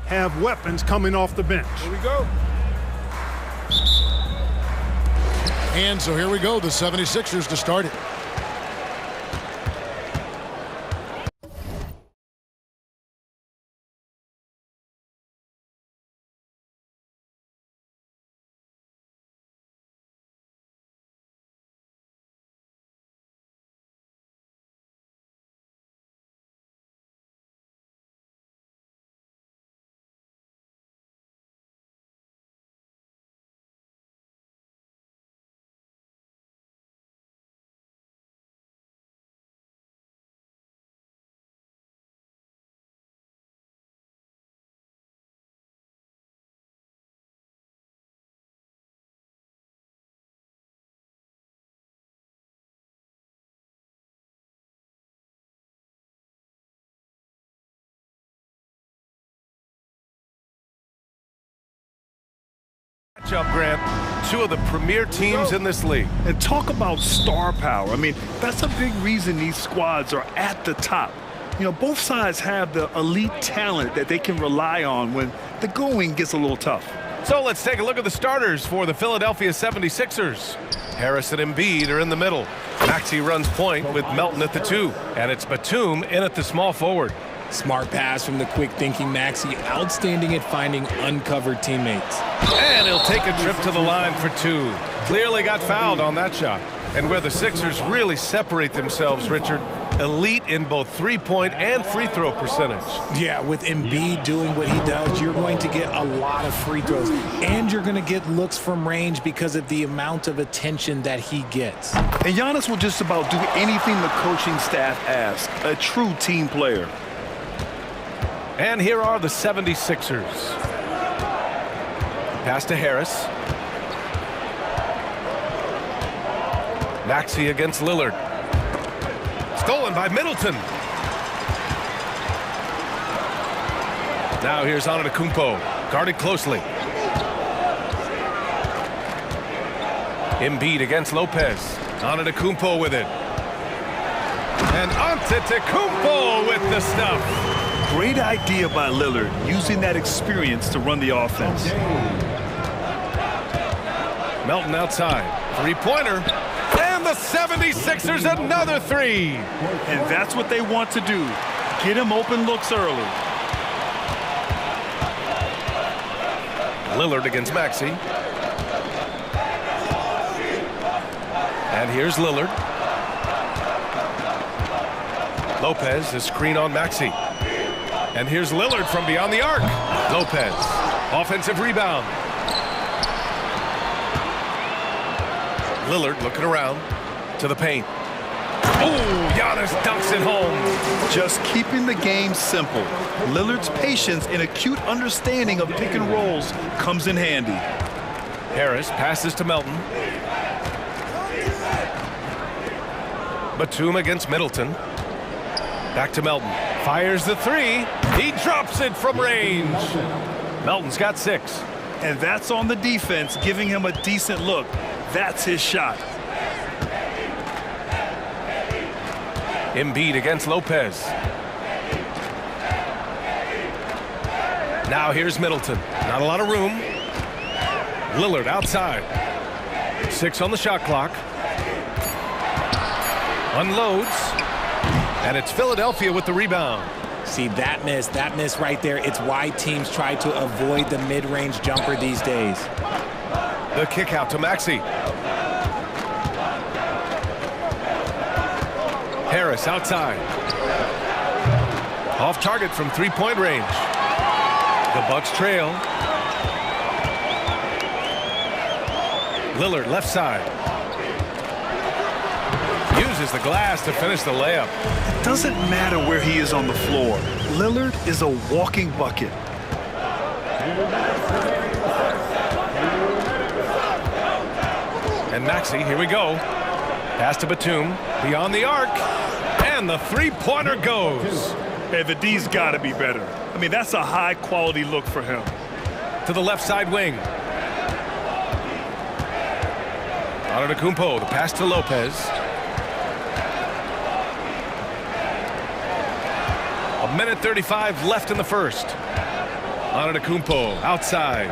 have weapons coming off the bench. Here we go. And so here we go, the 76ers to start it. Matchup, Grant. Two of the premier teams in this league. And talk about star power. I mean, that's a big reason these squads are at the top. You know, both sides have the elite talent that they can rely on when the going gets a little tough. So let's take a look at the starters for the Philadelphia 76ers. Harris and Embiid are in the middle. Maxey runs point with Melton at the 2. And it's Batum in at the small forward. Smart pass from the quick-thinking Maxey. Outstanding at finding uncovered teammates. And he'll take a trip to the line for 2. Clearly got fouled on that shot. And where the Sixers really separate themselves, Richard, elite in both three-point and free-throw percentage. Yeah, with Embiid doing what he does, you're going to get a lot of free throws. And you're going to get looks from range because of the amount of attention that he gets. And Giannis will just about do anything the coaching staff asks. A true team player. And here are the 76ers. Pass to Harris. Maxey against Lillard. Stolen by Middleton. Now here's Antetokounmpo, guarded closely. Embiid against Lopez. Antetokounmpo with it. And Antetokounmpo with the stuff. Great idea by Lillard, using that experience to run the offense. Melton outside. Three-pointer. And the 76ers another 3. And that's what they want to do. Get him open looks early. Lillard against Maxey. And here's Lillard. Lopez, the screen on Maxey. And here's Lillard from beyond the arc. Lopez, offensive rebound. Lillard looking around to the paint. Oh, Giannis dunks it home. Just keeping the game simple. Lillard's patience and acute understanding of pick and rolls comes in handy. Harris passes to Melton. Batum against Middleton. Back to Melton. Fires the 3. He drops it from range. Melton's got 6. And that's on the defense, giving him a decent look. That's his shot. Embiid against Lopez. Now here's Middleton. Not a lot of room. Lillard outside. 6 on the shot clock. Unloads. And it's Philadelphia with the rebound. See, that miss right there, it's why teams try to avoid the mid-range jumper these days. The kick out to Maxey. Harris outside. Off target from three-point range. The Bucks trail. Lillard left side. Uses the glass to finish the layup. It doesn't matter where he is on the floor. Lillard is a walking bucket. And Maxey, here we go. Pass to Batum, beyond the arc, and the three-pointer goes. Hey, the D's got to be better. I mean, that's a high-quality look for him. To the left side wing. Antetokounmpo, the pass to Lopez. A minute 35 left in the first. Antetokounmpo outside.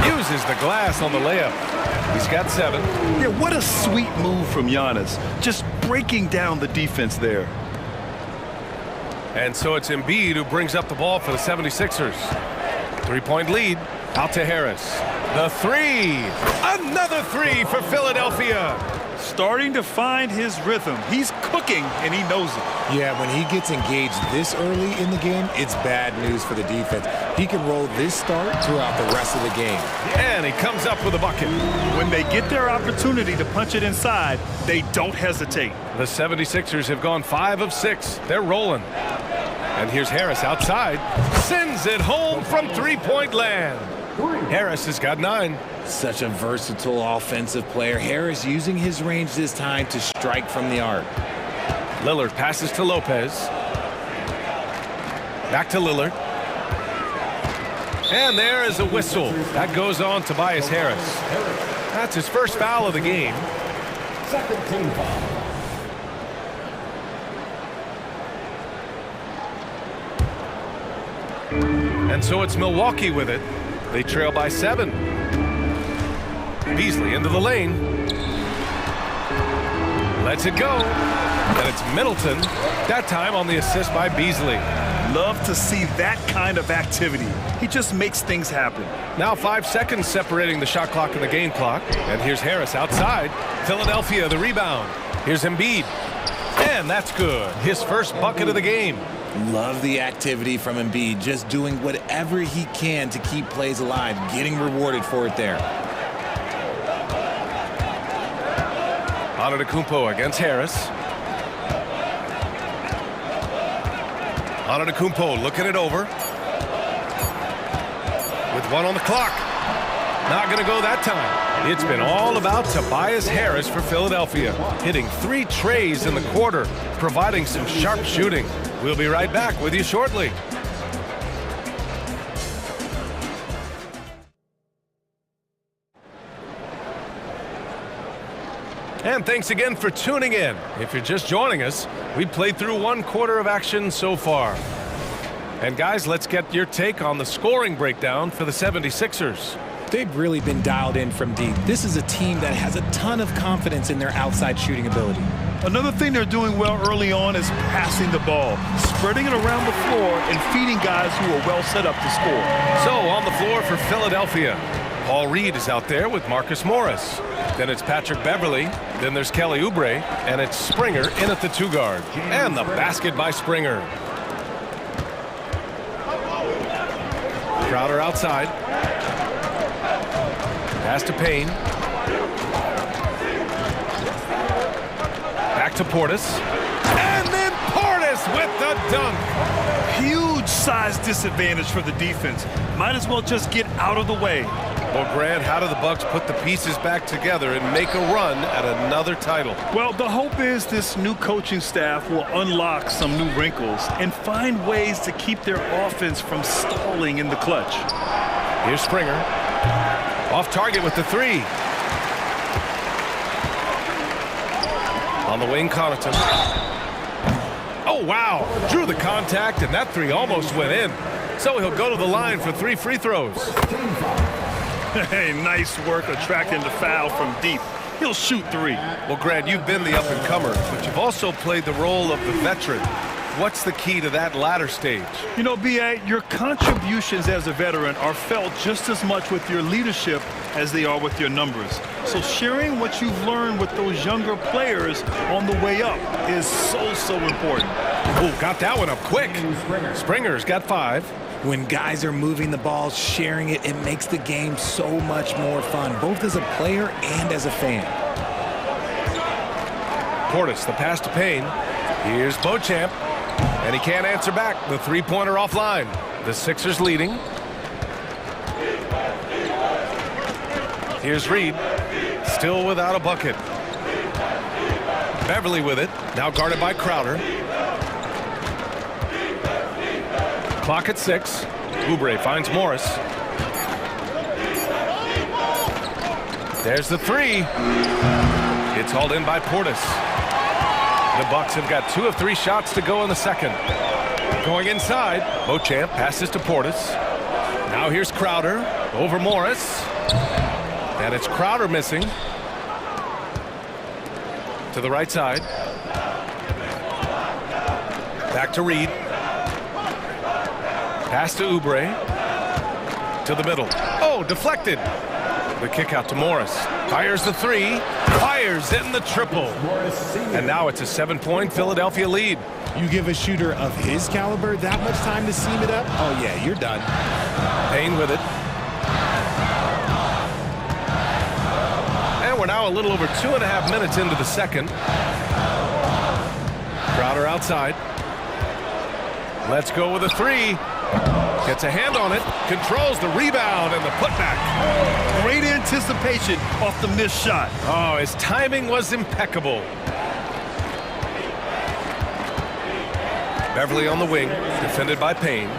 Uses the glass on the layup. He's got 7. Yeah, what a sweet move from Giannis. Just breaking down the defense there. And so it's Embiid who brings up the ball for the 76ers. 3-point lead. Out to Harris. The 3. Another 3 for Philadelphia. Starting to find his rhythm. He's cooking, and he knows it. Yeah, when he gets engaged this early in the game, it's bad news for the defense. He can roll this start throughout the rest of the game. And he comes up with a bucket. When they get their opportunity to punch it inside, they don't hesitate. The 76ers have gone 5 of 6. They're rolling. And here's Harris outside. Sends it home from 3-point land. Harris has got 9. Such a versatile offensive player. Harris using his range this time to strike from the arc. Lillard passes to Lopez. Back to Lillard. And there is a whistle. That goes on Tobias Harris. That's his first foul of the game. Second team foul. And so it's Milwaukee with it. They trail by 7. Beasley into the lane. Lets it go. And it's Middleton. That time on the assist by Beasley. Love to see that kind of activity. He just makes things happen. Now 5 seconds separating the shot clock and the game clock. And here's Harris outside. Philadelphia the rebound. Here's Embiid. And that's good. His first bucket of the game. Love the activity from Embiid, just doing whatever he can to keep plays alive, getting rewarded for it there. Antetokounmpo against Harris. Antetokounmpo looking it over. With 1 on the clock. Not going to go that time. It's been all about Tobias Harris for Philadelphia, hitting 3 trays in the quarter, providing some sharp shooting. We'll be right back with you shortly. And thanks again for tuning in. If you're just joining us, we played through 1 quarter of action so far. And guys, let's get your take on the scoring breakdown for the 76ers. They've really been dialed in from deep. This is a team that has a ton of confidence in their outside shooting ability. Another thing they're doing well early on is passing the ball, spreading it around the floor and feeding guys who are well set up to score. So on the floor for Philadelphia, Paul Reed is out there with Marcus Morris. Then it's Patrick Beverly. Then there's Kelly Oubre. And it's Springer in at the 2 guard. And the basket by Springer. Crowder outside. Pass to Payne. Back to Portis. And then Portis with the dunk. Huge size disadvantage for the defense. Might as well just get out of the way. Well, Grant, how do the Bucks put the pieces back together and make a run at another title? Well, the hope is this new coaching staff will unlock some new wrinkles and find ways to keep their offense from stalling in the clutch. Here's Springer. Off target with the 3. On the wing, Connaughton. Oh, wow. Drew the contact, and that 3 almost went in. So he'll go to the line for 3 free throws. Hey, nice work attracting the foul from deep. He'll shoot 3. Well, Grant, you've been the up-and-comer, but you've also played the role of the veteran. What's the key to that latter stage? You know, B.A., your contributions as a veteran are felt just as much with your leadership as they are with your numbers. So sharing what you've learned with those younger players on the way up is so important. Oh, got that one up quick. Springer's got 5. When guys are moving the ball, sharing it, it makes the game so much more fun, both as a player and as a fan. Portis, the pass to Payne. Here's Beauchamp. And he can't answer back. The 3-pointer offline. The Sixers leading. Here's Reed. Still without a bucket. Beverly with it. Now guarded by Crowder. Clock at 6. Oubre finds Morris. There's the 3. It's hauled in by Portis. The Bucks have got 2 of 3 shots to go in the second. Going inside. Beauchamp passes to Portis. Now here's Crowder over Morris. And it's Crowder missing. To the right side. Back to Reed. Pass to Oubre. To the middle. Oh, deflected. The kick out to Morris. Fires the three. Fires in the triple. And now it's a 7-point Philadelphia lead. You give a shooter of his caliber that much time to seam it up, oh yeah, you're done. Payne with it. And we're now a little over 2.5 minutes into the second. Crowder outside. Let's go with a three. Gets a hand on it. Controls the rebound and the putback. Great anticipation off the missed shot. Oh, his timing was impeccable. Beverly on the wing, defended by Payne.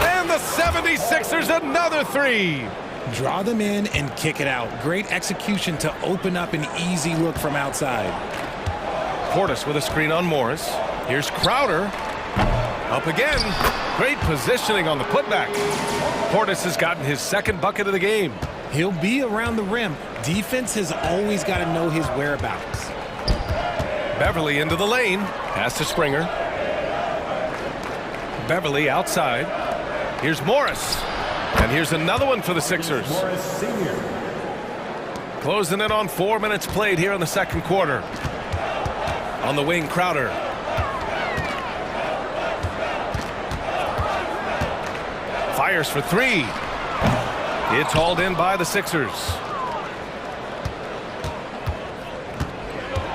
And the 76ers another three. Draw them in and kick it out. Great execution to open up an easy look from outside. Portis with a screen on Morris. Here's Crowder. Up again. Great positioning on the putback. Portis has gotten his second bucket of the game. He'll be around the rim. Defense has always got to know his whereabouts. Beverly into the lane. Pass to Springer. Beverly outside. Here's Morris. And here's another one for the Sixers. Closing in on 4 minutes played here in the second quarter. On the wing, Crowder. Fires for three. It's hauled in by the Sixers.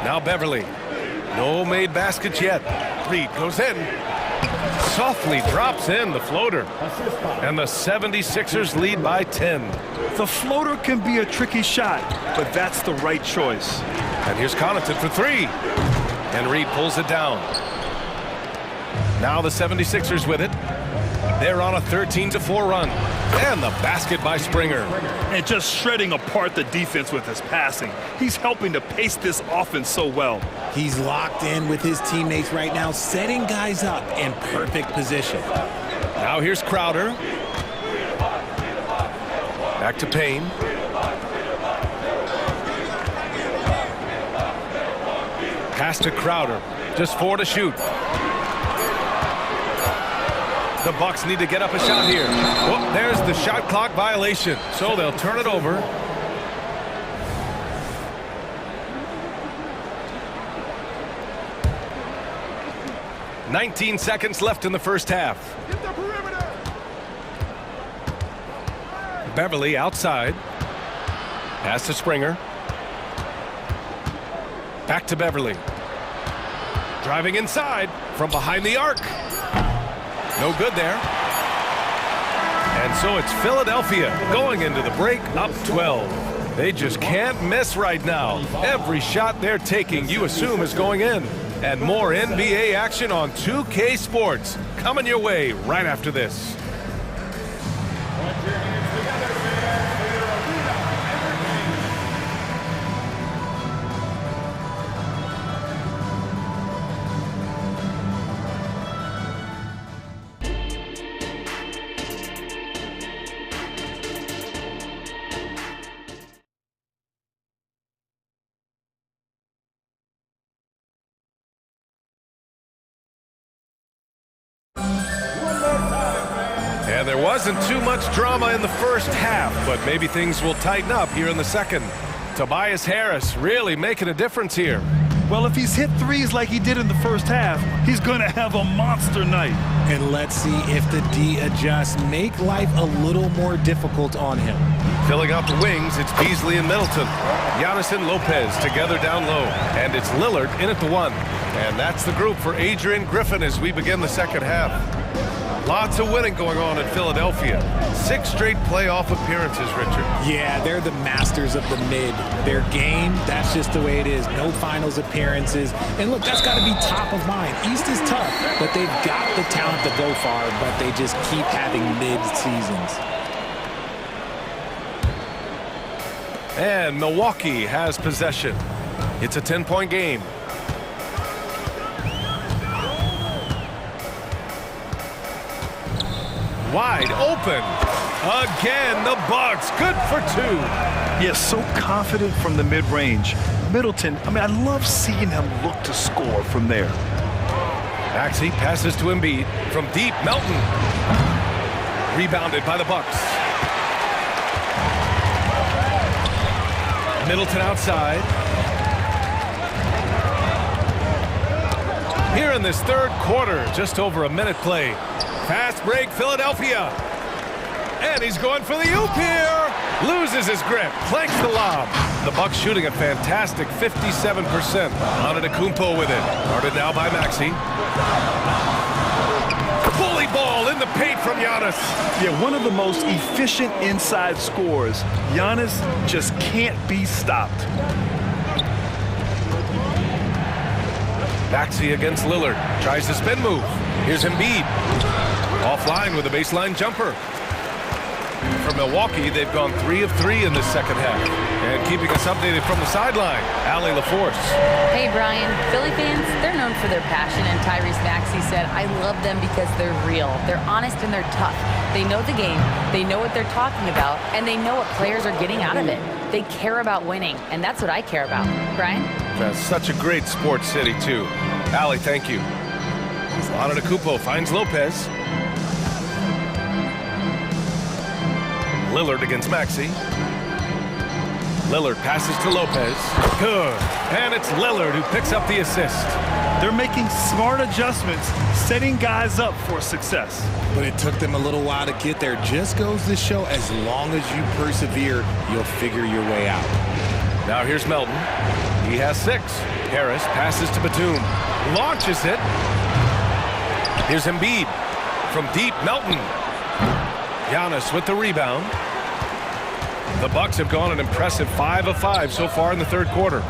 Now Beverly. No made baskets yet. Reed goes in. Softly drops in the floater. And the 76ers lead by 10. The floater can be a tricky shot, but that's the right choice. And here's Connaughton for three. And Reed pulls it down. Now the 76ers with it. They're on a 13-4 run. And the basket by Springer. And just shredding apart the defense with his passing. He's helping to pace this offense so well. He's locked in with his teammates right now, setting guys up in perfect position. Now here's Crowder. Back to Payne. Pass to Crowder. Just 4 to shoot. The Bucks need to get up a shot here. Oh, there's the shot clock violation. So they'll turn it over. "19 seconds left in the first half. Beverly outside. Pass to Springer. Back to Beverly. Driving inside from behind the arc. No good there. And so it's Philadelphia going into the break up 12. They just can't miss right now. Every shot they're taking you assume is going in. And more NBA action on 2K Sports coming your way right after this. And there wasn't too much drama in the first half, but maybe things will tighten up here in the second. Tobias Harris really making a difference here. Well, if he's hit threes like he did in the first half, he's going to have a monster night. And let's see if the D adjusts, make life a little more difficult on him. Filling out the wings, it's Beasley and Middleton. Giannis and Lopez together down low. And it's Lillard in at the one. And that's the group for Adrian Griffin as we begin the second half. Lots of winning going on in Philadelphia. 6 straight playoff appearances, Richard. Yeah, they're the masters of the mid. Their game, that's just the way it is. No finals appearances. And look, that's got to be top of mind. East is tough, but they've got the talent to go far, but they just keep having mid-seasons. And Milwaukee has possession. It's a 10-point game. wide open. Again, the Bucks, good for two. Yes, so confident from the mid-range. Middleton, I mean, I love seeing him look to score from there. Maxey passes to Embiid from deep. Melton rebounded by the Bucks. Middleton outside. Here in this third quarter, just over a minute play. Fast break, Philadelphia. And he's going for the oop here. Loses his grip, planks the lob. The Bucks shooting a fantastic 57%. Antetokounmpo with it. Guarded now by Maxey. Bully ball in the paint from Giannis. Yeah, one of the most efficient inside scorers. Giannis just can't be stopped. Maxey against Lillard. Tries the spin move. Here's Embiid. Offline with a baseline jumper. For Milwaukee, they've gone 3 of 3 in this second half. And keeping us updated from the sideline, Allie LaForce. Hey, Brian. Philly fans, they're known for their passion, and Tyrese Maxey said, I love them because they're real. They're honest and they're tough. They know the game, they know what they're talking about, and they know what players are getting out of it. They care about winning, and that's what I care about. Brian? That's such a great sports city, too. Allie, thank you. Antetokounmpo finds Lopez. Lillard against Maxey. Lillard passes to Lopez. Good. And it's Lillard who picks up the assist. They're making smart adjustments, setting guys up for success. But it took them a little while to get there. Just goes to show, as long as you persevere, you'll figure your way out. Now here's Melton. He has 6. Harris passes to Batum. Launches it. Here's Embiid. From deep, Melton. Giannis with the rebound. The Bucks have gone an impressive 5 of 5 so far in the third quarter.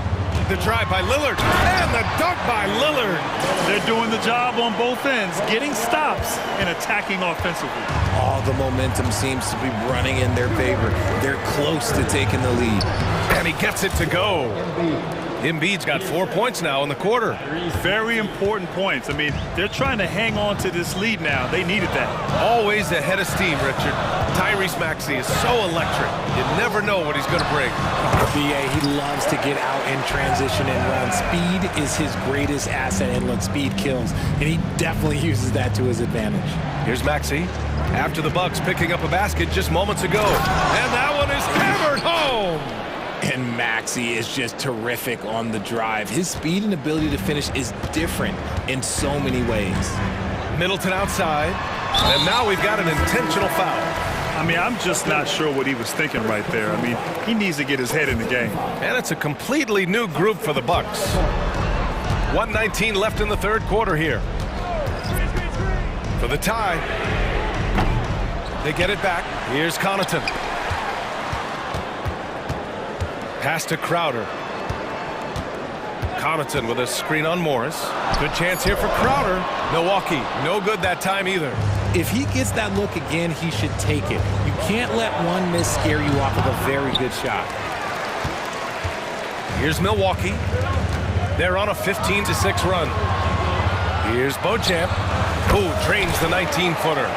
The drive by Lillard, and the dunk by Lillard. They're doing the job on both ends, getting stops and attacking offensively. All the momentum seems to be running in their favor. They're close to taking the lead. And he gets it to go. Embiid's got 4 points now in the quarter. Very important points. I mean, they're trying to hang on to this lead now. They needed that. Always a head of steam, Richard. Tyrese Maxey is so electric. You never know what he's going to bring. BA, he loves to get out in transition and run. Speed is his greatest asset, and look, speed kills. And he definitely uses that to his advantage. Here's Maxey. After the Bucks picking up a basket just moments ago. And that one is hammered home. And Maxey is just terrific on the drive. His speed and ability to finish is different in so many ways. Middleton outside. And now we've got an intentional foul. I mean, I'm just not sure what he was thinking right there. I mean, he needs to get his head in the game. And it's a completely new group for the Bucks. 1:19 left in the third quarter here. For the tie. They get it back. Here's Connaughton. Pass to Crowder. Connaughton with a screen on Morris. Good chance here for Crowder. Milwaukee, no good that time either. If he gets that look again, he should take it. You can't let one miss scare you off of a very good shot. Here's Milwaukee. They're on a 15-6 run. Here's Beauchamp, who drains the 19-footer.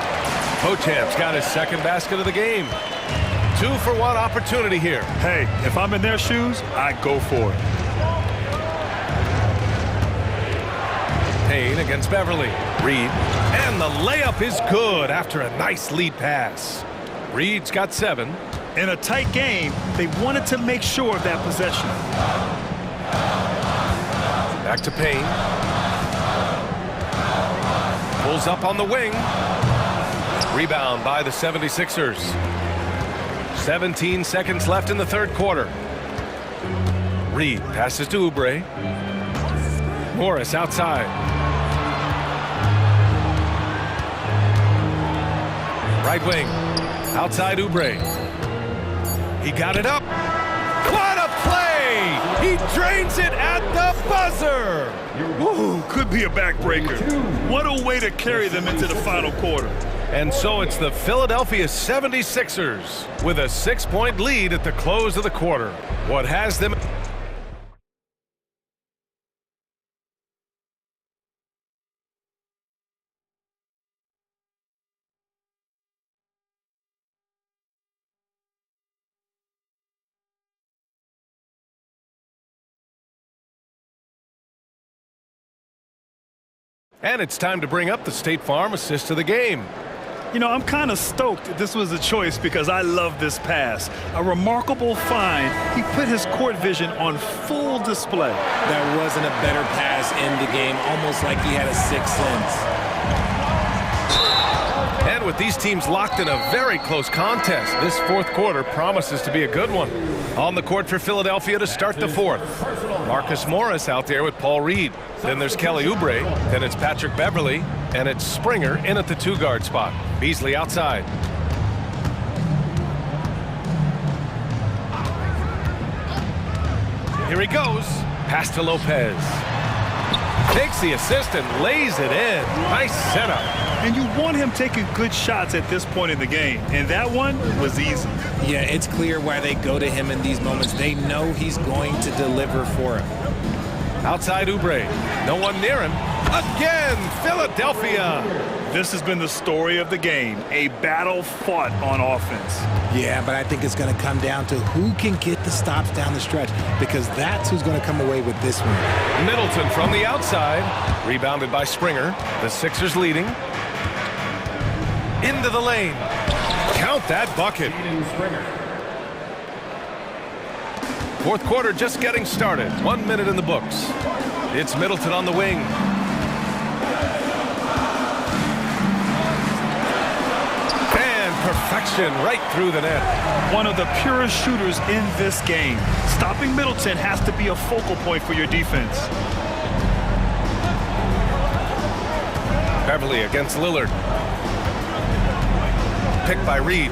Beauchamp's got his second basket of the game. 2-for-1 opportunity here. Hey, if I'm in their shoes, I go for it. Payne against Beverly. Reed. And the layup is good after a nice lead pass. Reed's got 7. In a tight game, they wanted to make sure of that possession. Back to Payne. Pulls up on the wing. Rebound by the 76ers. 17 seconds left in the third quarter. Reed passes to Oubre. Morris outside. Right wing. Outside Oubre. He got it up. What a play! He drains it at the buzzer! Ooh, could be a backbreaker. What a way to carry them into the final quarter. And so it's the Philadelphia 76ers with a 6-point lead at the close of the quarter. What has them And it's time to bring up the State Farm assist of the game. You know, I'm kind of stoked this was a choice because I love this pass. A remarkable find. He put his court vision on full display. There wasn't a better pass in the game, almost like he had a sixth sense. And with these teams locked in a very close contest, this fourth quarter promises to be a good one. On the court for Philadelphia to start the fourth. Marcus Morris out there with Paul Reed. Then there's Kelly Oubre. Then it's Patrick Beverly. And it's Springer in at the two-guard spot. Beasley outside. Here he goes. Pass to Lopez. Takes the assist and lays it in. Nice setup. And you want him taking good shots at this point in the game. And that one was easy. Yeah, it's clear why they go to him in these moments. They know he's going to deliver for him. Outside Oubre. No one near him. Again, Philadelphia. This has been the story of the game. A battle fought on offense. Yeah, but I think it's going to come down to who can get the stops down the stretch, because that's who's going to come away with this one. Middleton from the outside. Rebounded by Springer. The Sixers leading. Into the lane. Count that bucket. Fourth quarter just getting started. 1 minute in the books. It's Middleton on the wing. And perfection right through the net. One of the purest shooters in this game. Stopping Middleton has to be a focal point for your defense. Beverly against Lillard. Picked by Reed.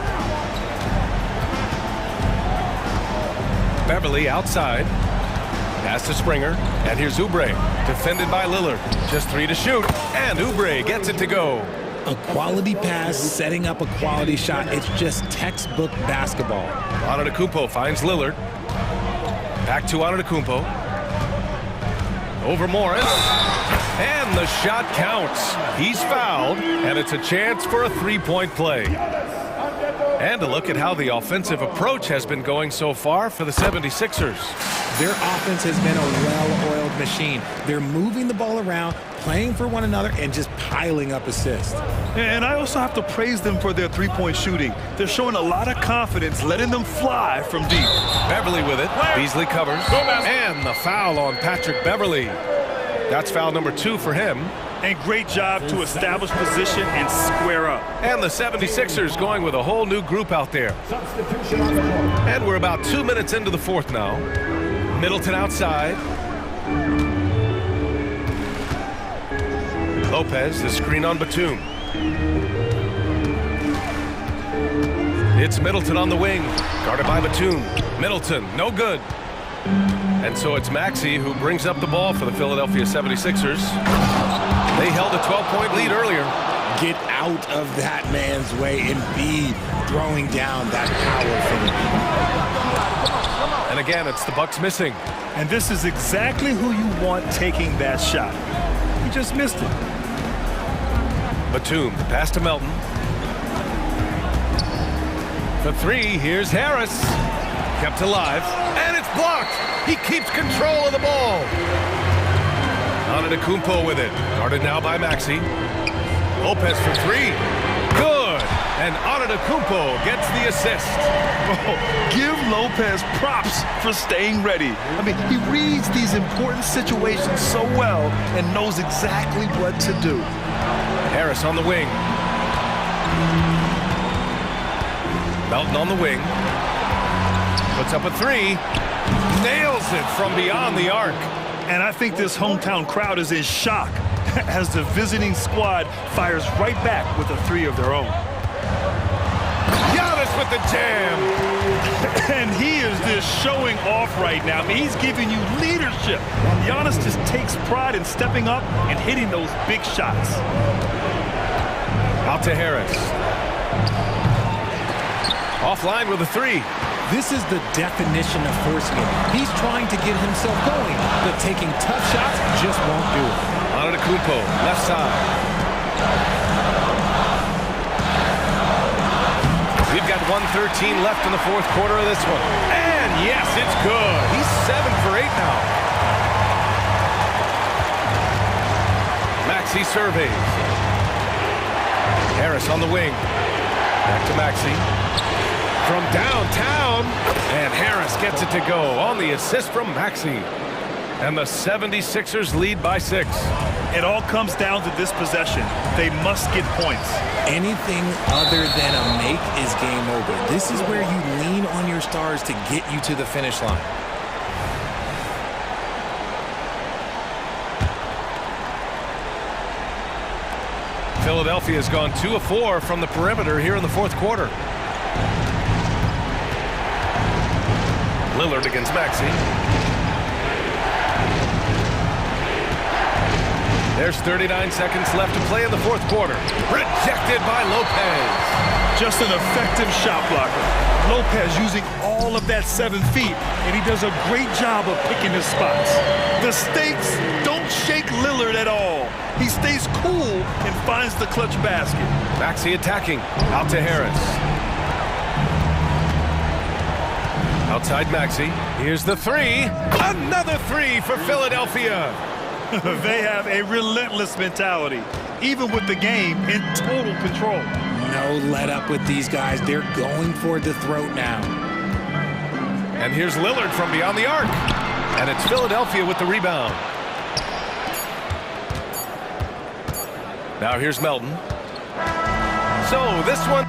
Beverly outside. Pass to Springer. And here's Oubre. Defended by Lillard. Just 3 to shoot. And Oubre gets it to go. A quality pass, setting up a quality shot. It's just textbook basketball. Antetokounmpo finds Lillard. Back to Antetokounmpo. Over Morris. And the shot counts. He's fouled. And it's a chance for a three-point play. And a look at how the offensive approach has been going so far for the 76ers. Their offense has been a well-oiled machine. They're moving the ball around, playing for one another, and just piling up assists. And I also have to praise them for their three-point shooting. They're showing a lot of confidence, letting them fly from deep. Beverly with it. Beasley covers. And the foul on Patrick Beverly. That's foul number 2 for him. And great job to establish position and square up. And the 76ers going with a whole new group out there. And we're about 2 minutes into the fourth now. Middleton outside. Lopez, the screen on Batum. It's Middleton on the wing. Guarded by Batum. Middleton, no good. And so it's Maxey who brings up the ball for the Philadelphia 76ers. They held a 12-point lead earlier. Get out of that man's way and be throwing down that power forward. And again, it's the Bucks missing. And this is exactly who you want taking that shot. He just missed it. Batum, pass to Melton. For 3, here's Harris. Kept alive, and it's blocked. He keeps control of the ball. Antetokounmpo with it. Guarded now by Maxey. Lopez for 3. Good. And Antetokounmpo gets the assist. Oh, give Lopez props for staying ready. I mean, he reads these important situations so well and knows exactly what to do. Harris on the wing. Melton on the wing. Puts up a 3. Nails it from beyond the arc. And I think this hometown crowd is in shock as the visiting squad fires right back with a 3 of their own. Giannis with the jam. And he is just showing off right now. I mean, he's giving you leadership. Giannis just takes pride in stepping up and hitting those big shots. Out to Harris. Offline with a 3. This is the definition of forcing it. He's trying to get himself going, but taking tough shots just won't do it. Antetokounmpo, left side. We've got 1:13 left in the fourth quarter of this one. And yes, it's good. He's 7 for 8 now. Maxey Maxey surveys. Harris on the wing. Back to Maxey. From downtown, and Harris gets it to go on the assist from Maxey. And the 76ers lead by 6. It all comes down to this possession. They must get points. Anything other than a make is game over. This is where you lean on your stars to get you to the finish line. Philadelphia has gone 2 of 4 from the perimeter here in the fourth quarter. Lillard against Maxey. There's 39 seconds left to play in the fourth quarter. Rejected by Lopez. Just an effective shot blocker. Lopez using all of that 7 feet, and he does a great job of picking his spots. The stakes don't shake Lillard at all. He stays cool and finds the clutch basket. Maxey attacking. Out to Harris. Outside Maxey. Here's the 3. Another 3 for Philadelphia. They have a relentless mentality, even with the game in total control. No let up with these guys. They're going for the throat now. And here's Lillard from beyond the arc. And it's Philadelphia with the rebound. Now here's Melton. So this one...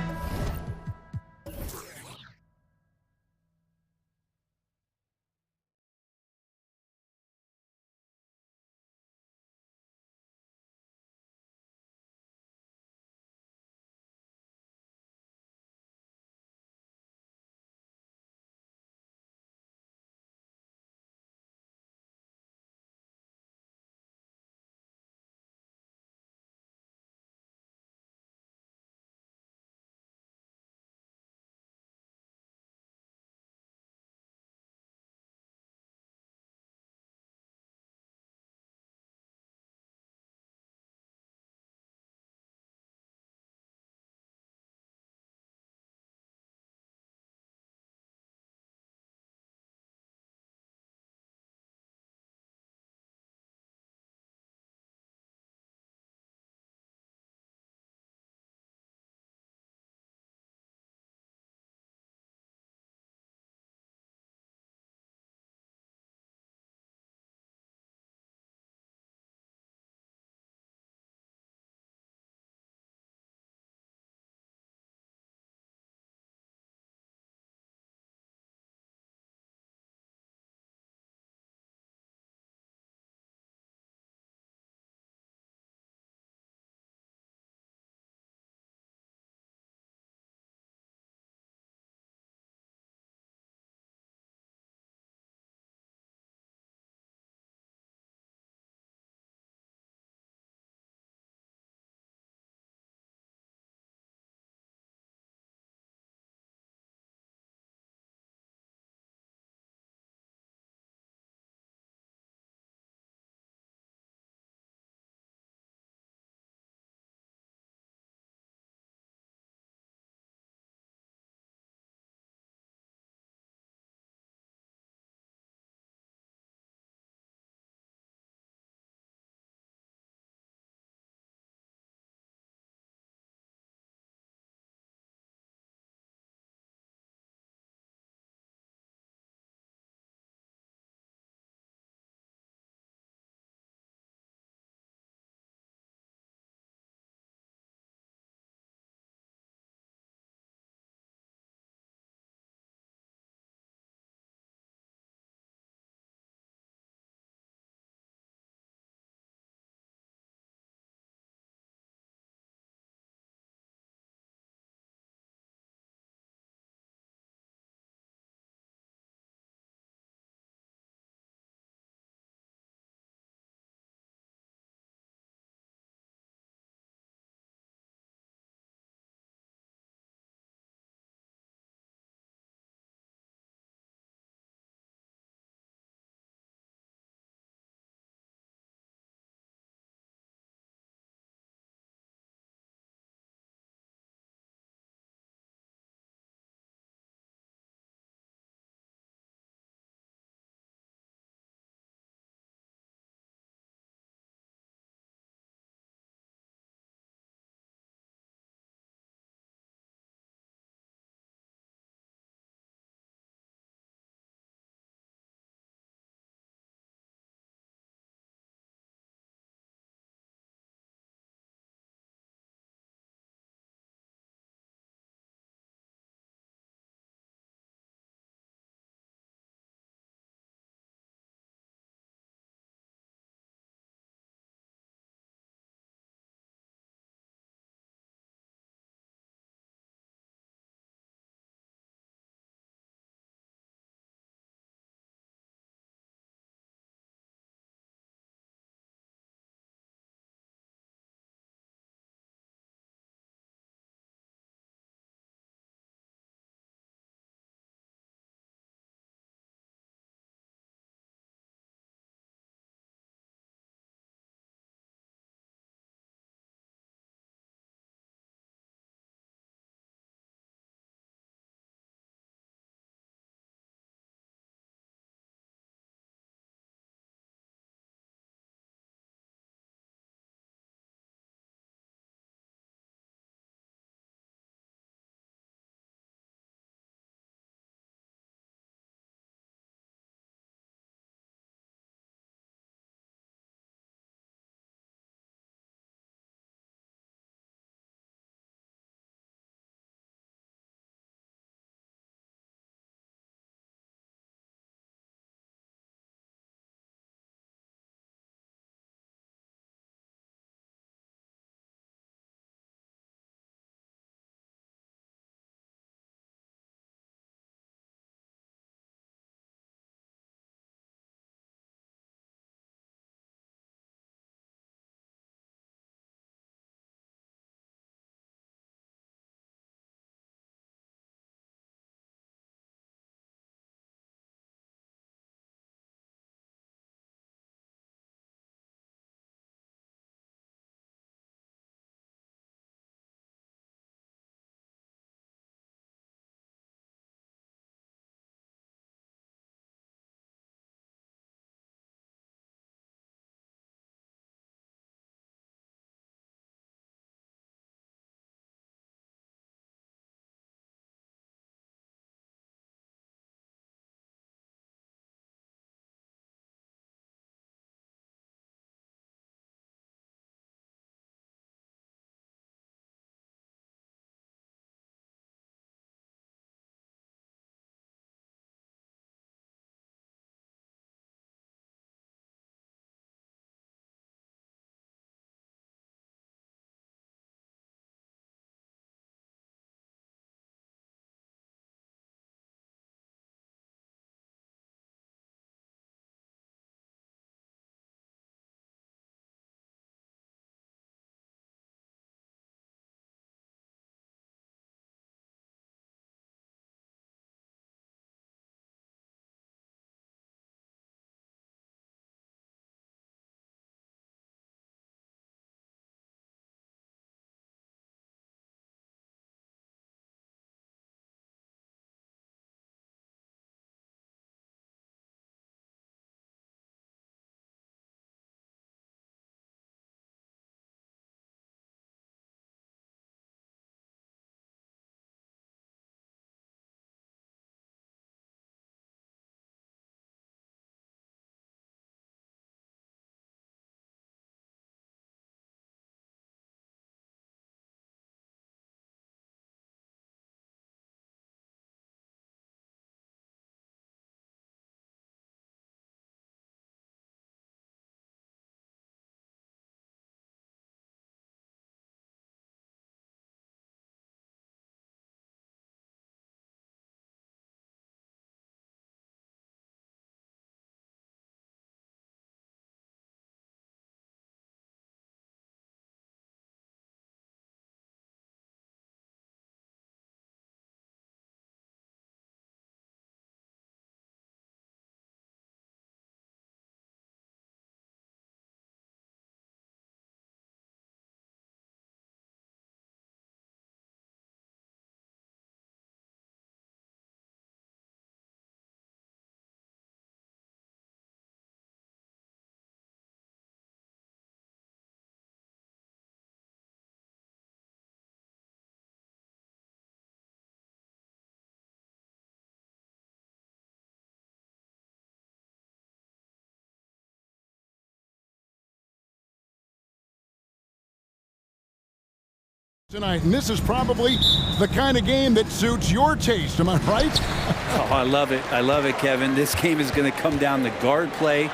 Tonight, and this is probably the kind of game that suits your taste, am I right? Oh, I love it. I love it, Kevin. This game is going to come down to guard play.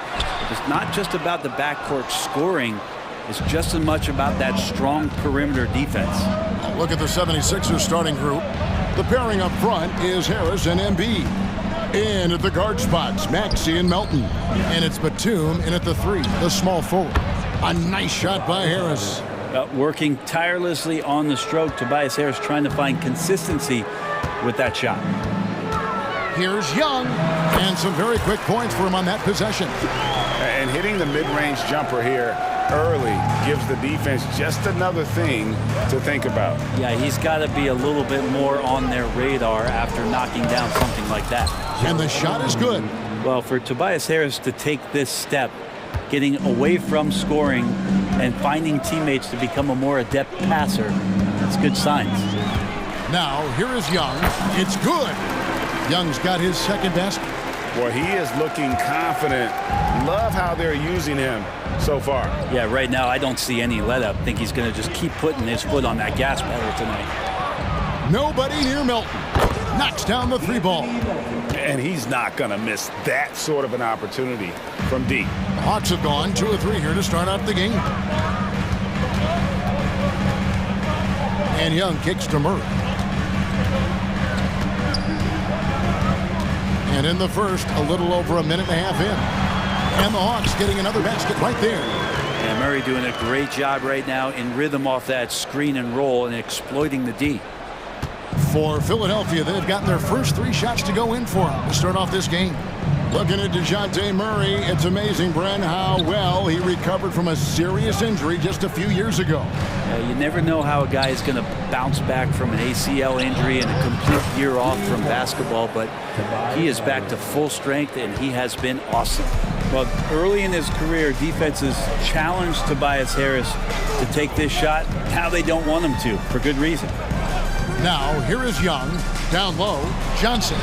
It's not just about the backcourt scoring. It's just as much about that strong perimeter defense. Look at the 76ers starting group. The pairing up front is Harris and Embiid. In at the guard spots, Maxey and Melton. And it's Batum in at the 3, the small forward. A nice shot by Harris. Working tirelessly on the stroke, Tobias Harris trying to find consistency with that shot. Here's Young, and some very quick points for him on that possession. And hitting the mid-range jumper here early gives the defense just another thing to think about. Yeah, he's got to be a little bit more on their radar after knocking down something like that. And the shot is good. Well, for Tobias Harris to take this step, getting away from scoring and finding teammates to become a more adept passer, that's good signs. Now, here is Young. It's good. Young's got his second basket. Well, he is looking confident. Love how they're using him so far. Yeah, right now I don't see any let-up. I think he's going to just keep putting his foot on that gas pedal tonight. Nobody near Melton. Knocks down the 3 ball. And he's not going to miss that sort of an opportunity from deep. Hawks have gone 2 of 3 here to start out the game. And Young kicks to Murray. And in the first, a little over a minute and a half in. And the Hawks getting another basket right there. And Murray doing a great job right now in rhythm off that screen and roll and exploiting the D. For Philadelphia, they've gotten their first 3 shots to go in for them to start off this game. Looking at DeJounte Murray, it's amazing, Bren, how well he recovered from a serious injury just a few years ago. You never know how a guy is going to bounce back from an ACL injury and a complete year off from basketball, but he is back to full strength, and he has been awesome. Well, early in his career, defenses challenged Tobias Harris to take this shot. Now they don't want him to, for good reason. Now, here is Young. Down low, Johnson.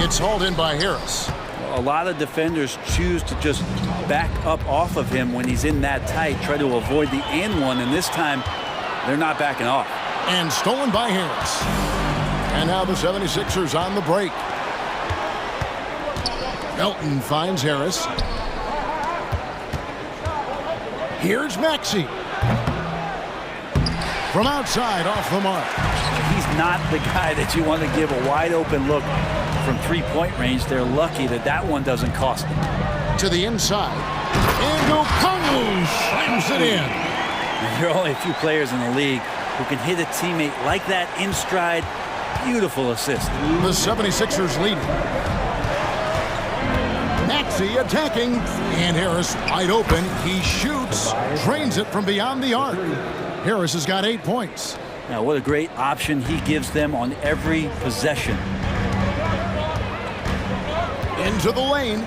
It's hauled in by Harris. A lot of defenders choose to just back up off of him when he's in that tight, try to avoid the and one, and this time they're not backing off. And stolen by Harris. And now the 76ers on the break. Melton finds Harris. Here's Maxey. From outside, off the mark. He's not the guy that you want to give a wide open look from 3-point range. They're lucky that that one doesn't cost them. To the inside. And O'Connell slams it in. There are only a few players in the league who can hit a teammate like that in stride. Beautiful assist. The 76ers lead. Maxey attacking. And Harris wide open. He shoots. Drains it from beyond the arc. Harris has got 8 points. Now, what a great option he gives them on every possession. Into the lane.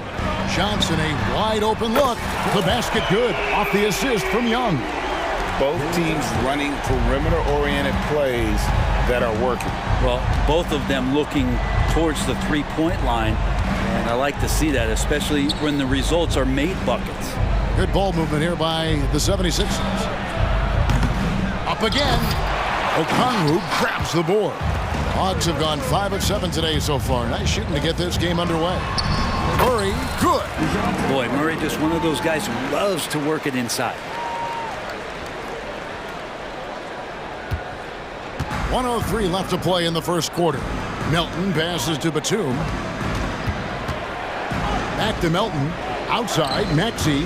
Johnson, a wide open look. The basket good. Off the assist from Young. Both teams running perimeter-oriented plays that are working. Well, both of them looking towards the 3-point line. And I like to see that, especially when the results are made buckets. Good ball movement here by the 76ers. Up again. Okongwu grabs the board. Hawks have gone 5 of 7 today so far. Nice shooting to get this game underway. Murray, good. Boy, Murray just one of those guys who loves to work it inside. 1:03 left to play in the first quarter. Melton passes to Batum. Back to Melton. Outside, Maxey.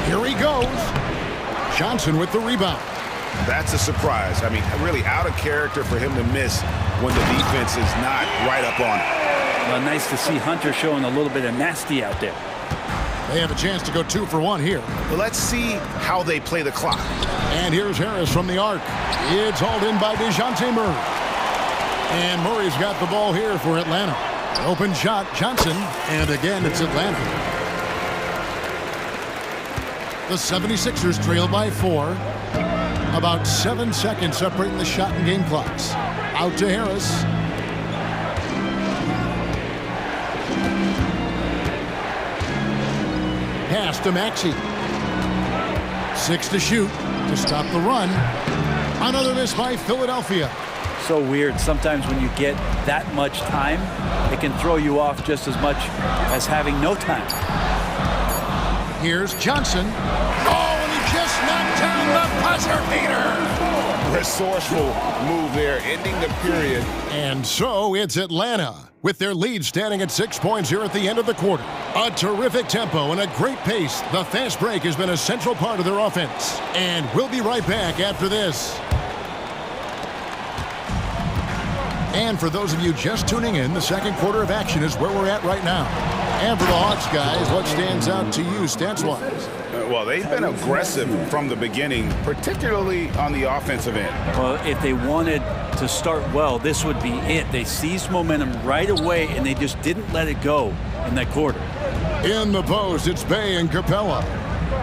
Here he goes. Johnson with the rebound. That's a surprise. I mean, really out of character for him to miss when the defense is not right up on it. Well, nice to see Hunter showing a little bit of nasty out there. They have a chance to go 2 for 1 here. Well, let's see how they play the clock. And here's Harris from the arc. It's hauled in by DeJounte Murray. And Murray's got the ball here for Atlanta. Open shot, Johnson. And again, it's Atlanta. The 76ers trail by 4. About 7 seconds separating the shot and game clocks. Out to Harris. Pass to Maxey. 6 to shoot to stop the run. Another miss by Philadelphia. So weird. Sometimes when you get that much time, it can throw you off just as much as having no time. Here's Johnson. Oh, and he just knocked down the buzzer beater. Resourceful move there, ending the period. And so it's Atlanta with their lead standing at 6 points here at the end of the quarter. A terrific tempo and a great pace. The fast break has been a central part of their offense. And we'll be right back after this. And for those of you just tuning in, the second quarter of action is where we're at right now. And for the Hawks, guys, what stands out to you stats-wise? Well, they've been aggressive from the beginning, particularly on the offensive end. Well, if they wanted to start well, this would be it. They seized momentum right away, and they just didn't let it go in that quarter. In the post, it's Bay and Capella.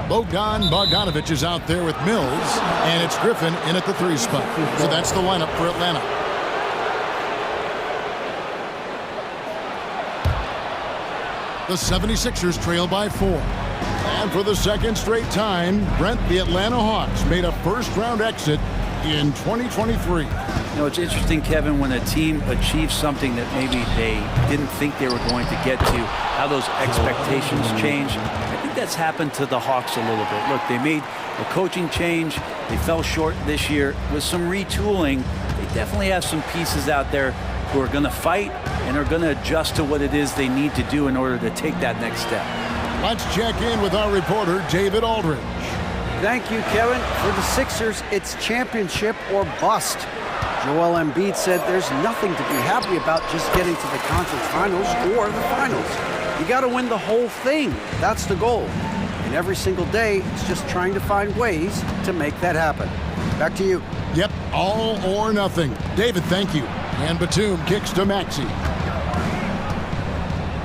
Bogdanovich is out there with Mills, and it's Griffin in at the 3 spot. So that's the lineup for Atlanta. The 76ers trail by 4. And for the second straight time, Brent, the Atlanta Hawks made a first-round exit in 2023. You know, it's interesting, Kevin, when a team achieves something that maybe they didn't think they were going to get to, how those expectations change. I think that's happened to the Hawks a little bit. Look, they made a coaching change. They fell short this year. With some retooling, they definitely have some pieces out there who are going to fight and are going to adjust to what it is they need to do in order to take that next step. Let's check in with our reporter, David Aldridge. Thank you, Kevin. For the Sixers, it's championship or bust. Joel Embiid said there's nothing to be happy about just getting to the conference finals or the finals. You got to win the whole thing. That's the goal. And every single day, it's just trying to find ways to make that happen. Back to you. Yep, all or nothing. David, thank you. And Batum kicks to Maxey.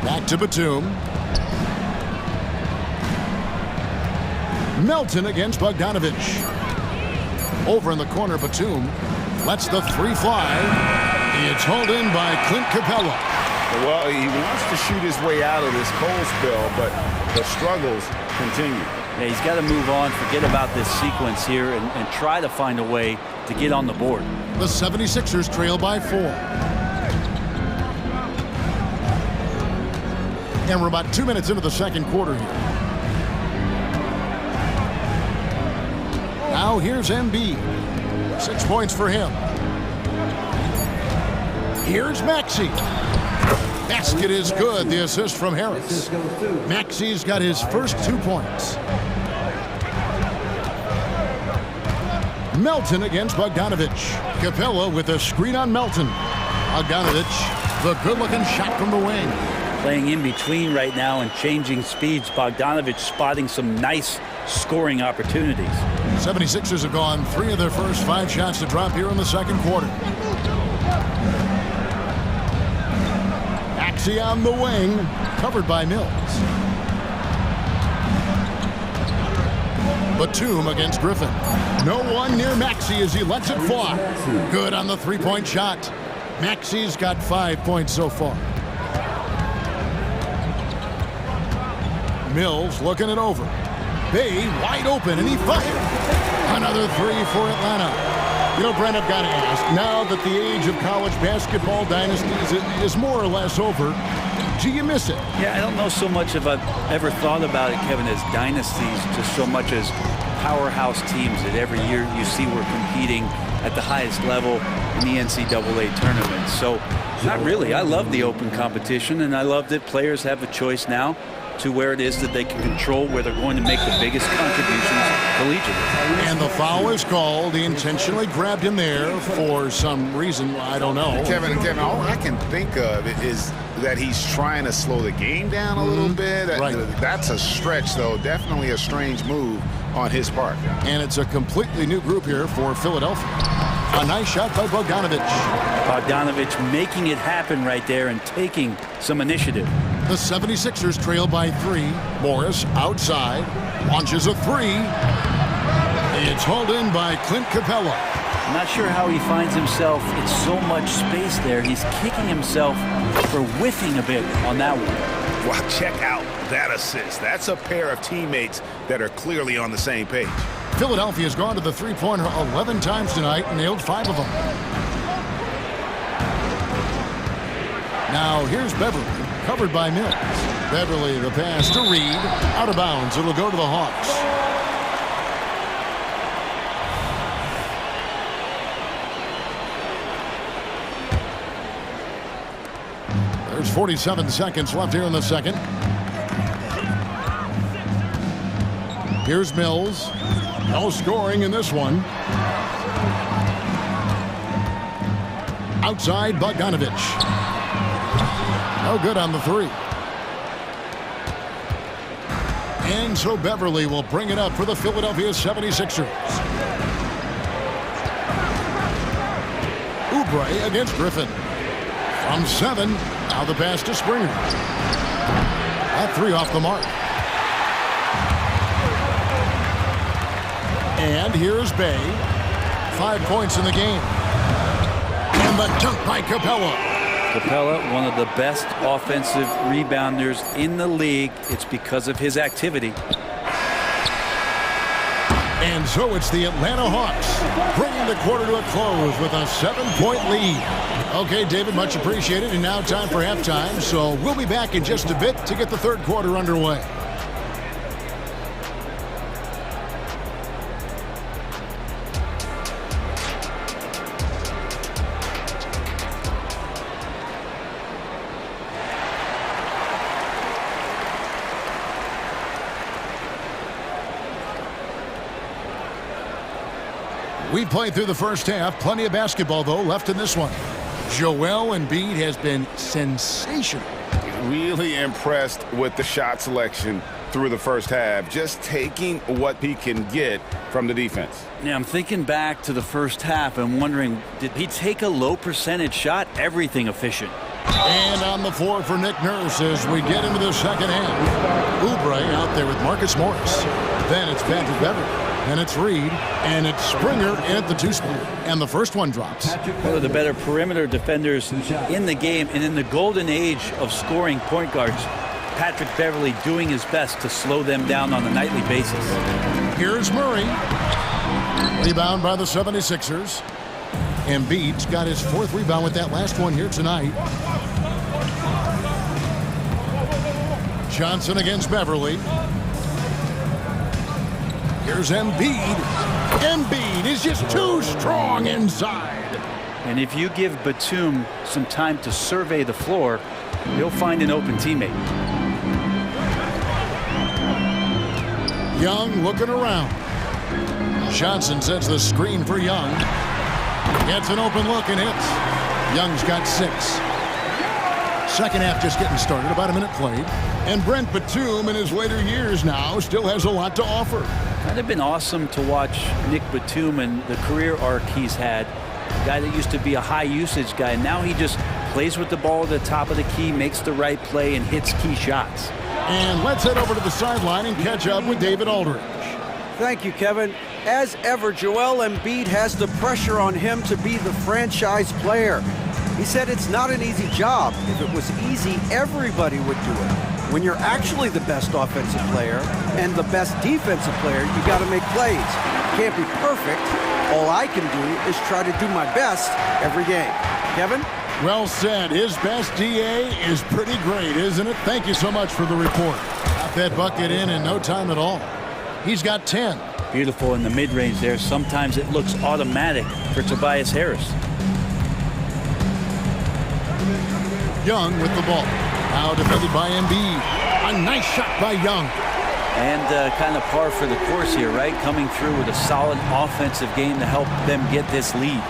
Back to Batum. Melton against Bogdanovich. Over in the corner, Batum lets the 3 fly. It's hauled in by Clint Capella. Well, he wants to shoot his way out of this cold spell, but the struggles continue. Yeah, he's got to move on, forget about this sequence here, and try to find a way to get on the board. The 76ers trail by 4. And we're about 2 minutes into the second quarter here. Now here's Embiid. 6 points for him. Here's Maxey. Basket is good. The assist from Harris. Maxey's got his first 2 points. Melton against Bogdanovich. Capella with a screen on Melton. Bogdanovich, the good-looking shot from the wing. Playing in between right now and changing speeds. Bogdanovich spotting some nice scoring opportunities. 76ers have gone 3 of their first 5 shots to drop here in the second quarter. Maxey on the wing, covered by Mills. Batum against Griffin. No one near Maxey as he lets it fly. Good on the 3-point shot. Maxey's got 5 points so far. Mills looking it over. Bay wide open, and he fired. Another 3 for Atlanta. You know, Brent, I've got to ask, now that the age of college basketball dynasties is more or less over, do you miss it? Yeah, I don't know so much if I've ever thought about it, Kevin, as dynasties, just so much as powerhouse teams that every year you see we're competing at the highest level in the NCAA tournament. So, not really. I love the open competition, and I love that players have a choice now to where it is that they can control where they're going to make the biggest contributions collegiately. And the foul is called. He intentionally grabbed him there for some reason. I don't know. Kevin, all I can think of is that he's trying to slow the game down a little bit. Right. That's a stretch, though. Definitely a strange move on his part. And it's a completely new group here for Philadelphia. A nice shot by Bogdanovich. Bogdanovich making it happen right there and taking some initiative. The 76ers trail by 3. Morris outside. Launches a 3. It's hauled in by Clint Capella. I'm not sure how he finds himself in so much space there. He's kicking himself for whiffing a bit on that one. Well, check out that assist. That's a pair of teammates that are clearly on the same page. Philadelphia's gone to the three-pointer 11 times tonight and nailed 5 of them. Now here's Beverly, covered by Mills. Beverly, the pass to Reed. Out of bounds. It'll go to the Hawks. There's 47 seconds left here in the second. Here's Mills. No scoring in this one. Outside, Bogdanovich. No good on the three. And so Beverly will bring it up for the Philadelphia 76ers. Oubre against Griffin. From 7, now the pass to Springer. That 3 off the mark. And here's Bay. 5 points in the game. And the dunk by Capella. Capella, one of the best offensive rebounders in the league. It's because of his activity. And so it's the Atlanta Hawks bringing the quarter to a close with a 7-point lead. Okay, David, much appreciated. And now time for halftime. So we'll be back in just a bit to get the third quarter underway. We played through the first half. Plenty of basketball, though, left in this one. Joel Embiid has been sensational. Really impressed with the shot selection through the first half. Just taking what he can get from the defense. Yeah, I'm thinking back to the first half and wondering, did he take a low percentage shot? Everything efficient. And on the floor for Nick Nurse as we get into the second half. Oubre out there with Marcus Morris. Then it's Patrick Beverly. And it's Reed, and it's Springer in at the 2 spot. And the first one drops. One of the better perimeter defenders in the game, and in the golden age of scoring point guards, Patrick Beverly doing his best to slow them down on a nightly basis. Here's Murray. Rebound by the 76ers. Embiid's got his 4th rebound with that last one here tonight. Johnson against Beverly. Here's Embiid. Embiid is just too strong inside. And if you give Batum some time to survey the floor, he'll find an open teammate. Young looking around. Johnson sets the screen for Young. Gets an open look and hits. Young's got 6. Second half just getting started, about a minute played. And Brent Batum in his later years now still has a lot to offer. Kind of been awesome to watch Nick Batum and the career arc he's had. A guy that used to be a high usage guy. Now he just plays with the ball at the top of the key, makes the right play, and hits key shots. And let's head over to the sideline and catch up with David Aldridge. Thank you, Kevin. As ever, Joel Embiid has the pressure on him to be the franchise player. He said it's not an easy job. If it was easy, everybody would do it. When you're actually the best offensive player and the best defensive player, you got to make plays. Can't be perfect. All I can do is try to do my best every game. Kevin? Well said. His best DA is pretty great, isn't it? Thank you so much for the report. Got that bucket in no time at all. He's got 10. Beautiful in the mid-range there. Sometimes it looks automatic for Tobias Harris. Young with the ball. Now defended by Embiid. A nice shot by Young. And kind of par for the course here, right? Coming through with a solid offensive game to help them get this lead.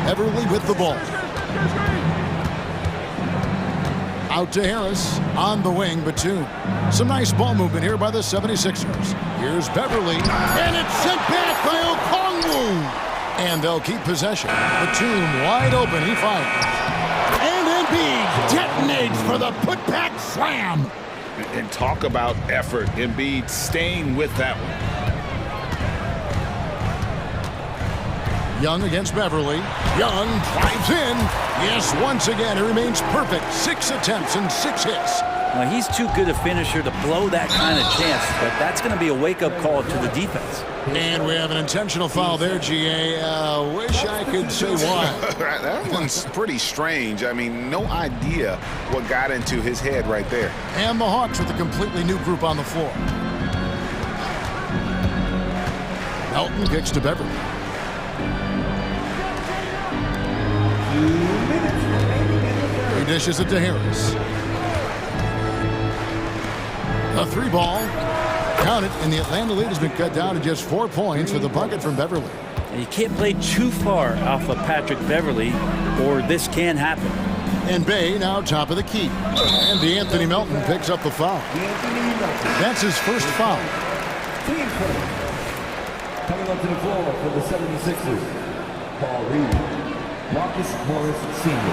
Beverly with the ball. Out to Harris. On the wing, Batum. Some nice ball movement here by the 76ers. Here's Beverly. And it's sent back by Okongwu. And they'll keep possession. Batum wide open. He fires. And Embiid detonates for the putback slam. And talk about effort. Embiid staying with that one. Young against Beverly. Young drives in. Yes, once again, he remains perfect. 6 attempts and 6 hits. Well, he's too good a finisher to blow that kind of chance, but that's going to be a wake-up call to the defense. And we have an intentional foul there, GA. Wish I could say why. That one's pretty strange. I mean, no idea what got into his head right there. And the Hawks with a completely new group on the floor. Melton kicks to Beverly. He dishes it to Harris. A 3-ball. Count it, and the Atlanta lead has been cut down to just 4 points with a bucket from Beverly. And you can't play too far off of Patrick Beverly, or this can happen. And Bay now top of the key. And DeAnthony Melton picks up the foul. That's his first foul. Coming up to the floor for the 76ers, Paul Reed, Marcus Morris Sr.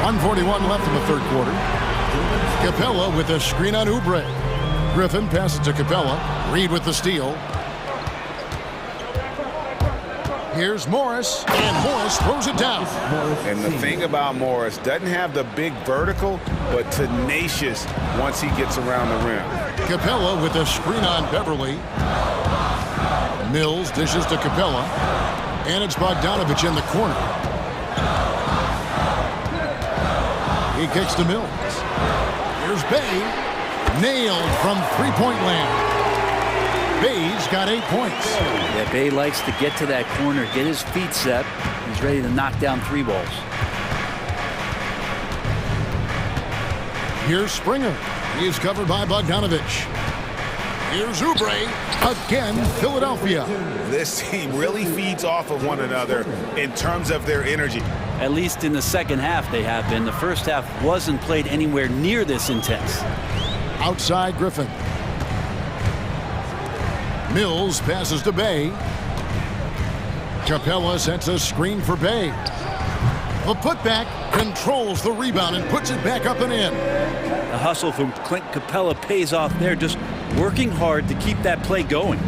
1:41 left in the third quarter. Capella with a screen on Oubre. Griffin passes to Capella. Reed with the steal. Here's Morris, and Morris throws it down. And the thing about Morris, doesn't have the big vertical, but tenacious once he gets around the rim. Capella with a screen on Beverly. Mills dishes to Capella. And it's Bogdanovich in the corner. He kicks to Mills. Here's Bay. Nailed from three-point land. Bay's got 8 points. Yeah, Bay likes to get to that corner, get his feet set. He's ready to knock down 3 balls. Here's Springer. He's covered by Bogdanovich. Here's Oubre. Again, Philadelphia. This team really feeds off of one another in terms of their energy. At least in the second half they have been. The first half wasn't played anywhere near this intense. Outside Griffin. Mills passes to Bay. Capella sets a screen for Bay. The putback controls the rebound and puts it back up and in. The hustle from Clint Capella pays off there, just working hard to keep that play going.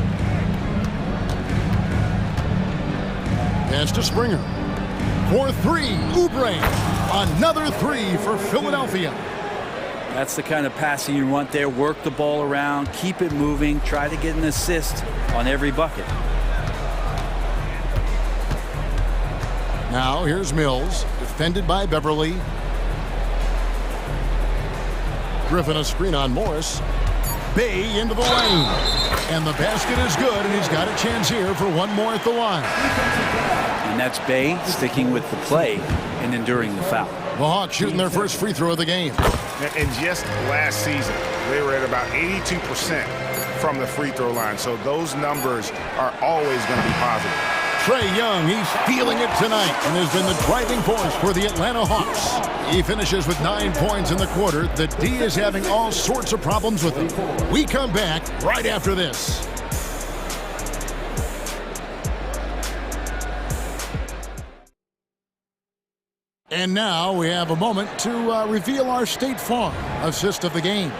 Pass to Springer. For 3, Oubre. Another 3 for Philadelphia. That's the kind of passing you want there. Work the ball around, keep it moving, try to get an assist on every bucket. Now here's Mills, defended by Beverly. Griffin a screen on Morris. Bay into the lane. And the basket is good, and he's got a chance here for one more at the line. And that's Bay sticking with the play and enduring the foul. The Hawks shooting their first free throw of the game. And just last season, they were at about 82% from the free throw line. So those numbers are always going to be positive. Trae Young, he's feeling it tonight and has been the driving force for the Atlanta Hawks. He finishes with 9 points in the quarter. The D is having all sorts of problems with him. We come back right after this. And now we have a moment to reveal our State Farm assist of the game.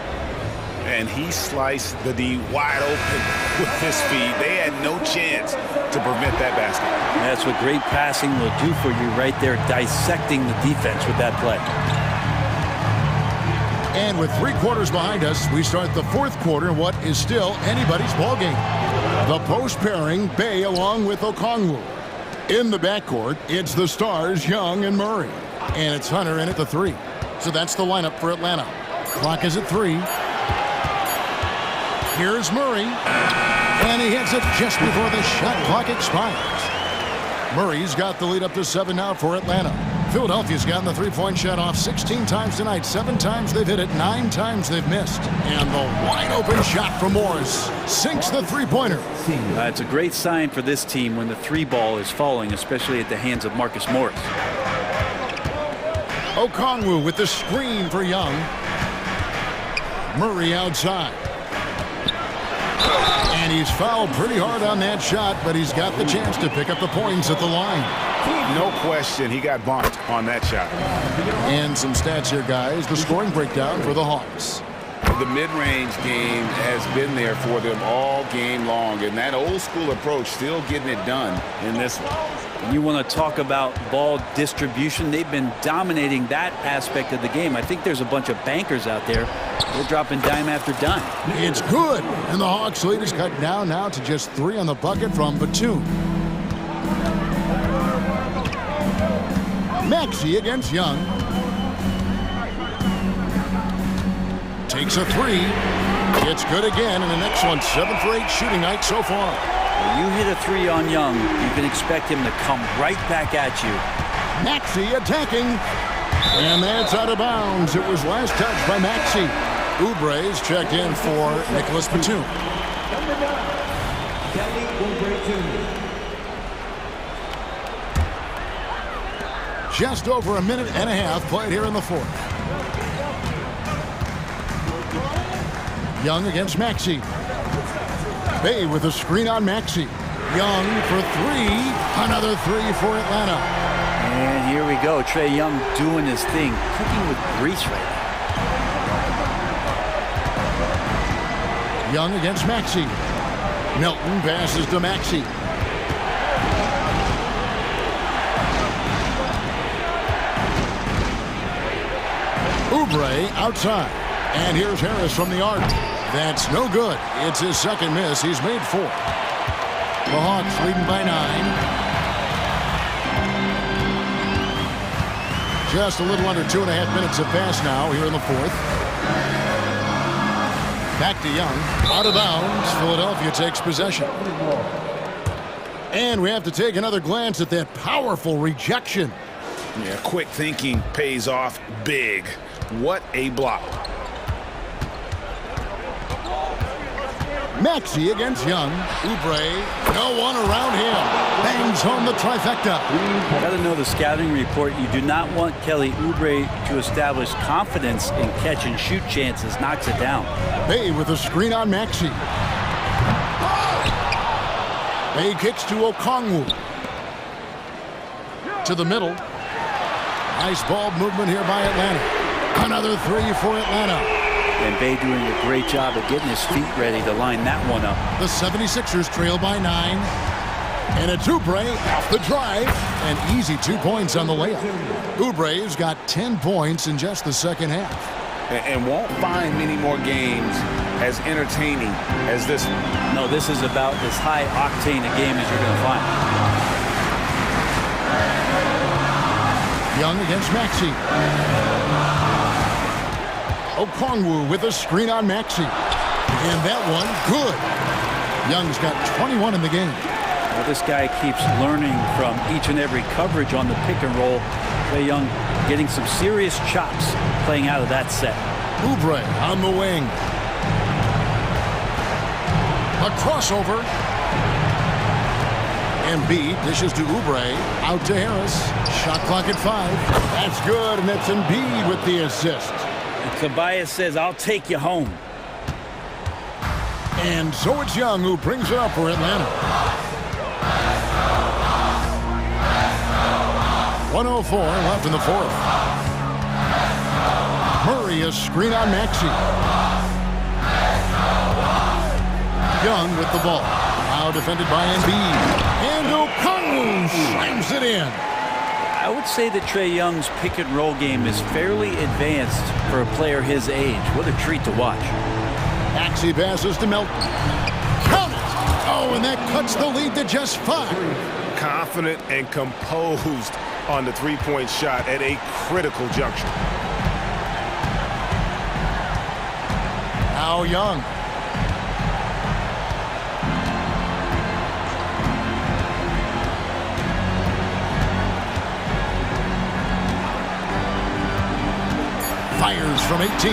And he sliced the D wide open with his feet. They had no chance to prevent that basket. That's what great passing will do for you right there, dissecting the defense with that play. And with 3 quarters behind us, we start the fourth quarter in what is still anybody's ball game. The post pairing, Bay along with Okongwu. In the backcourt, it's the stars, Young and Murray. And it's Hunter in at the 3. So that's the lineup for Atlanta. Clock is at 3. Here's Murray. And he hits it just before the shot clock expires. Murray's got the lead up to 7 now for Atlanta. Philadelphia's gotten the three-point shot off 16 times tonight. 7 times they've hit it, 9 times they've missed. And the wide-open shot from Morris sinks the three-pointer. It's a great sign for this team when the 3-ball is falling, especially at the hands of Marcus Morris. Okongwu with the screen for Young. Murray outside. And he's fouled pretty hard on that shot, but he's got the chance to pick up the points at the line. No question, he got bumped on that shot. And some stats here, guys. The scoring breakdown for the Hawks. The mid-range game has been there for them all game long, and that old-school approach still getting it done in this one. And you want to talk about ball distribution. They've been dominating that aspect of the game. I think there's a bunch of bankers out there. They're dropping dime after dime. It's good. And the Hawks lead is cut down now to just 3 on the bucket from Batum. Maxey against Young. Takes a 3. It's good again, and the next one, 7 for 8 shooting night so far. When you hit a 3 on Young, you can expect him to come right back at you. Maxey attacking, and that's out of bounds. It was last touched by Maxey. Oubre's checked in for Nicholas Batum. Just over a minute and a half played here in the fourth. Young against Maxey. Bay with a screen on Maxey. Young for 3. Another 3 for Atlanta. And here we go. Trae Young doing his thing. Cooking with grease right now. Young against Maxey. Milton passes to Maxey. Oubre outside. And here's Harris from the arc. That's no good. It's his second miss. He's made 4. The Hawks leading by 9. Just a little under 2.5 minutes have passed now here in the fourth. Back to Young. Out of bounds. Philadelphia takes possession. And we have to take another glance at that powerful rejection. Yeah, quick thinking pays off big. What a block. Maxey against Young. Oubre, no one around him. Bangs home the trifecta. You got to know the scouting report. You do not want Kelly Oubre to establish confidence in catch and shoot chances. Knocks it down. Bay with a screen on Maxey. Bay kicks to Okongwu. To the middle. Nice ball movement here by Atlanta. Another 3 for Atlanta. And Bay doing a great job of getting his feet ready to line that one up. The 76ers trail by 9. And it's Oubre off the drive. An easy 2 points on the layup. Oubre's got 10 points in just the second half. And won't find many more games as entertaining as this one. No, this is about as high octane a game as you're going to find. Young against Maxey. Okongwu with a screen on Maxey. And that one, good. Young's got 21 in the game. Well, this guy keeps learning from each and every coverage on the pick and roll. Trae Young getting some serious chops playing out of that set. Oubre on the wing. A crossover. Embiid dishes to Oubre. Out to Harris. Shot clock at 5. That's good, and that's Embiid with the assist. Tobias says, I'll take you home. And so it's Young who brings it up for Atlanta. 1:04 left in the fourth. Murray a screen on Maxey. Young with the ball. Now defended by Embiid. And Okongwu slams it in. I would say that Trae Young's pick and roll game is fairly advanced for a player his age. What a treat to watch. Maxey passes to Milton. Count it! Oh, and that cuts the lead to just 5. Confident and composed on the three-point shot at a critical juncture. Now Young. Fires from 18.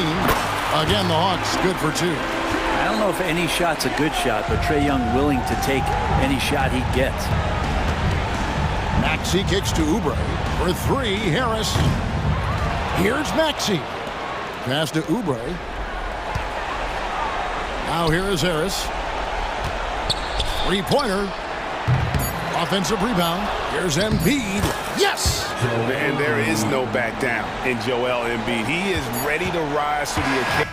Again, the Hawks good for 2. I don't know if any shot's a good shot, but Trae Young willing to take any shot he gets. Maxey kicks to Oubre. For 3, Harris. Here's Maxey. Pass to Oubre. Now here is Harris. 3-pointer. Offensive rebound. Here's Embiid. Yes! And there is no back down in Joel Embiid. He is ready to rise to the occasion.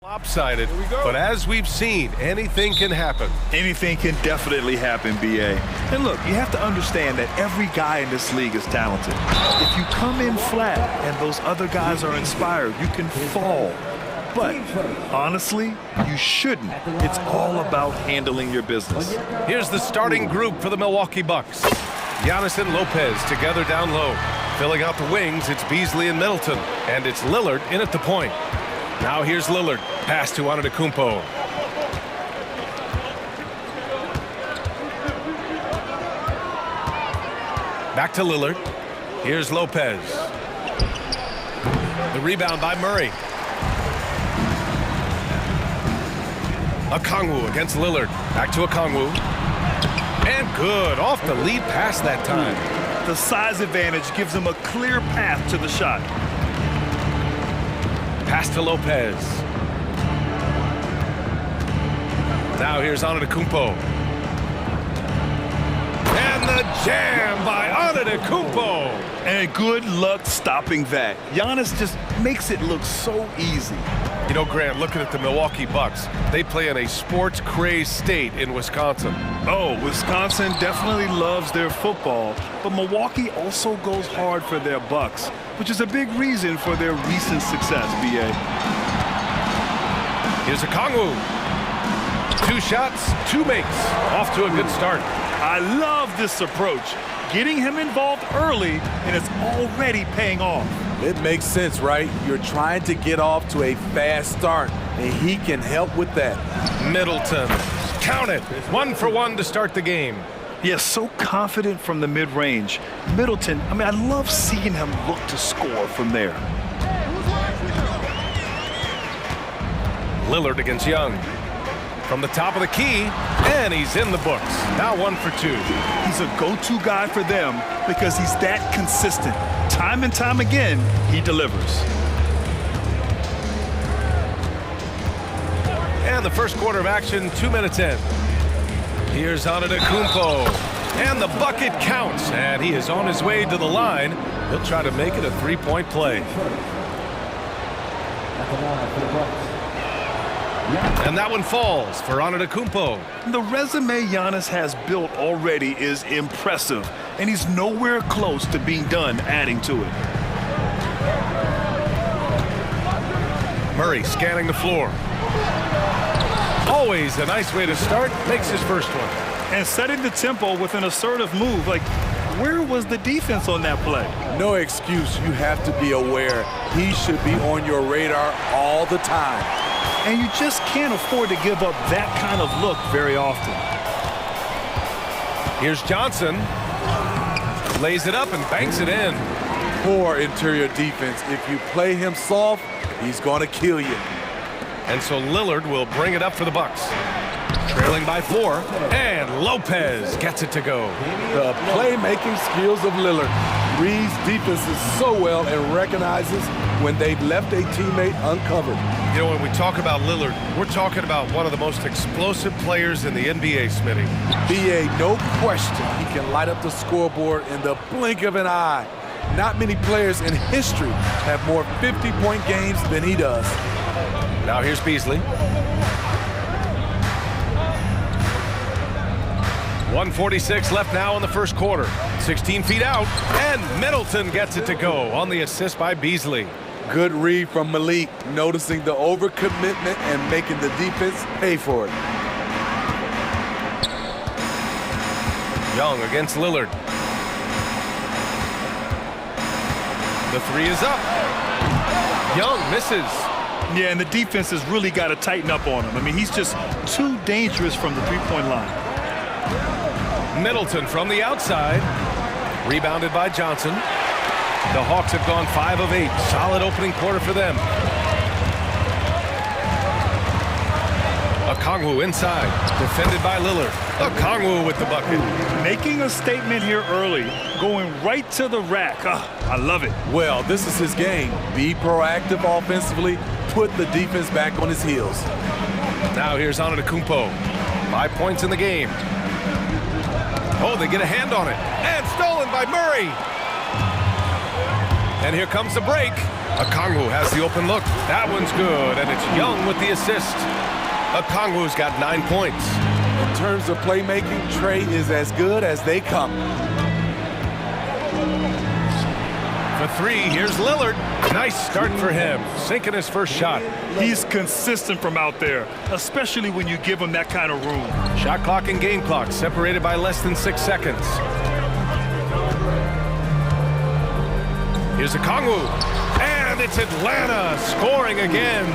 Lopsided, but as we've seen, anything can happen. Anything can definitely happen, BA. And look, you have to understand that every guy in this league is talented. If you come in flat and those other guys are inspired, you can fall. But honestly, you shouldn't. It's all about handling your business. Here's the starting group for the Milwaukee Bucks. Giannis and Lopez together down low. Filling out the wings, it's Beasley and Middleton. And it's Lillard in at the point. Now here's Lillard. Pass to Antetokounmpo. Back to Lillard. Here's Lopez. The rebound by Murray. Okongwu against Lillard. Back to Okongwu. And good. Off the lead pass that time. The size advantage gives him a clear path to the shot. Pass to Lopez. Now here's Antetokounmpo. And the jam by Antetokounmpo. And good luck stopping that. Giannis just makes it look so easy. You know, Grant, looking at the Milwaukee Bucks, they play in a sports-crazed state in Wisconsin. Oh, Wisconsin definitely loves their football, but Milwaukee also goes hard for their Bucks, which is a big reason for their recent success, BA. Here's Okongwu. 2 shots, 2 makes. Off to a good start. I love this approach. Getting him involved early, and it's already paying off. It makes sense, right? You're trying to get off to a fast start, and he can help with that. Middleton. Count it. 1 for 1 to start the game. Yes, so confident from the mid-range. Middleton, I mean, I love seeing him look to score from there. Lillard against Young. From the top of the key, and he's in the books. Now 1 for 2. He's a go-to guy for them because he's that consistent. Time and time again, he delivers. And the first quarter of action, 2 minutes in. Here's Antetokounmpo. And the bucket counts, and he is on his way to the line. He'll try to make it a 3-point play. And that one falls for Antetokounmpo. The resume Giannis has built already is impressive, and he's nowhere close to being done adding to it. Murray scanning the floor. Always a nice way to start. Makes his first one. And setting the tempo with an assertive move. Like, where was the defense on that play? No excuse. You have to be aware. He should be on your radar all the time. And you just can't afford to give up that kind of look very often. Here's Johnson. Lays it up and banks it in. Poor interior defense. If you play him soft, he's going to kill you. And so Lillard will bring it up for the Bucks. Trailing by 4, and Lopez gets it to go. The playmaking skills of Lillard. Reads defenses so well and recognizes when they've left a teammate uncovered. You know, when we talk about Lillard, we're talking about one of the most explosive players in the NBA, Smitty. BA, no question, he can light up the scoreboard in the blink of an eye. Not many players in history have more 50-point games than he does. Now here's Beasley. 1:46 left now in the first quarter. 16 feet out, and Middleton gets it to go on the assist by Beasley. Good read from Malik, noticing the overcommitment and making the defense pay for it. Young against Lillard. The 3 is up. Young misses. Yeah, and the defense has really got to tighten up on him. I mean, he's just too dangerous from the three-point line. Middleton from the outside. Rebounded by Johnson. The Hawks have gone 5 of 8. Solid opening quarter for them. Okongwu inside. Defended by Lillard. Okongwu with the bucket. Making a statement here early. Going right to the rack. I love it. Well, this is his game. Be proactive offensively. Put the defense back on his heels. Now here's Antetokounmpo. 5 points in the game. Oh, they get a hand on it. And stolen by Murray. And here comes the break. Okongwu has the open look. That one's good, and it's Young with the assist. Okongwu's got 9 points. In terms of playmaking, Trey is as good as they come. For three, here's Lillard. Nice start for him, sinking his first shot. He's consistent from out there, especially when you give him that kind of room. Shot clock and game clock separated by less than 6 seconds. Here's Okongwu, and it's Atlanta scoring again.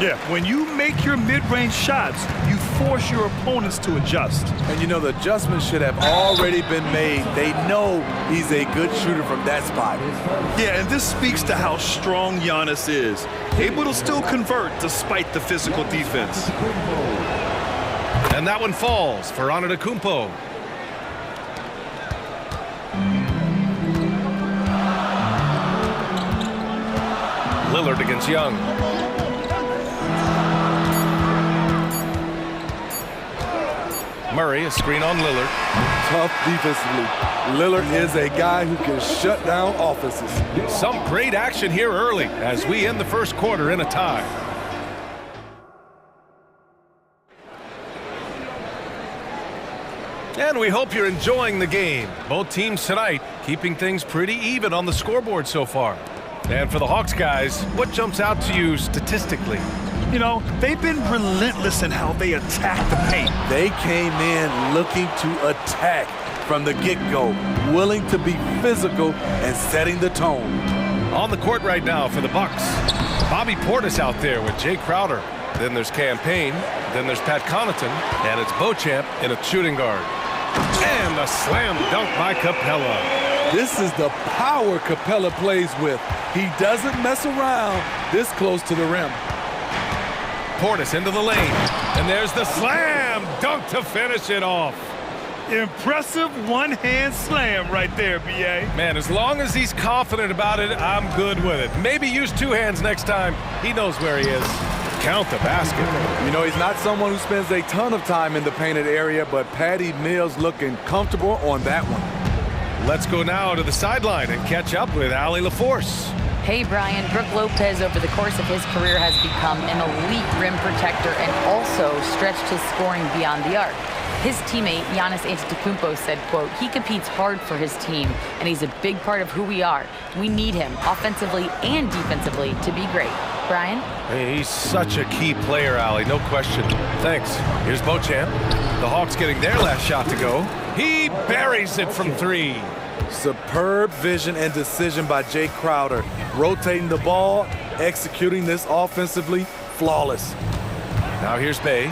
Yeah, when you make your mid-range shots, you force your opponents to adjust. And you know, the adjustments should have already been made. They know he's a good shooter from that spot. Yeah, and this speaks to how strong Giannis is. Able to still convert despite the physical defense. And that one falls for Antetokounmpo. Lillard against Young. Murray, a screen on Lillard. Tough defensively. Lillard is a guy who can shut down offenses. Some great action here early as we end the first quarter in a tie. And we hope you're enjoying the game. Both teams tonight keeping things pretty even on the scoreboard so far. And for the Hawks guys, what jumps out to you statistically? You know, they've been relentless in how they attack the paint. They came in looking to attack from the get-go, willing to be physical and setting the tone. On the court right now for the Bucks, Bobby Portis out there with Jay Crowder. Then there's Campaign, then there's Pat Connaughton, and it's Beauchamp in a shooting guard. And a slam dunk by Capella. This is the power Capella plays with. He doesn't mess around this close to the rim. Portis into the lane, and there's the slam dunk to finish it off. Impressive one-hand slam right there, B.A. Man, as long as he's confident about it, I'm good with it. Maybe use two hands next time. He knows where he is. Count the basket. You know, he's not someone who spends a ton of time in the painted area, but Patty Mills looking comfortable on that one. Let's go now to the sideline and catch up with Allie LaForce. Hey, Brian. Brooke Lopez, over the course of his career, has become an elite rim protector and also stretched his scoring beyond the arc. His teammate, Giannis Antetokounmpo, said, quote, he competes hard for his team, and he's a big part of who we are. We need him, offensively and defensively, to be great. Brian? Hey, he's such a key player, Allie, no question. Thanks. Here's Beauchamp. The Hawks getting their last shot to go. He buries it from three. Superb vision and decision by Jay Crowder. Rotating the ball, executing this offensively, flawless. Now here's Bay.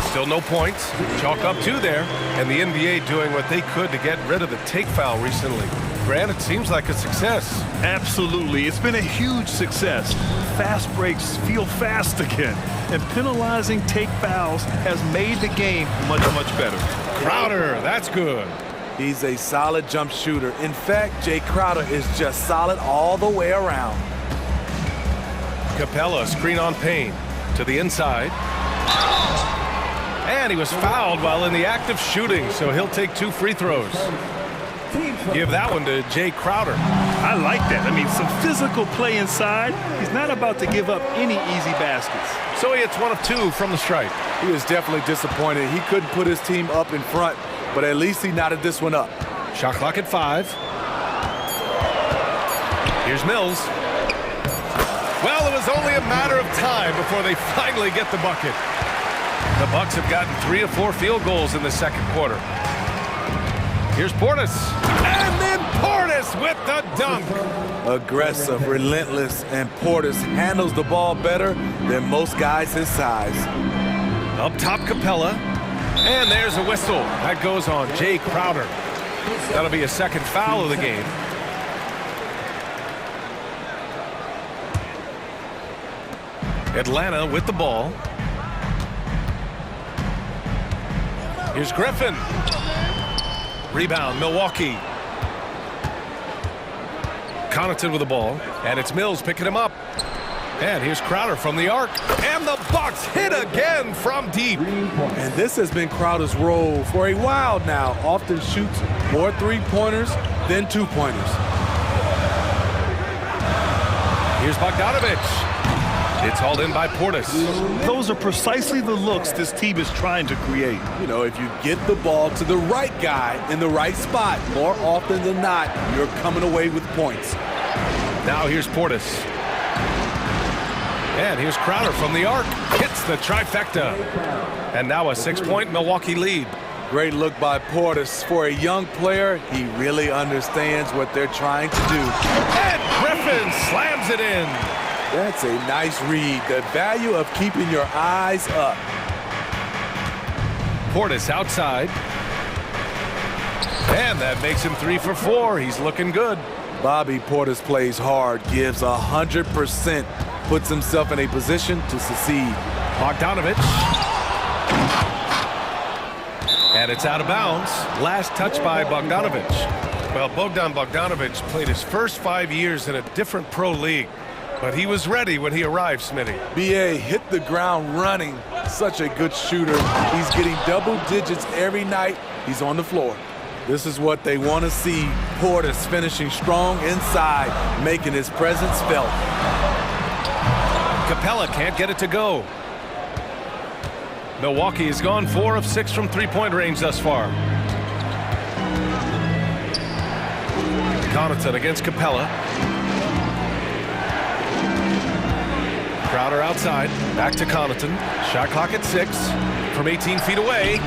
Still no points. Chalk up two there. And the NBA doing what they could to get rid of the take foul recently. Grant, it seems like a success. Absolutely. It's been a huge success. Fast breaks feel fast again. And penalizing take fouls has made the game much, much better. Crowder, that's good. He's a solid jump shooter. In fact, Jay Crowder is just solid all the way around. Capella, screen on Payne. To the inside. And he was fouled while in the act of shooting, so he'll take 2 free throws. Give that one to Jay Crowder. I like that. I mean, some physical play inside. He's not about to give up any easy baskets. So he hits 1 of 2 from the stripe. He was definitely disappointed. He couldn't put his team up in front, but at least he knotted this one up. Shot clock at 5. Here's Mills. Well, it was only a matter of time before they finally get the bucket. The Bucks have gotten 3 of 4 field goals in the second quarter. Here's Portis. And then Portis with the dunk. Aggressive, relentless, and Portis handles the ball better than most guys his size. Up top, Capella. And there's a whistle. That goes on Jay Crowder. That'll be a second foul of the game. Atlanta with the ball. Here's Griffin. Rebound, Milwaukee. Connaughton with the ball. And it's Mills picking him up. And here's Crowder from the arc. And the Bucks hit again from deep. And this has been Crowder's role for a while now. Often shoots more 3-pointers than 2-pointers. Here's Bogdanovich. It's hauled in by Portis. Those are precisely the looks this team is trying to create. You know, if you get the ball to the right guy in the right spot, more often than not, you're coming away with points. Now here's Portis. And here's Crowder from the arc. Hits the trifecta. And now a 6-point Milwaukee lead. Great look by Portis. For a young player, he really understands what they're trying to do. And Griffin slams it in. That's a nice read. The value of keeping your eyes up. Portis outside. And that makes him 3 for 4. He's looking good. Bobby Portis plays hard, gives 100%, puts himself in a position to succeed. Bogdanovich. And it's out of bounds. Last touch by Bogdanovich. Well, Bogdan Bogdanovich played his first 5 years in a different pro league. But he was ready when he arrived, Smitty. B.A. hit the ground running. Such a good shooter. He's getting double digits every night he's on the floor. This is what they want to see. Portis finishing strong inside, making his presence felt. Capella can't get it to go. Milwaukee has gone 4 of 6 from three-point range thus far. Connaughton against Capella. Crowder outside, back to Connaughton. Shot clock at 6 from 18 feet away.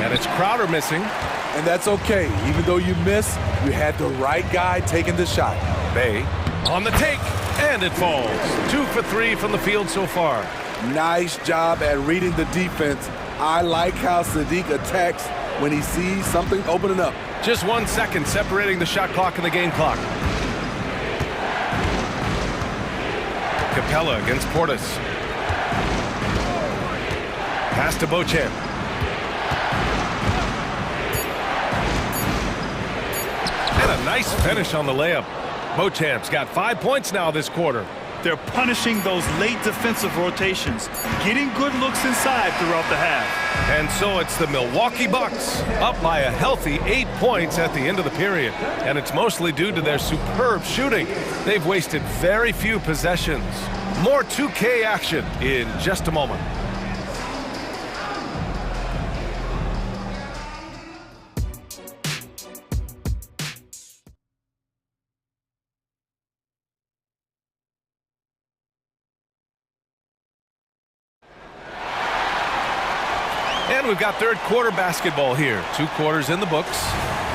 And it's Crowder missing. And that's okay. Even though you miss, you had the right guy taking the shot. Bay on the take, and it falls. 2 for 3 from the field so far. Nice job at reading the defense. I like how Sadiq attacks when he sees something opening up. Just 1 second separating the shot clock and the game clock. Capella against Portis. Pass to Beauchamp. And a nice finish on the layup. Beauchamp's got 5 points now this quarter. They're punishing those late defensive rotations, getting good looks inside throughout the half. And so it's the Milwaukee Bucks up by a healthy 8 points at the end of the period. And it's mostly due to their superb shooting. They've wasted very few possessions. More 2K action in just a moment. And we've got third quarter basketball here. 2 quarters in the books.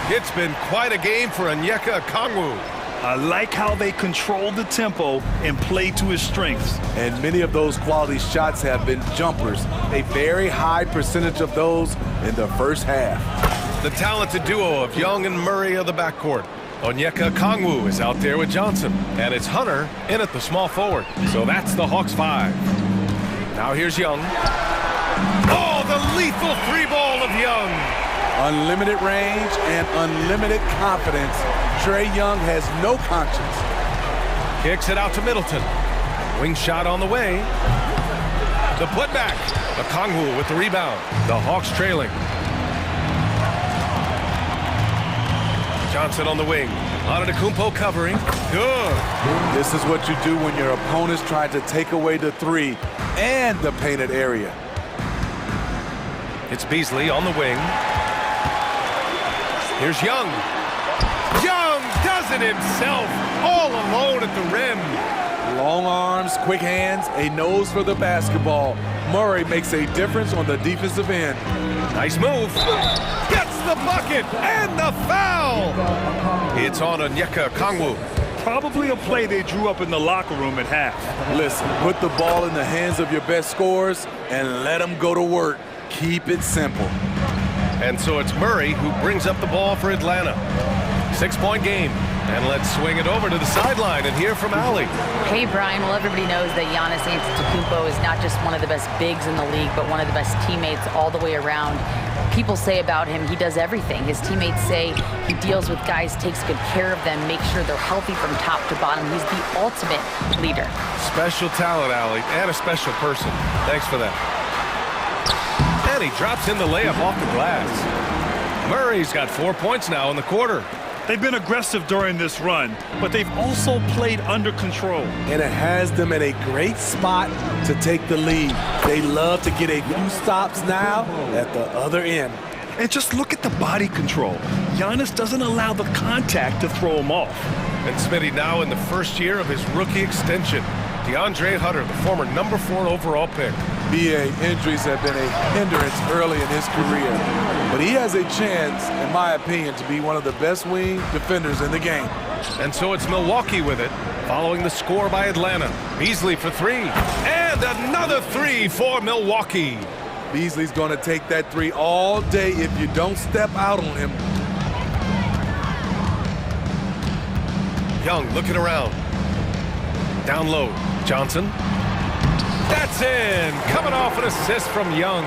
It's been quite a game for Onyeka Okongwu. I like how they control the tempo and play to his strengths. And many of those quality shots have been jumpers. A very high percentage of those in the first half. The talented duo of Young and Murray of the backcourt. Onyeka Okongwu is out there with Johnson. And it's Hunter in at the small forward. So that's the Hawks 5. Now here's Young. Oh, the lethal 3-ball of Young. Unlimited range and unlimited confidence. Trae Young has no conscience. Kicks it out to Middleton. Wing shot on the way. The putback. Okongwu with the rebound. The Hawks trailing. Johnson on the wing. Antetokounmpo covering. Good. This is what you do when your opponents try to take away the 3 and the painted area. It's Beasley on the wing. Here's Young. Young does it himself, all alone at the rim. Long arms, quick hands, a nose for the basketball. Murray makes a difference on the defensive end. Nice move. Gets the bucket and the foul. It's on Onyeka Okongwu. Probably a play they drew up in the locker room at half. Listen, put the ball in the hands of your best scorers and let them go to work. Keep it simple. And so it's Murray who brings up the ball for Atlanta. 6-point game. And let's swing it over to the sideline and hear from Allie. Hey, Brian. Well, everybody knows that Giannis Antetokounmpo is not just one of the best bigs in the league, but one of the best teammates all the way around. People say about him, he does everything. His teammates say he deals with guys, takes good care of them, makes sure they're healthy from top to bottom. He's the ultimate leader. Special talent, Allie, and a special person. Thanks for that. And he drops in the layup off the glass. Murray's got 4 points now in the quarter. They've been aggressive during this run, but they've also played under control. And it has them in a great spot to take the lead. They love to get a few stops now at the other end. And just look at the body control. Giannis doesn't allow the contact to throw him off. And Smitty now in the first year of his rookie extension. DeAndre Hunter, the former #4 overall pick. BA, injuries have been a hindrance early in his career, but he has a chance, in my opinion, to be one of the best wing defenders in the game. And so it's Milwaukee with it, following the score by Atlanta. Beasley for three, and another three for Milwaukee. Beasley's going to take that three all day if you don't step out on him. Young looking around. Down low, Johnson. That's in! Coming off an assist from Young.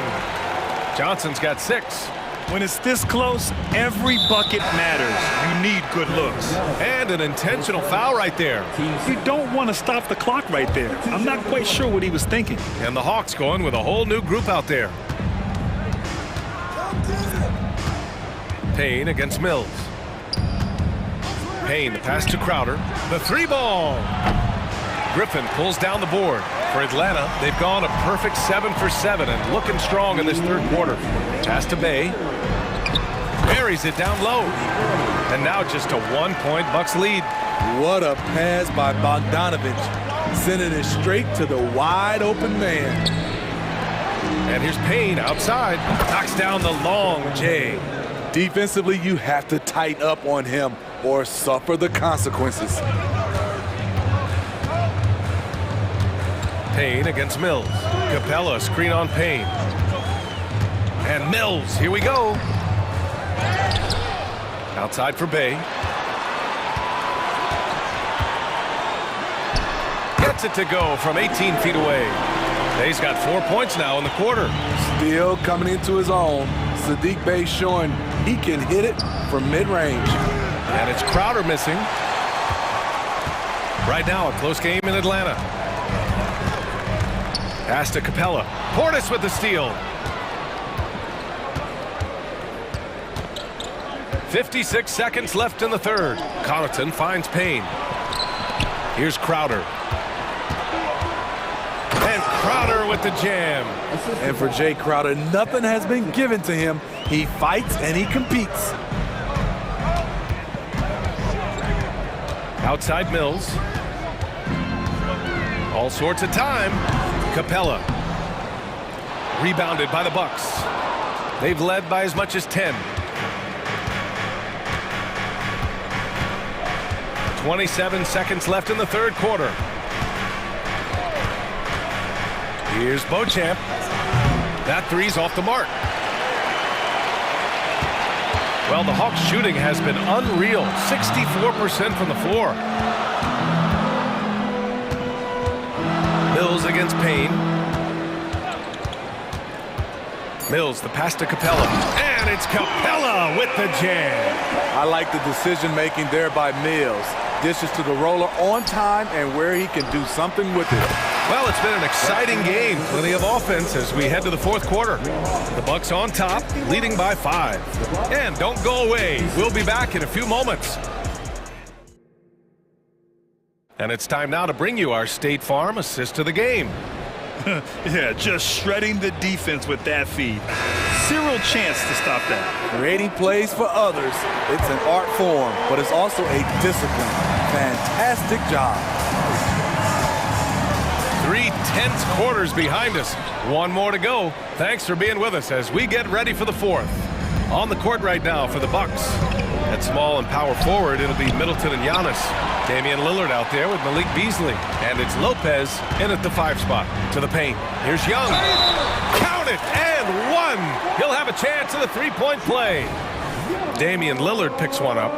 Johnson's got 6. When it's this close, every bucket matters. You need good looks. And an intentional foul right there. You don't want to stop the clock right there. I'm not quite sure what he was thinking. And the Hawks going with a whole new group out there. Payne against Mills. Payne, the pass to Crowder. The 3-ball. Griffin pulls down the board. For Atlanta, they've gone a perfect 7 for 7 and looking strong in this third quarter. Pass to Bay. Buries it down low. And now just a 1-point Bucks lead. What a pass by Bogdanovich, sending it straight to the wide open man. And here's Payne outside. Knocks down the long J. Defensively, you have to tighten up on him or suffer the consequences. Payne against Mills. Capella screen on Payne. And Mills, here we go. Outside for Bay. Gets it to go from 18 feet away. Bay's got 4 points now in the quarter. Still coming into his own. Sadiq Bey showing he can hit it from mid-range. And it's Crowder missing. Right now, a close game in Atlanta. Pass to Capella. Portis with the steal. 56 seconds left in the third. Connaughton finds Payne. Here's Crowder. And Crowder with the jam. And for Jay Crowder, nothing has been given to him. He fights and he competes. Outside Mills. All sorts of time. Capella. Rebounded by the Bucks. They've led by as much as 10. 27 seconds left in the third quarter. Here's Beauchamp. That three's off the mark. Well, the Hawks shooting has been unreal. 64% from the floor. Mills against Payne. Mills, the pass to Capella. And it's Capella with the jam. I like the decision-making there by Mills. Dishes to the roller on time and where he can do something with it. Well, it's been an exciting game. Plenty of offense as we head to the fourth quarter. The Bucks on top, leading by 5. And don't go away. We'll be back in a few moments. And it's time now to bring you our State Farm assist to the game. Yeah, just shredding the defense with that feed. Zero chance to stop that. Creating plays for others, it's an art form, but it's also a discipline. Fantastic job. 3 tense quarters behind us. 1 more to go. Thanks for being with us as we get ready for the fourth. On the court right now for the Bucks. At small and power forward, it'll be Middleton and Giannis. Damian Lillard out there with Malik Beasley. And it's Lopez in at the 5 spot. To the paint. Here's Young. Count it! And 1! He'll have a chance in the 3-point play. Damian Lillard picks one up.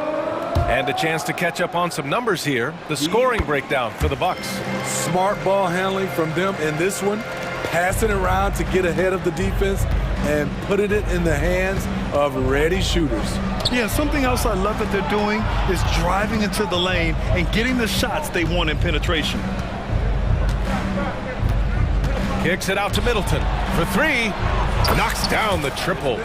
And a chance to catch up on some numbers here. The scoring breakdown for the Bucks. Smart ball handling from them in this one. Passing around to get ahead of the defense and putting it in the hands of ready shooters. Yeah, something else I love that they're doing is driving into the lane and getting the shots they want in penetration. Kicks it out to Middleton for 3. Knocks down the triple.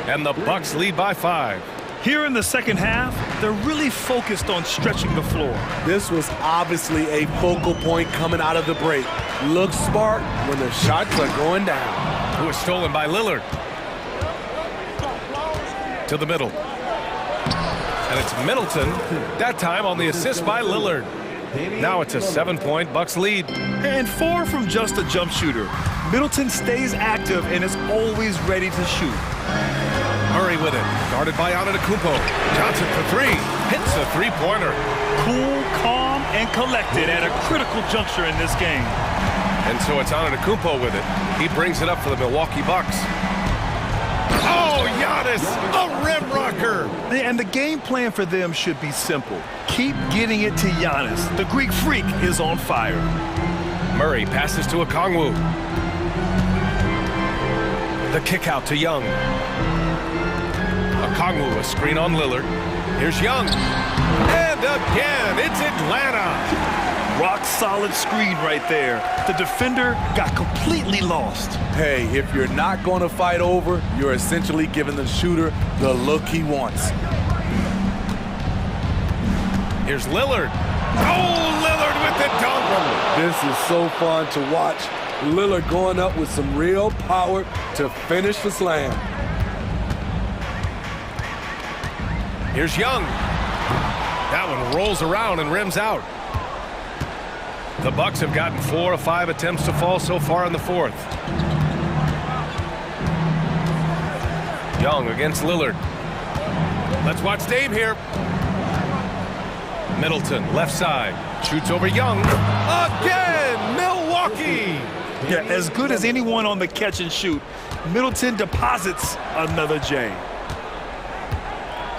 And the Bucks lead by 5. Here in the second half, They're really focused on stretching the floor. This was obviously a focal point coming out of the break. Look smart when the shots are going down. Who is stolen by Lillard. To the middle. And it's Middleton, that time on the assist by Lillard. Now it's a 7-point Bucks lead. And far from just a jump shooter, Middleton stays active and is always ready to shoot. Murray with it, guarded by Antetokounmpo. Johnson for three, hits a three-pointer. Cool, calm, and collected at a critical juncture in this game. And so it's Antetokounmpo with it. He brings it up for the Milwaukee Bucks. Oh, Giannis, a rim rocker. And the game plan for them should be simple. Keep getting it to Giannis. The Greek freak is on fire. Murray passes to Okongwu. The kick out to Young. Okongwu, a screen on Lillard. Here's Young. And again, it's Atlanta. Rock solid screen right there. The defender got completely lost. Hey, if you're not going to fight over, you're essentially giving the shooter the look he wants. Here's Lillard. Oh, Lillard with the dunk. This is so fun to watch. Lillard going up with some real power to finish the slam. Here's Young. That one rolls around and rims out. The Bucks have gotten 4 of 5 attempts to fall so far in the fourth. Young against Lillard. Let's watch Dame here. Middleton, left side, shoots over Young. Again, Milwaukee! Yeah, as good as anyone on the catch and shoot, Middleton deposits another J.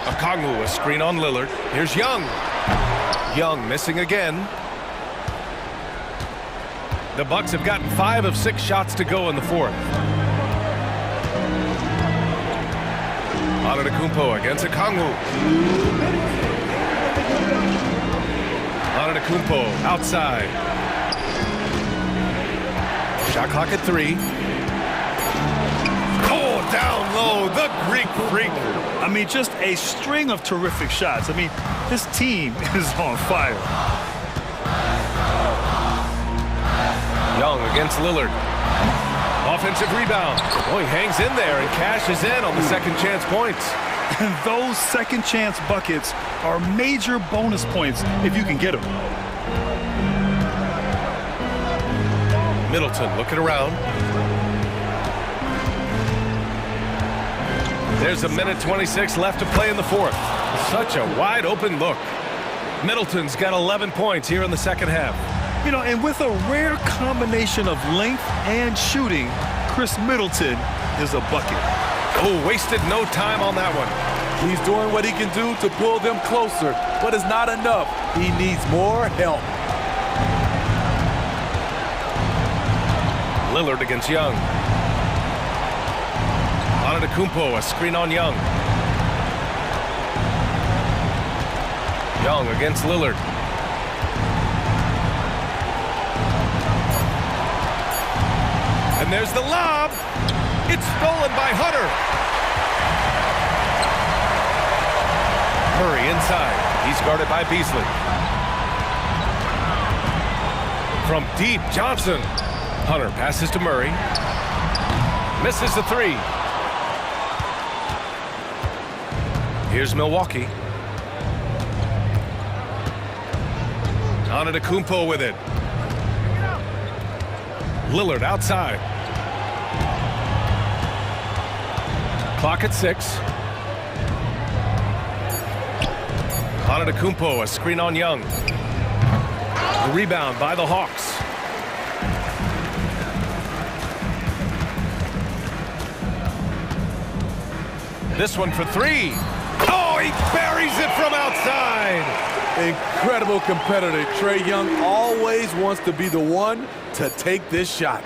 Okongwu, a screen on Lillard. Here's Young. Young missing again. The Bucks have gotten 5 of 6 shots to go in the fourth. Antetokounmpo against Okongwu. Antetokounmpo outside. Shot clock at 3. Oh, down low, the Greek freak. I mean, just a string of terrific shots. I mean, this team is on fire. Young against Lillard. Offensive rebound. Oh, he hangs in there and cashes in on the second chance points. And those second chance buckets are major bonus points if you can get them. Middleton looking around. There's a minute 26 left to play in the fourth. Such a wide open look. Middleton's got 11 points here in the second half. You know, and with a rare combination of length and shooting, Chris Middleton is a bucket. Oh, wasted no time on that one. He's doing what he can do to pull them closer, but it's not enough. He needs more help. Lillard against Young. Antetokounmpo, a screen on Young. Young against Lillard. And there's the lob. It's stolen by Hunter. Murray inside. He's guarded by Beasley. From deep, Johnson. Hunter passes to Murray. Misses the three. Here's Milwaukee. Antetokounmpo with it. Lillard outside. Clock at 6. Antetokounmpo, a screen on Young. The rebound by the Hawks. This one for 3. Oh, he buries it from outside. Incredible competitor. Trae Young always wants to be the one to take this shot.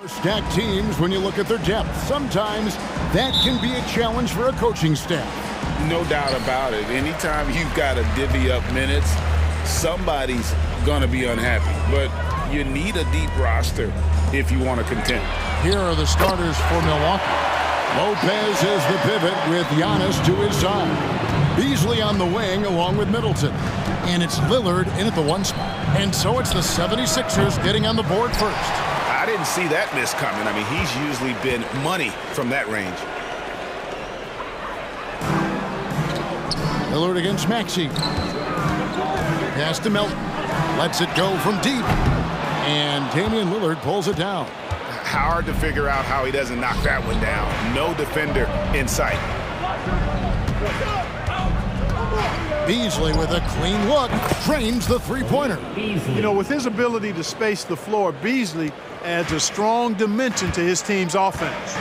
Stacked teams, when you look at their depth, sometimes that can be a challenge for a coaching staff. No doubt about it. Anytime you've got to divvy up minutes, somebody's going to be unhappy. But you need a deep roster if you want to contend. Here are the starters for Milwaukee. Lopez is the pivot with Giannis to his side. Beasley on the wing along with Middleton. And it's Lillard in at the 1 spot. And so it's the 76ers getting on the board first. I didn't see that miss coming. I mean, he's usually been money from that range. Lillard against Maxey. Pass to Melton. Lets it go from deep. And Damian Lillard pulls it down. Hard to figure out how he doesn't knock that one down. No defender in sight. Beasley with a clean look. Trains the three-pointer. You know, with his ability to space the floor, Beasley adds a strong dimension to his team's offense.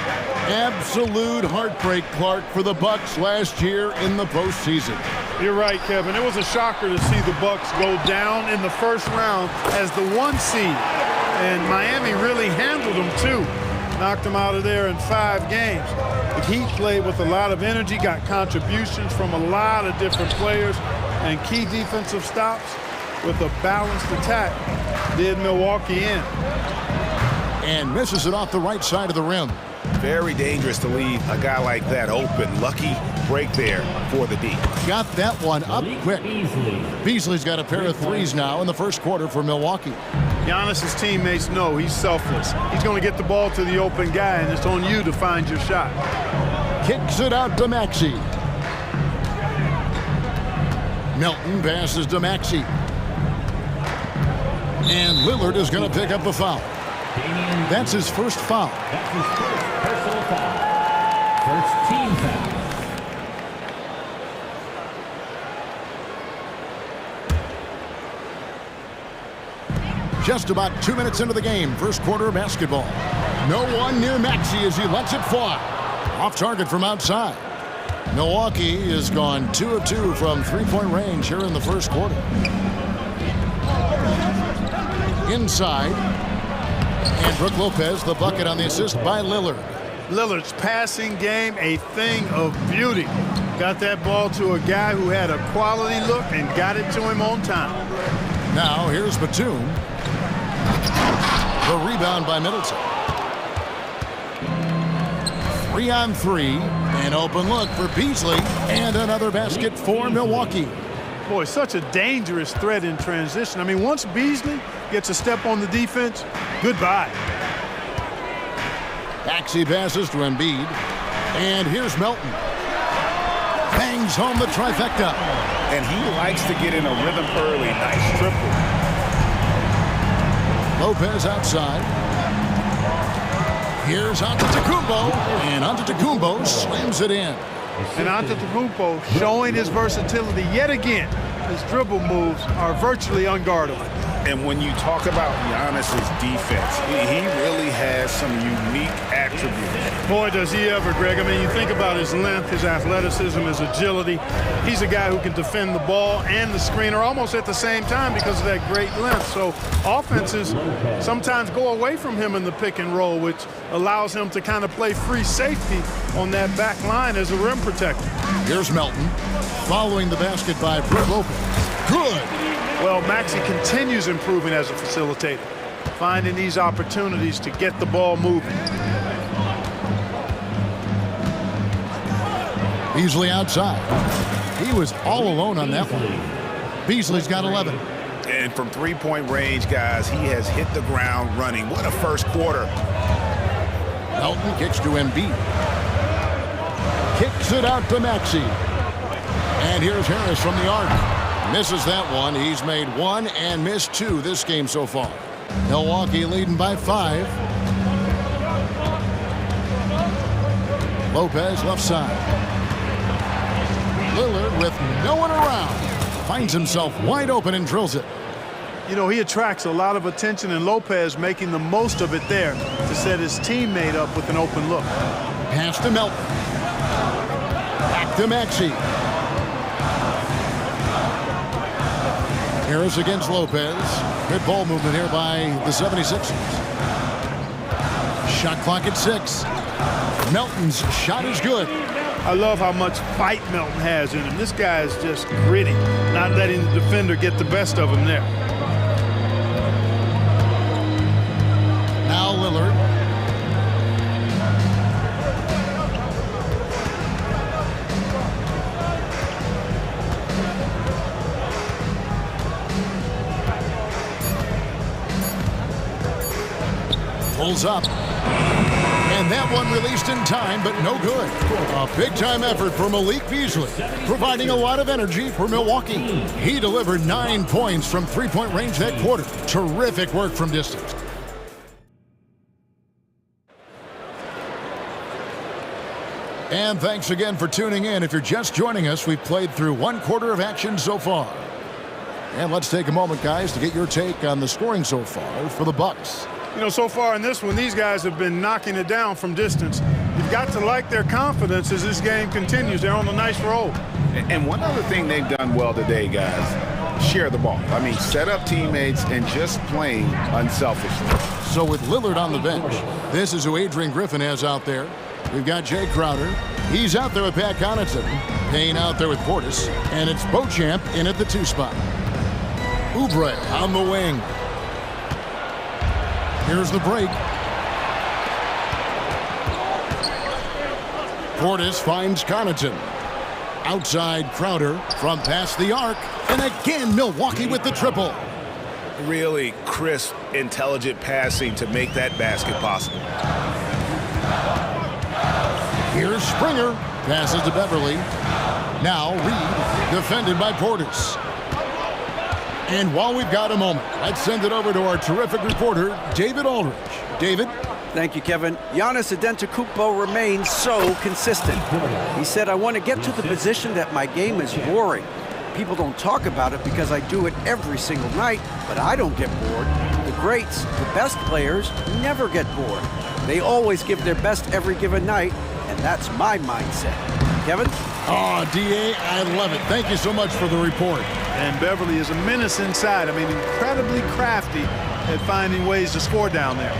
Absolute heartbreak, Clark, for the Bucks last year in the postseason. You're right, Kevin. It was a shocker to see the Bucks go down in the first round as the 1 seed. And Miami really handled them, too. Knocked them out of there in 5 games. The Heat played with a lot of energy, got contributions from a lot of different players, and key defensive stops with a balanced attack did Milwaukee in. And misses it off the right side of the rim. Very dangerous to leave a guy like that open. Lucky break there for the D. Got that one up quick. Beasley's got a pair of threes now in the first quarter for Milwaukee. Giannis's teammates know he's selfless. He's going to get the ball to the open guy, and it's on you to find your shot. Kicks it out to Maxey. Melton passes to Maxey. And Lillard is going to pick up the foul. That's his first foul. That's his first personal foul. First team foul. Just about 2 minutes into the game, first quarter of basketball. No one near Maxey as he lets it fly. Off target from outside. Milwaukee has gone 2 of 2 from three-point range here in the first quarter. Inside. And Brook Lopez, the bucket on the assist by Lillard. Lillard's passing game, a thing of beauty. Got that ball to a guy who had a quality look and got it to him on time. Now here's Batum. The rebound by Middleton. 3 on 3. An open look for Beasley. And another basket for Milwaukee. Boy, such a dangerous threat in transition. I mean, once Beasley gets a step on the defense, goodbye. Maxey passes to Embiid. And here's Melton. Bangs home the trifecta. And he likes to get in a rhythm early. Nice triple. Lopez outside. Here's Antetokounmpo. And Antetokounmpo slams it in. And Antetokounmpo showing his versatility yet again. His dribble moves are virtually unguardable. And when you talk about Giannis's defense, he really has some unique attributes. Boy, does he ever, Greg. I mean, you think about his length, his athleticism, his agility. He's a guy who can defend the ball and the screener almost at the same time because of that great length. So offenses sometimes go away from him in the pick and roll, which allows him to kind of play free safety on that back line as a rim protector. Here's Melton following the basket by Brook Lopez. Good. Well, Maxey continues improving as a facilitator, finding these opportunities to get the ball moving. Beasley outside. He was all alone on that one. Beasley's got 11. And from three-point range, guys, he has hit the ground running. What a first quarter. Melton kicks to Embiid. Kicks it out to Maxey. And here's Harris from the arc. Misses that one. He's made 1 and missed 2 this game so far. Milwaukee leading by 5. Lopez left side. Lillard with no one around. Finds himself wide open and drills it. You know, he attracts a lot of attention, and Lopez making the most of it there to set his teammate up with an open look. Pass to Melton. Back to Maxey. Harris against Lopez. Good ball movement here by the 76ers. Shot clock at 6. Melton's shot is good. I love how much fight Melton has in him. This guy is just gritty, not letting the defender get the best of him there. Now Lillard. Pulls up. And that one released in time, but no good. A big-time effort for Malik Beasley, providing a lot of energy for Milwaukee. He delivered 9 points from three-point range that quarter. Terrific work from distance. And thanks again for tuning in. If you're just joining us, we've played through 1 quarter of action so far. And let's take a moment, guys, to get your take on the scoring so far for the Bucks. You know, so far in this one, these guys have been knocking it down from distance. You've got to like their confidence as this game continues. They're on a nice roll. And one other thing they've done well today, guys, share the ball. I mean, set up teammates and just playing unselfishly. So with Lillard on the bench, this is who Adrian Griffin has out there. We've got Jay Crowder. He's out there with Pat Connaughton. Payne out there with Portis. And it's Beauchamp in at the 2 spot. Oubre on the wing. Here's the break. Portis finds Connaughton. Outside Crowder from past the arc. And again, Milwaukee with the triple. Really crisp, intelligent passing to make that basket possible. Here's Springer. Passes to Beverly. Now Reed, defended by Portis. And while we've got a moment, let's send it over to our terrific reporter, David Aldridge. David? Thank you, Kevin. Giannis Antetokounmpo remains so consistent. He said, I want to get to the position that my game is boring. People don't talk about it because I do it every single night, but I don't get bored. The greats, the best players, never get bored. They always give their best every given night, and that's my mindset. Kevin? Oh, D.A., I love it. Thank you so much for the report. And Beverly is a menace inside. I mean, incredibly crafty at finding ways to score down there.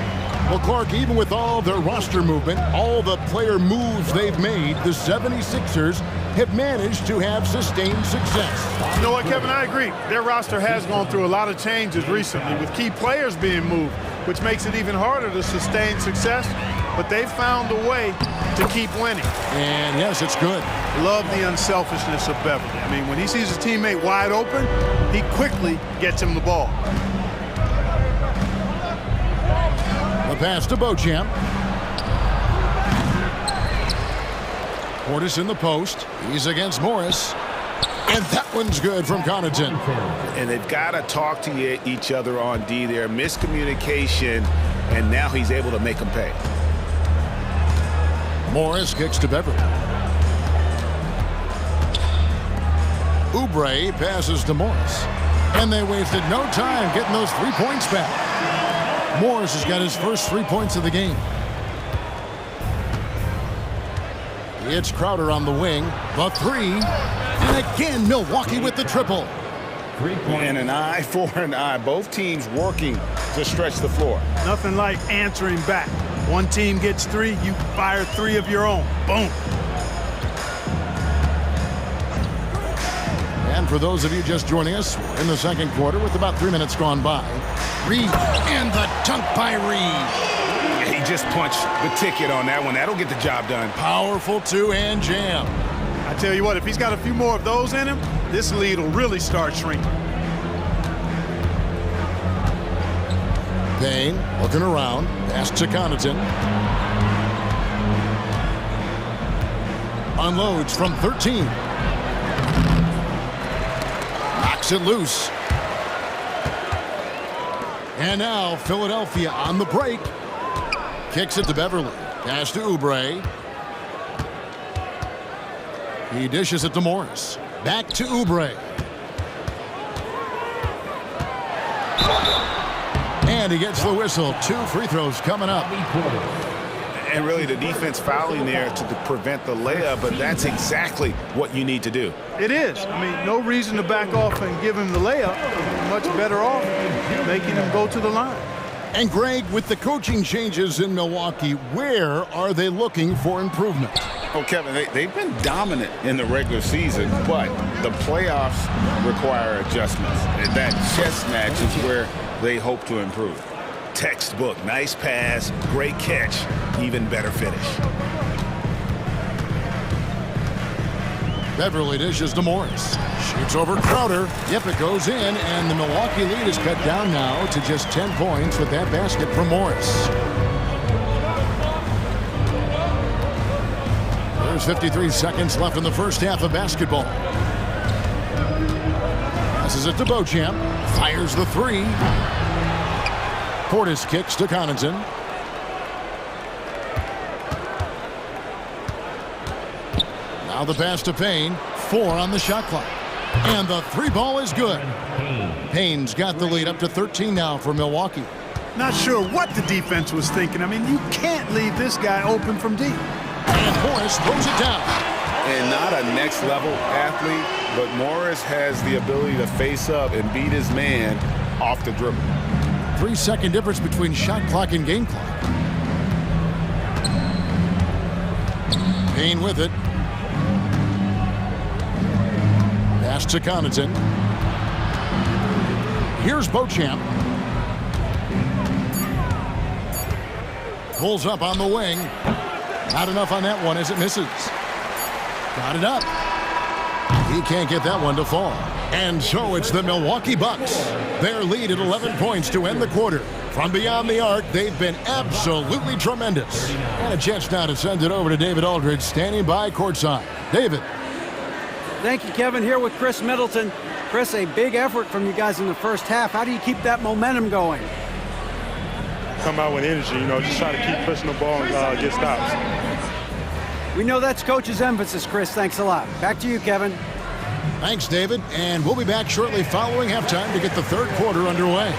Well, Clark, even with all their roster movement, all the player moves they've made, the 76ers have managed to have sustained success. You know what, Kevin? I agree. Their roster has gone through a lot of changes recently with key players being moved, which makes it even harder to sustain success. But they've found a way to keep winning. And yes, it's good. Love the unselfishness of Beverly. I mean, when he sees his teammate wide open, he quickly gets him the ball. The pass to Beauchamp. Portis in the post. He's against Morris. And that one's good from Connaughton. And they've got to talk to each other on D there. Miscommunication, and now he's able to make them pay. Morris kicks to Beverly. Oubre passes to Morris. And they wasted no time getting those 3 points back. Morris has got his first 3 points of the game. It's Crowder on the wing. The 3. And again, Milwaukee with the triple. And an eye for an eye. Both teams working to stretch the floor. Nothing like answering back. One team gets 3, you fire 3 of your own. Boom. And for those of you just joining us, we're in the second quarter with about 3 minutes gone by. Reed and the dunk by Reed. He just punched the ticket on that one. That'll get the job done. Powerful two-hand jam. I tell you what, if he's got a few more of those in him, this lead will really start shrinking. Payne looking around. Pass to Connaughton. Unloads from 13. Knocks it loose. And now Philadelphia on the break. Kicks it to Beverly. Pass to Oubre. He dishes it to Morris. Back to Oubre. And he gets the whistle. 2 free throws coming up. And really the defense fouling there to prevent the layup, but that's exactly what you need to do. It is. I mean, no reason to back off and give him the layup. Much better off making him go to the line. And Greg, with the coaching changes in Milwaukee, where are they looking for improvement? Oh, Kevin, they've been dominant in the regular season, but the playoffs require adjustments. And that chess match is where they hope to improve. Textbook, nice pass, great catch, even better finish. Beverly dishes to Morris. Shoots over Crowder. Yep, it goes in, and the Milwaukee lead is cut down now to just 10 points with that basket from Morris. There's 53 seconds left in the first half of basketball. Passes it to Beauchamp. Fires the three. Portis kicks to Connaughton. Now the pass to Payne. 4 on the shot clock. And the three ball is good. Payne's got the lead up to 13 now for Milwaukee. Not sure what the defense was thinking. I mean, you can't leave this guy open from deep. And Morris throws it down. And not a next-level athlete, but Morris has the ability to face up and beat his man off the dribble. 3-second difference between shot clock and game clock. Payne with it. Pass to Connaughton. Here's Beauchamp. Pulls up on the wing. Not enough on that one as it misses. Got it up. He can't get that one to fall. And so it's the Milwaukee Bucks. Their lead at 11 points to end the quarter. From beyond the arc, they've been absolutely tremendous. And a chance now to send it over to David Aldridge, standing by courtside. David. Thank you, Kevin. Here with Chris Middleton. Chris, a big effort from you guys in the first half. How do you keep that momentum going? Come out with energy, just try to keep pushing the ball and get stops. We know that's Coach's emphasis, Chris. Thanks a lot. Back to you, Kevin. Thanks, David. And we'll be back shortly following halftime to get the third quarter underway.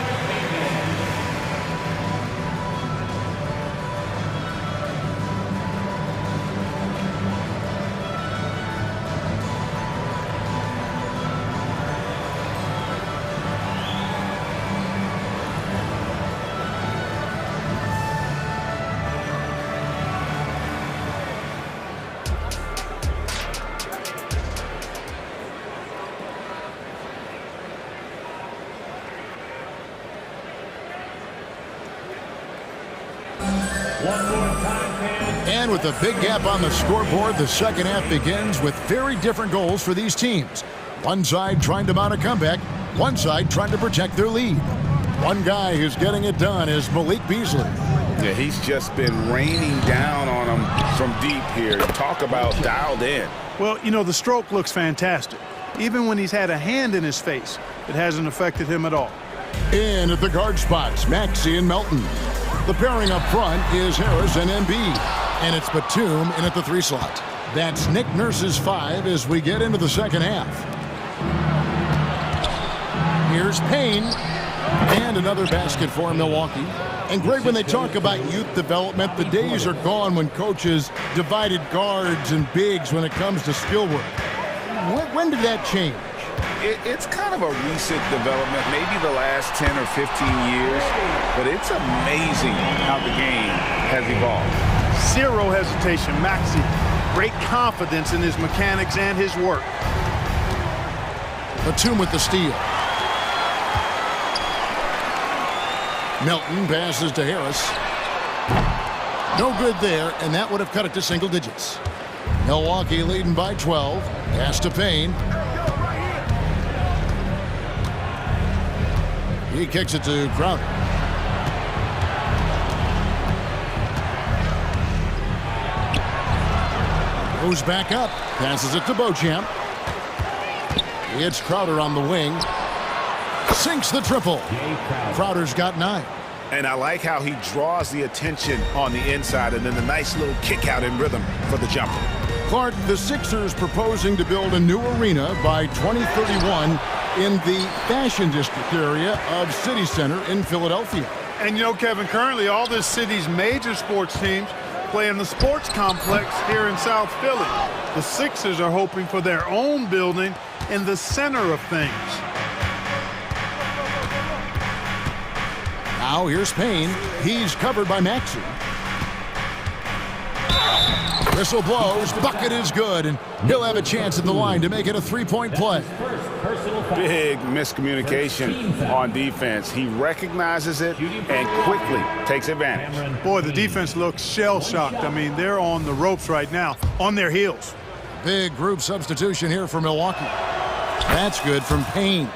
And with a big gap on the scoreboard, the second half begins with very different goals for these teams. One side trying to mount a comeback, one side trying to protect their lead. One guy who's getting it done is Malik Beasley. Yeah, he's just been raining down on him from deep here. Talk about dialed in. Well, the stroke looks fantastic. Even when he's had a hand in his face, it hasn't affected him at all. In at the guard spots, Maxey and Melton. The pairing up front is Harris and Embiid. And it's Batum in at the 3 slot. That's Nick Nurse's 5 as we get into the second half. Here's Payne. And another basket for Milwaukee. And Greg, when they talk about youth development, the days are gone when coaches divided guards and bigs when it comes to skill work. When did that change? It's kind of a recent development, maybe the last 10 or 15 years, but it's amazing how the game has evolved. Zero hesitation. Maxey, great confidence in his mechanics and his work. Batum with the steal. Melton passes to Harris. No good there, and that would have cut it to single digits. Milwaukee leading by 12. Pass to Payne. He kicks it to Crowder. Goes back up. Passes it to Beauchamp. It's Crowder on the wing. Sinks the triple. Crowder's got 9. And I like how he draws the attention on the inside and then the nice little kick out in rhythm for the jumper. Clark, the Sixers proposing to build a new arena by 2031 in the Fashion District area of City Center in Philadelphia. And Kevin, currently all this city's major sports teams play in the sports complex here in South Philly. The Sixers are hoping for their own building in the center of things. Now here's Payne. He's covered by Maxey. Whistle blows. Bucket is good, and he'll have a chance at the line to make it a three-point play. Big miscommunication on defense. He recognizes it and quickly takes advantage. Boy, the defense looks shell-shocked. I mean, they're on the ropes right now, on their heels. Big group substitution here for Milwaukee. That's good from Payne.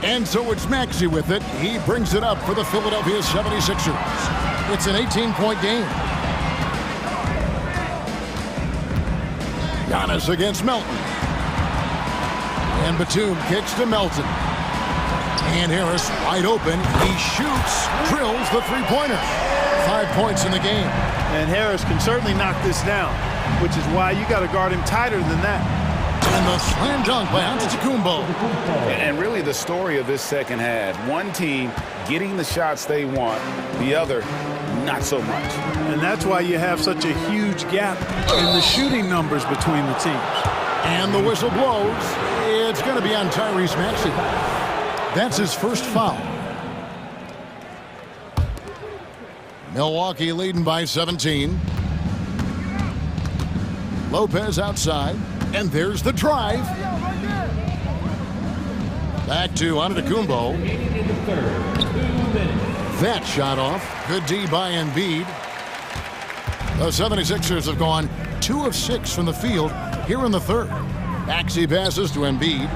And so it's Maxey with it. He brings it up for the Philadelphia 76ers. It's an 18-point game. Giannis against Melton. And Batum kicks to Melton. And Harris wide open. He shoots, drills the three-pointer. 5 points in the game. And Harris can certainly knock this down, which is why you got to guard him tighter than that. And the slam dunk by Antetokounmpo. And really the story of this second half, one team getting the shots they want, the other not so much. And that's why you have such a huge gap in the shooting numbers between the teams. And the whistle blows. It's going to be on Tyrese Maxey. That's his first foul. Milwaukee leading by 17. Lopez outside. And there's the drive. Back to Antetokounmpo. That shot off. Good D by Embiid. The 76ers have gone 2 of 6 from the field here in the third. Maxey passes to Embiid.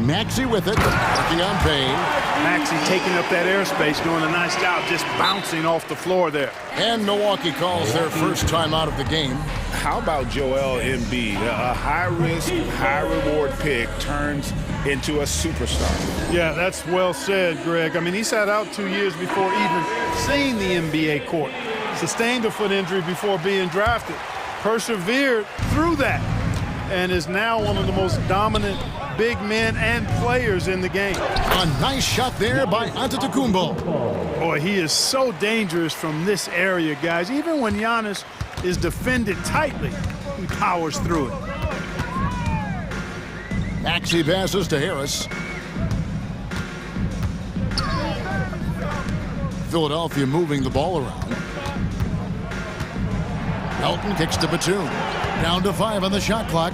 Maxey with it, working on Payne. Maxey taking up that airspace, doing a nice job just bouncing off the floor there. And Milwaukee calls their first time out of the game. How about Joel Embiid? A high-risk, high-reward pick turns into a superstar. Yeah, that's well said, Greg. I mean, he sat out 2 years before even seeing the NBA court. Sustained a foot injury before being drafted. Persevered through that. And is now one of the most dominant big men and players in the game. A nice shot there by Antetokounmpo. Boy, he is so dangerous from this area, guys. Even when Giannis is defended tightly, he powers through it. Maxey passes to Harris. Philadelphia moving the ball around. Melton kicks to Batum. Down to 5 on the shot clock.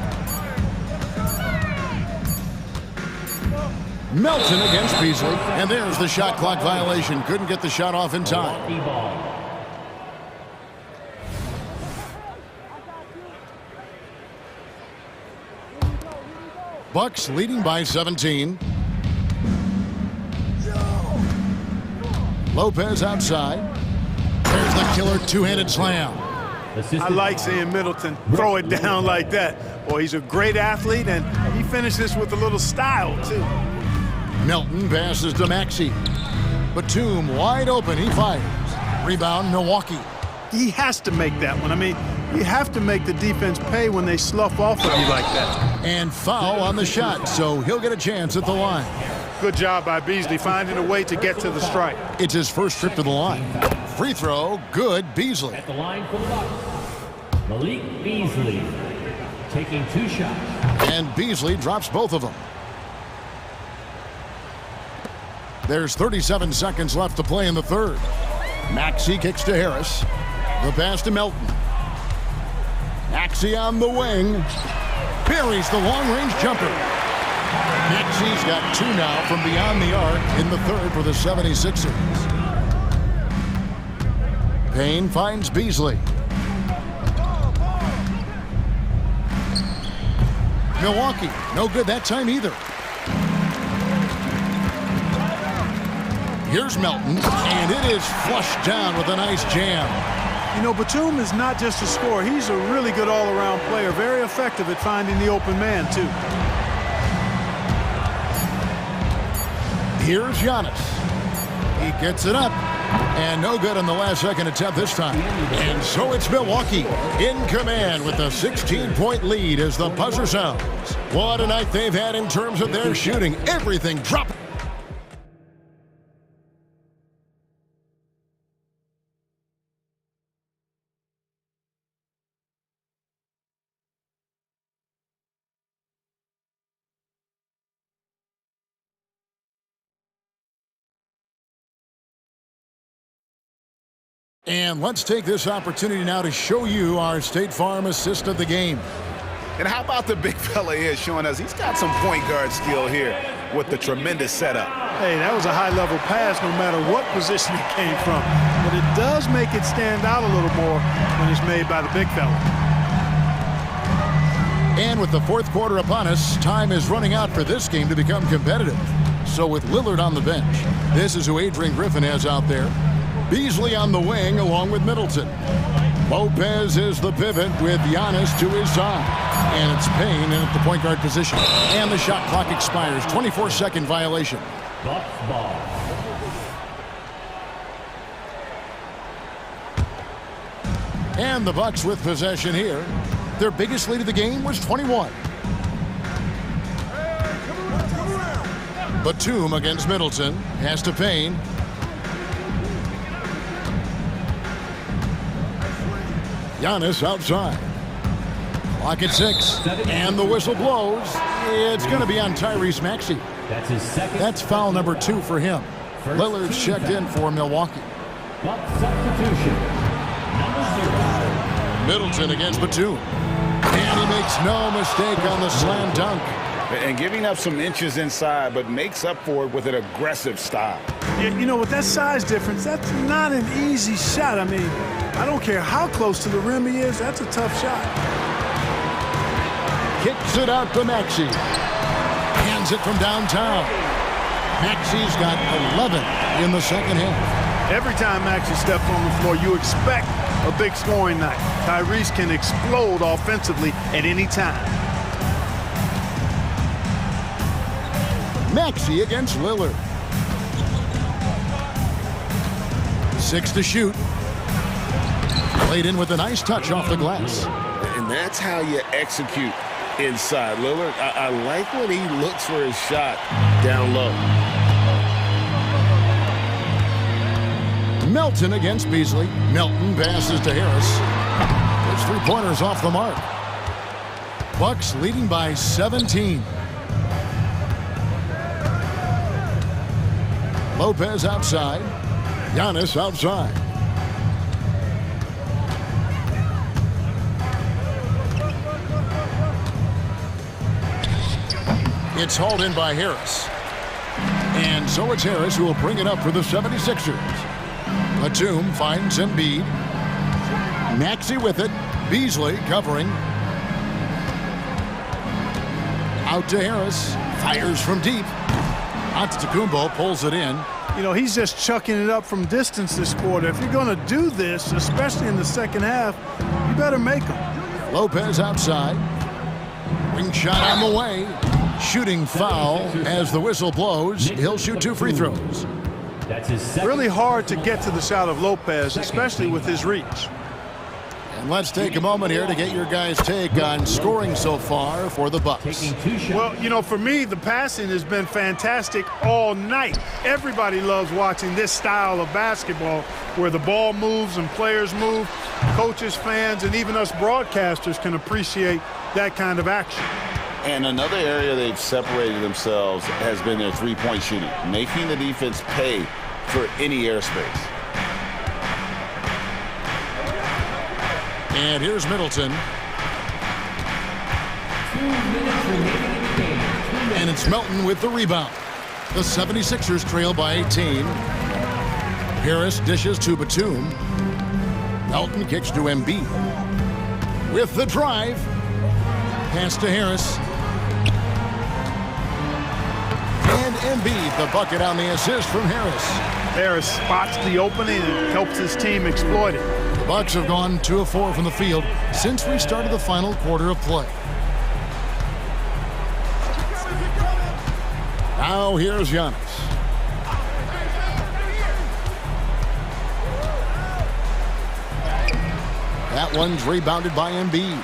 Melton against Beasley. And there's the shot clock violation. Couldn't get the shot off in time. Bucks leading by 17. Lopez outside. There's the killer two-handed slam. I like seeing Middleton throw it down like that. Boy, he's a great athlete, and he finishes with a little style, too. Melton passes to Maxey. Batum wide open. He fires. Rebound, Milwaukee. He has to make that one. I mean, you have to make the defense pay when they slough off of you like that. And foul on the shot, so he'll get a chance at the line. Good job by Beasley finding a way to get to the strike. It's his first trip to the line. Free throw, good, Beasley. At the line for the Bucks, Malik Beasley taking 2 shots. And Beasley drops both of them. There's 37 seconds left to play in the third. Maxey kicks to Harris. The pass to Melton. Maxey on the wing. Buries the long-range jumper. Maxey's got 2 now from beyond the arc in the third for the 76ers. Payne finds Beasley. Milwaukee, no good that time either. Here's Melton, and it is flushed down with a nice jam. You know, Batum is not just a scorer. He's a really good all-around player, very effective at finding the open man, too. Here's Giannis. He gets it up, and no good on the last second attempt this time. And so it's Milwaukee in command with a 16-point lead as the buzzer sounds. What a night they've had in terms of their shooting. Everything dropped. And let's take this opportunity now to show you our State Farm assist of the game. And how about the big fella here showing us he's got some point guard skill here with the tremendous setup. Hey, that was a high-level pass no matter what position it came from. But it does make it stand out a little more when it's made by the big fella. And with the fourth quarter upon us, time is running out for this game to become competitive. So with Lillard on the bench, this is who Adrian Griffin has out there. Beasley on the wing along with Middleton. Lopez is the pivot with Giannis to his side. And it's Payne in at the point guard position. And the shot clock expires. 24-second violation. Ball. And the Bucks with possession here. Their biggest lead of the game was 21. Batum against Middleton. Pass to Payne. Giannis outside. Clock at 6. And the whistle blows. It's going to be on Tyrese Maxey. That's his second. That's foul number 2 for him. Lillard's checked in for Milwaukee. Substitution. Middleton against Batum. And he makes no mistake on the slam dunk. And giving up some inches inside, but makes up for it with an aggressive style. You know, with that size difference, that's not an easy shot. I mean, I don't care how close to the rim he is, that's a tough shot. Kicks it out to Maxey. Hands it from downtown. Maxey's got 11 in the second half. Every time Maxey steps on the floor, you expect a big scoring night. Tyrese can explode offensively at any time. Maxey against Lillard. 6 to shoot. Played in with a nice touch off the glass. And that's how you execute inside. Lillard, I like when he looks for his shot down low. Melton against Beasley. Melton passes to Harris. His three-pointers off the mark. Bucks leading by 17. Lopez outside. Giannis outside. It's hauled in by Harris. And so it's Harris who will bring it up for the 76ers. Batum finds Embiid. Maxey with it. Beasley covering. Out to Harris. Fires from deep. Antetokounmpo pulls it in. You know, he's just chucking it up from distance this quarter. If you're going to do this, especially in the second half, you better make them. Lopez outside. Wing shot on the way. Shooting foul as the whistle blows. He'll shoot 2 free throws. That's his second. Really hard to get to the shot of Lopez, especially with his reach. And let's take a moment here to get your guys' take on scoring so far for the Bucks. Well, you know, for me, the passing has been fantastic all night. Everybody loves watching this style of basketball where the ball moves and players move. Coaches, fans, and even us broadcasters can appreciate that kind of action. And another area they've separated themselves has been their three-point shooting, making the defense pay for any airspace. And here's Middleton. 2 minutes remaining in the game. And it's Melton with the rebound. The 76ers trail by 18. Harris dishes to Batum. Melton kicks to Embiid. With the drive. Pass to Harris. And Embiid, the bucket on the assist from Harris. Harris spots the opening and helps his team exploit it. The Bucks have gone 2 of 4 from the field since we started the final quarter of play. Now here's Giannis. That one's rebounded by Embiid.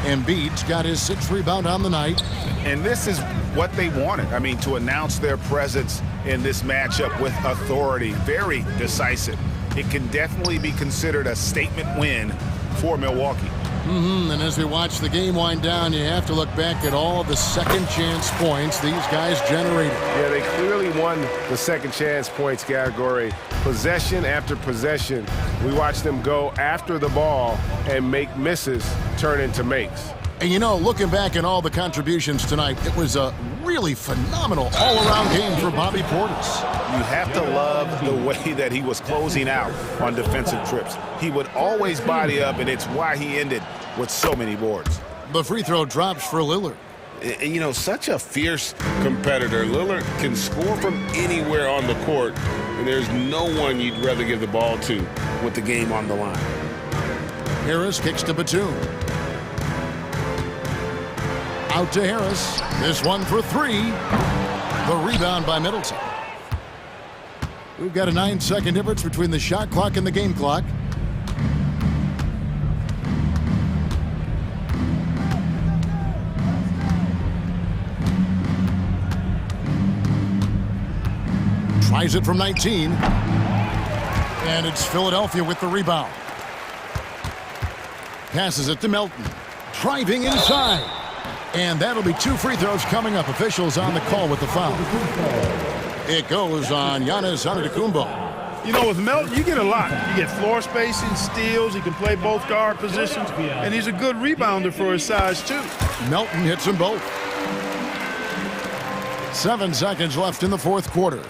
Embiid's got his 6th rebound on the night. And this is what they wanted. I mean, to announce their presence in this matchup with authority. Very decisive. It can definitely be considered a statement win for Milwaukee. And as we watch the game wind down, you have to look back at all the second chance points these guys generated. Yeah, they clearly won the second chance points category. Possession after possession, we watched them go after the ball and make misses turn into makes. And you know, looking back at all the contributions tonight, it was a really phenomenal all-around game for Bobby Portis. You have to love the way that he was closing out on defensive trips. He would always body up, and it's why he ended with so many boards. The free throw drops for Lillard. And, you know, such a fierce competitor. Lillard can score from anywhere on the court, and there's no one you'd rather give the ball to with the game on the line. Harris kicks to Batum. Out to Harris. This one for three. The rebound by Middleton. We've got a 9-second difference between the shot clock and the game clock. Tries it from 19. And it's Philadelphia with the rebound. Passes it to Melton. Driving inside. And that'll be 2 free throws coming up. Officials on the call with the foul. It goes on Giannis Antetokounmpo. You know, with Melton, you get a lot. You get floor spacing, steals. He can play both guard positions. And he's a good rebounder for his size, too. Melton hits them both. 7 seconds left in the fourth quarter.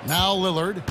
Now Lillard.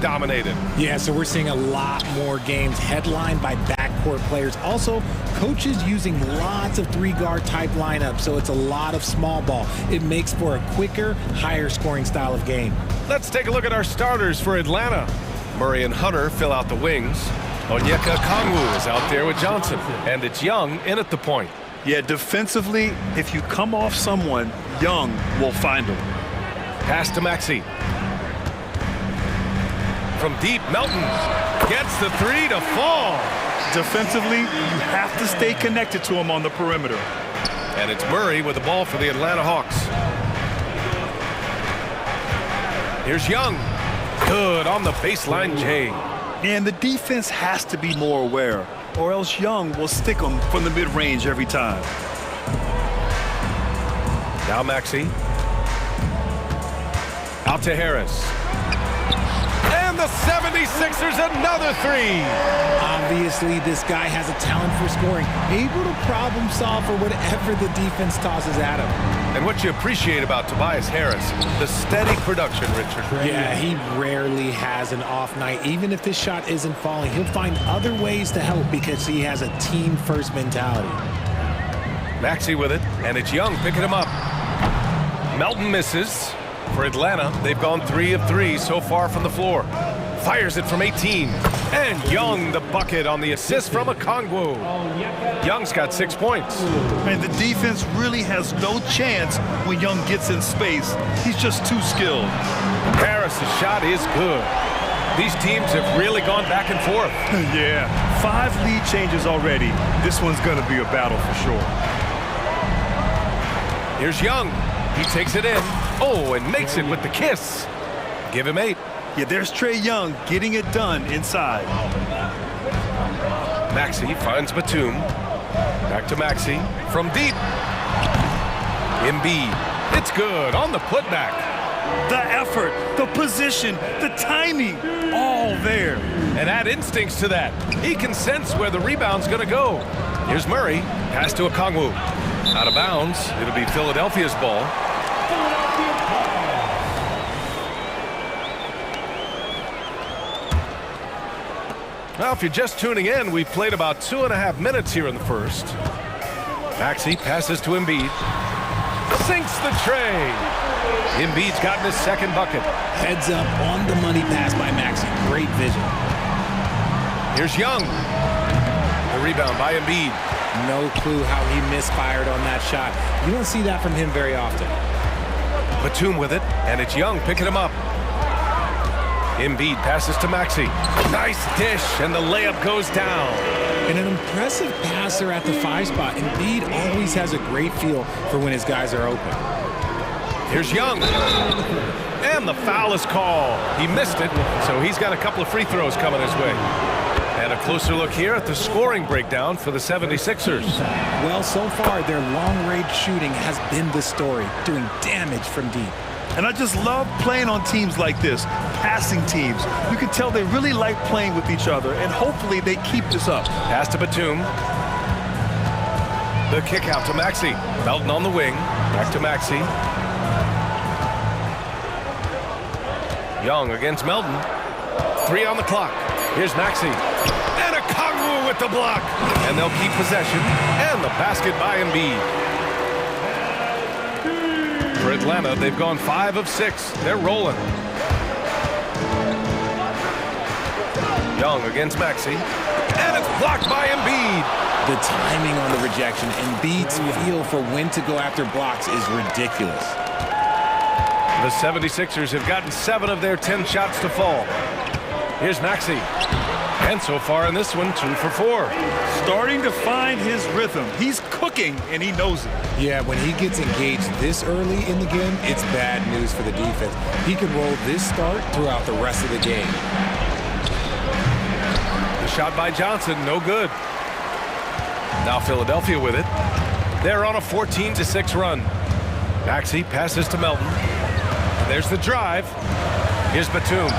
Dominated. Yeah, so we're seeing a lot more games headlined by backcourt players. Also, coaches using lots of three-guard type lineups, so it's a lot of small ball. It makes for a quicker, higher-scoring style of game. Let's take a look at our starters for Atlanta. Murray and Hunter fill out the wings. Onyeka Okongwu is out there with Johnson, and it's Young in at the point. Yeah, defensively, if you come off someone, Young will find him. Pass to Maxey. From deep, Melton gets the three to fall. Defensively, you have to stay connected to him on the perimeter. And it's Murray with the ball for the Atlanta Hawks. Here's Young. Good on the baseline, Jay. And the defense has to be more aware, or else Young will stick them from the mid-range every time. Now Maxey. Out to Harris. And the 76ers another three. Obviously, this guy has a talent for scoring, able to problem solve for whatever the defense tosses at him. And what you appreciate about Tobias Harris, the steady production, Richard. Yeah, he rarely has an off night. Even if this shot isn't falling, he'll find other ways to help because he has a team-first mentality. Maxey with it, and it's Young picking him up. Melton misses. For Atlanta, they've gone 3 of 3 so far from the floor. Fires it from 18. And Young the bucket on the assist from Okongwu. Young's got 6 points. And the defense really has no chance when Young gets in space. He's just too skilled. Harris's shot is good. These teams have really gone back and forth. Yeah, 5 lead changes already. This one's going to be a battle for sure. Here's Young. He takes it in. Oh, and makes it with the kiss. Give him 8. Yeah, there's Trae Young getting it done inside. Maxey finds Batum. Back to Maxey. From deep. Embiid. It's good on the putback. The effort, the position, the timing, all there. And add instincts to that. He can sense where the rebound's going to go. Here's Murray. Pass to Okongwu. Out of bounds. It'll be Philadelphia's ball. Now, if you're just tuning in, we've played about 2.5 minutes here in the first. Maxey passes to Embiid. Sinks the tray. Embiid's gotten his second bucket. Heads up on the money pass by Maxey. Great vision. Here's Young. The rebound by Embiid. No clue how he misfired on that shot. You don't see that from him very often. Batum with it, and it's Young picking him up. Embiid passes to Maxey. Nice dish, and the layup goes down. And an impressive passer at the 5 spot. Embiid always has a great feel for when his guys are open. Here's Young. And the foul is called. He missed it, so he's got a couple of free throws coming his way. And a closer look here at the scoring breakdown for the 76ers. Well, so far, their long-range shooting has been the story, doing damage from deep. And I just love playing on teams like this, passing teams. You can tell they really like playing with each other, and hopefully they keep this up. Pass to Batum. The kick out to Maxey. Melton on the wing. Back to Maxey. Young against Melton. 3 on the clock. Here's Maxey. And Okongwu with the block. And they'll keep possession. And the basket by Embiid. For Atlanta, they've gone 5 of 6. They're rolling. Young against Maxey. And it's blocked by Embiid. The timing on the rejection, Embiid's feel for when to go after blocks is ridiculous. The 76ers have gotten 7 of their 10 shots to fall. Here's Maxey. And so far in this one, 2 for 4. Starting to find his rhythm. He's cooking, and he knows it. Yeah, when he gets engaged this early in the game, it's bad news for the defense. He can roll this start throughout the rest of the game. The shot by Johnson, no good. Now Philadelphia with it. They're on a 14-6 run. Maxey passes to Melton. There's the drive. Here's Batum.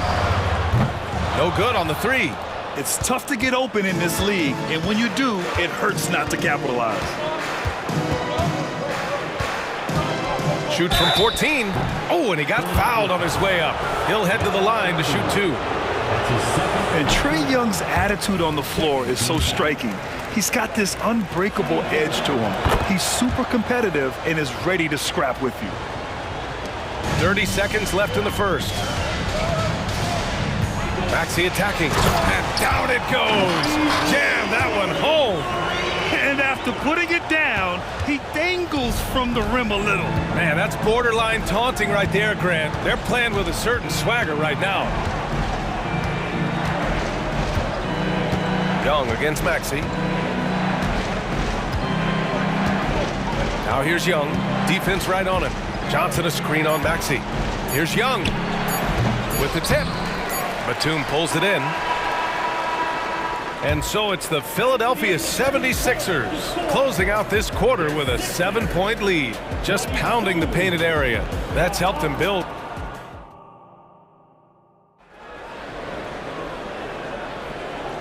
No good on the 3. It's tough to get open in this league, and when you do, it hurts not to capitalize. Shoots from 14. Oh, and he got fouled on his way up. He'll head to the line to shoot 2. And Trae Young's attitude on the floor is so striking. He's got this unbreakable edge to him. He's super competitive and is ready to scrap with you. 30 seconds left in the first. Maxey attacking, and down it goes. Jam that one home. And after putting it down, he dangles from the rim a little. Man, that's borderline taunting right there, Grant. They're playing with a certain swagger right now. Young against Maxey. Now here's Young. Defense right on him. Johnson a screen on Maxey. Here's Young with the tip. Batum pulls it in. And so it's the Philadelphia 76ers closing out this quarter with a 7-point lead, just pounding the painted area. That's helped them build.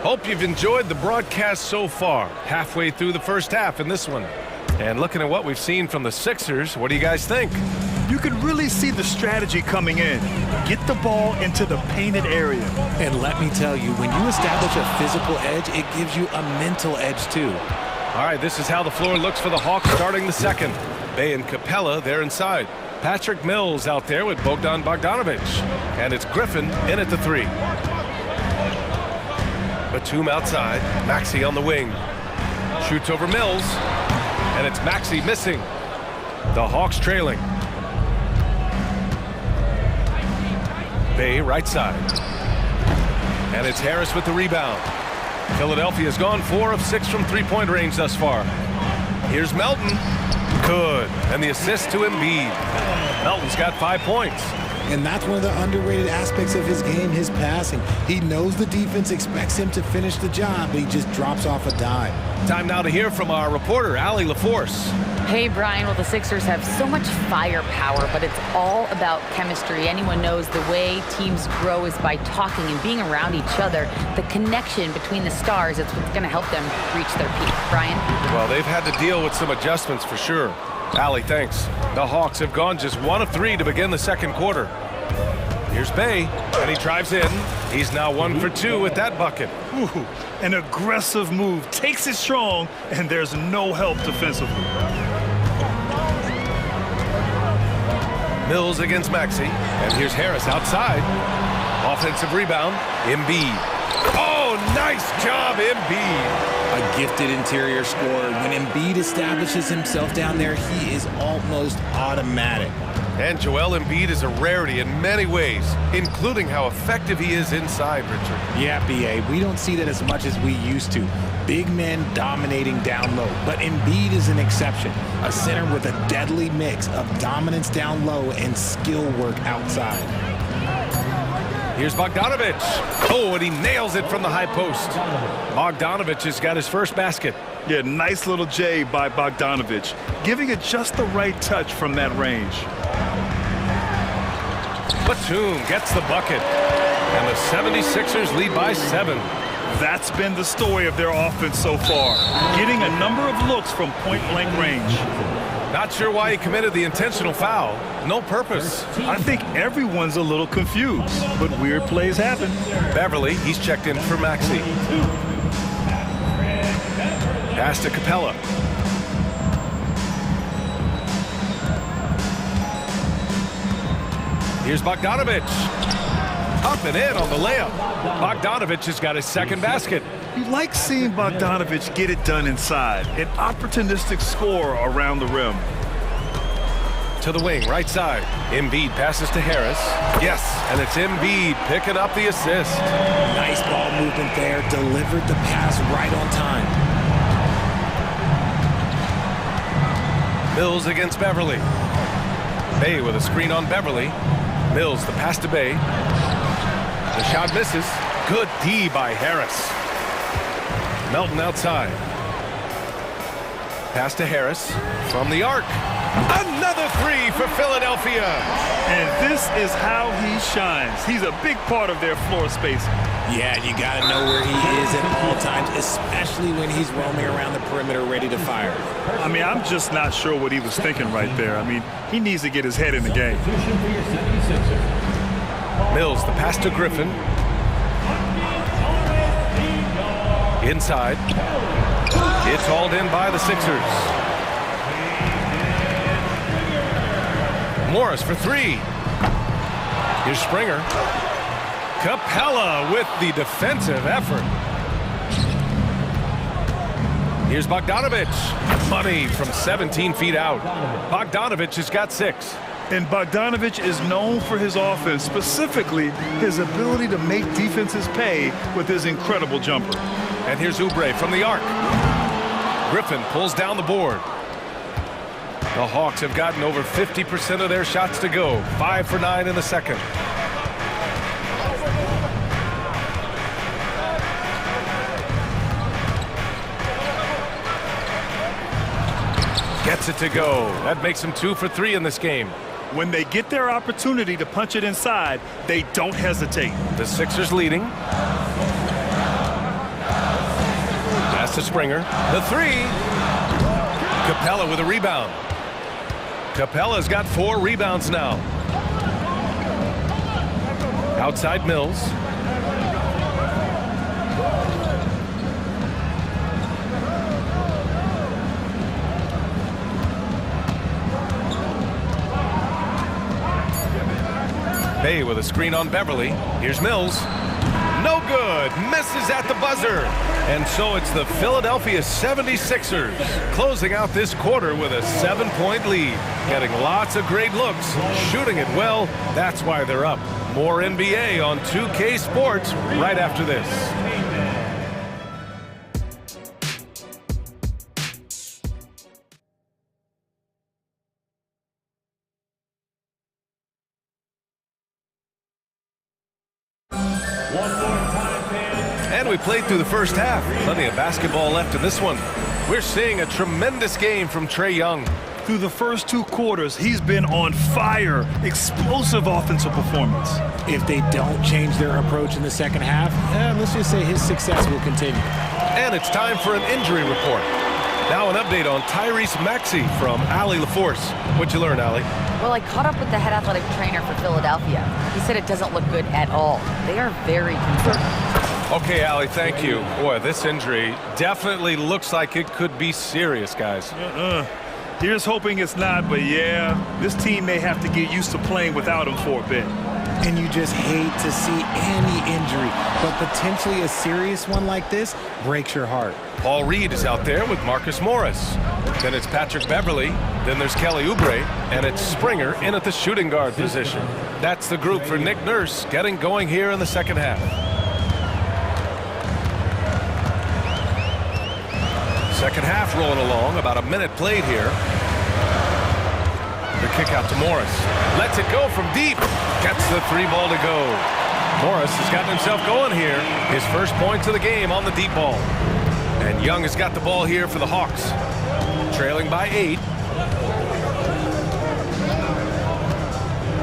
Hope you've enjoyed the broadcast so far. Halfway through the first half in this one. And looking at what we've seen from the Sixers, what do you guys think? You can really see the strategy coming in. Get the ball into the painted area. And let me tell you, when you establish a physical edge, it gives you a mental edge too. All right, this is how the floor looks for the Hawks starting the second. Bay and Capella, they're inside. Patrick Mills out there with Bogdan Bogdanovic. And it's Griffin in at the 3. Batum outside. Maxey on the wing. Shoots over Mills. And it's Maxey missing. The Hawks trailing. Bay right side. And it's Harris with the rebound. Philadelphia's gone 4 of 6 from three-point range thus far. Here's Melton. Good. And the assist to Embiid. Melton's got 5 points. And that's one of the underrated aspects of his game, his passing. He knows the defense expects him to finish the job, but he just drops off a dime. Time now to hear from our reporter, Allie LaForce. Hey, Brian. Well, the Sixers have so much firepower, but it's all about chemistry. Anyone knows the way teams grow is by talking and being around each other. The connection between the stars is what's going to help them reach their peak. Brian? Well, they've had to deal with some adjustments for sure. Allie, thanks. The Hawks have gone just 1 of 3 to begin the second quarter. Here's Bay, and he drives in. He's now 1 for 2 with that bucket. Ooh, an aggressive move. Takes it strong, and there's no help defensively. Mills against Maxey, and here's Harris outside. Offensive rebound, Embiid. Oh, nice job, Embiid. A gifted interior scorer. When Embiid establishes himself down there, he is almost automatic. And Joel Embiid is a rarity in many ways, including how effective he is inside, Richard. Yeah, B.A., we don't see that as much as we used to. Big men dominating down low, but Embiid is an exception. A center with a deadly mix of dominance down low and skill work outside. Here's Bogdanovic. Oh, and he nails it from the high post. Bogdanovic has got his first basket. Yeah, nice little J by Bogdanovic, giving it just the right touch from that range. Batum gets the bucket. And the 76ers lead by 7. That's been the story of their offense so far, getting a number of looks from point-blank range. Not sure why he committed the intentional foul. No purpose. I think everyone's a little confused, but weird plays happen. Beverly, he's checked in for Maxey. Pass to Capella. Here's Bogdanovic. Up and in on the layup. Bogdanovic has got his second basket. You like seeing Bogdanovic get it done inside. An opportunistic scorer around the rim. To the wing, right side. Embiid passes to Harris. Yes, and it's Embiid picking up the assist. Nice ball movement there. Delivered the pass right on time. Mills against Beverly. Bay with a screen on Beverly. Mills, the pass to Bay. The shot misses. Good D by Harris. Melton outside. Pass to Harris from the arc. Another three for Philadelphia. And this is how he shines. He's a big part of their floor space. Yeah, you got to know where he is at all times, especially when he's roaming around the perimeter ready to fire. I mean, I'm just not sure what he was thinking right there. I mean, he needs to get his head in the game. Mills, the pass to Griffin. Inside. It's hauled in by the Sixers. Morris for three. Here's Springer. Capella with the defensive effort. Here's Bogdanovich. Money from 17 feet out. Bogdanovich has got 6. And Bogdanovich is known for his offense, specifically his ability to make defenses pay with his incredible jumper. And here's Oubre from the arc. Griffin pulls down the board. The Hawks have gotten over 50% of their shots to go. 5 for 9 in the second. Gets it to go. That makes him 2 for 3 in this game. When they get their opportunity to punch it inside, they don't hesitate. The Sixers leading. Pass to Springer. The three. Capella with a rebound. Capella's got 4 rebounds now. Outside Mills. Bay with a screen on Beverly. Here's Mills. No good. Misses at the buzzer. And so it's the Philadelphia 76ers closing out this quarter with a 7-point lead. Getting lots of great looks. Shooting it well. That's why they're up. More NBA on 2K Sports right after this. And we played through the first half. Plenty of basketball left in this one. We're seeing a tremendous game from Trae Young. Through the first 2 quarters, he's been on fire. Explosive offensive performance. If they don't change their approach in the second half, let's just say his success will continue. And it's time for an injury report. Now an update on Tyrese Maxey from Allie LaForce. What'd you learn, Allie? Well, I caught up with the head athletic trainer for Philadelphia. He said it doesn't look good at all. They are very concerned. Okay, Allie, thank you. Boy, this injury definitely looks like it could be serious, guys. Here's hoping it's not, but yeah, this team may have to get used to playing without him for a bit. And you just hate to see any injury, but potentially a serious one like this breaks your heart. Paul Reed is out there with Marcus Morris. Then it's Patrick Beverly. Then there's Kelly Oubre. And it's Springer in at the shooting guard position. That's the group for Nick Nurse getting going here in the second half. Second half rolling along. About a minute played here. The kick out to Morris. Lets it go from deep. Gets the 3 ball to go. Morris has gotten himself going here. His first points of the game on the deep ball. And Young has got the ball here for the Hawks. Trailing by 8.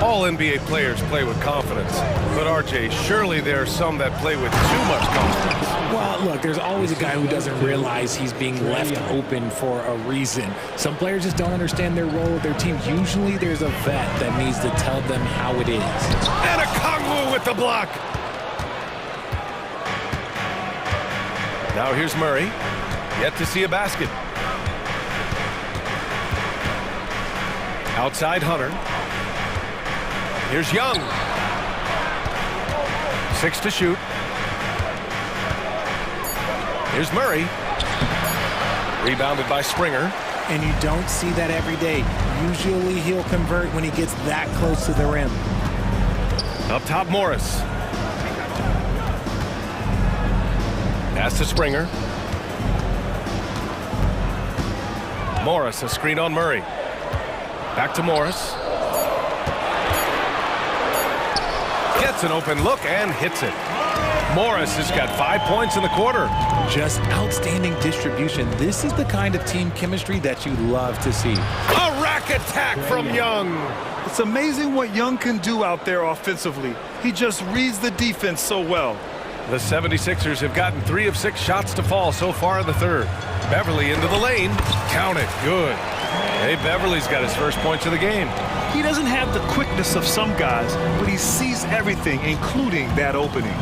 All NBA players play with confidence. But RJ, surely there are some that play with too much confidence. Well, look, there's always a guy who doesn't realize he's being left open for a reason. Some players just don't understand their role with their team. Usually there's a vet that needs to tell them how it is. And a Kongwu with the block. Now here's Murray. Yet to see a basket. Outside Hunter. Here's Young. 6 to shoot. Here's Murray. Rebounded by Springer. And you don't see that every day. Usually he'll convert when he gets that close to the rim. Up top, Morris. Pass to Springer. Morris, a screen on Murray. Back to Morris. Gets an open look and hits it. Morris has got 5 points in the quarter. Just outstanding distribution. This is the kind of team chemistry that you love to see. A rack attack from Young. It's amazing what Young can do out there offensively. He just reads the defense so well. The 76ers have gotten 3 of 6 shots to fall so far in the third. Beverly into the lane. Count it. Good. Hey, Beverly's got his first points of the game. He doesn't have the quickness of some guys, but he sees everything, including that opening.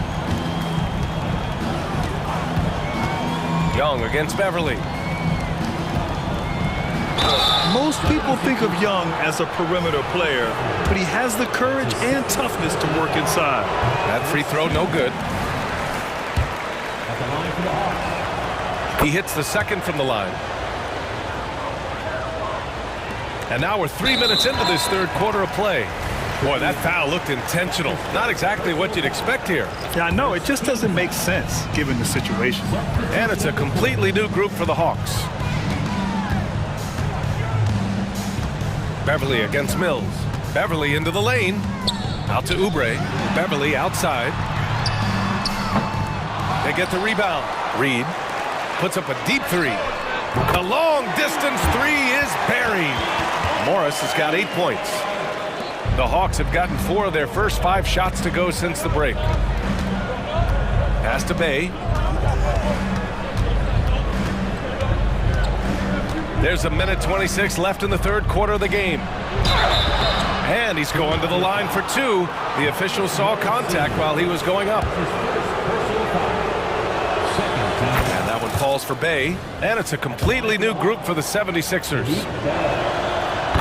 Young against Beverly. Most people think of Young as a perimeter player, but he has the courage and toughness to work inside. That free throw, no good. He hits the second from the line. And now we're 3 minutes into this third quarter of play. Boy, that foul looked intentional. Not exactly what you'd expect here. Yeah, I know. It just doesn't make sense given the situation. And it's a completely new group for the Hawks. Beverly against Mills. Beverly into the lane. Out to Oubre. Beverly outside. They get the rebound. Reed puts up a deep three. The long distance three is buried. Morris has got 8 points. The Hawks have gotten 4 of their first 5 shots to go since the break. Pass to Bay. There's a minute 26 left in the third quarter of the game. And he's going to the line for 2. The official saw contact while he was going up. And that one falls for Bay. And it's a completely new group for the 76ers.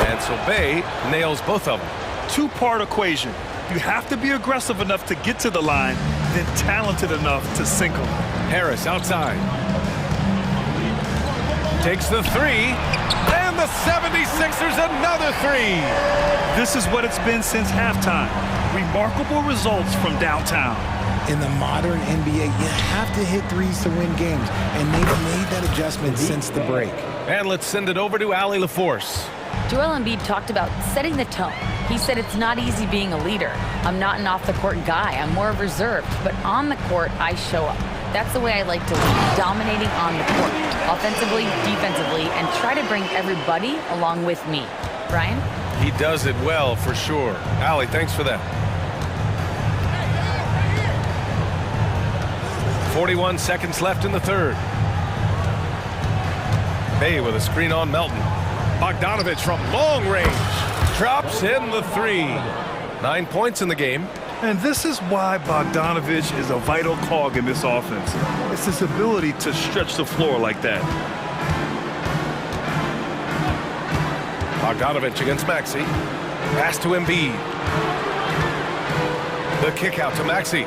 And so Bay nails both of them. Two-part equation. You have to be aggressive enough to get to the line, then talented enough to sink them. Harris outside. Takes the three. And the 76ers another three. This is what it's been since halftime. Remarkable results from downtown. In the modern NBA, you have to hit threes to win games, and they've made that adjustment since the break. And let's send it over to Allie LaForce. Joel Embiid talked about setting the tone. He said it's not easy being a leader. I'm not an off-the-court guy. I'm more reserved. But on the court, I show up. That's the way I like to lead, dominating on the court, offensively, defensively, and try to bring everybody along with me. Brian? He does it well, for sure. Allie, thanks for that. 41 seconds left in the third. Bay with a screen on Melton. Bogdanovich from long range. Drops in the three. 9 points in the game. And this is why Bogdanovich is a vital cog in this offense. It's his ability to stretch the floor like that. Bogdanovich against Maxey. Pass to Embiid. The kick out to Maxey.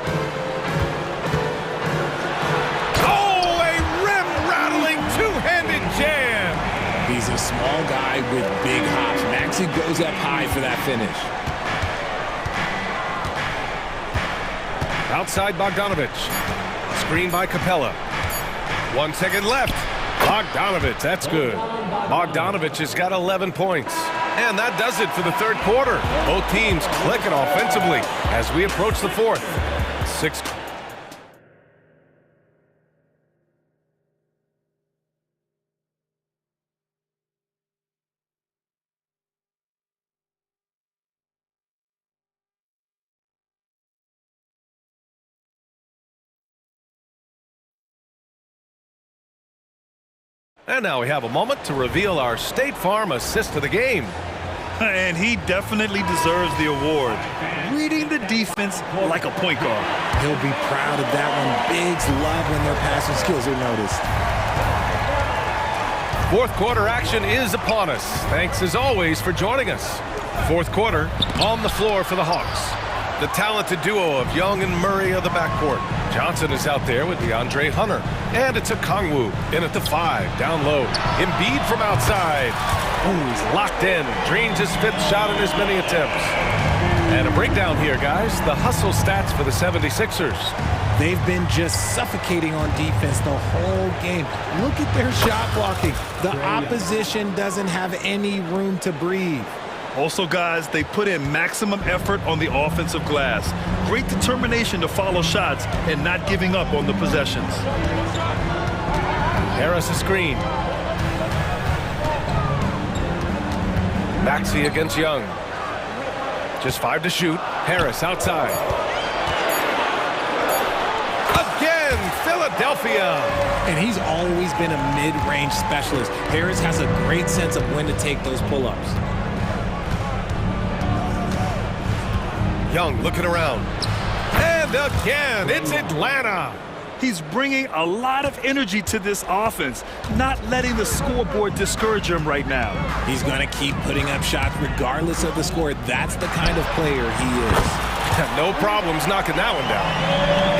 Oh, a rim-rattling two-handed jam. He's a small guy with big hops. Maxey goes up high for that finish. Outside Bogdanovich. Screen by Capella. 1 second left. Bogdanovich, that's good. Bogdanovich has got 11 points. And that does it for the third quarter. Both teams clicking offensively as we approach the fourth. 6. And now we have a moment to reveal our State Farm assist of the game. And he definitely deserves the award. Reading the defense like a point guard. He'll be proud of that one. Bigs love when their passing skills are noticed. Fourth quarter action is upon us. Thanks as always for joining us. Fourth quarter on the floor for the Hawks. The talented duo of Young and Murray of the backcourt. Johnson is out there with DeAndre Hunter. And it's a Kongwu in at the 5, down low. Embiid from outside. Ooh, he's locked in. Drains his 5th shot in as many attempts. And a breakdown here, guys. The hustle stats for the 76ers. They've been just suffocating on defense the whole game. Look at their shot blocking. The opposition doesn't have any room to breathe. Also, guys, they put in maximum effort on the offensive glass. Great determination to follow shots and not giving up on the possessions. Harris a screen. Maxey against Young. Just 5 to shoot. Harris outside. Again, Philadelphia. And he's always been a mid-range specialist. Harris has a great sense of when to take those pull-ups. Young looking around. And again, it's Atlanta. He's bringing a lot of energy to this offense, not letting the scoreboard discourage him right now. He's going to keep putting up shots regardless of the score. That's the kind of player he is. No problems knocking that one down.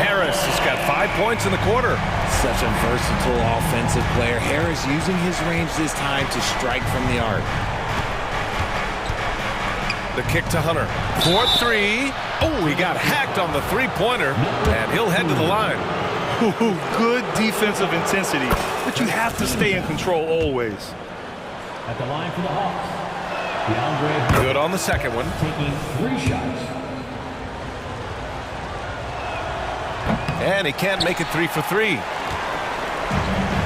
Harris has got 5 points in the quarter. Such a versatile offensive player. Harris using his range this time to strike from the arc. The kick to Hunter. 4-3. Oh, he got hacked on the three-pointer, and he'll head to the line. Good defensive intensity, but you have to stay in control always. At the line for the Hawks, Good on the second one. taking 3 shots. And he can't make it 3 for 3.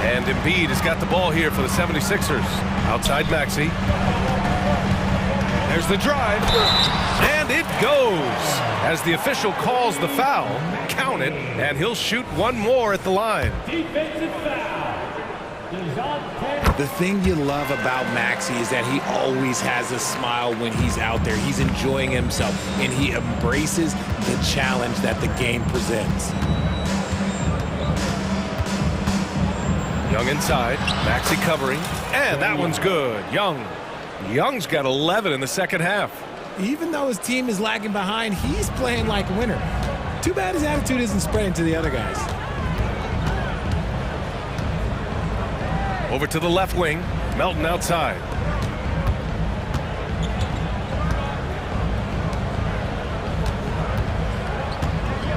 And Embiid has got the ball here for the 76ers. Outside Maxey. There's the drive. And it goes. As the official calls the foul, count it, and he'll shoot one more at the line. Defensive foul. The thing you love about Maxey is that he always has a smile when he's out there. He's enjoying himself, and he embraces the challenge that the game presents. Young inside, Maxey covering, and that one's good. Young's got 11 in the second half. Even though his team is lagging behind, he's playing like a winner. Too bad his attitude isn't spreading to the other guys. Over to the left wing, Melton outside.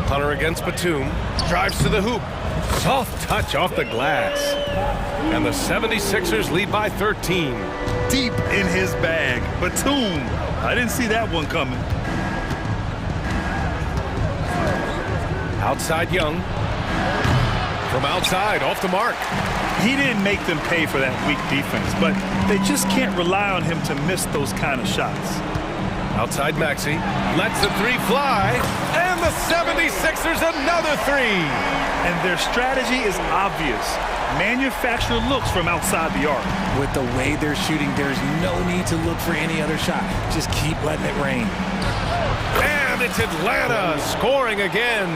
Hunter against Batum, drives to the hoop. Soft touch off the glass. And the 76ers lead by 13. Deep in his bag. Batum. I didn't see that one coming. Outside Young. From outside, off the mark. He didn't make them pay for that weak defense, but they just can't rely on him to miss those kind of shots. Outside Maxey. Lets the three fly. And the 76ers another three. And their strategy is obvious. Manufacture looks from outside the arc. With the way they're shooting, there's no need to look for any other shot. Just keep letting it rain. And it's Atlanta scoring again.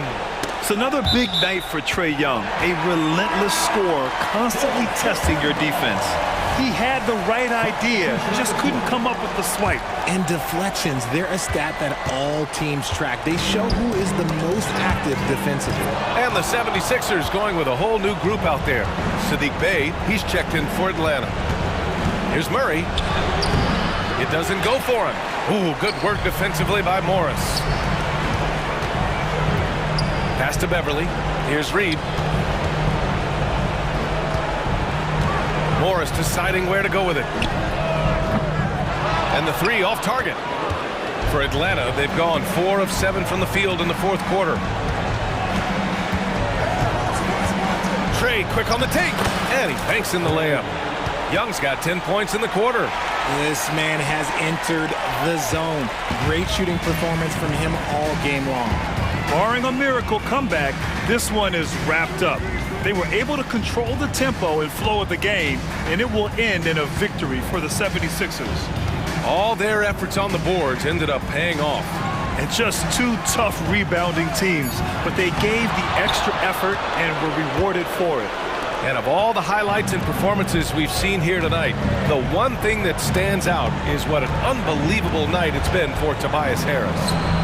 It's another big night for Trae Young. A relentless scorer, constantly testing your defense. He had the right idea, just couldn't come up with the swipe. And deflections, they're a stat that all teams track. They show who is the most active defensively. And the 76ers going with a whole new group out there. Sadiq Bey, he's checked in for Atlanta. Here's Murray. It doesn't go for him. Ooh, good work defensively by Morris. Pass to Beverly. Here's Reed. Morris deciding where to go with it. And the three off target. For Atlanta, they've gone 4 of 7 from the field in the fourth quarter. Trae quick on the take. And he banks in the layup. Young's got 10 points in the quarter. This man has entered the zone. Great shooting performance from him all game long. Barring a miracle comeback, this one is wrapped up. They were able to control the tempo and flow of the game, and it will end in a victory for the 76ers. All their efforts on the boards ended up paying off. And just 2 tough rebounding teams, but they gave the extra effort and were rewarded for it. And of all the highlights and performances we've seen here tonight, the one thing that stands out is what an unbelievable night it's been for Tobias Harris.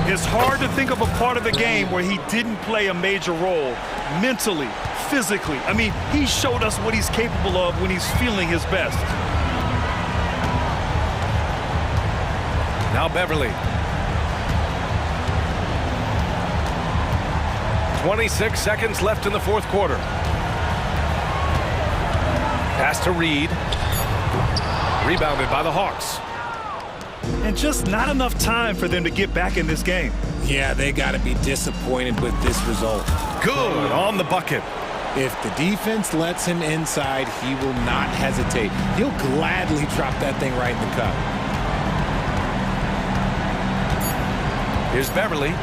It's hard to think of a part of the game where he didn't play a major role, mentally, physically. I mean, he showed us what he's capable of when he's feeling his best. Now Beverly. 26 seconds left in the fourth quarter. Pass to Reed. Rebounded by the Hawks. and just not enough time for them to get back in this game. Yeah, they got to be disappointed with this result. Good on the bucket. If the defense lets him inside, he will not hesitate. He'll gladly drop that thing right in the cup. Here's Beverly.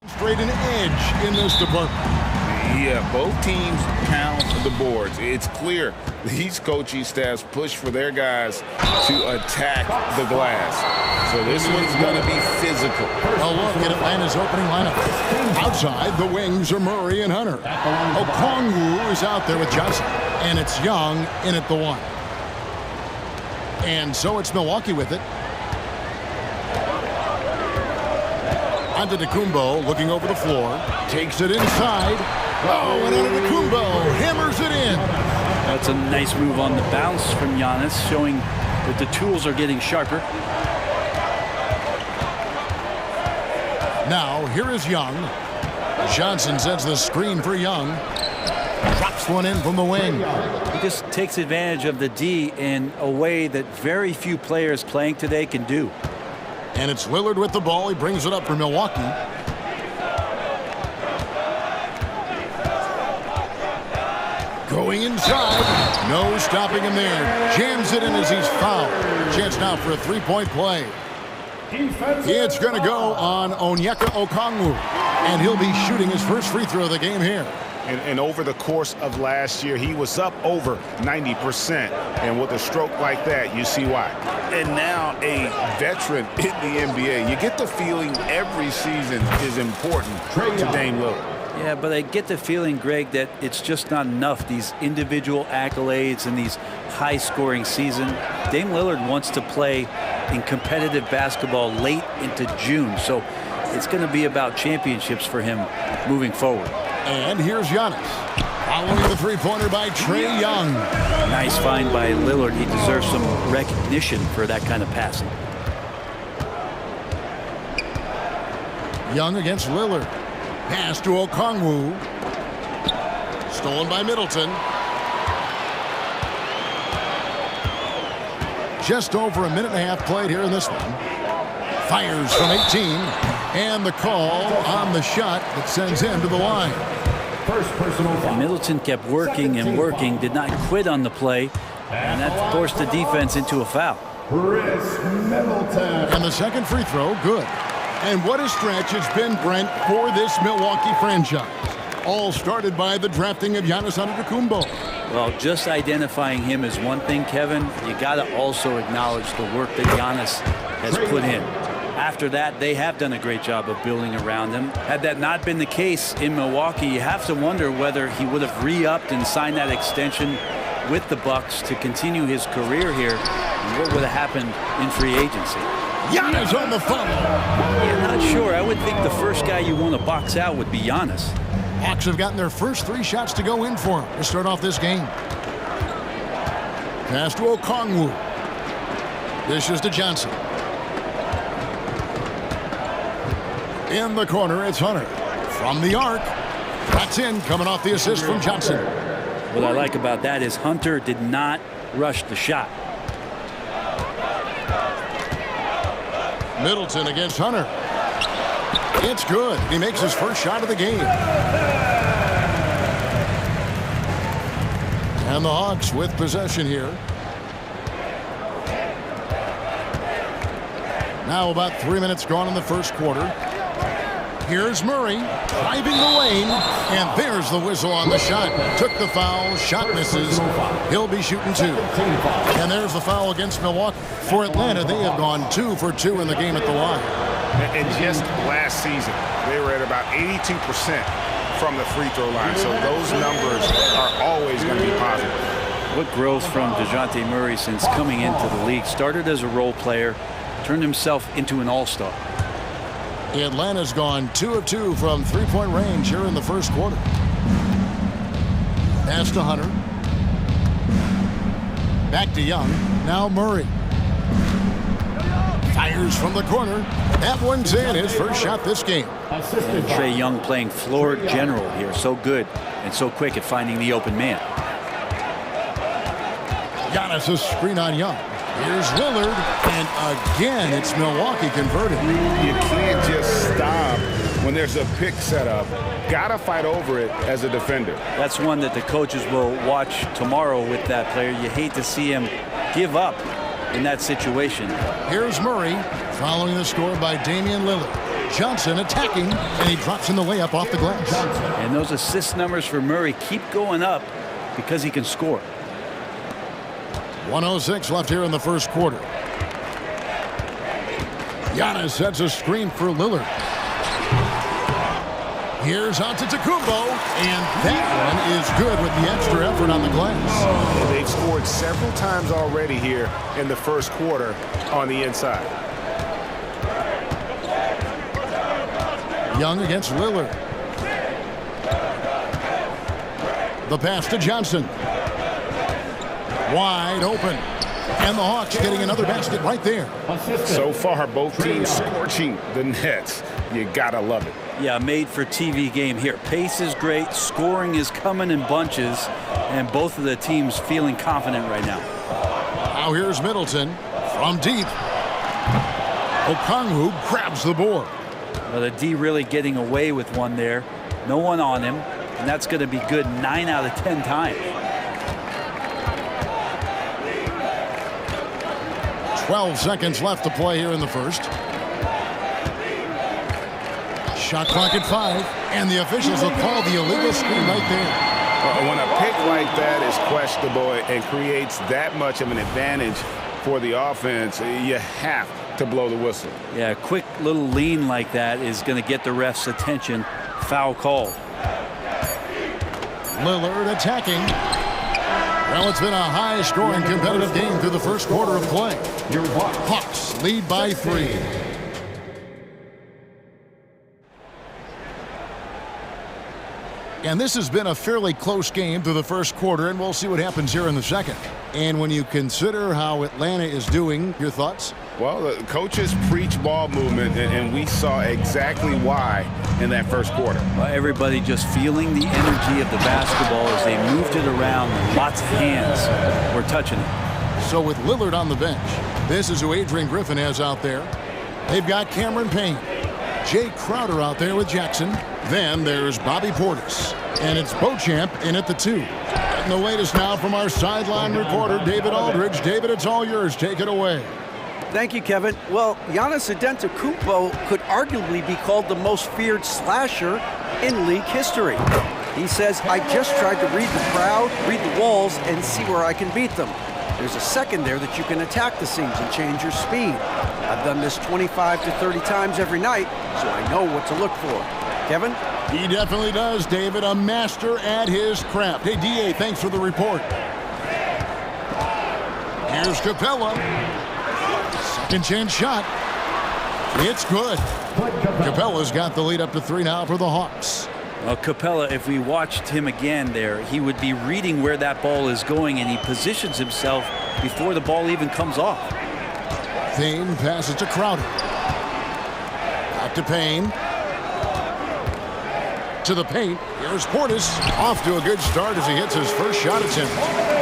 Straight an edge in this department. Yeah, both teams pound the boards. It's clear these coaching staffs push for their guys to attack the glass. So this one's going to be physical. A look at Atlanta's opening lineup. Outside, the wings are Murray and Hunter. Okongwu is out there with Johnson. And it's Young in at the one. And so it's Milwaukee with it. Antetokounmpo looking over the floor. Takes it inside. Oh, and Antetokounmpo hammers it in. That's a nice move on the bounce from Giannis, showing that the tools are getting sharper. Now, here is Young. Johnson sets the screen for Young. Drops one in from the wing. He just takes advantage of the D in a way that very few players playing today can do. And it's Lillard with the ball. He brings it up for Milwaukee. Going inside. No stopping him there. Jams it in as he's fouled. Chance now for a three-point play. It's going to go on Onyeka Okongwu. And he'll be shooting his first free throw of the game here. And over the course of last year, he was up over 90%. And with a stroke like that, you see why. And now a veteran in the NBA. You get the feeling every season is important to Dame Lillard. Yeah, but I get the feeling, Greg, that it's just not enough. These individual accolades and these high-scoring season. Dame Lillard wants to play in competitive basketball late into June. So it's going to be about championships for him moving forward. And here's Giannis. Following the three-pointer by Trae Young. Nice find by Lillard. He deserves some recognition for that kind of passing. Young against Lillard. Pass to Okongwu. Stolen by Middleton. Just over a minute and a half played here in this one. Fires from 18. And the call on the shot that sends him to the line. Middleton kept working and working, did not quit on the play, and that forced the defense into a foul. And the second free throw, good. And what a stretch it's been, Brent, for this Milwaukee franchise. All started by the drafting of Giannis Antetokounmpo. Well, just identifying him is one thing, Kevin. You got to also acknowledge the work that Giannis has put in. After that, they have done a great job of building around him. Had that not been the case in Milwaukee, you have to wonder whether he would have re-upped and signed that extension with the Bucks to continue his career here. And what would have happened in free agency? Giannis on the fumble. Yeah, not sure. I would think the first guy you want to box out would be Giannis. Hawks have gotten their first three shots to go in for him to start off this game. Pass to Okongwu. This is to Johnson. In the corner, it's Hunter. From the arc. That's in, coming off the assist from Johnson. What I like about that is Hunter did not rush the shot. Middleton against Hunter. It's good. He makes his first shot of the game. And the Hawks with possession here. Now about 3 minutes gone in the first quarter. Here's Murray driving the lane, and there's the whistle on the shot. Took the foul, shot misses. He'll be shooting two. And there's the foul against Milwaukee. For Atlanta, they have gone 2 for 2 in the game at the line. And just last season, they were at about 82% from the free throw line. So those numbers are always going to be positive. What growth from DeJounte Murray since coming into the league. Started as a role player, turned himself into an all-star. Atlanta's gone 2 of 2 from three-point range here in the first quarter. Pass to Hunter. Back to Young. Now Murray. Fires from the corner. That one's in. His first shot this game. And Trae Young playing floor general here. So good and so quick at finding the open man. Giannis a screen on Young. Here's Lillard, and again, it's Milwaukee converted. You can't just stop when there's a pick set up. Gotta fight over it as a defender. That's one that the coaches will watch tomorrow with that player. You hate to see him give up in that situation. Here's Murray, following the score by Damian Lillard. Johnson attacking, and he drops in the layup off the glass. And those assist numbers for Murray keep going up because he can score. 1:06 left here in the first quarter. Giannis sets a screen for Lillard. Here's Antetokounmpo, and that one is good with the extra effort on the glass. They've scored several times already here in the first quarter on the inside. Young against Lillard. The pass to Johnson. Wide open. And the Hawks getting another basket right there. So far, both teams scorching the nets. You gotta love it. Yeah, made for TV game here. Pace is great, scoring is coming in bunches, and both of the teams feeling confident right now. Now here's Middleton from deep. Okongwu grabs the board. Well, the D really getting away with one there. No one on him, and that's going to be good 9 out of 10 times. 12 seconds left to play here in the first. Shot clock at 5, and the officials will call the illegal screen right there. When a pick like that is questionable and creates that much of an advantage for the offense, you have to blow the whistle. Yeah, a quick little lean like that is going to get the ref's attention. Foul called. Lillard attacking. Well, it's been a high-scoring competitive game through the first quarter of play. Hawks lead by 3. And this has been a fairly close game through the first quarter, and we'll see what happens here in the second. And when you consider how Atlanta is doing, your thoughts? Well, the coaches preach ball movement, and we saw exactly why in that first quarter. Well, everybody just feeling the energy of the basketball as they moved it around. Lots of hands were touching it. So with Lillard on the bench, this is who Adrian Griffin has out there. They've got Cameron Payne, Jay Crowder out there with Jackson. Then there's Bobby Portis, and it's Beauchamp in at the 2. And the latest now from our sideline reporter, David Aldridge. David, it's all yours. Take it away. Thank you, Kevin. Well, Giannis Antetokounmpo could arguably be called the most feared slasher in league history. He says, I just tried to read the crowd, read the walls, and see where I can beat them. There's a second there that you can attack the seams and change your speed. I've done this 25 to 30 times every night, so I know what to look for. Kevin? He definitely does, David. A master at his craft. Hey, D.A., thanks for the report. Here's Capella. Second chance shot. It's good. Capella's got the lead up to 3 now for the Hawks. Well, Capella, if we watched him again there, he would be reading where that ball is going, and he positions himself before the ball even comes off. Payne passes to Crowder. Back to Payne. To the paint. Here's Portis. Off to a good start as he hits his first shot attempt.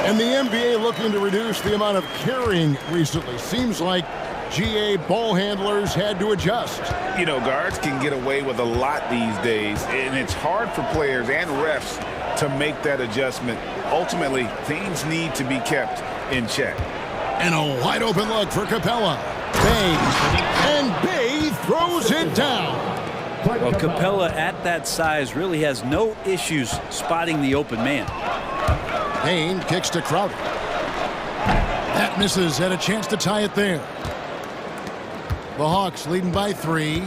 And the NBA looking to reduce the amount of carrying recently. Seems like GA ball handlers had to adjust. You know, guards can get away with a lot these days, and it's hard for players and refs to make that adjustment. Ultimately, things need to be kept in check. And a wide open look for Capella. Bay. And Bay throws it down. Well, Capella at that size really has no issues spotting the open man. Payne kicks to Crowder. That misses, had a chance to tie it there. The Hawks leading by 3.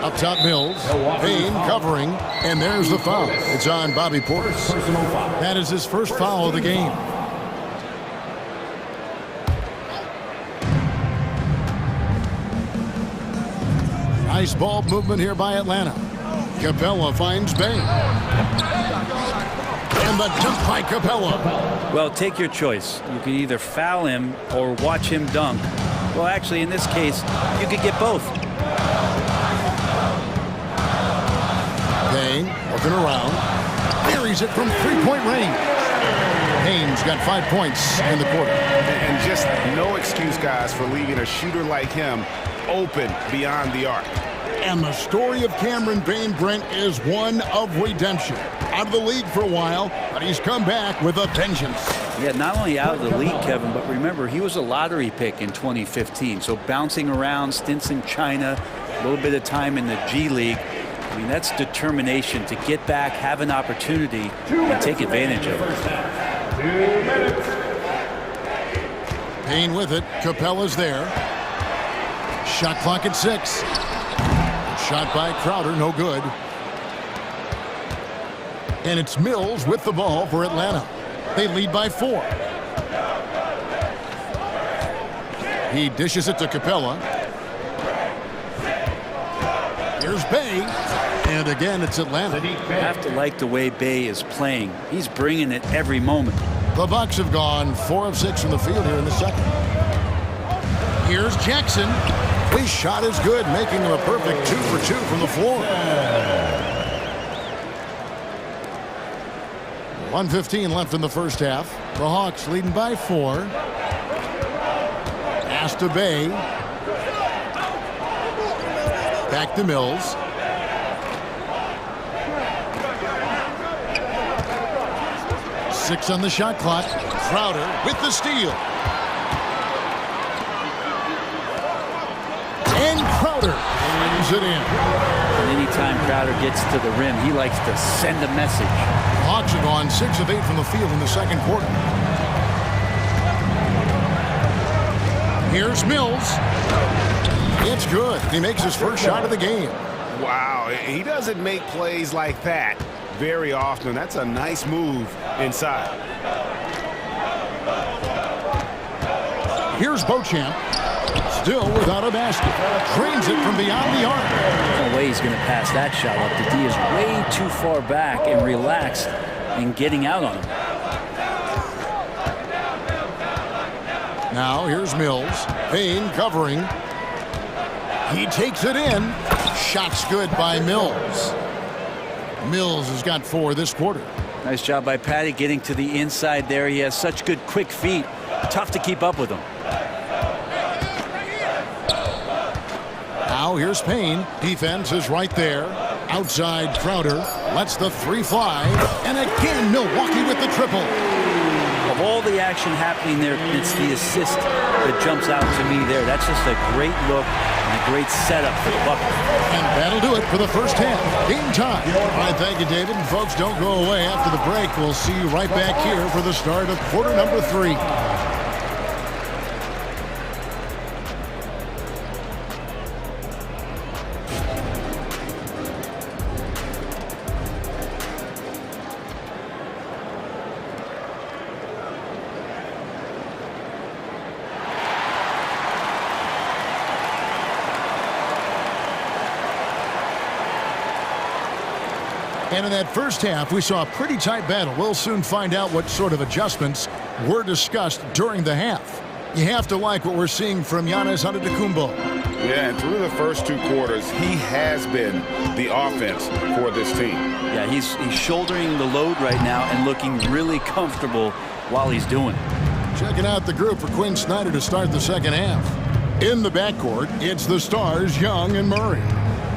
Up top Mills. Payne covering, and there's the foul. It's on Bobby Portis. That is his first foul of the game. Nice ball movement here by Atlanta. Capella finds Bay. And the dunk by Capella. Well, take your choice. You can either foul him or watch him dunk. Well, actually, in this case, you could get both. Payne looking around. Buries it from 3-point range. Payne's got 5 points in the quarter. And just no excuse, guys, for leaving a shooter like him open beyond the arc. And the story of Cameron Payne, Brent, is one of redemption. Out of the league for a while, but he's come back with a vengeance. Yeah, not only out of the league, Kevin, but remember, he was a lottery pick in 2015. So bouncing around, stints in China, a little bit of time in the G League. I mean, that's determination to get back, have an opportunity, and take advantage of it. 2 minutes. Payne with it. Capella's there. Shot clock at 6. Shot by Crowder, no good. And it's Mills with the ball for Atlanta. They lead by 4. He dishes it to Capella. Here's Bay. And again, it's Atlanta. You have to like the way Bay is playing. He's bringing it every moment. The Bucks have gone 4 of 6 from the field here in the second. Here's Jackson. His shot is good, making him a perfect 2 for 2 from the floor. 1:15 left in the first half. The Hawks leading by 4. Pass to Bay. Back to Mills. Six on the shot clock. Crowder with the steal. And Crowder brings it in. And anytime Crowder gets to the rim, he likes to send a message. Hawks have gone 6 of 8 from the field in the second quarter. Here's Mills. It's good. He makes his first shot of the game. Wow, he doesn't make plays like that very often. That's a nice move inside. Here's Beauchamp. Still without a basket. Drains it from beyond the arc. No way he's going to pass that shot up. The D is way too far back and relaxed in getting out on him. Now here's Mills. Payne covering. He takes it in. Shot's good by Mills. Mills has got 4 this quarter. Nice job by Patty getting to the inside there. He has such good quick feet. Tough to keep up with him. Now here's Payne. Defense is right there. Outside Crowder. Lets the 3 fly. And again, Milwaukee with the triple. Of all the action happening there, it's the assist that jumps out to me there. That's just a great look and a great setup for the Bucks. And that'll do it for the first half. Game time. All right, thank you, David. And folks, don't go away after the break. We'll see you right back here for the start of quarter number 3. And in that first half, we saw a pretty tight battle. We'll soon find out what sort of adjustments were discussed during the half. You have to like what we're seeing from Giannis Antetokounmpo. Yeah, and through the first 2 quarters, he has been the offense for this team. Yeah, he's shouldering the load right now and looking really comfortable while he's doing it. Checking out the group for Quinn Snyder to start the second half. In the backcourt, it's the stars, Young and Murray.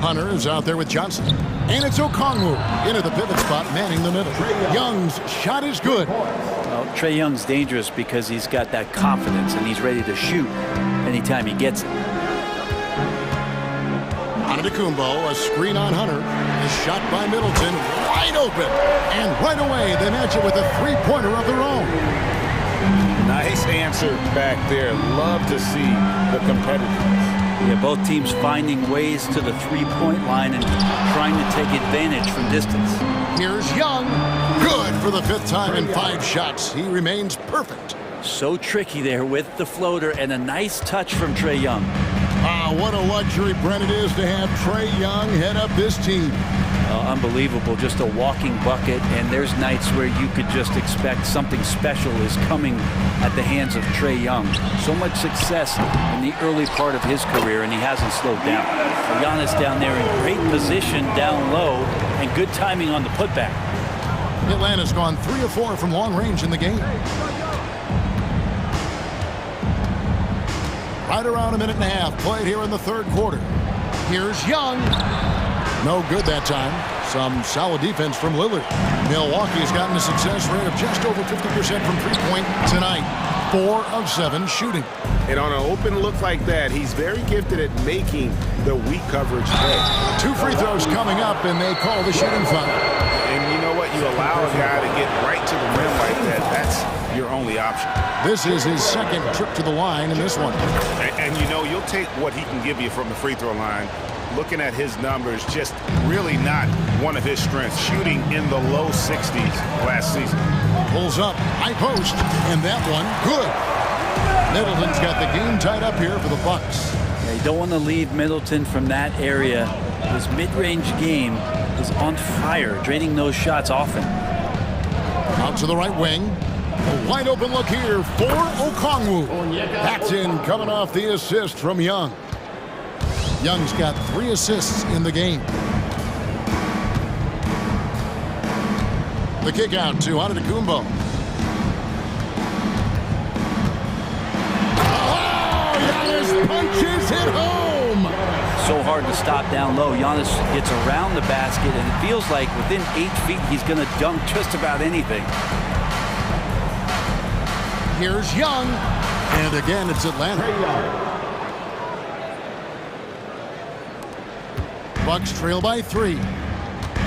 Hunter is out there with Johnson. And it's Okongwu into the pivot spot, manning the middle. Young's shot is good. Well, Trae Young's dangerous because he's got that confidence and he's ready to shoot anytime he gets it. Antetokounmpo, a screen on Hunter. A shot by Middleton, wide open. And right away, they match it with a 3-pointer of their own. Nice answer back there. Love to see the competitiveness. Yeah, both teams finding ways to the 3-point line and trying to take advantage from distance. Here's Young. Good for the 5th time in 5 shots. He remains perfect. So tricky there with the floater and a nice touch from Trae Young. What a luxury, Brent, it is to have Trae Young head up this team. Unbelievable, just a walking bucket, and there's nights where you could just expect something special is coming at the hands of Trae Young. So much success in the early part of his career, and he hasn't slowed down. Giannis down there in great position down low, and good timing on the putback. Atlanta's gone 3 of 4 from long range in the game. Right around a minute and a half played here in the 3rd quarter. Here's Young. No good that time. Some solid defense from Lillard. Milwaukee's gotten a success rate of just over 50% from three-point tonight. 4 of 7 shooting. And on an open look like that, he's very gifted at making the weak coverage play. 2 free throws coming up, and they call the shooting foul. And you know what? You allow a guy to get right to the rim like that. That's your only option. This is his second trip to the line in this one. And you know, you'll take what he can give you from the free throw line. Looking at his numbers, just really not one of his strengths. Shooting in the low 60s last season. Pulls up, high post, and that one, good. Middleton's got the game tied up here for the Bucks. Yeah, you don't want to leave Middleton from that area. His mid-range game is on fire, draining those shots often. Out to the right wing. A wide open look here for Okongwu. That's in, coming off the assist from Young. Young's got 3 assists in the game. The kick out to Antetokounmpo. Oh, Giannis punches it home. So hard to stop down low. Giannis gets around the basket, and it feels like within 8 feet he's going to dunk just about anything. Here's Young, and again it's Atlanta. Bucks trail by 3,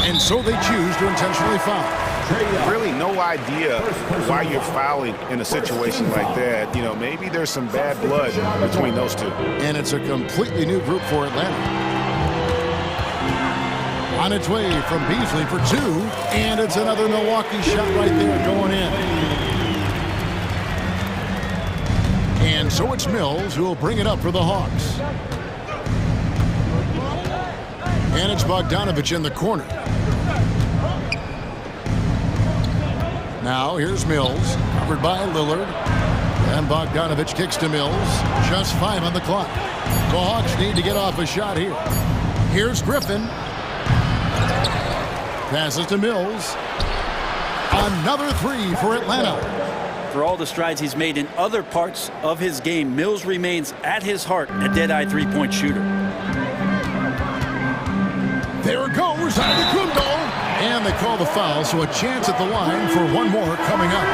and so they choose to intentionally foul. Really no idea why you're fouling in a situation like that. You know, maybe there's some bad blood between those two. And it's a completely new group for Atlanta. On its way from Beasley for 2, and it's another Milwaukee shot right there going in. And so it's Mills who will bring it up for the Hawks. And it's Bogdanovich in the corner. Now here's Mills, covered by Lillard. And Bogdanovich kicks to Mills. Just 5 on the clock. The Hawks need to get off a shot here. Here's Griffin. Passes to Mills. Another 3 for Atlanta. For all the strides he's made in other parts of his game, Mills remains at his heart a dead-eye three-point shooter. There it goes, Antetokounmpo, and they call the foul, so a chance at the line for one more coming up.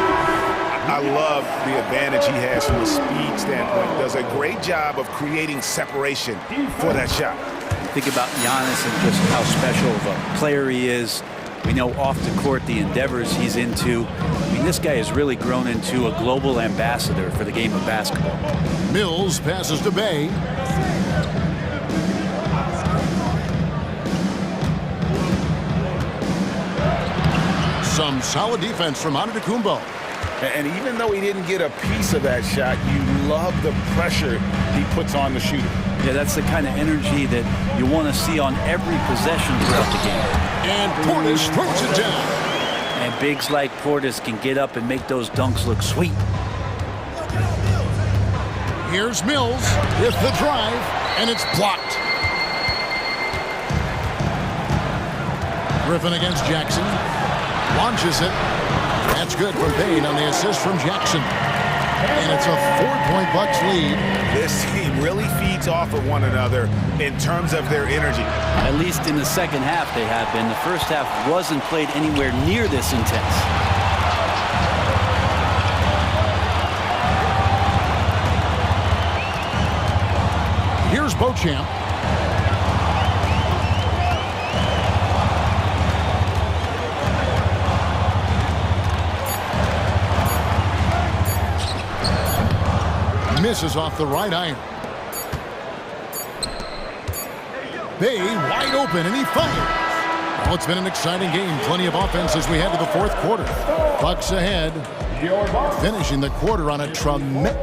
I love the advantage he has from a speed standpoint. Does a great job of creating separation for that shot. Think about Giannis and just how special of a player he is. We know off the court the endeavors he's into. I mean, this guy has really grown into a global ambassador for the game of basketball. Mills passes to Bay. Some solid defense from Antetokounmpo. And even though he didn't get a piece of that shot, you love the pressure he puts on the shooter. Yeah, that's the kind of energy that you want to see on every possession throughout the game. And Portis throws it down. And bigs like Portis can get up and make those dunks look sweet. Here's Mills with the drive, and it's blocked. Griffin against Jackson. Launches it. That's good from Payne on the assist from Jackson. And it's a 4-point Bucks lead. This team really feeds off of one another in terms of their energy. At least in the second half they have been. The first half wasn't played anywhere near this intense. Here's Beauchamp. Misses off the right iron. Bay wide open, and he fires. Well, it's been an exciting game. Plenty of offense as we head to the fourth quarter. Bucks ahead, finishing the quarter on a tremendous.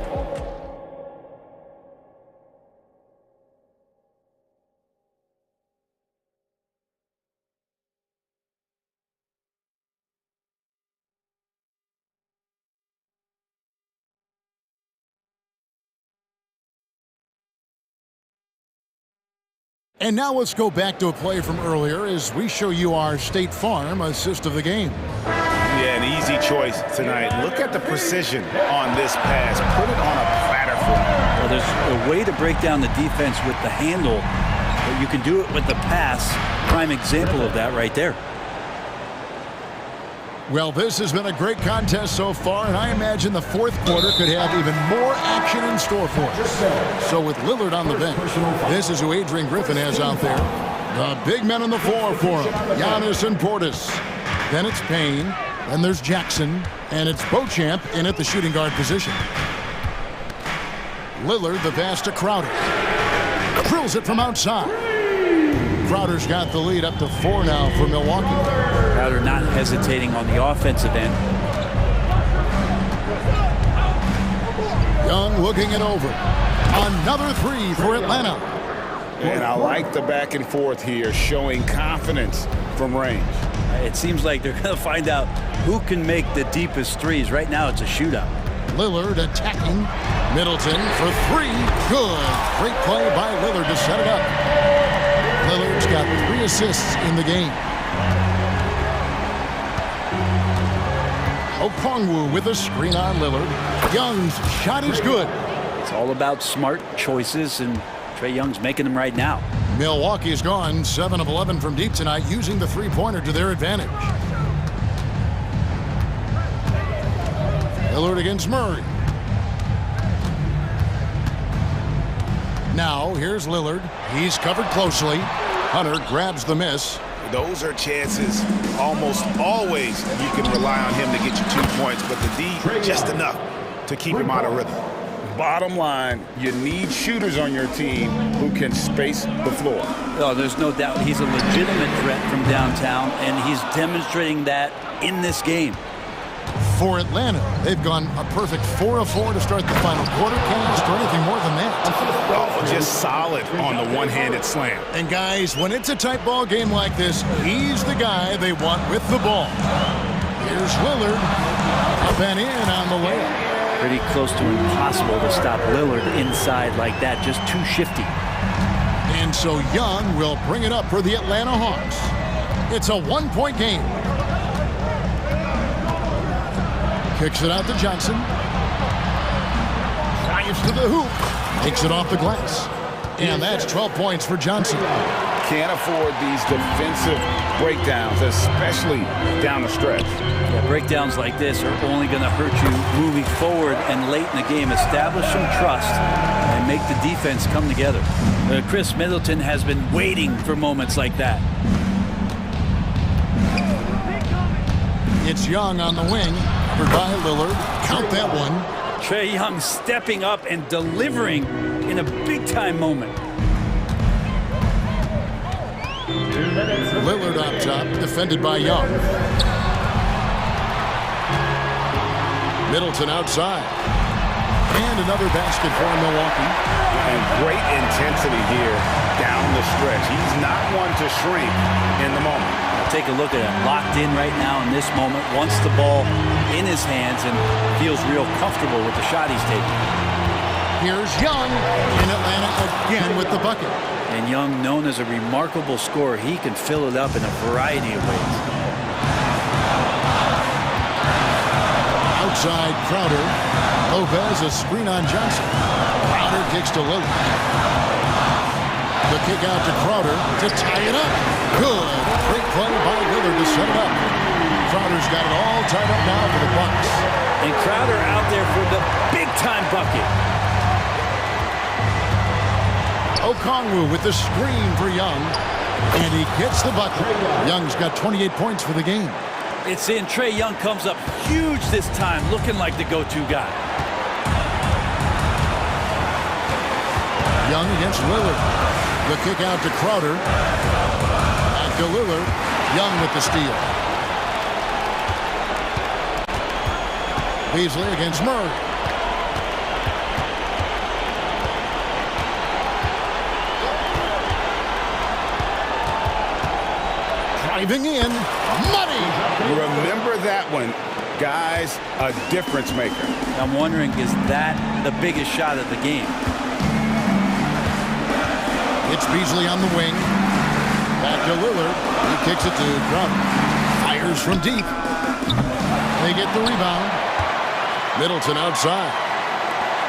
And now let's go back to a play from earlier as we show you our State Farm assist of the game. Yeah, an easy choice tonight. Look at the precision on this pass. Put it on a platter for him. Well, there's a way to break down the defense with the handle, but you can do it with the pass. Prime example of that right there. Well, this has been a great contest so far, and I imagine the fourth quarter could have even more action in store for us. So with Lillard on the bench, this is who Adrian Griffin has out there. The big men on the floor for him, Giannis and Portis. Then it's Payne, then there's Jackson, and it's Beauchamp in at the shooting guard position. Lillard, the pass to Crowder. Drills it from outside. Crowder's got the lead up to 4 now for Milwaukee. Crowder not hesitating on the offensive end. Young looking it over. Another 3 for Atlanta. And I like the back and forth here, showing confidence from range. It seems like they're going to find out who can make the deepest threes. Right now it's a shootout. Lillard attacking. Middleton for 3. Good. Great play by Lillard to set it up. Lillard's got 3 assists in the game. Okongwu with a screen on Lillard. Young's shot is good. It's all about smart choices, and Trae Young's making them right now. Milwaukee's gone 7 of 11 from deep tonight, using the three-pointer to their advantage. Lillard against Murray. Now, here's Lillard. He's covered closely. Hunter grabs the miss. Those are chances almost always you can rely on him to get you 2 points, but the D, just enough to keep him out of rhythm. Bottom line, you need shooters on your team who can space the floor. Oh, there's no doubt he's a legitimate threat from downtown, and he's demonstrating that in this game. For Atlanta, they've gone a perfect 4 of 4 to start the final quarter. Can't ask for anything more than that. Oh, just solid on the one-handed slam. And guys, when it's a tight ball game like this, he's the guy they want with the ball. Here's Lillard, up and in on the layup. Pretty close to impossible to stop Lillard inside like that, just too shifty. And so Young will bring it up for the Atlanta Hawks. It's a 1-point game. Kicks it out to Johnson. Drives to the hoop. Takes it off the glass. And that's 12 points for Johnson. Can't afford these defensive breakdowns, especially down the stretch. Yeah, breakdowns like this are only going to hurt you moving forward and late in the game. Establish some trust and make the defense come together. Chris Middleton has been waiting for moments like that. It's Young on the wing. Covered by Lillard. Count that one. Trae Young stepping up and delivering in a big-time moment. Lillard up top, defended by Young. Middleton outside. And another basket for Milwaukee. And great intensity here down the stretch. He's not one to shrink in the moment. Take a look at it. Locked in right now in this moment. Wants the ball in his hands and feels real comfortable with the shot he's taking. Here's Young in Atlanta again with the bucket. And Young, known as a remarkable scorer, he can fill it up in a variety of ways. Outside Crowder. Lopez, a screen on Johnson. Crowder kicks to Lillard. The kick out to Crowder to tie it up. Good. Great play by Lillard to set it up. Crowder's got it all tied up now for the Bucks. And Crowder out there for the big-time bucket. Okongwu with the screen for Young. And he gets the bucket. Young's got 28 points for the game. It's in. Trae Young comes up huge this time, looking like the go-to guy. Young against Lillard. The kick out to Crowder. Back to Lillard. Young with the steal. Beasley against Murray. Driving in. Money! Remember that one. Guys, a difference maker. I'm wondering, is that the biggest shot of the game? It's Beasley on the wing. Back to Lillard. He kicks it to Crowder. Fires from deep. They get the rebound. Middleton outside.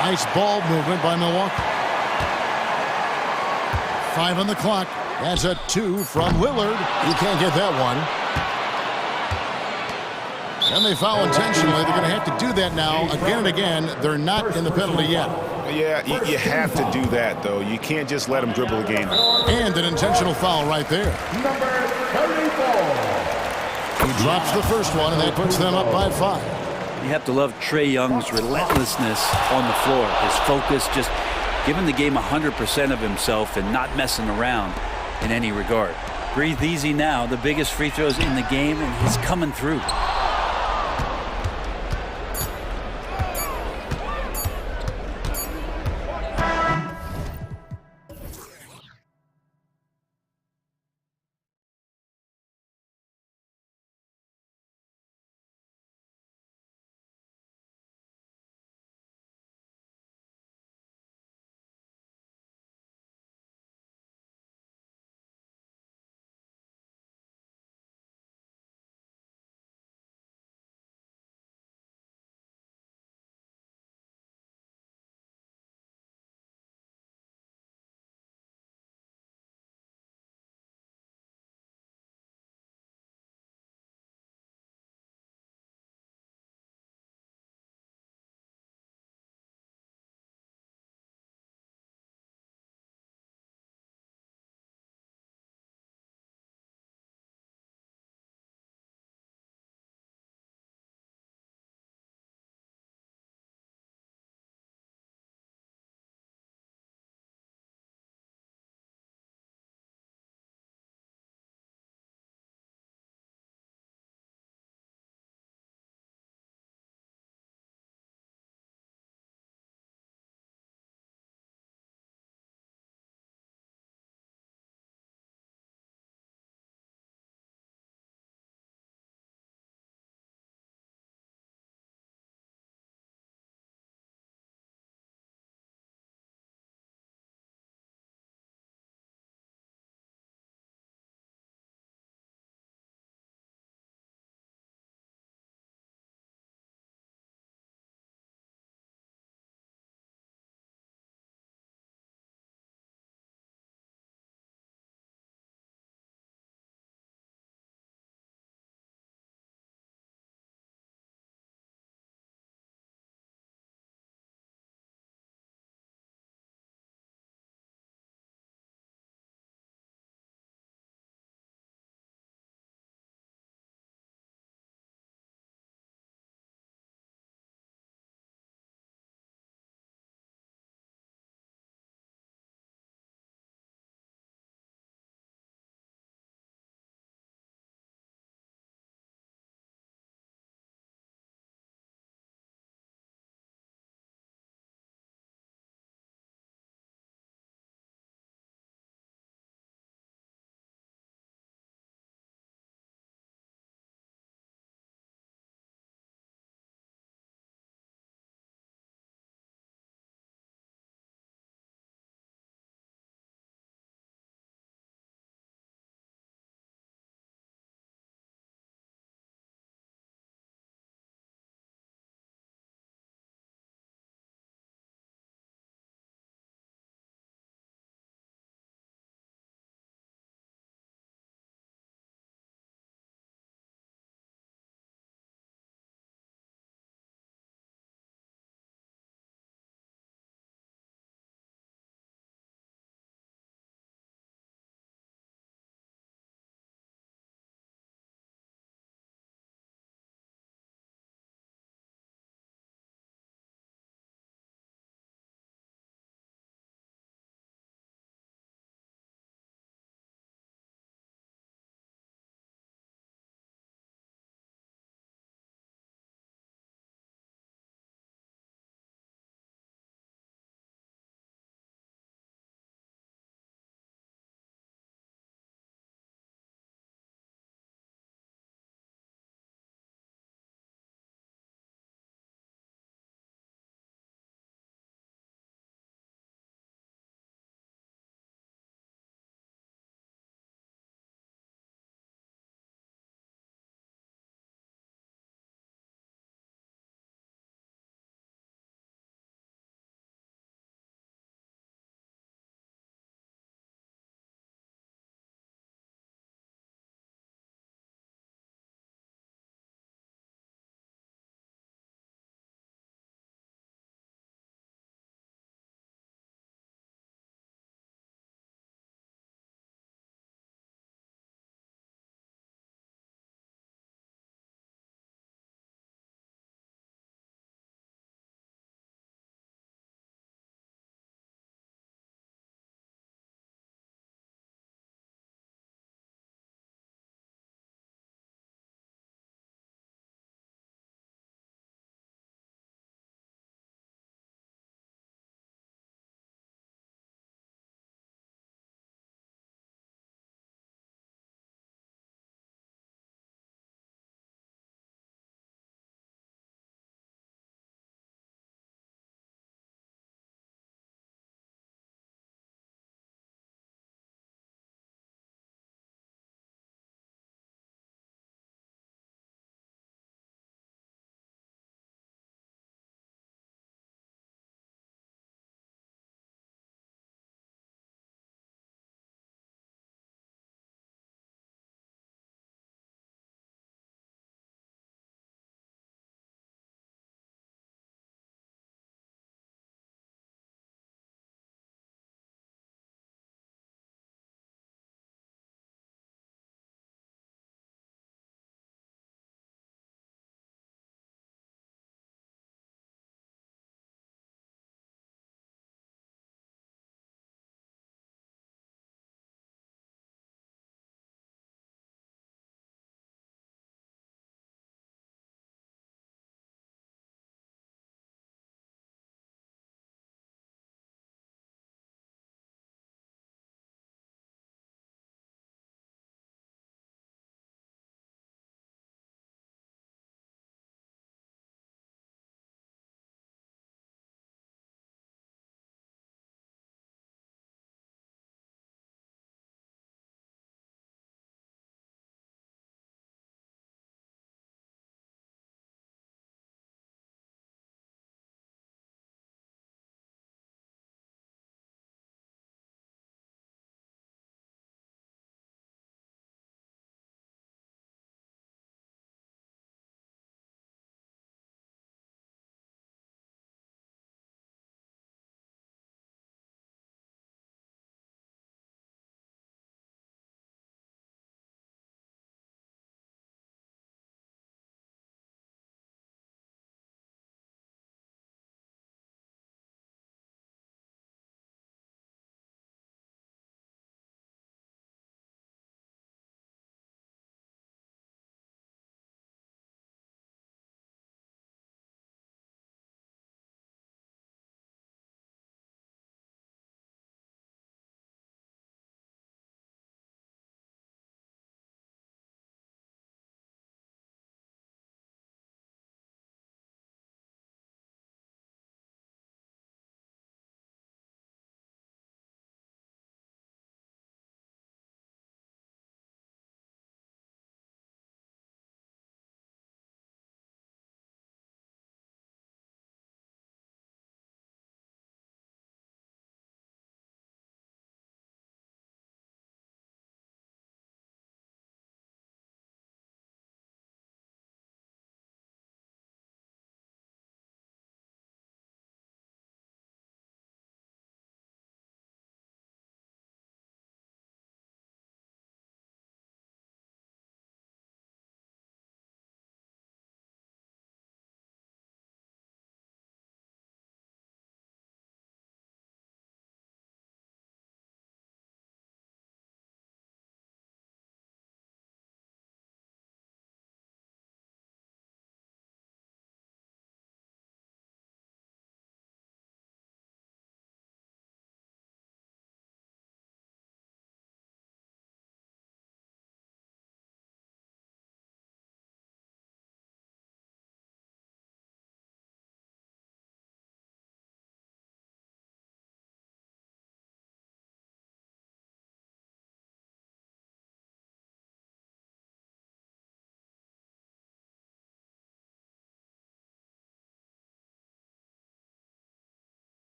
Nice ball movement by Milwaukee. 5 on the clock. That's a 2 from Lillard. He can't get that one. And they foul intentionally. They're going to have to do that now again and again. They're not in the penalty yet. Yeah, you have to do that, though. You can't just let them dribble the game. And an intentional foul right there. Number 34. He drops the first one, and that puts them up by 5. You have to love Trae Young's relentlessness on the floor. His focus, just giving the game 100% of himself and not messing around in any regard. Breathe easy now. The biggest free throws in the game, and he's coming through.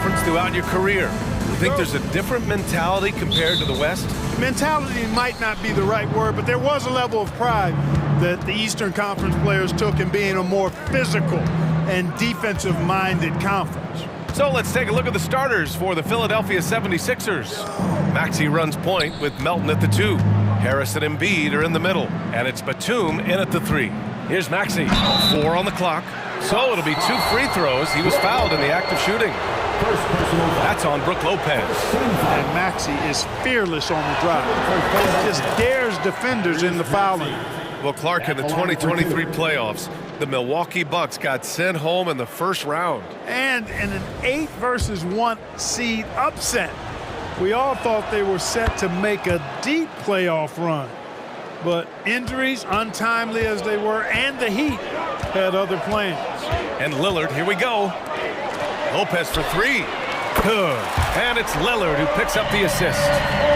Conference throughout your career. You think there's a different mentality compared to the West? Mentality might not be the right word, but there was a level of pride that the Eastern Conference players took in being a more physical and defensive-minded conference. So let's take a look at the starters for the Philadelphia 76ers. Maxey runs point with Melton at the 2. Harris and Embiid are in the middle, and it's Batum in at the 3. Here's Maxey, 4 on the clock. So it'll be 2 free throws. He was fouled in the act of shooting. That's on Brook Lopez. And Maxey is fearless on the drive. He just dares defenders in the fouling. Well, Clark, in the 2023 playoffs, the Milwaukee Bucks got sent home in the first round. And in an 8-versus-1 seed upset. We all thought they were set to make a deep playoff run. But injuries, untimely as they were, and the Heat had other plans. And Lillard, here we go. Lopez for 3. Good. And it's Lillard who picks up the assist.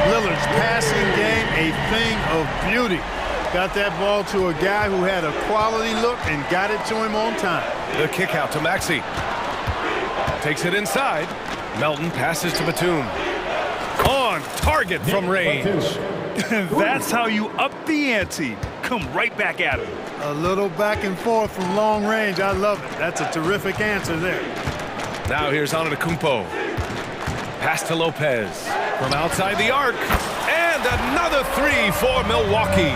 Lillard's passing game, a thing of beauty. Got that ball to a guy who had a quality look and got it to him on time. The kick out to Maxey. Takes it inside. Melton passes to Batum. On target from range. That's how you up the ante. Come right back at him. A little back and forth from long range. I love it. That's a terrific answer there. Now here's Antetokounmpo. Pass to Lopez. From outside the arc. And another 3 for Milwaukee.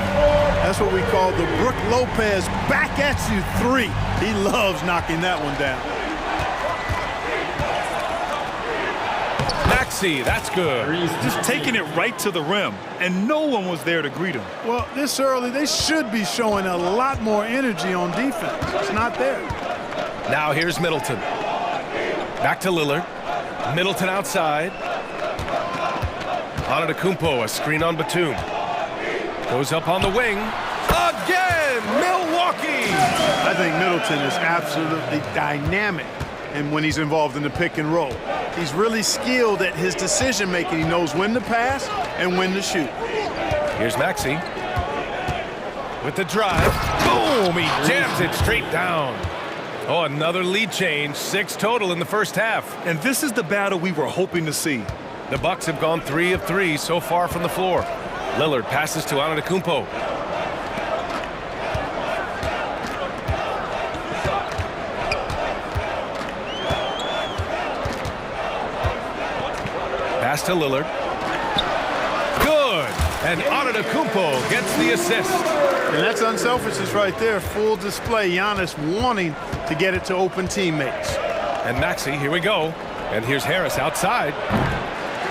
That's what we call the Brook Lopez back at you 3. He loves knocking that one down. Maxey, that's good. He's just taking it right to the rim, and no one was there to greet him. Well, this early, they should be showing a lot more energy on defense. It's not there. Now here's Middleton. Back to Lillard. Middleton outside. Antetokounmpo, a screen on Batum. Goes up on the wing. Again, Milwaukee! I think Middleton is absolutely dynamic and when he's involved in the pick and roll. He's really skilled at his decision-making. He knows when to pass and when to shoot. Here's Maxey. With the drive. Boom! He jams it straight down. Oh, another lead change. 6 total in the first half. And this is the battle we were hoping to see. The Bucks have gone 3 of 3 so far from the floor. Lillard passes to Antetokounmpo. Pass to Lillard. Good! And Antetokounmpo gets the assist. And that's unselfishness right there. Full display. Giannis wanting to get it to open teammates. And Maxey, here we go. And here's Harris outside.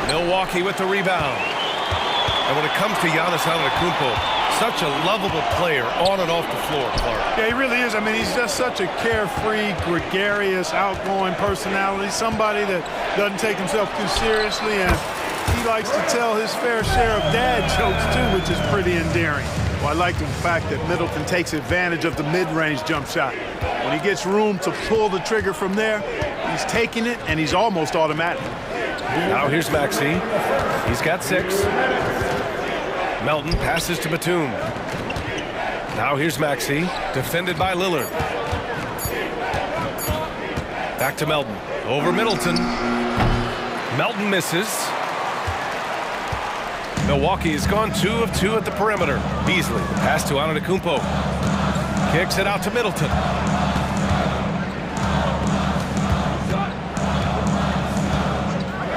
Milwaukee with the rebound. And when it comes to Giannis Antetokounmpo, such a lovable player on and off the floor, Clark. Yeah, he really is. I mean, he's just such a carefree, gregarious, outgoing personality. Somebody that doesn't take himself too seriously, and he likes to tell his fair share of dad jokes, too, which is pretty endearing. Well, I like the fact that Middleton takes advantage of the mid-range jump shot. When he gets room to pull the trigger from there, he's taking it, and he's almost automatic. Now here's Maxey. He's got 6. Melton passes to Batum. Now here's Maxey, defended by Lillard. Back to Melton. Over Middleton. Melton misses. Milwaukee has gone 2 of 2 at the perimeter. Beasley, pass to Antetokounmpo. Kicks it out to Middleton.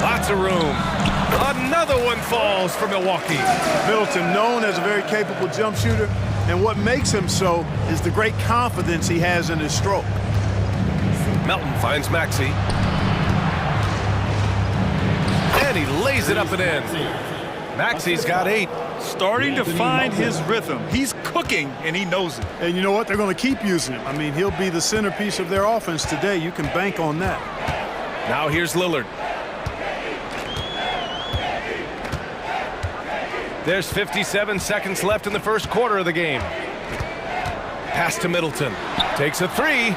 Lots of room. Another one falls for Milwaukee. Middleton, known as a very capable jump shooter, and what makes him so is the great confidence he has in his stroke. Melton finds Maxey. And he lays it up and in. Maxey's got 8. Starting to find his rhythm. He's cooking, and he knows it. And you know what? They're going to keep using him. I mean, he'll be the centerpiece of their offense today. You can bank on that. Now here's Lillard. There's 57 seconds left in the first quarter of the game. Pass to Middleton. Takes a 3.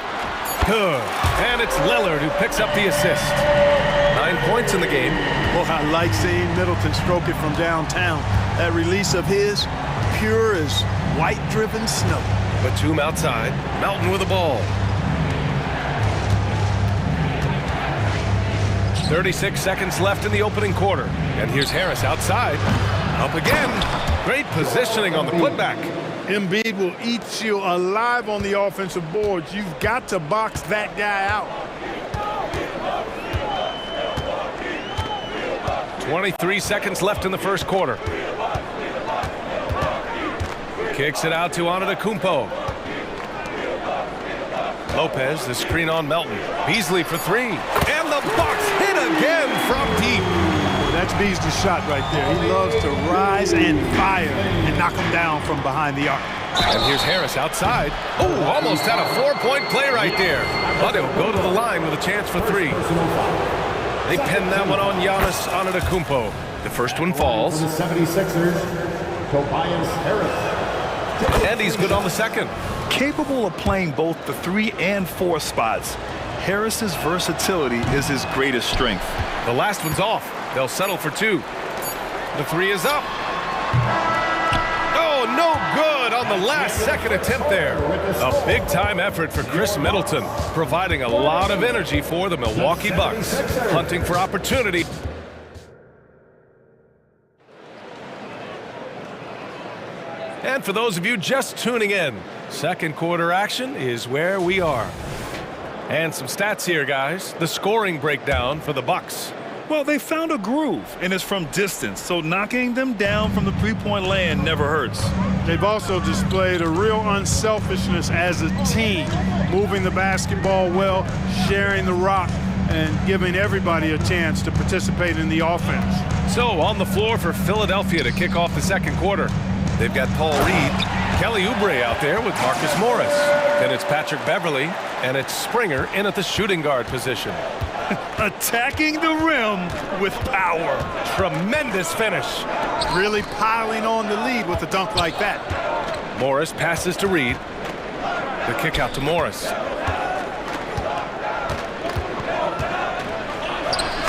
Good. And it's Lillard who picks up the assist. 9 points in the game. Well, I like seeing Middleton stroke it from downtown. That release of his, pure as white-driven snow. Batum outside. Melton with the ball. 36 seconds left in the opening quarter. And here's Harris outside. Up again. Great positioning on the putback. Embiid will eat you alive on the offensive boards. You've got to box that guy out. 23 seconds left in the first quarter. Kicks it out to Antetokounmpo. Lopez, the screen on Melton. Beasley for three. And the Bucks hit again from deep. That's Beasley's shot right there. He loves to rise and fire and knock him down from behind the arc. And here's Harris outside. Oh, almost had a 4-point play right there. But he'll go to the line with a chance for three. They pin that one on Giannis Antetokounmpo. The first one falls. For the 76ers, Tobias Harris. And he's good on the second. Capable of playing both the 3 and 4 spots, Harris's versatility is his greatest strength. The last one's off. They'll settle for 2. The 3 is up. Oh, no good on the last second attempt there. A big-time effort for Chris Middleton, providing a lot of energy for the Milwaukee Bucks, hunting for opportunity. And for those of you just tuning in, second quarter action is where we are. And some stats here, guys. The scoring breakdown for the Bucks. Well, they found a groove, and it's from distance, so knocking them down from the three-point land never hurts. They've also displayed a real unselfishness as a team, moving the basketball well, sharing the rock, and giving everybody a chance to participate in the offense. So on the floor for Philadelphia to kick off the second quarter, they've got Paul Reed, Kelly Oubre out there with Marcus Morris. Then it's Patrick Beverly, and it's Springer in at the shooting guard position. Attacking the rim with power. Tremendous finish. Really piling on the lead with a dunk like that. Morris passes to Reed. The kick out to Morris.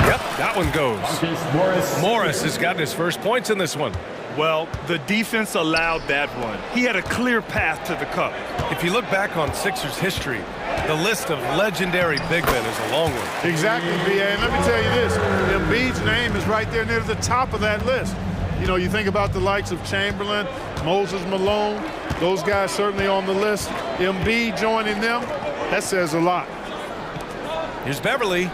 Yep, that one goes. Morris has gotten his first points in this one. Well, the defense allowed that one. He had a clear path to the cup. If you look back on Sixers history, the list of legendary big men is a long one. Exactly, B.A. And let me tell you this, Embiid's name is right there near the top of that list. You know, you think about the likes of Chamberlain, Moses Malone, those guys certainly on the list. Embiid joining them, that says a lot. Here's Beverly.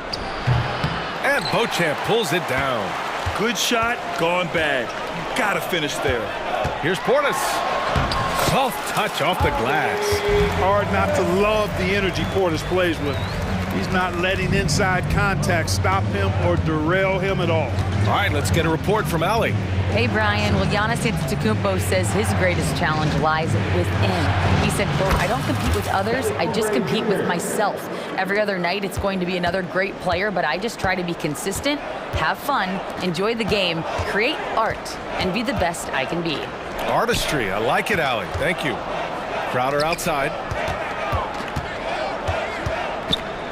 And Beauchamp pulls it down. Good shot, gone bad. You gotta finish there. Here's Portis. Soft touch off the glass. Hard not to love the energy Portis plays with. He's not letting inside contact stop him or derail him at all. All right, let's get a report from Allie. Hey, Brian. Well, Giannis Antetokounmpo says his greatest challenge lies within. He said, quote, I don't compete with others. I just compete with myself. Every other night, it's going to be another great player, but I just try to be consistent, have fun, enjoy the game, create art, and be the best I can be. Artistry. I like it, Allie. Thank you. Crowder outside.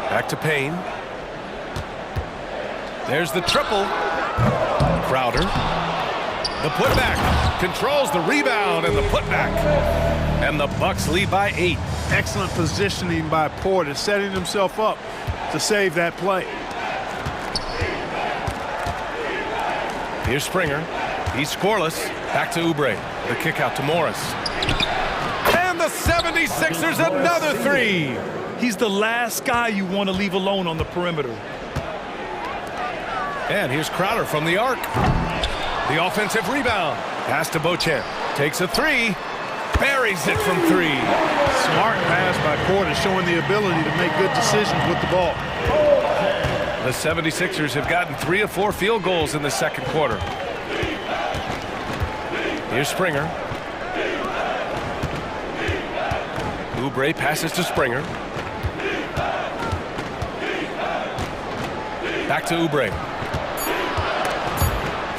Back to Payne. There's the triple. Crowder. The putback. Controls the rebound and the putback. And the Bucks lead by 8. Excellent positioning by Portis, setting himself up to save that play. Here's Springer. He's scoreless. Back to Oubre. The kick out to Morris. And the 76ers another 3. He's the last guy you want to leave alone on the perimeter. And here's Crowder from the arc. The offensive rebound. Pass to Beauchamp. Takes a 3. Buries it from 3. Smart pass by Portis, showing the ability to make good decisions with the ball. The 76ers have gotten 3 of 4 field goals in the second quarter. Here's Springer. Oubre passes to Springer. Back to Oubre.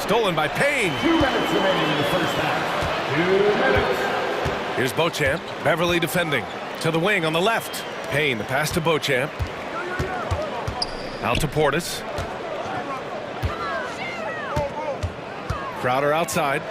Stolen by Payne. 2 minutes remaining in the first half. 2 minutes. Here's Beauchamp. Beverly defending. To the wing on the left. Payne, the pass to Beauchamp. Out to Portis. Crowder outside.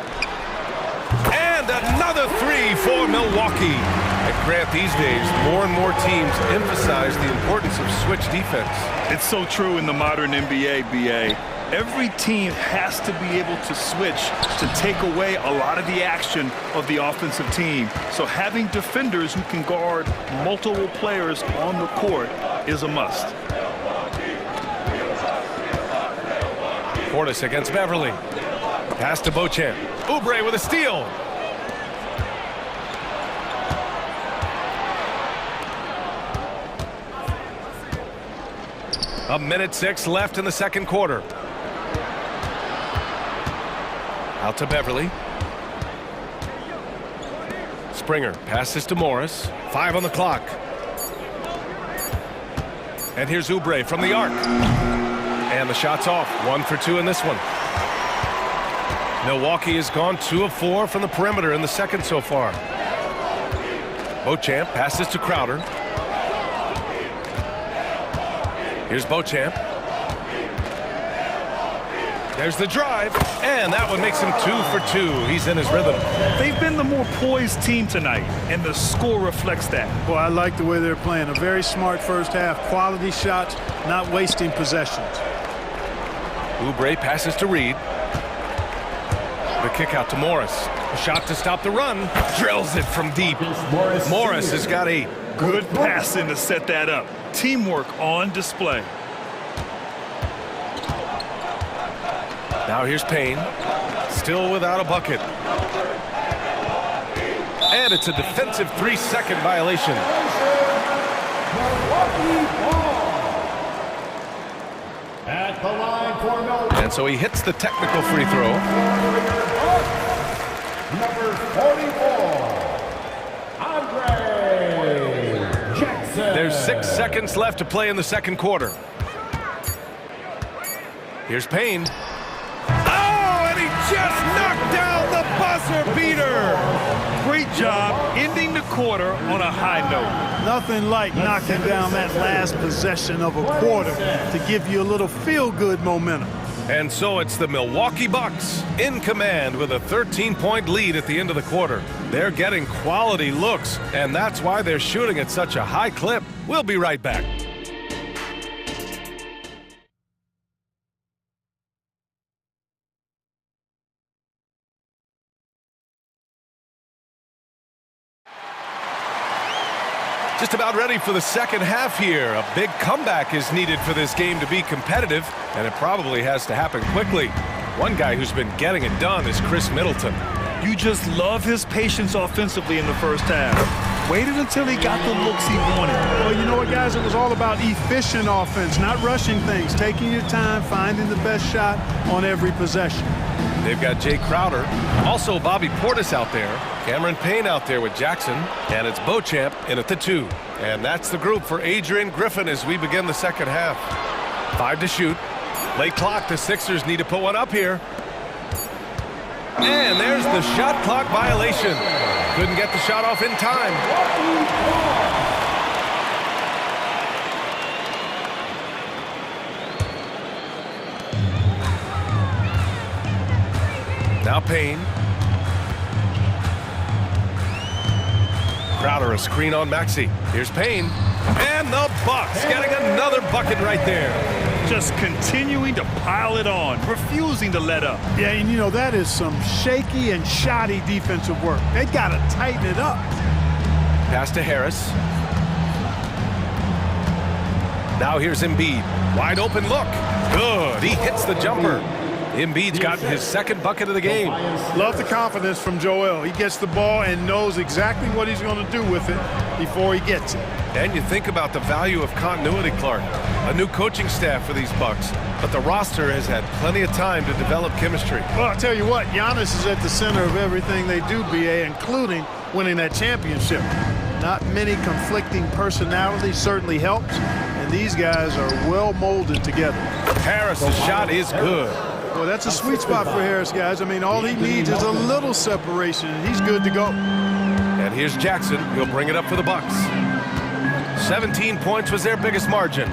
And another the three for Milwaukee. And Grant, these days, more and more teams emphasize the importance of switch defense. It's so true in the modern NBA, BA. Every team has to be able to switch to take away a lot of the action of the offensive team. So having defenders who can guard multiple players on the court is a must. Portis against Beverly. Pass to Beauchamp. Oubre with a steal. A minute 6 left in the second quarter. Out to Beverly. Springer passes to Morris. 5 on the clock. And here's Oubre from the arc. And the shot's off. 1 for 2 in this one. Milwaukee has gone 2 of 4 from the perimeter in the second so far. Beauchamp passes to Crowder. Here's Beauchamp. There's the drive, and that one makes him 2 for 2. He's in his rhythm. They've been the more poised team tonight, and the score reflects that. Well, I like the way they're playing. A very smart first half. Quality shots, not wasting possessions. Oubre passes to Reed. The kick out to Morris. A shot to stop the run. Drills it from deep. Morris has got 8. Good passing to set that up. Teamwork on display. Now here's Payne. Still without a bucket. And it's a defensive 3-second violation. At the line for Milwaukee. And so he hits the technical free throw. Number 44, Andre Jackson. There's 6 seconds left to play in the second quarter. Here's Payne. Oh, and he just knocked down the buzzer beater. Great job ending the quarter on a high note. Nothing like knocking down that last possession of a quarter to give you a little feel-good momentum. And so it's the Milwaukee Bucks in command with a 13-point lead at the end of the quarter. They're getting quality looks, and that's why they're shooting at such a high clip. We'll be right back. Just about ready for the second half here. A big comeback is needed for this game to be competitive, and it probably has to happen quickly. One guy who's been getting it done is Chris Middleton. You just love his patience offensively in the first half. Waited until he got the looks he wanted. Well, you know what, guys? It was all about efficient offense, not rushing things, taking your time, finding the best shot on every possession. They've got Jay Crowder, also Bobby Portis out there, Cameron Payne out there with Jackson, and it's Beauchamp in at the 2. And that's the group for Adrian Griffin as we begin the second half. 5 to shoot. Late clock, the Sixers need to put one up here. And there's the shot clock violation. Couldn't get the shot off in time. Now Payne. Crowder, a screen on Maxey. Here's Payne. And the Bucks getting another bucket right there. Just continuing to pile it on, refusing to let up. Yeah, and you know, that is some shaky and shoddy defensive work. They got to tighten it up. Pass to Harris. Now here's Embiid. Wide open look. Good. He hits the jumper. Embiid's gotten his second bucket of the game. Love the confidence from Joel. He gets the ball and knows exactly what he's going to do with it before he gets it. And you think about the value of continuity, Clark. A new coaching staff for these Bucks, but the roster has had plenty of time to develop chemistry. Well, I'll tell you what, Giannis is at the center of everything they do, BA, including winning that championship. Not many conflicting personalities certainly helps, and these guys are well molded together. Harris's shot is good. Well, that's a sweet spot for Harris, guys. I mean, all he needs is a little separation, and he's good to go. And here's Jackson. He'll bring it up for the Bucks. 17 points was their biggest margin.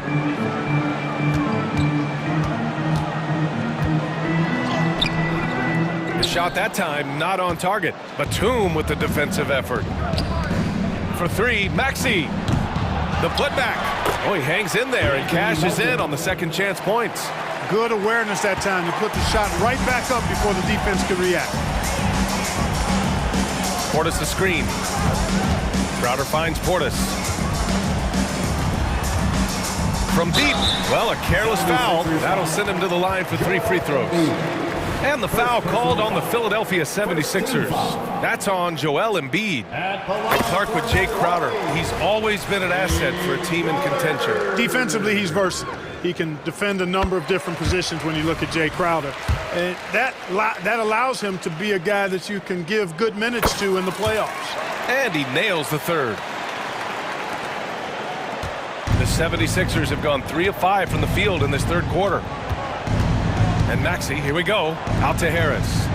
The shot that time, not on target. Batum with the defensive effort. For three, Maxey. The putback. Oh, he hangs in there and cashes in on the second chance points. Good awareness that time to put the shot right back up before the defense could react. Portis the screen. Crowder finds Portis. From deep, well, a careless foul. That'll send him to the line for 3 free throws. And the foul called on the Philadelphia 76ers. That's on Joel Embiid. Clark with Jay Crowder. He's always been an asset for a team in contention. Defensively, he's versatile. He can defend a number of different positions when you look at Jay Crowder. And that allows him to be a guy that you can give good minutes to in the playoffs. And he nails the third. The 76ers have gone 3 of 5 from the field in this third quarter. And Maxey, here we go, out to Harris.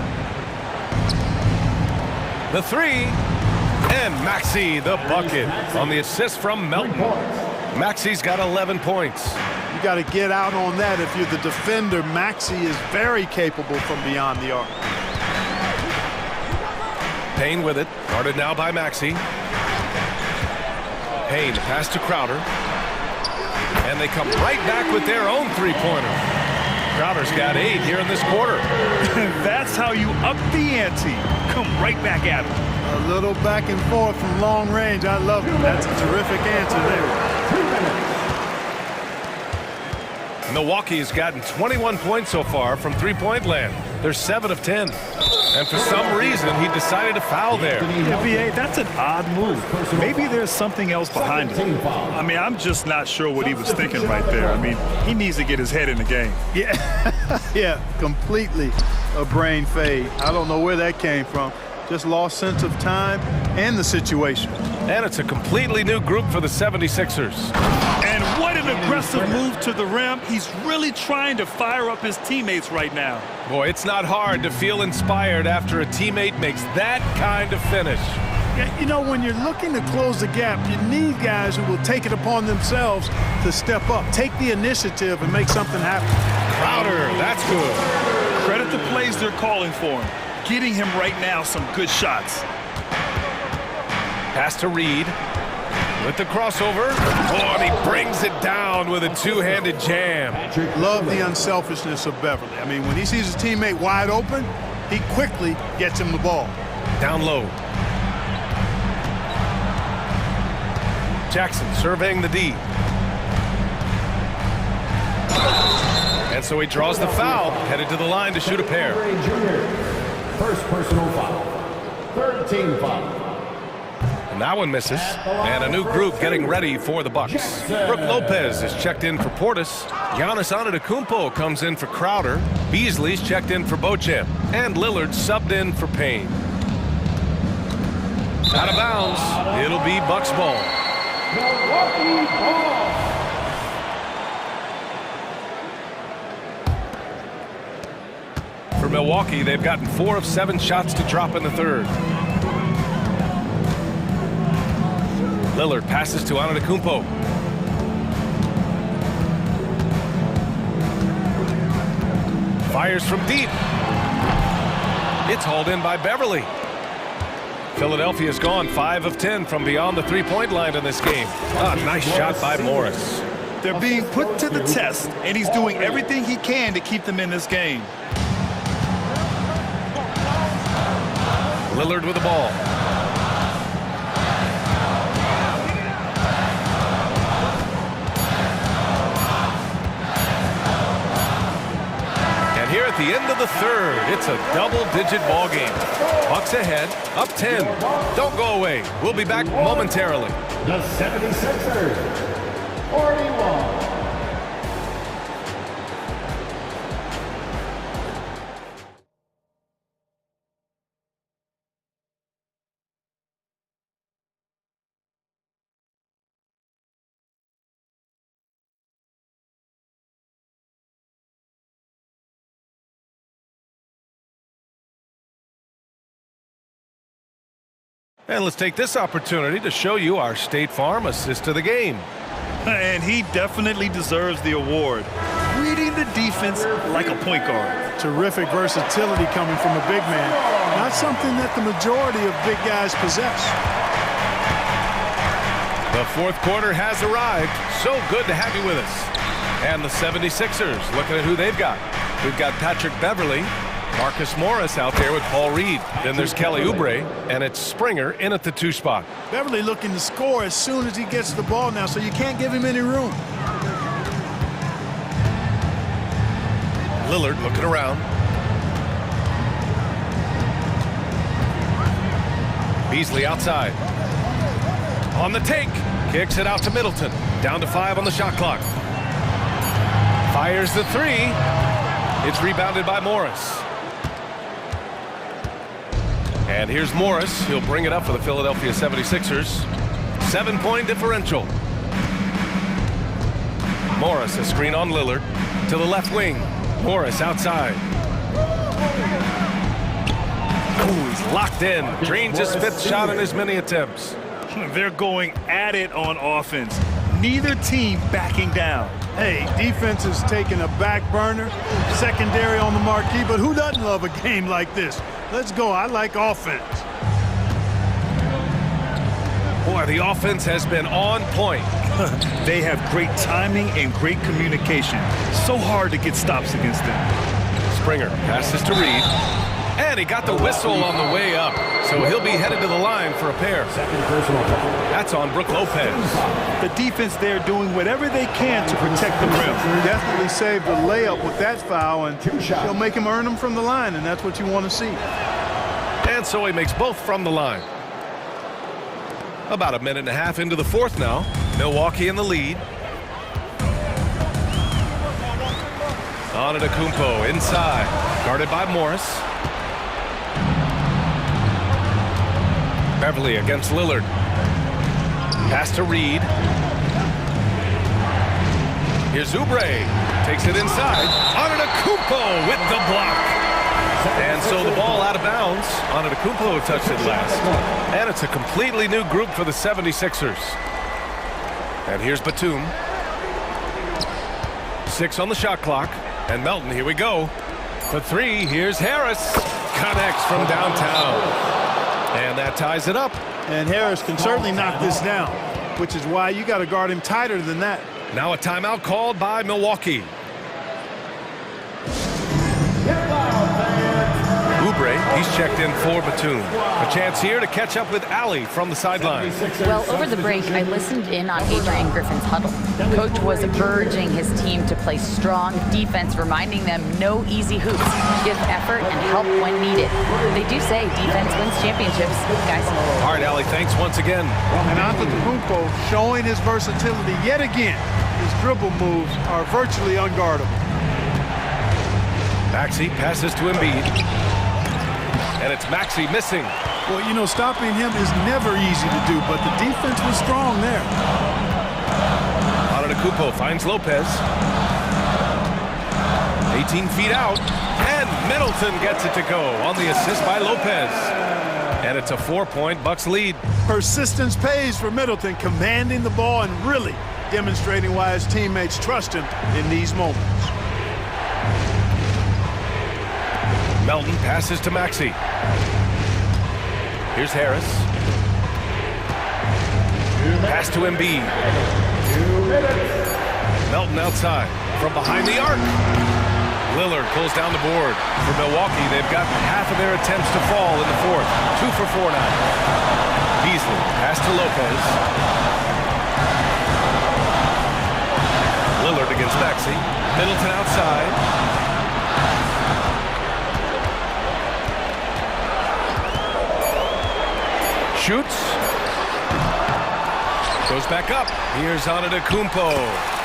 The three, and Maxey the bucket on the assist from Melton. Maxey's got 11 points. You got to get out on that if you're the defender. Maxey is very capable from beyond the arc. Payne with it, guarded now by Maxey. Payne, pass to Crowder. And they come right back with their own three-pointer. Crowder's got 8 here in this quarter. That's how you up the ante. Come right back at him. A little back and forth from long range. I love it. That's a terrific answer there. Milwaukee has gotten 21 points so far from three-point land. They're 7 of 10. And for some reason, he decided to foul there. NBA, that's an odd move. Maybe there's something else behind it. I mean, I'm just not sure what he was thinking right there. I mean, he needs to get his head in the game. Yeah, yeah, completely a brain fade. I don't know where that came from. Just lost sense of time and the situation. And it's a completely new group for the 76ers. And what an aggressive move to the rim. He's really trying to fire up his teammates right now. Boy, it's not hard to feel inspired after a teammate makes that kind of finish. Yeah, you know, when you're looking to close the gap, you need guys who will take it upon themselves to step up, take the initiative, and make something happen. Crowder, that's good. Credit the plays they're calling for him. Getting him right now some good shots. Pass to Reed with the crossover. Oh, and he brings it down with a two-handed jam. Love the unselfishness of Beverly. I mean, when he sees his teammate wide open, he quickly gets him the ball. Down low. Jackson surveying the D. And so he draws the foul, headed to the line to shoot a pair. First personal foul. Third team foul. And that one misses. And a new group getting ready for the Bucks. Brooke Lopez is checked in for Portis. Giannis Antetokounmpo comes in for Crowder. Beasley's checked in for Beauchamp. And Lillard subbed in for Payne. Out of bounds. It'll be Bucks ball. Milwaukee ball. For Milwaukee, they've gotten 4 of 7 shots to drop in the third. Lillard passes to Antetokounmpo. Fires from deep. It's hauled in by Beverly. Philadelphia's gone 5 of 10 from beyond the three-point line in this game. Ah, nice shot by Morris. They're being put to the test, and he's doing everything he can to keep them in this game. Lillard with the ball. And here at the end of the third, it's a double-digit ball game. Bucks ahead, up 10. Don't go away. We'll be back momentarily. The 76ers, 41. And let's take this opportunity to show you our State Farm assist to the game. And he definitely deserves the award. Reading the defense like a point guard. Terrific versatility coming from a big man. Not something that the majority of big guys possess. The fourth quarter has arrived. So good to have you with us. And the 76ers, looking at who they've got. We've got Patrick Beverley, Marcus Morris out there with Paul Reed. Then there's Kelly Oubre, and it's Springer in at the 2 spot. Beverley looking to score as soon as he gets the ball now, so you can't give him any room. Lillard looking around. Beasley outside. On the take. Kicks it out to Middleton. Down to 5 on the shot clock. Fires the 3. It's rebounded by Morris. And here's Morris. He'll bring it up for the Philadelphia 76ers. 7-point differential. Morris, a screen on Lillard. To the left wing. Morris outside. Oh, he's locked in. Drains his 5th shot in as many attempts. They're going at it on offense. Neither team backing down. Hey, defense is taking a back burner, secondary on the marquee, but who doesn't love a game like this? Let's go. I like offense. Boy, the offense has been on point. They have great timing and great communication. So hard to get stops against them. Springer passes to Reed. And he got the whistle on the way up. So he'll be headed to the line for a pair. That's on Brook Lopez. The defense there doing whatever they can to protect the rim. Definitely saved the layup with that foul, and he'll make him earn them from the line, and that's what you want to see. And so he makes both from the line. About a minute and a half into the fourth now. Milwaukee in the lead. Antetokounmpo inside. Guarded by Morris. Beverley against Lillard. Pass to Reed. Here's Oubre. Takes it inside. Antetokounmpo with the block. And so the ball out of bounds. Antetokounmpo touched it last. And it's a completely new group for the 76ers. And here's Batum. 6 on the shot clock. And Melton, here we go. For 3, here's Harris. Connects from downtown. And that ties it up. And Harris can certainly knock this down, which is why you got to guard him tighter than that. Now a timeout called by Milwaukee. Oubre, he's checked in for Batum. A chance here to catch up with Ali from the sideline. Well, over the break, I listened in on Adrian Griffin's huddle. Coach was urging his team to play strong defense, reminding them no easy hoops. Give effort and help when needed. They do say defense wins championships, guys. All right, Ali, thanks once again. And Antetokounmpo showing his versatility yet again. His dribble moves are virtually unguardable. Maxey passes to Embiid. And it's Maxey missing. Well, you know, stopping him is never easy to do, but the defense was strong there. Antetokounmpo finds Lopez. 18 feet out. And Middleton gets it to go on the assist by Lopez. And it's a 4-point Bucks lead. Persistence pays for Middleton, commanding the ball and really demonstrating why his teammates trust him in these moments. Melton passes to Maxey. Here's Harris. Pass to Embiid. Melton outside from behind the arc. Lillard pulls down the board. For Milwaukee, they've got half of their attempts to fall in the fourth. 2 for 4 now. Beasley, pass to Lopez. Lillard against Maxey. Middleton outside. Shoots. Goes back up. Here's Antetokounmpo.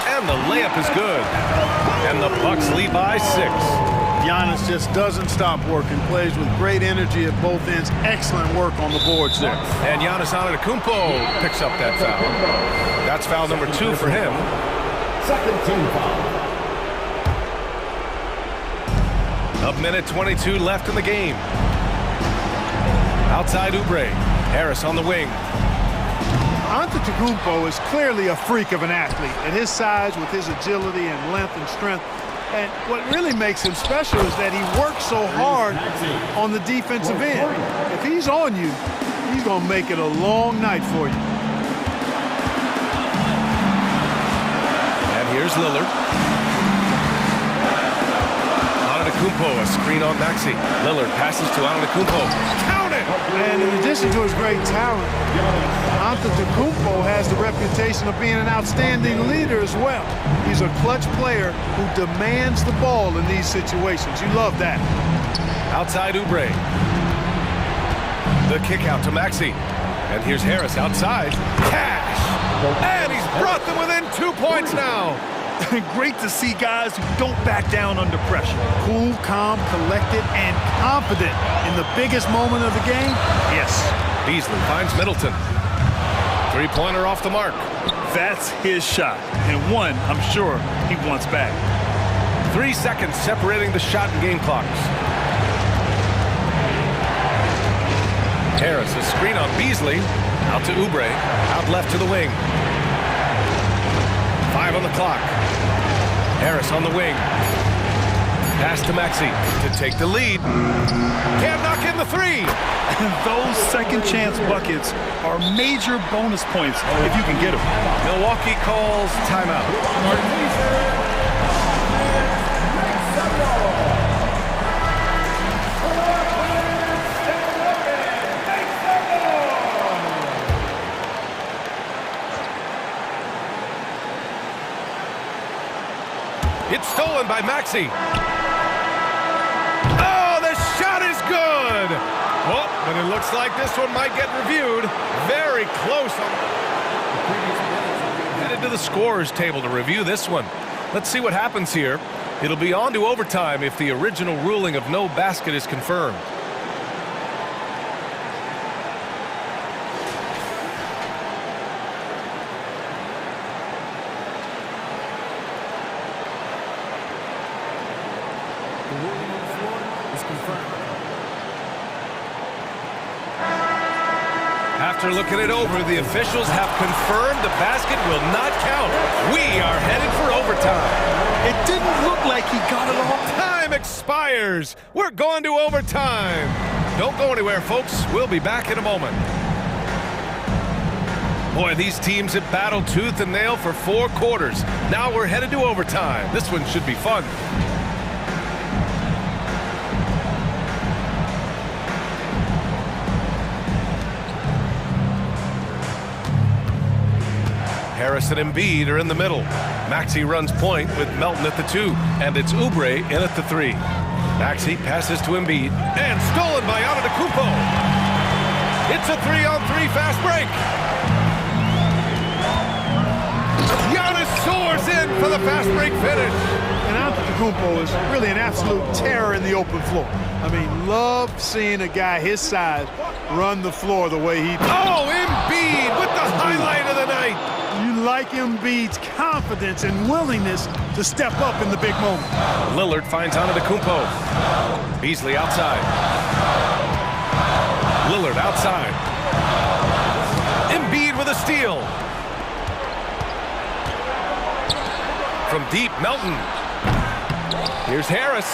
And the layup is good. And the Bucks lead by 6. Giannis just doesn't stop working. Plays with great energy at both ends. Excellent work on the boards there. And Giannis Antetokounmpo picks up that foul. That's foul number 2 for him. Second team foul. A minute 22 left in the game. Outside Oubre. Harris on the wing. Antetokounmpo is clearly a freak of an athlete. At his size, with his agility and length and strength, And what really makes him special is that he works so hard on the defensive end. If he's on you, he's going to make it a long night for you. And here's Lillard. Antetokounmpo, a screen on Maxey. Lillard passes to Antetokounmpo. Count it! And in addition to his great talent, Antetokounmpo has the reputation of being an outstanding leader as well. He's a clutch player who demands the ball in these situations. You love that. Outside Oubre. The kick out to Maxey. And here's Harris outside. Cash! And he's brought them within 2 points now. Great to see guys who don't back down under pressure. Cool, calm, collected, and confident in the biggest moment of the game. Yes. Beasley finds Middleton. Three-pointer off the mark. That's his shot, and one I'm sure he wants back. 3 seconds separating the shot and game clocks. Harris, a screen on Beasley. Out to Oubre. Out left to the wing. 5 on the clock. Harris on the wing. Pass to Maxey to take the lead. Can't knock in the three. Those second chance buckets are major bonus points if you can get them. Milwaukee calls timeout. It's stolen by Maxey. Oh, the shot is good. Oh, but it looks like this one might get reviewed. Very close. Headed to the scorer's table to review this one. Let's see what happens here. It'll be on to overtime if the original ruling of no basket is confirmed. After looking it over, the officials have confirmed the basket will not count. We are headed for overtime. It didn't look like he got it all. Time expires. We're going to overtime. Don't go anywhere, folks. We'll be back in a moment. Boy, these teams have battled tooth and nail for 4 quarters. Now we're headed to overtime. This one should be fun. Harris and Embiid are in the middle. Maxey runs point with Melton at the 2, and it's Oubre in at the 3. Maxey passes to Embiid, and stolen by Antetokounmpo. It's a 3-on-3 fast break. Giannis soars in for the fast break finish. And Antetokounmpo is really an absolute terror in the open floor. I mean, love seeing a guy his size run the floor the way he does. Oh, Embiid with the highlight of the night. You like Embiid's confidence and willingness to step up in the big moment. Lillard finds Antetokounmpo. Beasley outside. Lillard outside. Embiid with a steal. From deep, Melton. Here's Harris.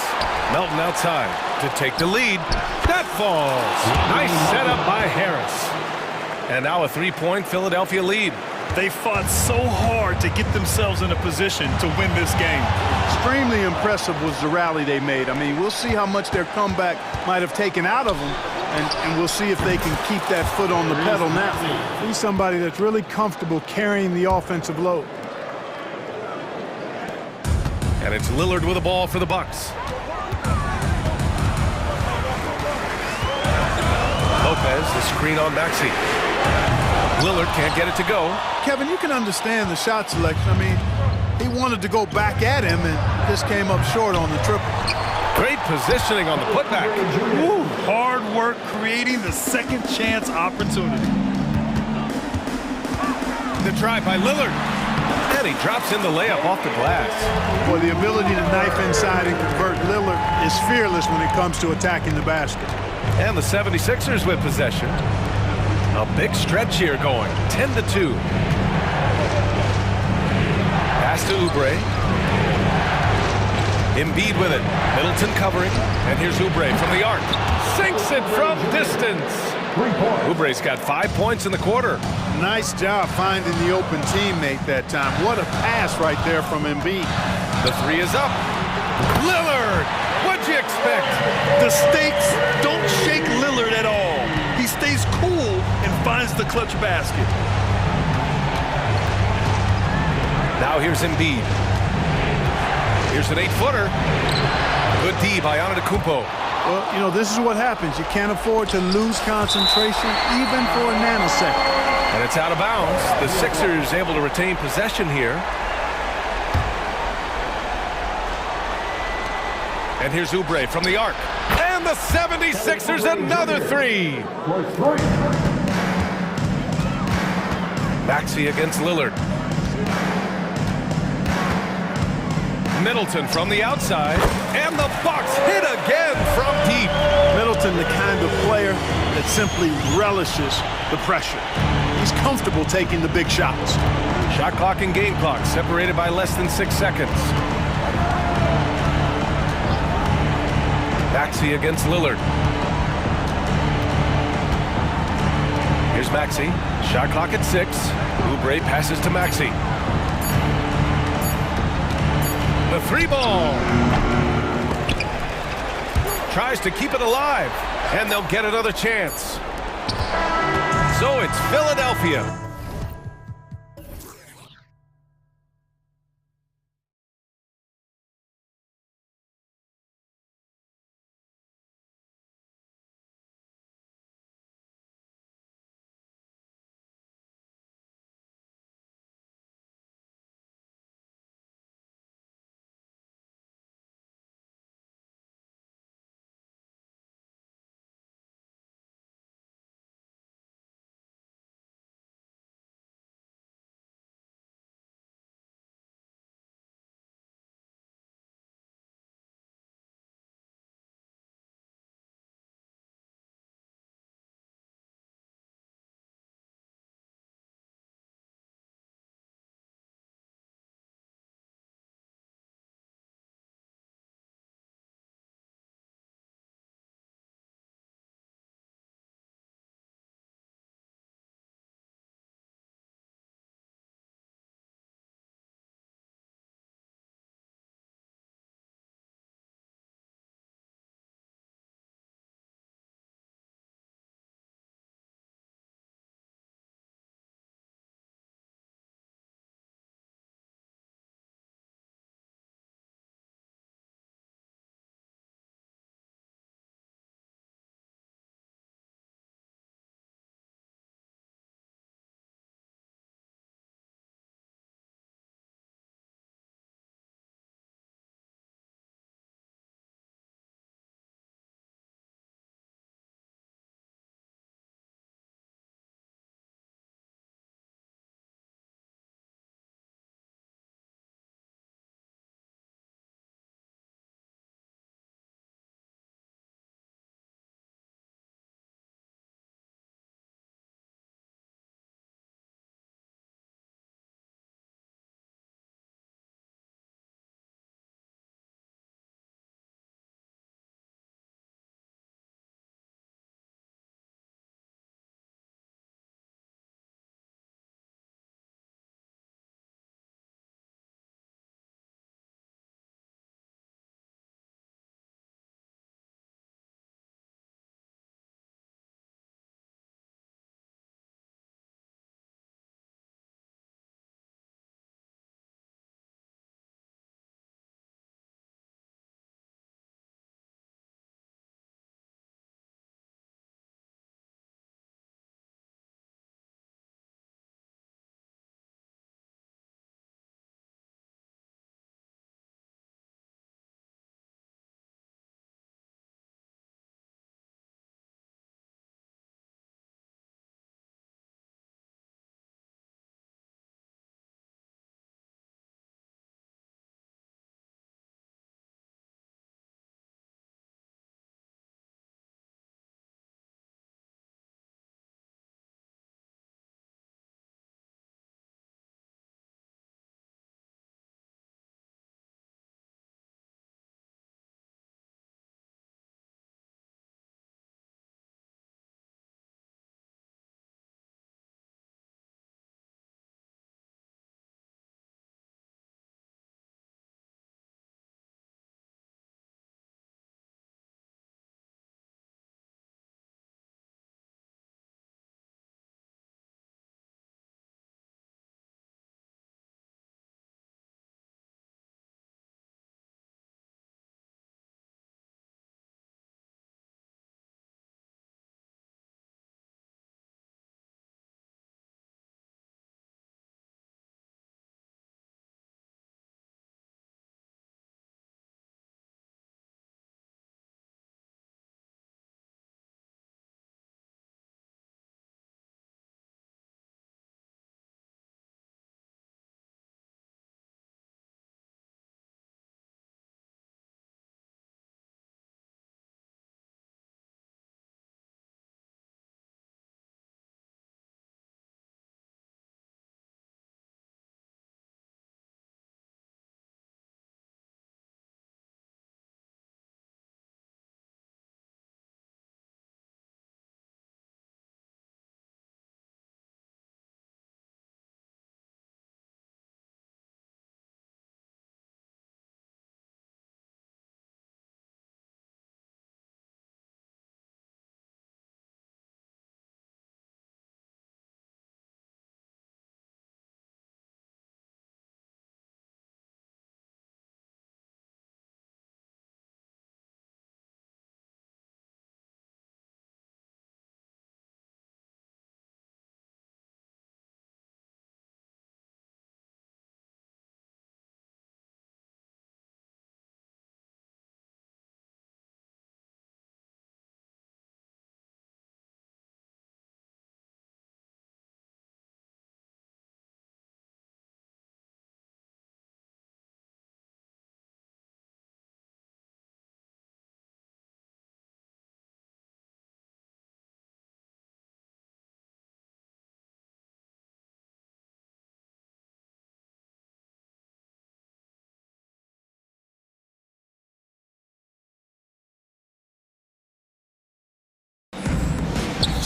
Melton outside to take the lead. That falls. Nice setup by Harris. And now a 3-point Philadelphia lead. They fought so hard to get themselves in a position to win this game. Extremely impressive was the rally they made. I mean, we'll see how much their comeback might have taken out of them, and we'll see if they can keep that foot on the pedal now. He's somebody that's really comfortable carrying the offensive load. And it's Lillard with the ball for the Bucks. Lopez, the screen on Maxey. Lillard can't get it to go. Kevin, you can understand the shot selection. I mean, he wanted to go back at him and just came up short on the triple. Great positioning on the putback. Woo, hard work creating the second chance opportunity. The try by Lillard. And he drops in the layup off the glass. Well, the ability to knife inside and convert Lillard is fearless when it comes to attacking the basket. And the 76ers with possession. A big stretch here going, 10-2. Pass to Oubre. Embiid with it. Middleton covering. And here's Oubre from the arc. Sinks it from distance. Oubre's got 5 points in the quarter. Nice job finding the open teammate that time. What a pass right there from Embiid. The three is up. Lillard! What'd you expect? The stakes don't shake Lillard at all. He stays cool and finds the clutch basket. Now here's Embiid. Here's an 8-footer. Good D by Antetokounmpo. Well, you know, this is what happens. You can't afford to lose concentration even for a nanosecond. And it's out of bounds. The Sixers able to retain possession here. And here's Oubre from the arc. And the 76ers another three. Maxey against Lillard. Middleton from the outside. And the Bucks hit again from deep. Middleton, the kind of player that simply relishes the pressure. He's comfortable taking the big shots. Shot clock and game clock separated by less than 6 seconds. Maxey against Lillard. Here's Maxey. Shot clock at 6. Oubre passes to Maxey. The three ball. Tries to keep it alive. And they'll get another chance. So it's Philadelphia.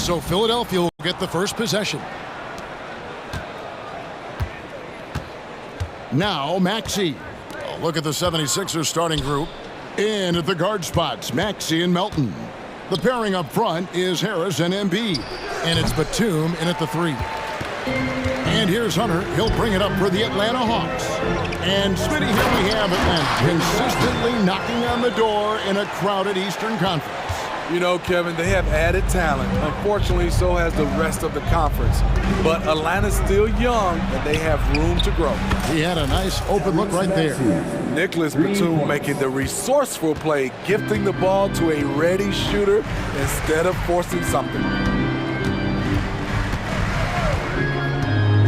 So Philadelphia will get the first possession. Now Maxey. A look at the 76ers starting group. In at the guard spots, Maxey and Melton. The pairing up front is Harris and Embiid. And it's Batum in at the 3. And here's Hunter. He'll bring it up for the Atlanta Hawks. And Smitty, here we have Atlanta consistently knocking on the door in a crowded Eastern Conference. You know, Kevin, they have added talent. Unfortunately, so has the rest of the conference. But Atlanta's still young, and they have room to grow. He had a nice open look right there. Nicholas Batum making the resourceful play, gifting the ball to a ready shooter instead of forcing something.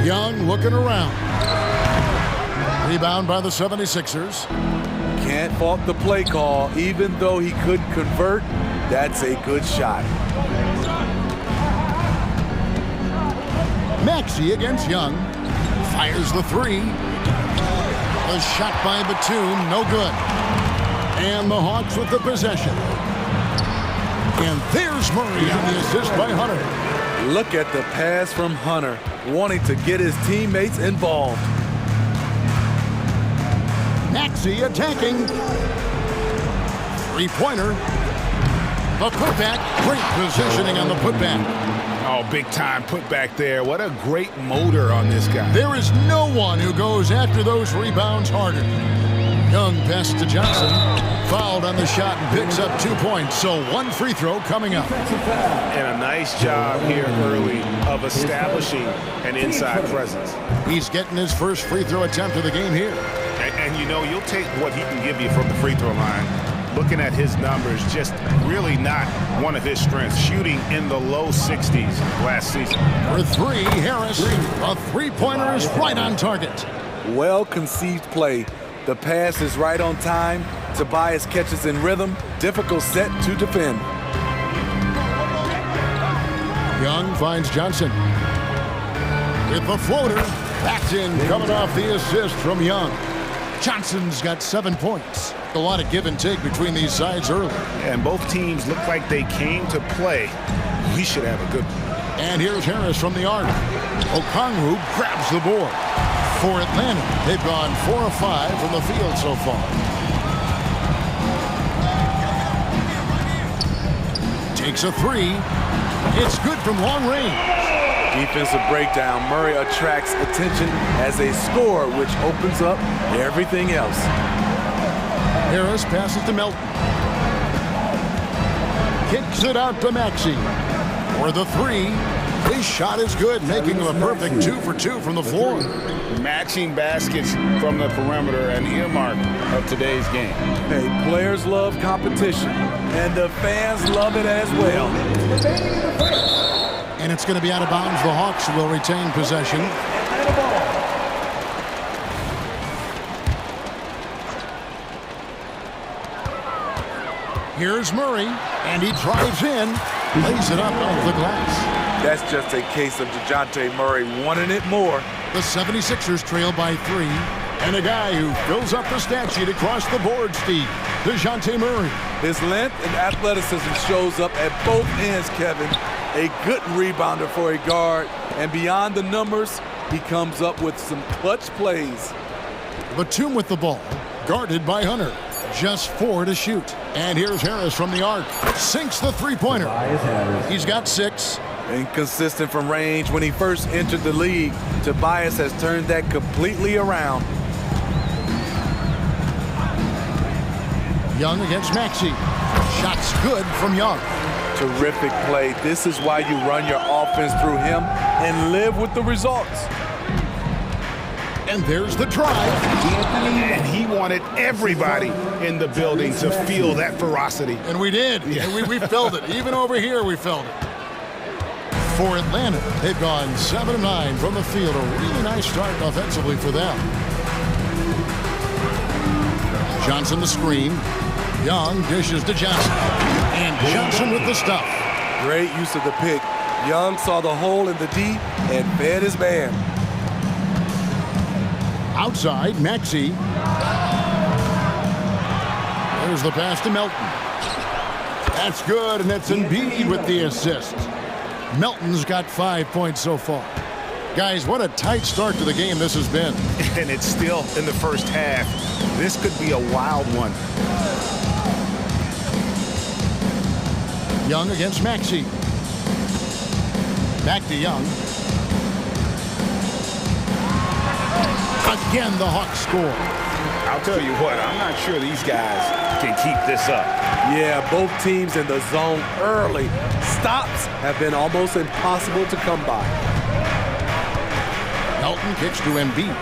Young looking around. Rebound by the 76ers. Can't fault the play call. Even though he couldn't convert, that's a good shot. Maxey against Young. Fires the 3. A shot by Batum, no good. And the Hawks with the possession. And there's Murray on the assist by Hunter. Look at the pass from Hunter, wanting to get his teammates involved. Maxey attacking. Three-pointer. The putback. Great positioning on the putback. Oh, big-time putback there. What a great motor on this guy. There is no one who goes after those rebounds harder. Young pass to Johnson. Fouled on the shot and picks up 2 points. So one free throw coming up. And a nice job here early of establishing an inside presence. He's getting his first free throw attempt of the game here. And you know, you'll take what he can give you from the free throw line. Looking at his numbers, just really not one of his strengths. Shooting in the low 60s last season. For 3, Harris. A three-pointer is right on target. Well-conceived play. The pass is right on time. Tobias catches in rhythm. Difficult set to defend. Young finds Johnson. With the floater. Back in, coming off the assist from Young. Johnson's got 7 points. A lot of give and take between these sides early. And both teams look like they came to play. We should have a good one. And here's Harris from the arc. Okongwu grabs the board. For Atlanta, they've gone 4 of 5 from the field so far. Takes a 3. It's good from long range. Defensive breakdown. Murray attracts attention as a scorer, which opens up everything else. Harris passes to Melton. Kicks it out to Maxey. For the 3. His shot is good, making him a perfect 2 for 2 from the floor. Matching baskets from the perimeter, an earmark of today's game. Hey, players love competition, and the fans love it as well. And it's going to be out of bounds. The Hawks will retain possession. Here's Murray, and he drives in, lays it up off the glass. That's just a case of DeJounte Murray wanting it more. The 76ers trail by 3. And a guy who fills up the stat sheet across the board, Steve. DeJounte Murray. His length and athleticism shows up at both ends, Kevin. A good rebounder for a guard. And beyond the numbers, he comes up with some clutch plays. Batum with the ball. Guarded by Hunter. Just 4 to shoot. And here's Harris from the arc. Sinks the three-pointer. He's got 6. Inconsistent from range when he first entered the league. Tobias has turned that completely around. Young against Maxey. Shots good from Young. Terrific play. This is why you run your offense through him and live with the results. And there's the drive. And he wanted everybody in the building to feel that ferocity. And we did. Yeah. And we felt it. Even over here, we felt it. For Atlanta, they've gone 7 of 9 from the field. A really nice start offensively for them. Johnson the screen. Young dishes to Johnson. And Johnson with the stuff. Great use of the pick. Young saw the hole in the D and fed his man. Outside, Maxey. There's the pass to Melton. That's good, and it's Embiid with the assist. Melton's got 5 points so far. Guys, what a tight start to the game this has been. And it's still in the first half. This could be a wild one. Young against Maxey. Back to Young. Again, the Hawks score. I'll tell you what, I'm not sure these guys can keep this up. Yeah, both teams in the zone early. Stops have been almost impossible to come by. Melton kicks to Embiid.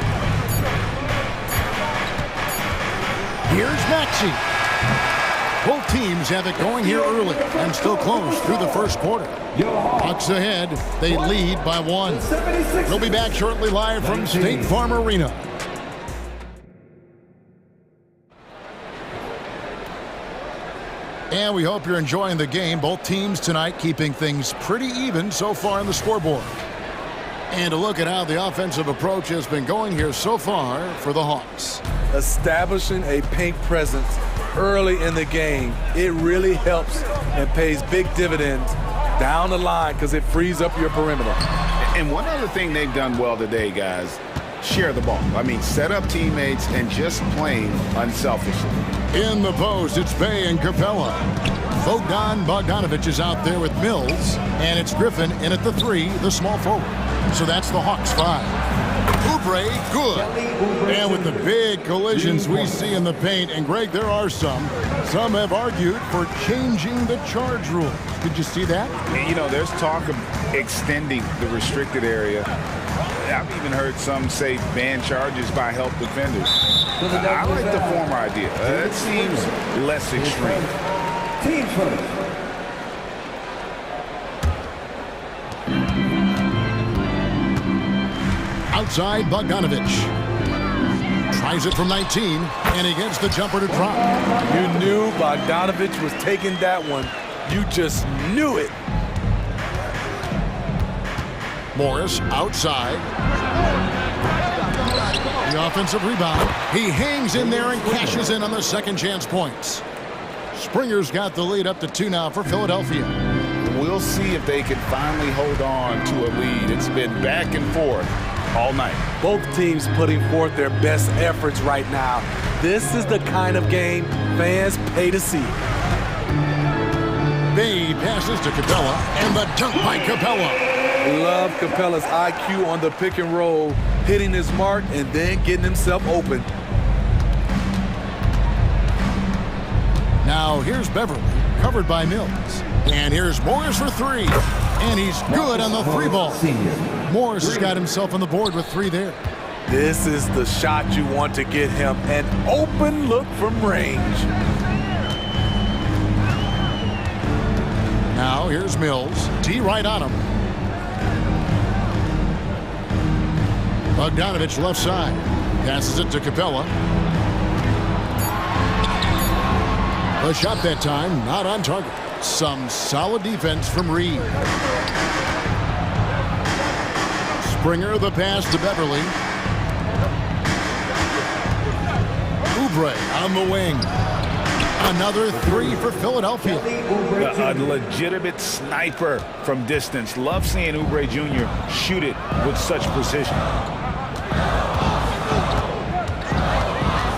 Here's Maxey. Both teams have it going here early and still close through the first quarter. Hawks ahead. They lead by 1. We'll be back shortly live from State Farm Arena. And we hope you're enjoying the game. Both teams tonight keeping things pretty even so far on the scoreboard. And a look at how the offensive approach has been going here so far for the Hawks. Establishing a paint presence early in the game, it really helps and pays big dividends down the line because it frees up your perimeter. And one other thing they've done well today, guys, share the ball. I mean, set up teammates and just playing unselfishly. In the post, it's Bay and Capella. Bogdanovich is out there with Mills, and it's Griffin in at the 3, the small forward. So that's the Hawks 5. Oubre, good. And with the big collisions we see in the paint, and Greg, there are some have argued for changing the charge rule. Did you see that? You know, there's talk of extending the restricted area. I've even heard some say ban charges by help defenders. I like the former idea. It seems less extreme. Team first. Outside, Bogdanovich. Tries it from 19, and he gets the jumper to drop. You knew Bogdanovich was taking that one. You just knew it. Morris outside. The offensive rebound. He hangs in there and cashes in on the second chance points. Springer's got the lead up to 2 now for Philadelphia. We'll see if they can finally hold on to a lead. It's been back and forth all night. Both teams putting forth their best efforts right now. This is the kind of game fans pay to see. Bay passes to Capella, and the dunk by Capella. Love Capella's IQ on the pick and roll, hitting his mark and then getting himself open. Now here's Beverly, covered by Mills. And here's Morris for 3. And he's good on the 3 ball. Morris has got himself on the board with 3 there. This is the shot you want to get him, an open look from range. Now here's Mills, T right on him. Bogdanovich left side, passes it to Capella. The shot that time, not on target. Some solid defense from Reed. Springer, the pass to Beverly. Oubre on the wing. Another 3 for Philadelphia. A legitimate sniper from distance. Love seeing Oubre Jr. shoot it with such precision.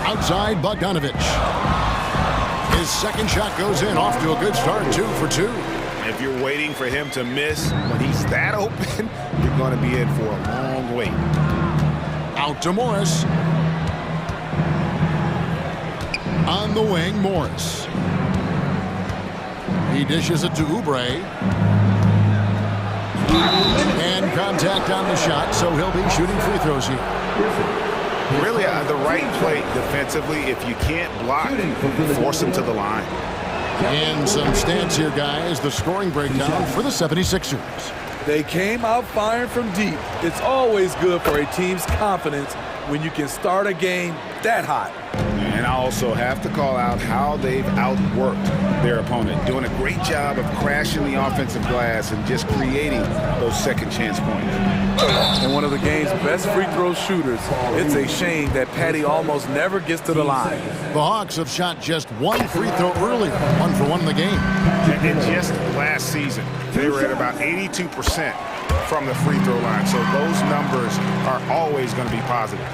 Outside, Bogdanovich. His second shot goes in, off to a good start, 2 for 2. If you're waiting for him to miss when he's that open, you're going to be in for a long wait. Out to Morris. On the wing, Morris. He dishes it to Oubre. And contact on the shot, so he'll be shooting free throws here. Really, the right play defensively. If you can't block, force him to the line. And some stats here, guys. The scoring breakdown for the 76ers. They came out firing from deep. It's always good for a team's confidence when you can start a game that hot. And I also have to call out how they've outworked their opponent, doing a great job of crashing the offensive glass and just creating those second chance points. And one of the game's best free throw shooters. It's a shame that Patty almost never gets to the line. The Hawks have shot just one free throw earlier, 1-for-1 in the game. And just last season, they were at about 82% from the free throw line. So those numbers are always going to be positive.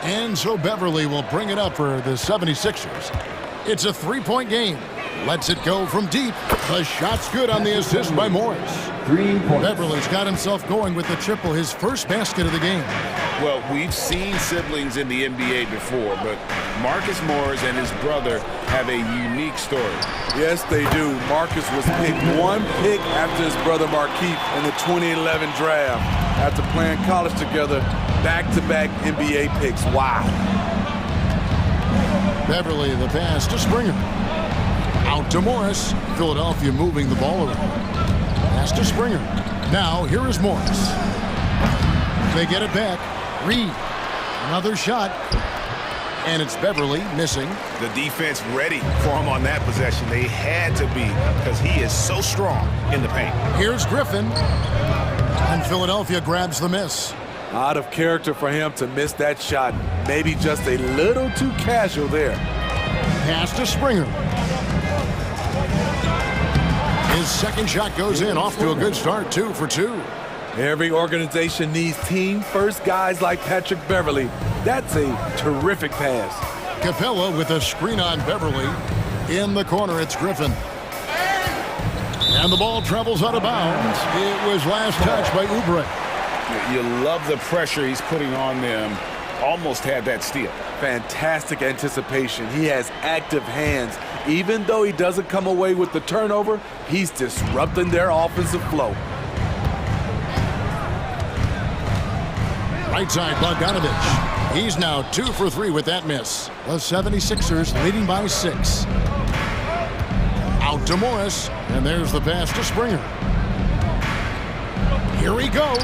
And so Beverly will bring it up for the 76ers. It's a three-point game. Lets it go from deep. The shot's good on the assist by Morris. 3 points. Beverly's got himself going with the triple, his first basket of the game. Well, we've seen siblings in the NBA before, but Marcus Morris and his brother have a unique story. Yes, they do. Marcus was picked one pick after his brother Markeith in the 2011 draft. After playing college together, back-to-back NBA picks. Wow. Beverly, the pass to Springer. Out to Morris. Philadelphia moving the ball around. Pass to Springer. Now, here is Morris. They get it back. Reed. Another shot. And it's Beverly missing. The defense ready for him on that possession. They had to be because he is so strong in the paint. Here's Griffin. And Philadelphia grabs the miss. Out of character for him to miss that shot. Maybe just a little too casual there. Pass to Springer. His second shot goes in, off to a good start, 2 for 2. Every organization needs team-first guys like Patrick Beverly. That's a terrific pass. Capella with a screen on Beverly. In the corner, it's Griffin. And the ball travels out of bounds. It was last touched by Oubre. You love the pressure he's putting on them. Almost had that steal. Fantastic anticipation. He has active hands. Even though he doesn't come away with the turnover, he's disrupting their offensive flow. Right side, Bogdanovich. He's now 2 for 3 with that miss. The 76ers leading by 6. Out to Morris, and there's the pass to Springer. Here he goes,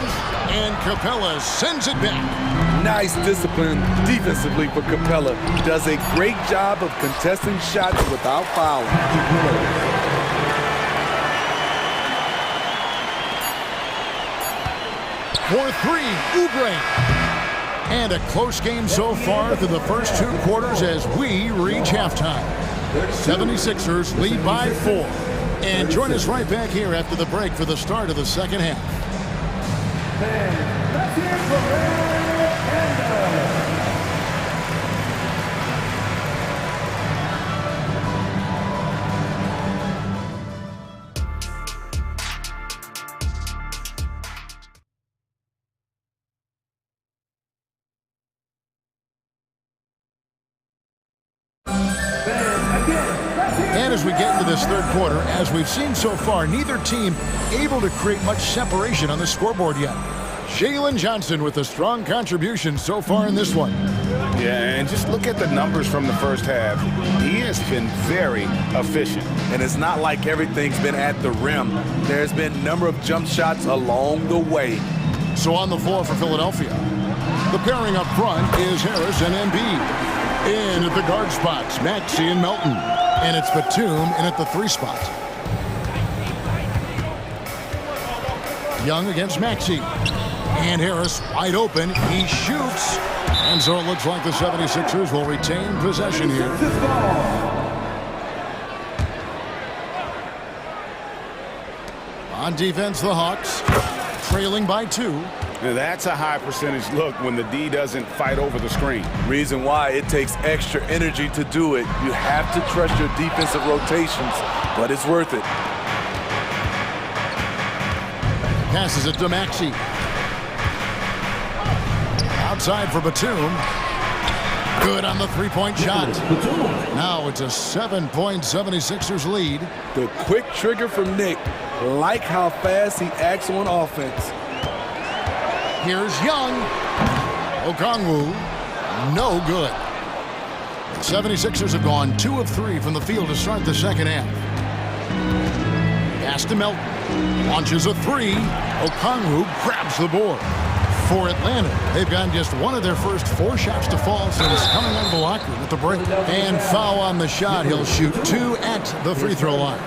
and Capella sends it back. Nice discipline defensively for Capella. He does a great job of contesting shots without fouling. For 3, Oubre. And a close game so far through the first 2 quarters as we reach halftime. 76ers lead by 4. And join us right back here after the break for the start of the second half. Let's hear from Canada. And as we get into this third quarter, as we've seen so far, neither team able to create much separation on the scoreboard yet. Jalen Johnson with a strong contribution so far in this one. Yeah, and just look at the numbers from the first half. He has been very efficient. And it's not like everything's been at the rim. There's been a number of jump shots along the way. So on the floor for Philadelphia, the pairing up front is Harris and Embiid. In at the guard spots, Maxey and Melton. And it's Batum in at the 3 spot. Young against Maxey. And Harris wide open. He shoots. And so it looks like the 76ers will retain possession here. On defense, the Hawks trailing by 2. Now that's a high percentage look when the D doesn't fight over the screen. Reason why it takes extra energy to do it. You have to trust your defensive rotations, but it's worth it. Passes it to Maxey. Outside for Batum. Good on the 3-point shot. Now it's a 7-point 76ers lead. The quick trigger from Nick. Like how fast he acts on offense. Here's Young. Okongwu. No good. The 76ers have gone 2 of 3 from the field to start the second half. Pass to Melton. Launches a 3. Okongwu grabs the board. For Atlanta, they've gotten just one of their first 4 shots to fall since coming out of the locker room at the break. And foul on the shot. He'll shoot 2 at the free throw line.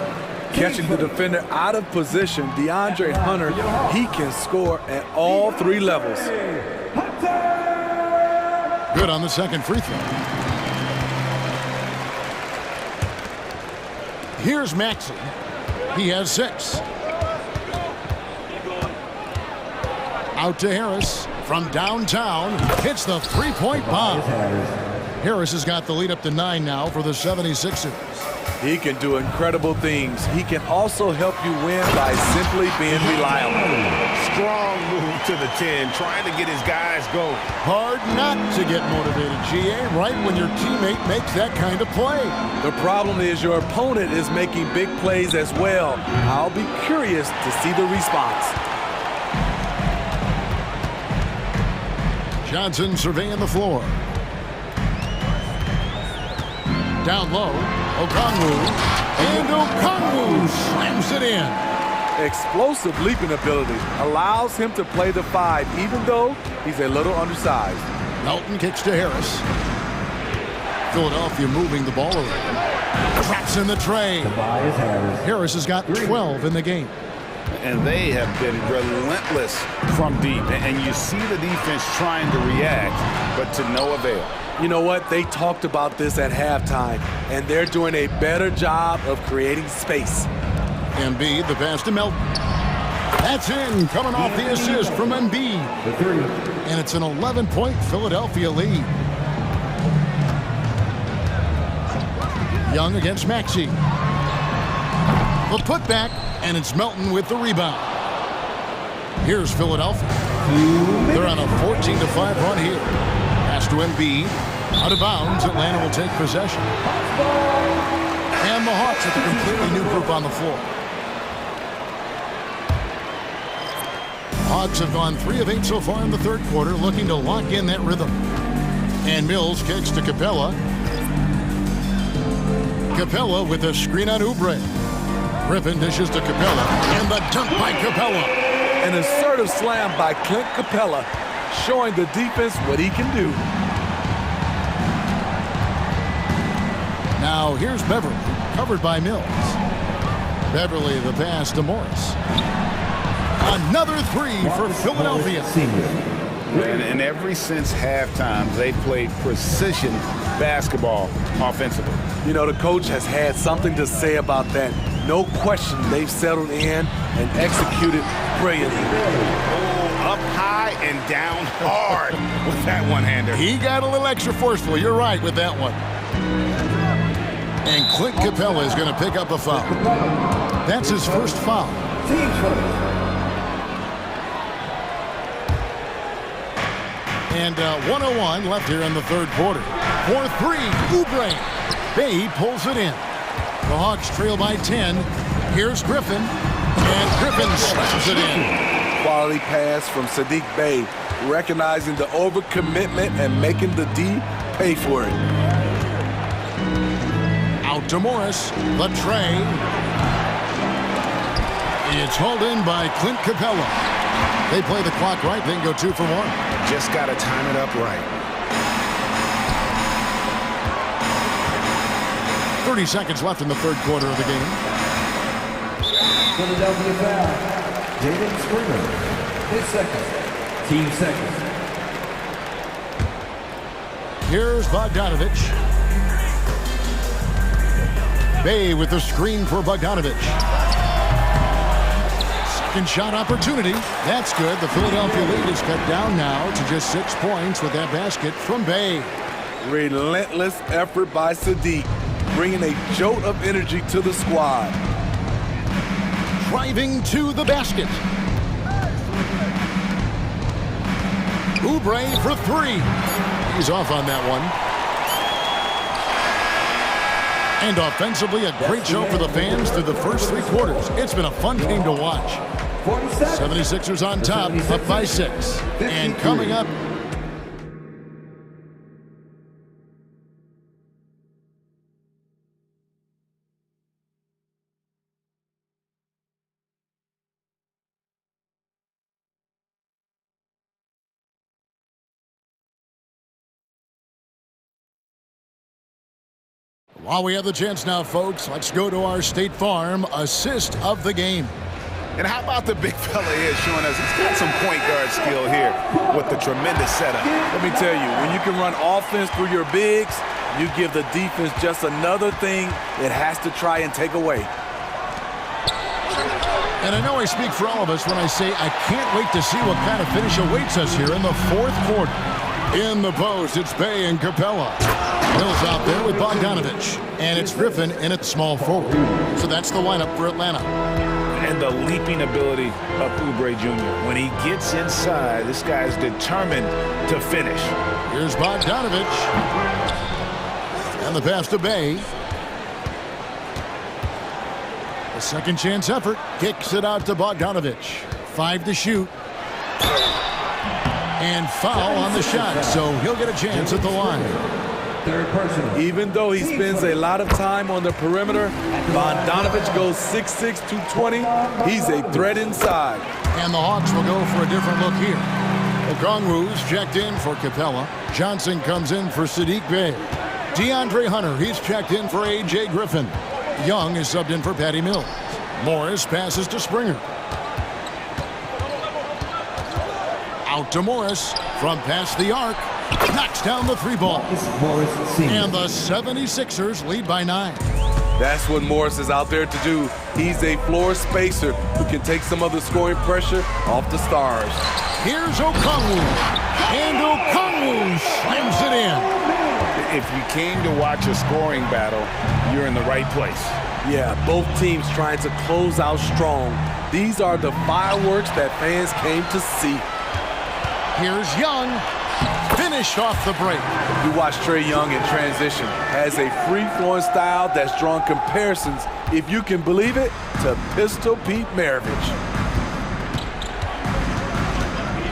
Catching the defender out of position, DeAndre Hunter, he can score at all 3 levels. Good on the second free throw. Here's Maxey. He has 6. Out to Harris from downtown. Hits the three-point bomb. Harris has got the lead up to 9 now for the 76ers. He can do incredible things. He can also help you win by simply being reliable. Strong move to the 10, trying to get his guys going. Hard not to get motivated, GA, right when your teammate makes that kind of play. The problem is your opponent is making big plays as well. I'll be curious to see the response. Johnson surveying the floor. Down low, Okongwu, and Okongwu slams it in. Explosive leaping ability allows him to play the 5, even though he's a little undersized. Melton kicks to Harris. Philadelphia moving the ball around. Traps in the tray. Harris has got 12 in the game. And they have been relentless from deep. And you see the defense trying to react, but to no avail. You know what? They talked about this at halftime, and they're doing a better job of creating space. Embiid, the pass to Melton. That's in, coming off the assist from Embiid. And it's an 11-point Philadelphia lead. Young against Maxey. The putback, and it's Melton with the rebound. Here's Philadelphia. They're on a 14-5 run here. Pass to Embiid. Out of bounds, Atlanta will take possession. And the Hawks with a completely new group on the floor. Hawks have gone 3 of 8 so far in the third quarter, looking to lock in that rhythm. And Mills kicks to Capella. Capella with a screen on Oubre. Griffin dishes to Capella, and the dunk by Capella. An assertive slam by Clint Capella, showing the defense what he can do. Now here's Beverly, covered by Mills. Beverly the pass to Morris. Another 3 for Philadelphia. And ever since halftime, they've played precision basketball offensively. You know, the coach has had something to say about that. No question, they've settled in and executed brilliantly. Up high and down hard with that one-hander. He got a little extra forceful. You're right with that one. And Clint Capella is going to pick up a foul. That's his first foul. And 1:01 left here in the third quarter. 4-3, Oubre. Bay pulls it in. The Hawks trail by 10. Here's Griffin. And Griffin slams it in. Quality pass from Sadiq Bey, recognizing the overcommitment and making the D pay for it. Out to Morris. The tray. It's hauled in by Clint Capella. They play the clock right, then go 2 for 1. Just got to time it up right. 30 seconds left in the third quarter of the game. Philadelphia foul. Jaden Springer. His second. Team second. Here's Bogdanovich. Bay with the screen for Bogdanovich. Second shot opportunity. That's good. The Philadelphia lead is cut down now to just 6 points with that basket from Bay. Relentless effort by Sadiq, bringing a jolt of energy to the squad. Driving to the basket. Oubre for 3. He's off on that one. And offensively, a great show for the fans through the first 3 quarters. It's been a fun game to watch. 76ers on top, up by 6. And coming up, While we have the chance now, folks, let's go to our State Farm assist of the game. And how about the big fella here showing us he's got some point guard skill here with the tremendous setup. Let me tell you, when you can run offense through your bigs, you give the defense just another thing it has to try and take away. And I know I speak for all of us when I say I can't wait to see what kind of finish awaits us here in the fourth quarter. In the post, it's Bay and Capella. Hill's out there with Bogdanovich. And it's Griffin in at small forward. So that's the lineup for Atlanta. And the leaping ability of Oubre Jr. When he gets inside, this guy's determined to finish. Here's Bogdanovich. And the pass to Bay. A second chance effort. Kicks it out to Bogdanovich. 5 to shoot. And foul on the shot, so he'll get a chance at the line. Even though he spends a lot of time on the perimeter, Bogdanovich goes 6'6", 220. He's a threat inside. And the Hawks will go for a different look here. Okongwu's checked in for Capella. Johnson comes in for Sadiq Bey. DeAndre Hunter, he's checked in for A.J. Griffin. Young is subbed in for Patty Mills. Morris passes to Springer. Out to Morris from past the arc. Knocks down the three ball. And the 76ers lead by 9. That's what Morris is out there to do. He's a floor spacer who can take some of the scoring pressure off the stars. Here's Okongwu. And Okongwu slams it in. If you came to watch a scoring battle, you're in the right place. Yeah, both teams trying to close out strong. These are the fireworks that fans came to see. Here's Young. Finished off the break. You watch Trae Young in transition. Has a free-flowing style that's drawn comparisons, if you can believe it, to Pistol Pete Maravich.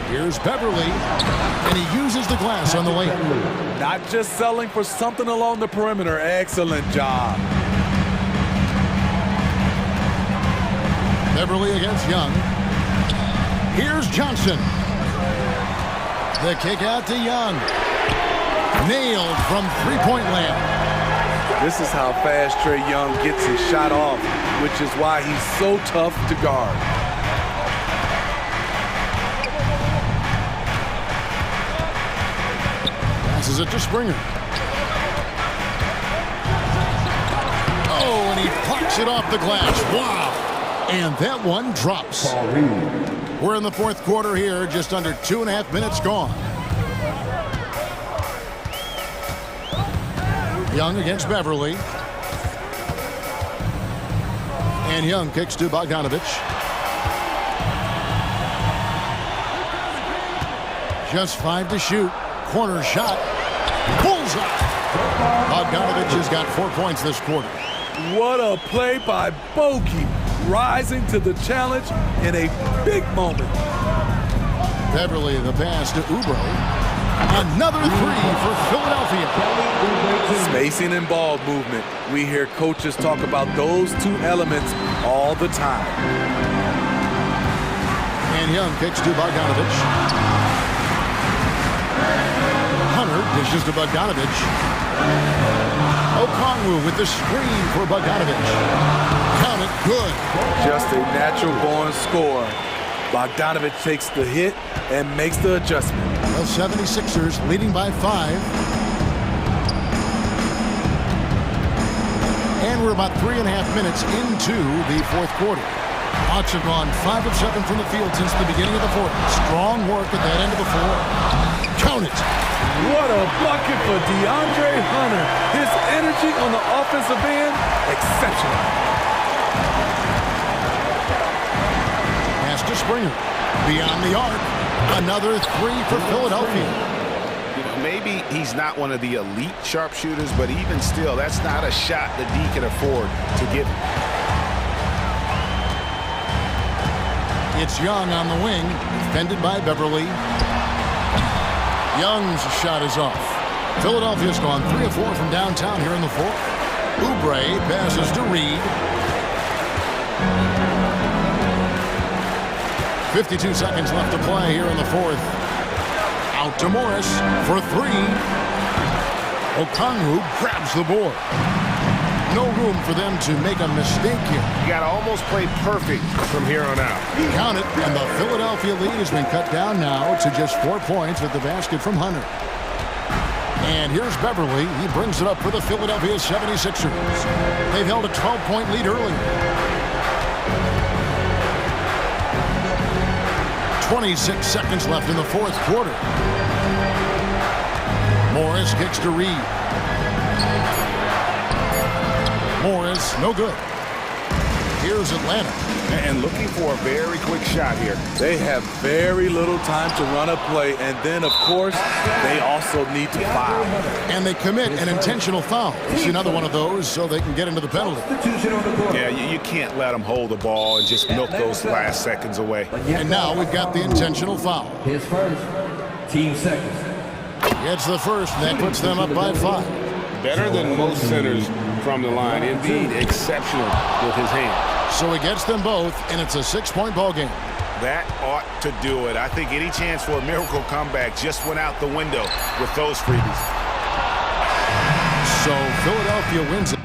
Here's Beverly, and he uses the glass on the layup. Not just selling for something along the perimeter. Excellent job. Beverly against Young. Here's Johnson. The kick out to Young. Nailed from three-point land. This is how fast Trae Young gets his shot off, which is why he's so tough to guard. Passes it to Springer. Oh, and he plucks it off the glass. Wow. And that one drops. We're in the fourth quarter here, just under 2.5 minutes gone. Young against Beverly. And Young kicks to Bogdanovich. Just 5 to shoot. Corner shot. Bullseye. Bogdanovich has got 4 points this quarter. What a play by Bogey. Rising to the challenge in a big moment. Beverly, the pass to Oubre. Another three for Philadelphia. Spacing and ball movement. We hear coaches talk about those two elements all the time. And Young kicks to Bogdanovich. Hunter dishes to Bogdanovich. Okongwu with the screen for Bogdanovich. Count it, good. Just a natural-born scorer. Bogdanovich takes the hit and makes the adjustment. The 76ers leading by 5. And we're about 3.5 minutes into the fourth quarter. Hawks have gone 5 of 7 from the field since the beginning of the fourth. Strong work at that end of the floor. Count it. What a bucket for DeAndre Hunter. His energy on the offensive end, exceptional. Pass to Springer. Beyond the arc. Another three for Philadelphia. Maybe he's not one of the elite sharpshooters, but even still, that's not a shot that D can afford to give. It's Young on the wing, defended by Beverly. Young's shot is off. Philadelphia's gone 3 of 4 from downtown here in the fourth. Oubre passes to Reed. 52 seconds left to play here in the fourth. Out to Morris for 3. Okongwu grabs the board. no room for them to make a mistake here. You got to almost play perfect from here on out. Count it, and the Philadelphia lead has been cut down now to just 4 points with the basket from Hunter. And here's Beverly. He brings it up for the Philadelphia 76ers. They've held a 12-point lead earlier. 26 seconds left in the fourth quarter. Morris kicks to Reed. Morris, no good. Here's Atlanta. And looking for a very quick shot here. They have very little time to run a play, and then, of course, they also need to foul. And they commit an intentional foul. It's another one of those so they can get into the penalty. Yeah, you can't let them hold the ball and just milk those last seconds away. And now we've got the intentional foul. His first, team seconds. Gets the first, and that puts them up by 5. Better than most centers from the line. Indeed, exceptional with his hand. So he gets them both, and it's a 6-point ball game. That ought to do it. I think any chance for a miracle comeback just went out the window with those freebies. So Philadelphia wins it.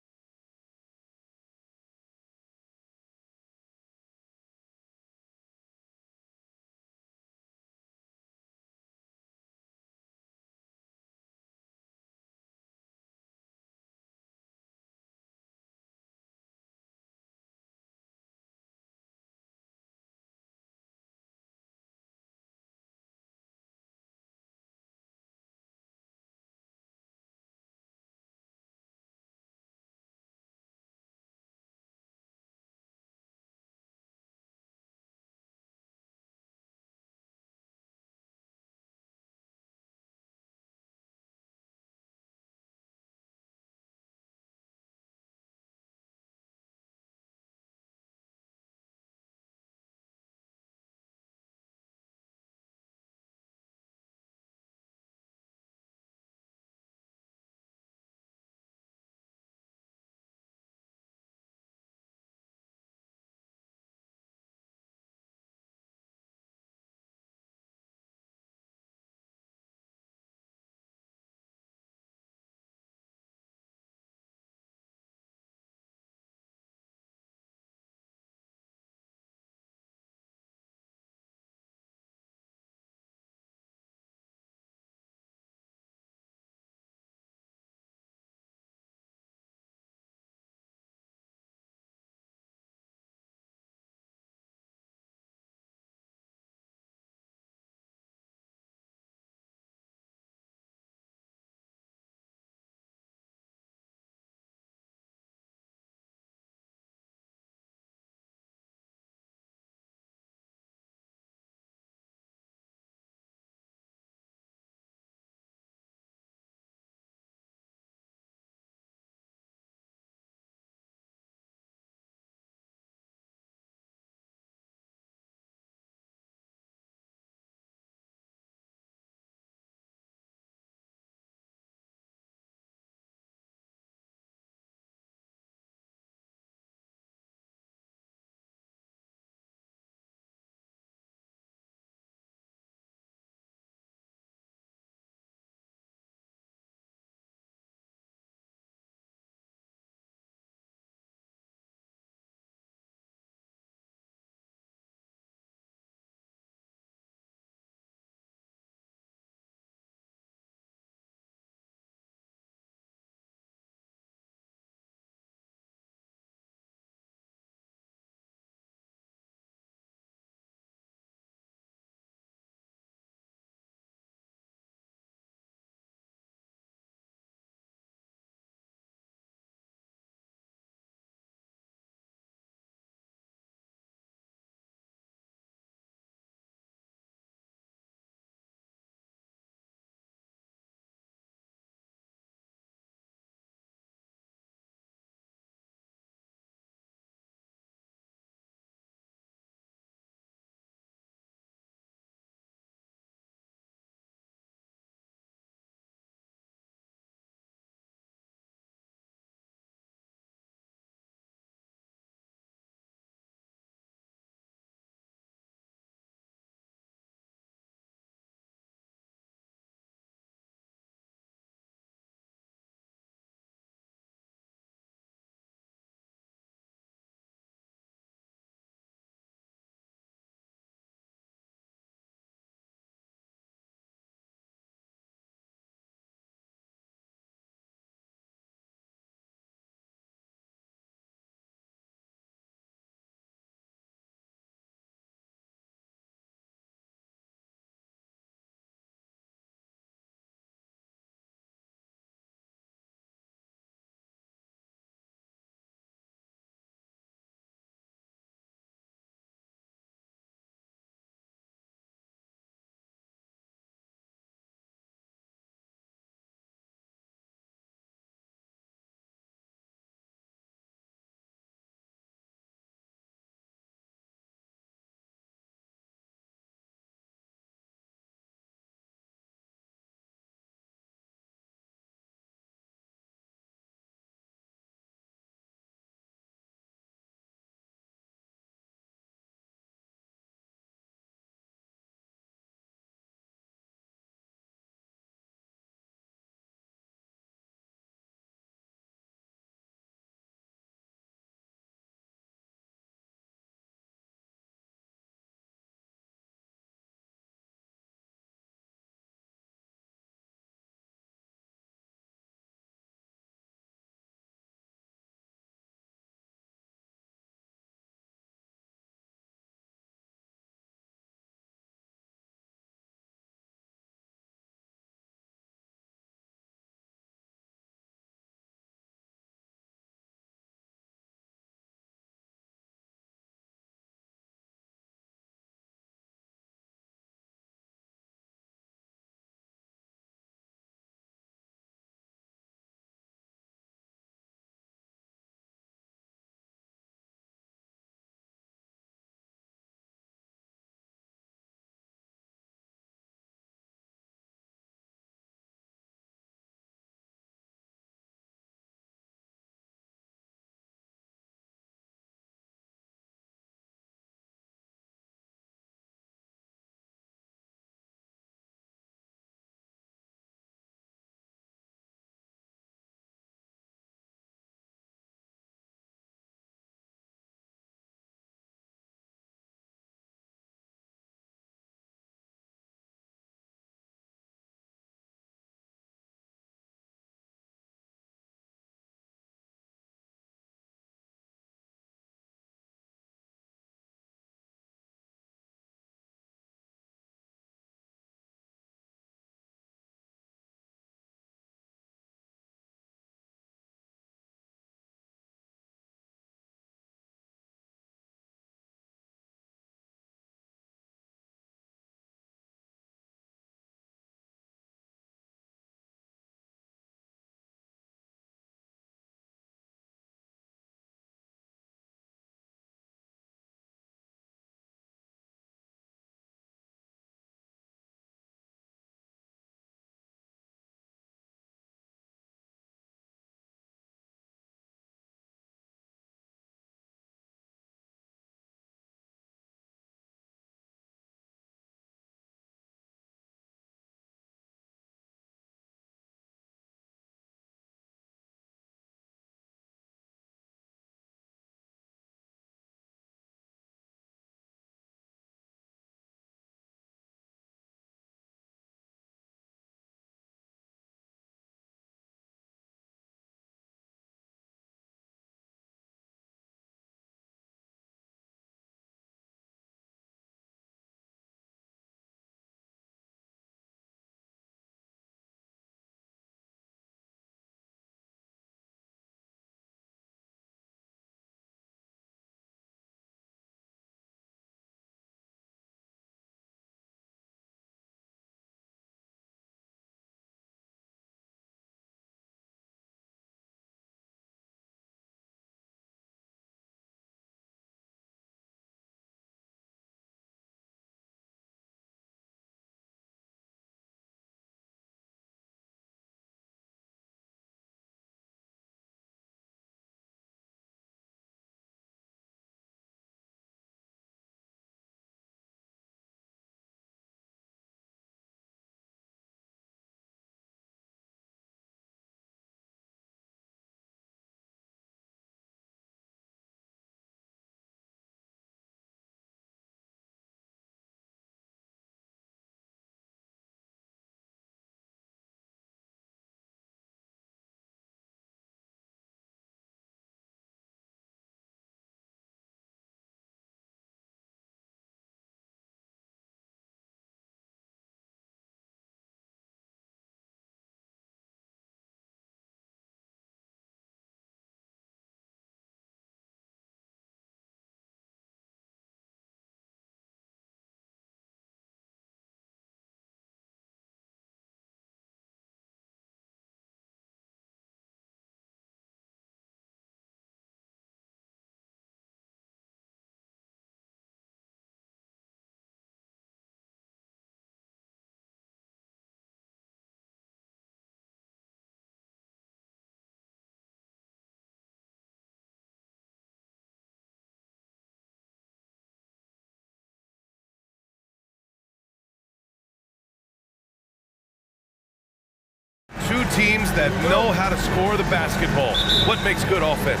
teams that know how to score the basketball. What makes good offense?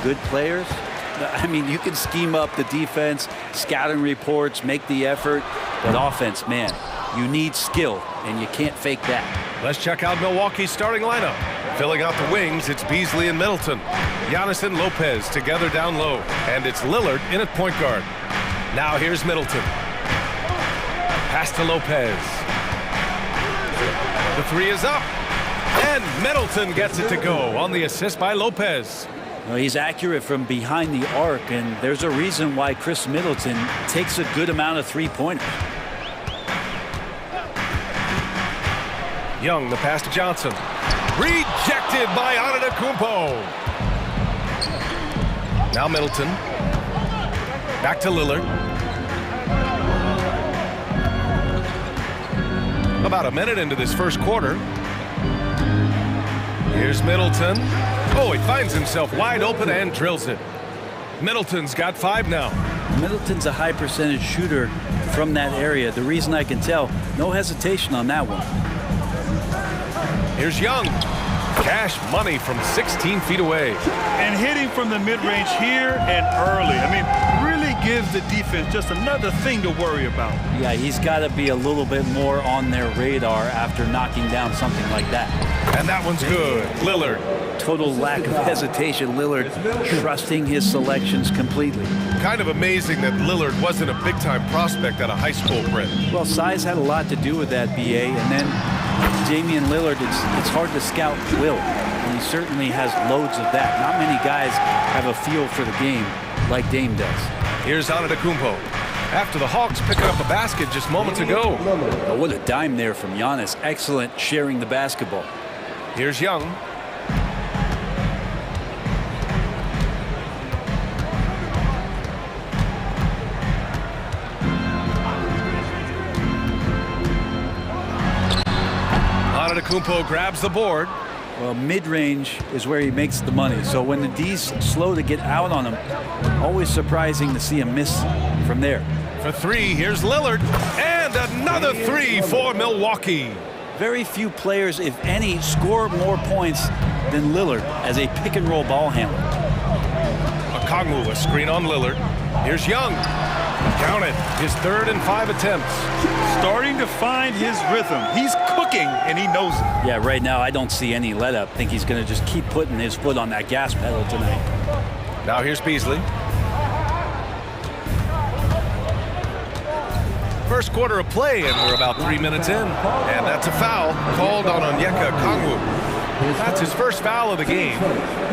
Good players. I mean, you can scheme up the defense, scouting reports, make the effort, but offense, man, you need skill, and you can't fake that. Let's check out Milwaukee's starting lineup. Filling out the wings, it's Beasley and Middleton. Giannis and Lopez together down low, and it's Lillard in at point guard. Now here's Middleton. Pass to Lopez. The three is up, and Middleton gets it to go on the assist by Lopez. Well, he's accurate from behind the arc, and there's a reason why Chris Middleton takes a good amount of three-pointers. Young, the pass to Johnson. Rejected by Antetokounmpo. Now Middleton. Back to Lillard. About a minute into this first quarter. Here's Middleton. Oh, he finds himself wide open and drills it. Middleton's got 5 now. Middleton's a high percentage shooter from that area. The reason I can tell, no hesitation on that one. Here's Young. Cash money from 16 feet away. And hitting from the mid-range here and early. I mean, really gives the defense just another thing to worry about. Yeah, he's got to be a little bit more on their radar after knocking down something like that. And that one's good. Lillard. Total lack of hesitation. Lillard trusting his selections completely. Kind of amazing that Lillard wasn't a big-time prospect out of high school, Brent. Well, size had a lot to do with that, BA. And then Damian Lillard, it's hard to scout will. And he certainly has loads of that. Not many guys have a feel for the game like Dame does. Here's Antetokounmpo. After the Hawks picking up a basket just moments ago. Oh, what a dime there from Giannis. Excellent sharing the basketball. Here's Young. Antetokounmpo grabs the board. Well, mid-range is where he makes the money. So when the D's slow to get out on him, always surprising to see him miss from there. For 3, here's Lillard. And another 3 for Milwaukee. Very few players, if any, score more points than Lillard as a pick-and-roll ball handler. Okongwu, a screen on Lillard. Here's Young. Count it. His 3rd and 5 attempts. Starting to find his rhythm. He's cooking, and he knows it. Yeah, right now I don't see any let-up. I think he's going to just keep putting his foot on that gas pedal tonight. Now here's Beasley. First quarter of play, and we're about 3 minutes in. And that's a foul called on Onyeka Okongwu. That's his first foul of the game.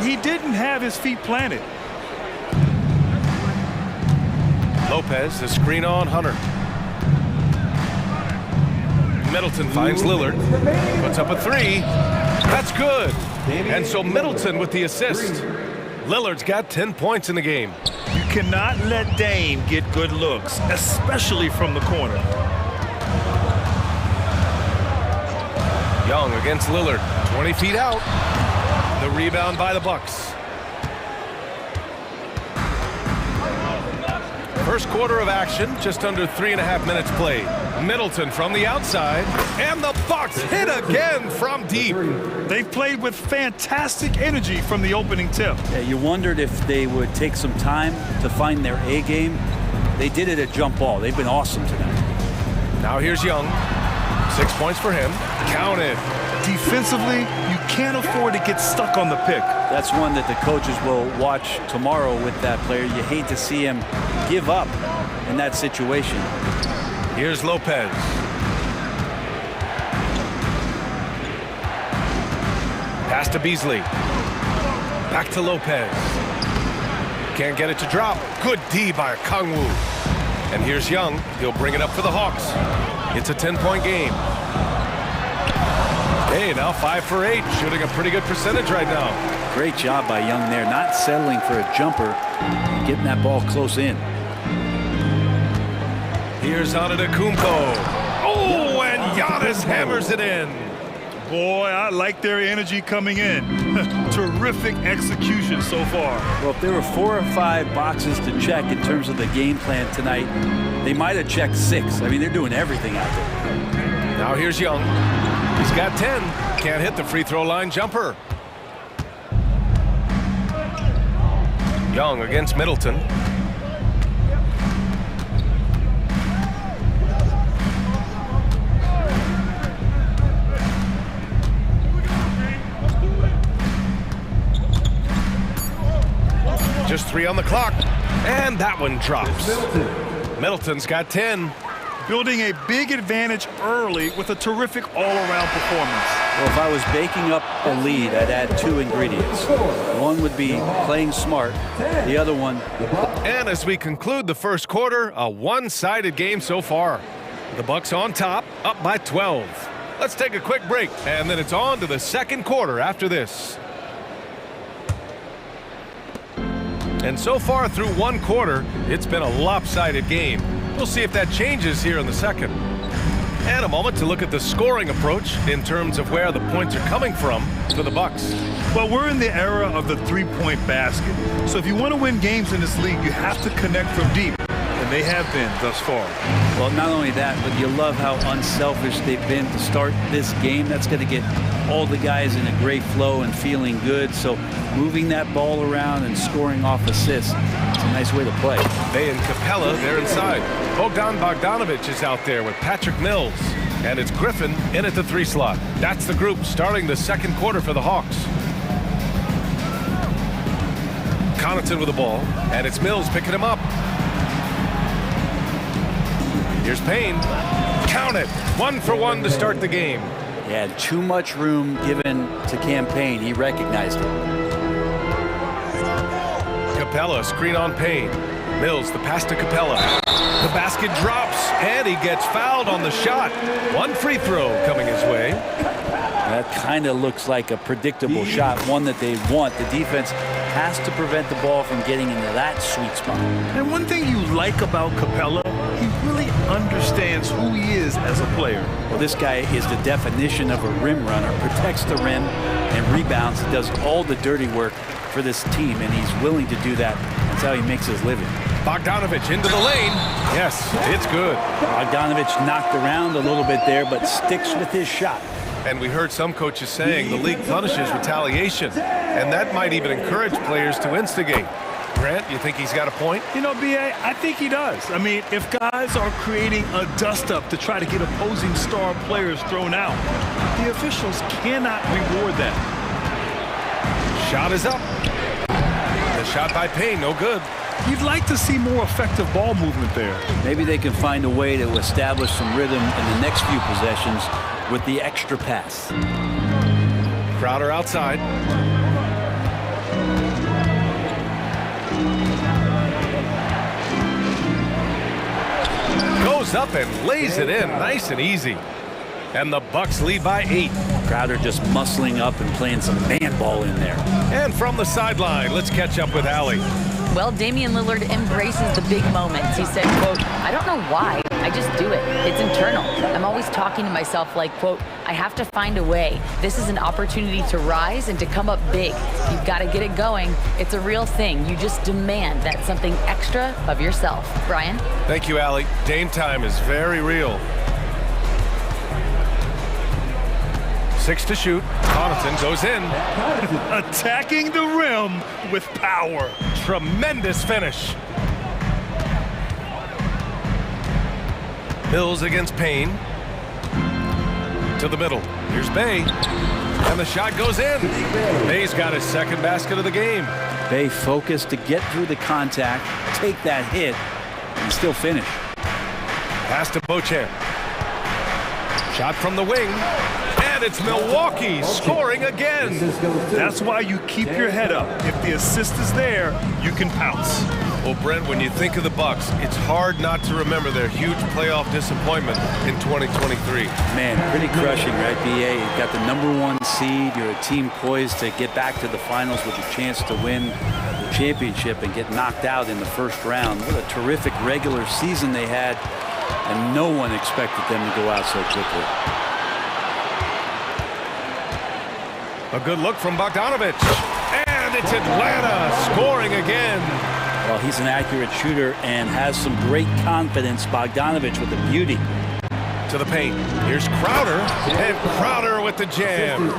He didn't have his feet planted. Lopez, the screen on Hunter. Middleton finds Lillard. Puts up a 3. That's good. And so Middleton with the assist. Lillard's got 10 points in the game. You cannot let Dame get good looks, especially from the corner. Young against Lillard. 20 feet out. The rebound by the Bucks. First quarter of action, just under 3.5 minutes played. Middleton from the outside, and the Bucks hit again from deep. They've played with fantastic energy from the opening tip. Yeah, you wondered if they would take some time to find their A game. They did it at jump ball. They've been awesome tonight. Now here's Young. 6 points for him. Counted. Defensively, you can't afford to get stuck on the pick. That's one that the coaches will watch tomorrow with that player. You hate to see him give up in that situation. Here's Lopez. Pass to Beasley. Back to Lopez. Can't get it to drop. Good D by Okongwu. And here's Young. He'll bring it up for the Hawks. It's a 10-point game. Hey, now 5 for 8, shooting a pretty good percentage right now. Great job by Young there, not settling for a jumper and getting that ball close in. Here's Antetokounmpo. Oh, and Giannis hammers it in. Boy, I like their energy coming in. Terrific execution so far. Well, if there were 4 or 5 boxes to check in terms of the game plan tonight, they might have checked 6. I mean, they're doing everything out there. Now here's Young. He's got 10. Can't hit the free throw line jumper. Young against Middleton. Just 3 on the clock. And that one drops. Middleton's got 10. Building a big advantage early with a terrific all-around performance. Well, if I was baking up a lead, I'd add 2 ingredients. One would be playing smart. The other one... And as we conclude the first quarter, a one-sided game so far. The Bucks on top, up by 12. Let's take a quick break, and then it's on to the second quarter after this. And so far through one quarter, it's been a lopsided game. We'll see if that changes here in the second. And a moment to look at the scoring approach in terms of where the points are coming from for the Bucks. Well, we're in the era of the three-point basket. So if you want to win games in this league, you have to connect from deep. And they have been thus far. Well, not only that, but you love how unselfish they've been to start this game. That's going to get all the guys in a great flow and feeling good. So moving that ball around and scoring off assists, it's a nice way to play. Bay and Capella, they're inside. Bogdanovich is out there with Patrick Mills. And it's Griffin in at the 3 slot. That's the group starting the second quarter for the Hawks. Connaughton with the ball, and it's Mills picking him up. Here's Payne. Count it. 1 for 1 to start the game. Yeah, too much room given to Campaign. He recognized it. Capella, screen on Payne. Mills, the pass to Capella. The basket drops, and he gets fouled on the shot. 1 free throw coming his way. That kind of looks like a predictable shot, one that they want. The defense has to prevent the ball from getting into that sweet spot. And one thing you like about Capella, he really understands who he is as a player. Well, this guy is the definition of a rim runner, protects the rim and rebounds, does all the dirty work for this team, and he's willing to do that. That's how he makes his living. Bogdanovich into the lane. Yes, it's good. Bogdanovich knocked around a little bit there, but sticks with his shot. And we heard some coaches saying the league punishes retaliation, and that might even encourage players to instigate. Grant, you think he's got a point? You know, B.A., I think he does. I mean, if guys are creating a dust-up to try to get opposing star players thrown out, the officials cannot reward that. Shot is up. The shot by Payne, no good. You'd like to see more effective ball movement there. Maybe they can find a way to establish some rhythm in the next few possessions with the extra pass. Crowder outside. Goes up and lays it in nice and easy. And the Bucks lead by 8. Crowder just muscling up and playing some man ball in there. And from the sideline, let's catch up with Allie. Well, Damian Lillard embraces the big moments. He said, quote, I don't know why, I just do it. It's internal. I'm always talking to myself like, quote, I have to find a way. This is an opportunity to rise and to come up big. You've got to get it going. It's a real thing. You just demand that something extra of yourself. Brian? Thank you, Allie. Dame time is very real. 6 to shoot. Connaughton goes in. Attacking the rim with power. Tremendous finish. Mills against Payne. To the middle. Here's Bay. And the shot goes in. Bay's got his second basket of the game. Bay focused to get through the contact, take that hit, and still finish. Pass to Beauchamp. Shot from the wing. And it's Milwaukee scoring again. That's why you keep your head up. If the assist is there, you can pounce. Well, Brent, when you think of the Bucks, it's hard not to remember their huge playoff disappointment in 2023. Man, pretty crushing, right, B.A.? You've got the #1 seed. You're a team poised to get back to the finals with a chance to win the championship and get knocked out in the first round. What a terrific regular season they had, and no one expected them to go out so quickly. A good look from Bogdanovich. And it's Atlanta scoring again. Well, he's an accurate shooter and has some great confidence. Bogdanovich with the beauty. To the paint. Here's Crowder, and Crowder with the jam.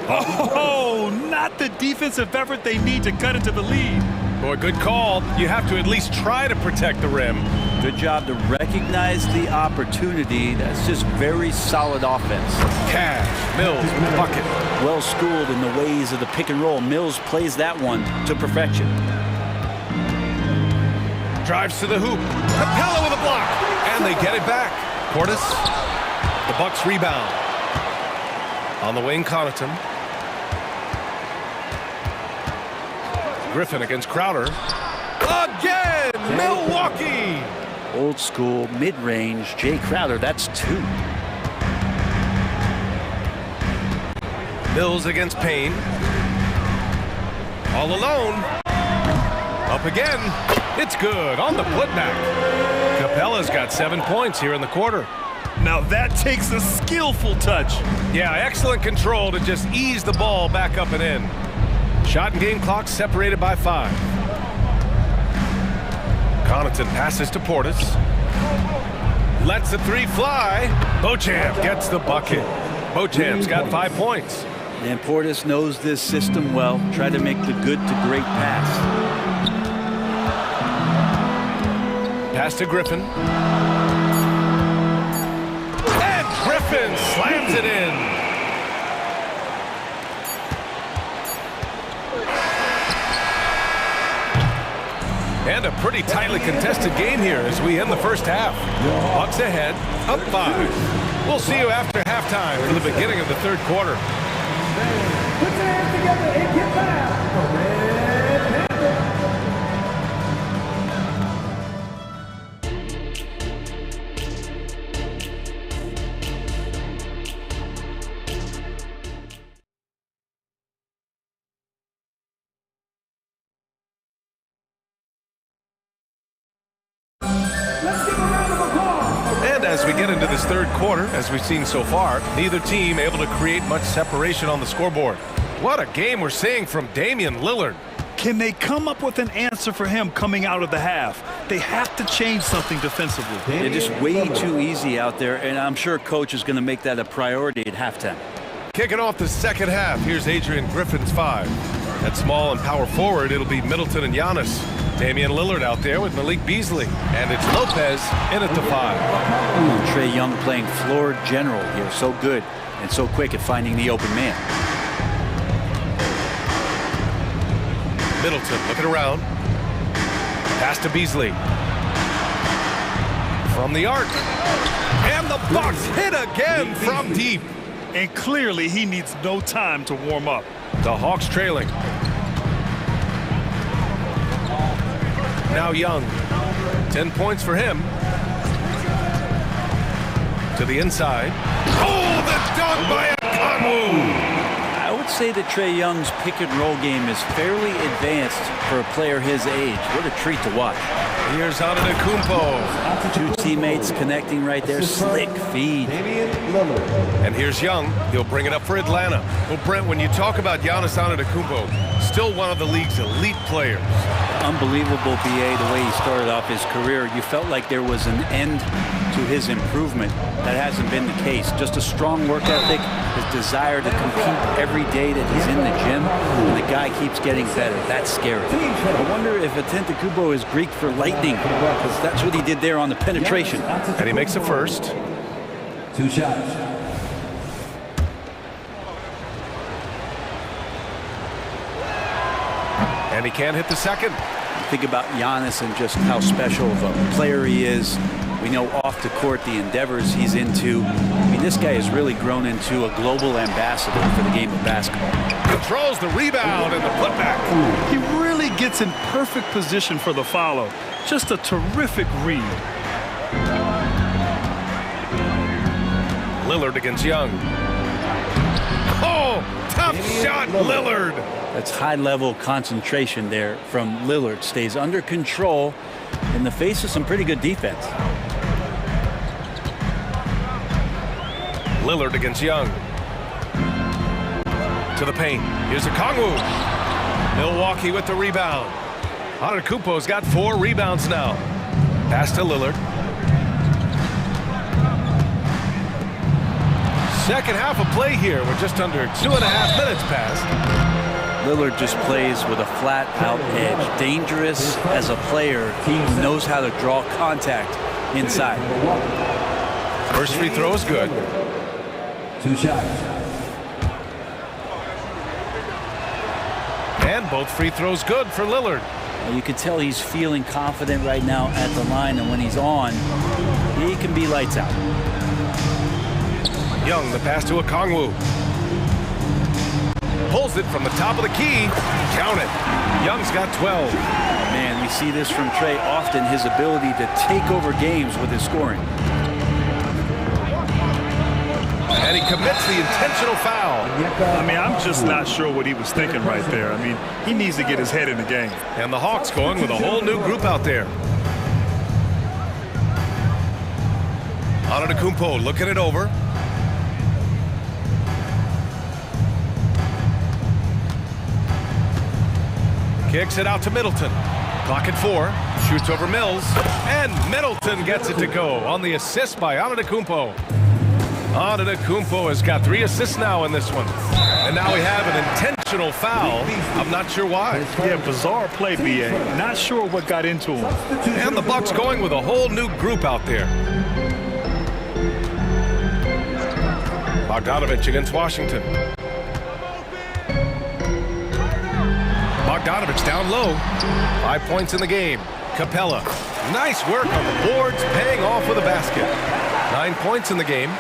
Oh, not the defensive effort they need to cut into the lead. Boy, good call. You have to at least try to protect the rim. Good job to recognize the opportunity. That's just very solid offense. Cash, Mills, bucket. Well schooled in the ways of the pick and roll. Mills plays that one to perfection. Drives to the hoop. Capella with a block. And they get it back. Portis. The Bucks rebound. On the wing, Connaughton. Griffin against Crowder. Again! Milwaukee! Old school, mid-range, Jay Crowder, that's 2. Mills against Payne. All alone. Up again. It's good on the putback. Capella's got 7 points here in the quarter. Now that takes a skillful touch. Yeah, excellent control to just ease the ball back up and in. Shot and game clock separated by 5. Connaughton passes to Portis. Lets the 3 fly. Beauchamp gets the bucket. Beauchamp's got 5 points. And Portis knows this system well. Try to make the good to great pass. Pass to Griffin. And Griffin slams it in. And a pretty tightly contested game here as we end the first half. Bucks ahead, up 5. We'll see you after halftime for the beginning of the third quarter. Put your hands together and get back for Red Panther. As we get into this third quarter, as we've seen so far, neither team able to create much separation on the scoreboard. What a game we're seeing from Damian Lillard. Can they come up with an answer for him coming out of the half? They have to change something defensively. They're just way too easy out there, and I'm sure coach is going to make that a priority at halftime. Kicking off the second half, here's Adrian Griffin's 5. At small and power forward, it'll be Middleton and Giannis. Damian Lillard out there with Malik Beasley. And it's Lopez in at the 5. Trae Young playing floor general here. So good and so quick at finding the open man. Middleton looking around. Pass to Beasley. From the arc. And the Bucks hit again from deep. And clearly he needs no time to warm up. The Hawks trailing. Now Young. 10 points for him. To the inside. Oh, the dunk by Okongwu! I would say that Trae Young's pick and roll game is fairly advanced for a player his age. What a treat to watch. Here's Antetokounmpo. 2 teammates connecting right there. Slick feed. And here's Young. He'll bring it up for Atlanta. Well, Brent, when you talk about Giannis Antetokounmpo, still one of the league's elite players. Unbelievable, BA, the way he started off his career. You felt like there was an end to his improvement. That hasn't been the case. Just a strong work ethic, his desire to compete every day that he's in the gym, and the guy keeps getting better. That's scary. I wonder if Antetokounmpo is Greek for lightning, because that's what he did there on the penetration. And he makes the first. 2 shots. And he can't hit the second. Think about Giannis and just how special of a player he is. We know off the court the endeavors he's into. I mean, this guy has really grown into a global ambassador for the game of basketball. Controls the rebound and the putback. He really gets in perfect position for the follow. Just a terrific read. Lillard against Young. Oh, tough shot, Lillard. That's high-level concentration there from Lillard. Stays under control in the face of some pretty good defense. Lillard against Young. To the paint. Here's Okongwu. Milwaukee with the rebound. Antetokounmpo's got 4 rebounds now. Pass to Lillard. Second half of play here. We're just under 2.5 minutes past. Lillard just plays with a flat-out edge. Dangerous as a player. He knows how to draw contact inside. First free throw is good. 2 shots. And both free throws good for Lillard. You can tell he's feeling confident right now at the line, and when he's on, he can be lights out. Young, the pass to Okongwu. Pulls it from the top of the key. Count it. Young's got 12. Man, we see this from Trey often, his ability to take over games with his scoring. And he commits the intentional foul. I mean, I'm just not sure what he was thinking right there. I mean, he needs to get his head in the game. And the Hawks going with a whole new group out there. Antetokounmpo looking it over. Kicks it out to Middleton. Clock at 4. Shoots over Mills. And Middleton gets it to go on the assist by Antetokounmpo. Antetokounmpo has got 3 assists now in this one. And now we have an intentional foul. I'm not sure why. Yeah, bizarre play, B.A. Not sure what got into him. And the Bucks going with a whole new group out there. Bogdanovich against Washington. Bogdanovich down low. 5 points in the game. Capella. Nice work on the boards, paying off with a basket. 9 points in the game.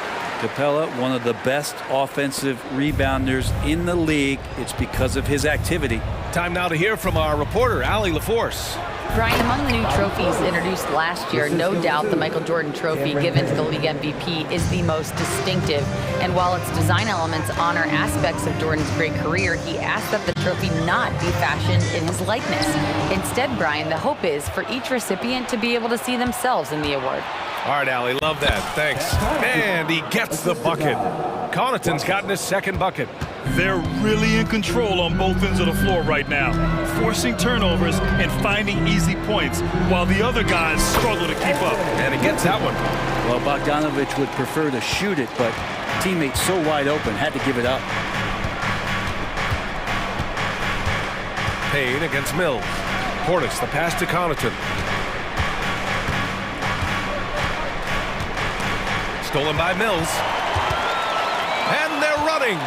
Capella, one of the best offensive rebounders in the league. It's because of his activity. Time now to hear from our reporter, Allie LaForce. Brian, among the new trophies introduced last year, no doubt the Michael Jordan Trophy given to the league MVP is the most distinctive. And while its design elements honor aspects of Jordan's great career, he asked that the trophy not be fashioned in his likeness. Instead, Brian, the hope is for each recipient to be able to see themselves in the award. All right, Allie, love that. Thanks. And he gets the bucket. Connaughton's gotten his second bucket. They're really in control on both ends of the floor right now, forcing turnovers and finding easy points while the other guys struggle to keep up. And he gets that one. Well, Bogdanovich would prefer to shoot it, but teammates so wide open, had to give it up. Payne against Mills. Portis, the pass to Connaughton. Stolen by Mills. And they're running.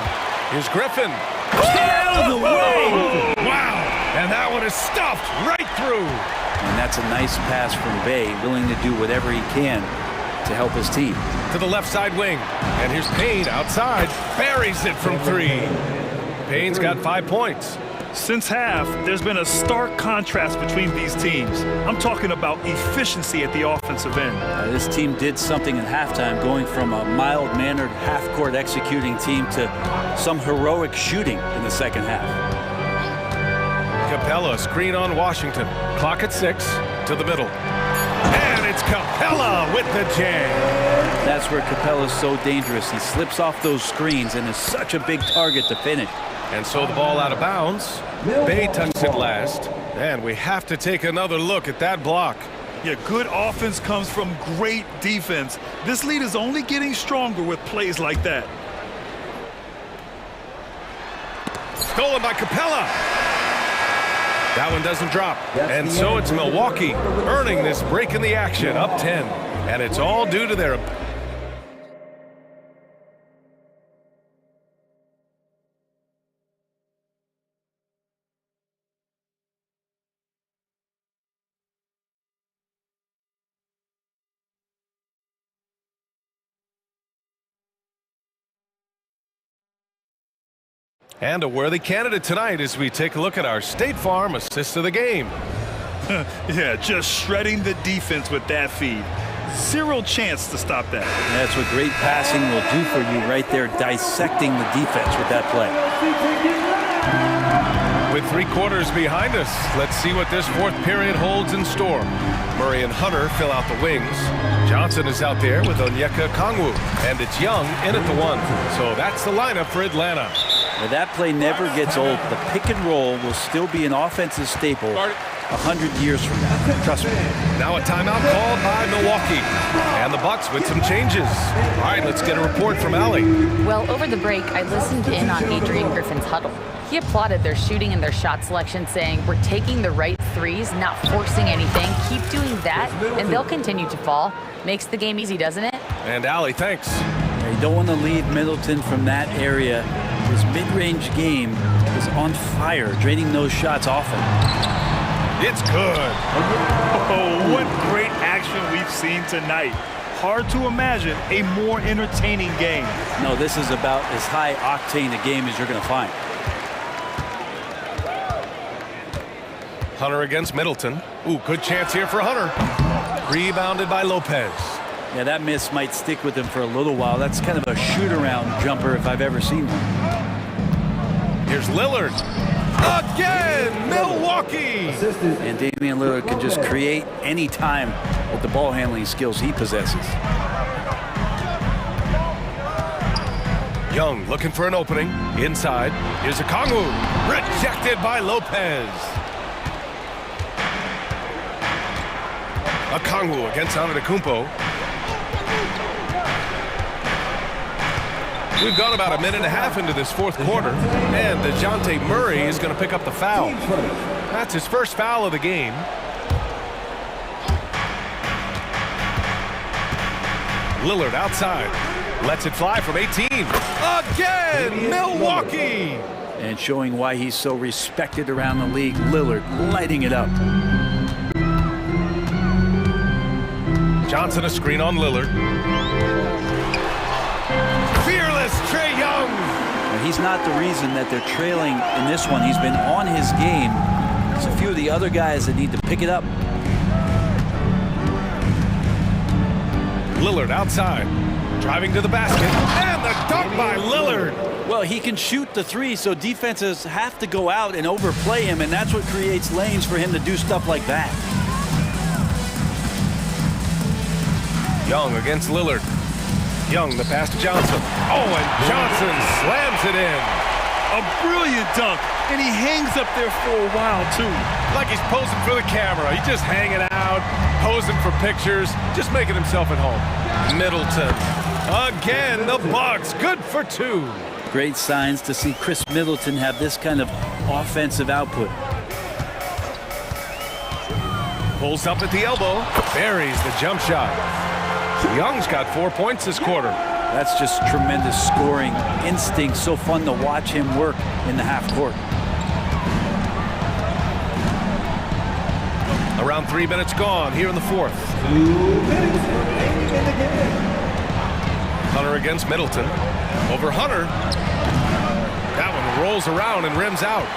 Here's Griffin. Out of the way! Wow! And that one is stuffed right through. And that's a nice pass from Bay, willing to do whatever he can to help his team. To the left side wing. And here's Payne outside. Buries it from 3. Payne's got 5 points. Since half, there's been a stark contrast between these teams. I'm talking about efficiency at the offensive end. This team did something in halftime, going from a mild-mannered half-court executing team to some heroic shooting in the second half. Capella, screen on Washington. Clock at 6, to the middle. And it's Capella with the jam. That's where Capella's so dangerous. He slips off those screens and is such a big target to finish. And so the ball out of bounds. Bay touched it last. And we have to take another look at that block. Yeah, good offense comes from great defense. This lead is only getting stronger with plays like that. Stolen by Capella. That one doesn't drop. And so it's Milwaukee earning this break in the action, up 10. And it's all due to their... And a worthy candidate tonight as we take a look at our State Farm assist of the game. Yeah, just shredding the defense with that feed. Zero chance to stop that. That's what great passing will do for you right there, dissecting the defense with that play. With 3 quarters behind us, let's see what this 4th period holds in store. Murray and Hunter fill out the wings. Johnson is out there with Onyeka Okongwu, and it's Young in at the 1. So that's the lineup for Atlanta. Now that play never gets old. The pick and roll will still be an offensive staple 100 years from now. Trust me. Now a timeout called by Milwaukee. And the Bucks with some changes. All right, let's get a report from Allie. Well, over the break, I listened in on Adrian Griffin's huddle. He applauded their shooting and their shot selection, saying, we're taking the right threes, not forcing anything. Keep doing that, and they'll continue to fall. Makes the game easy, doesn't it? And Allie, thanks. You don't want to leave Middleton from that area. His mid-range game is on fire, draining those shots often. It's good. Oh, what great action we've seen tonight. Hard to imagine a more entertaining game. No, this is about as high octane a game as you're going to find. Hunter against Middleton. Ooh, good chance here for Hunter. Rebounded by Lopez. Yeah, that miss might stick with him for a little while. That's kind of a shoot-around jumper if I've ever seen one. Here's Lillard. Again, Milwaukee! And Damian Lillard can just create any time with the ball handling skills he possesses. Young looking for an opening. Inside. Here's a Kongu. Rejected by Lopez. A Kongu against Antetokounmpo. We've gone about a minute and a half into this fourth quarter, and DeJounte Murray is going to pick up the foul. That's his first foul of the game. Lillard outside. Lets it fly from 18. Again, Milwaukee! And showing why he's so respected around the league, Lillard lighting it up. Johnson a screen on Lillard. Fearless Trae Young. And he's not the reason that they're trailing in this one. He's been on his game. There's a few of the other guys that need to pick it up. Lillard outside. Driving to the basket. And the dunk by Lillard. Well, he can shoot the three, so defenses have to go out and overplay him, and that's what creates lanes for him to do stuff like that. Young against Lillard. Young, the pass to Johnson. Oh, and Johnson slams it in. A brilliant dunk, and he hangs up there for a while, too. Like he's posing for the camera. He's just hanging out, posing for pictures, just making himself at home. Middleton. Again, the Bucks. Good for two. Great signs to see Chris Middleton have this kind of offensive output. Pulls up at the elbow. Buries the jump shot. Young's got 4 points this quarter. That's just tremendous scoring instinct. So fun to watch him work in the half court. Around 3 minutes gone here in the fourth. Hunter against Middleton. Over Hunter. That one rolls around and rims out.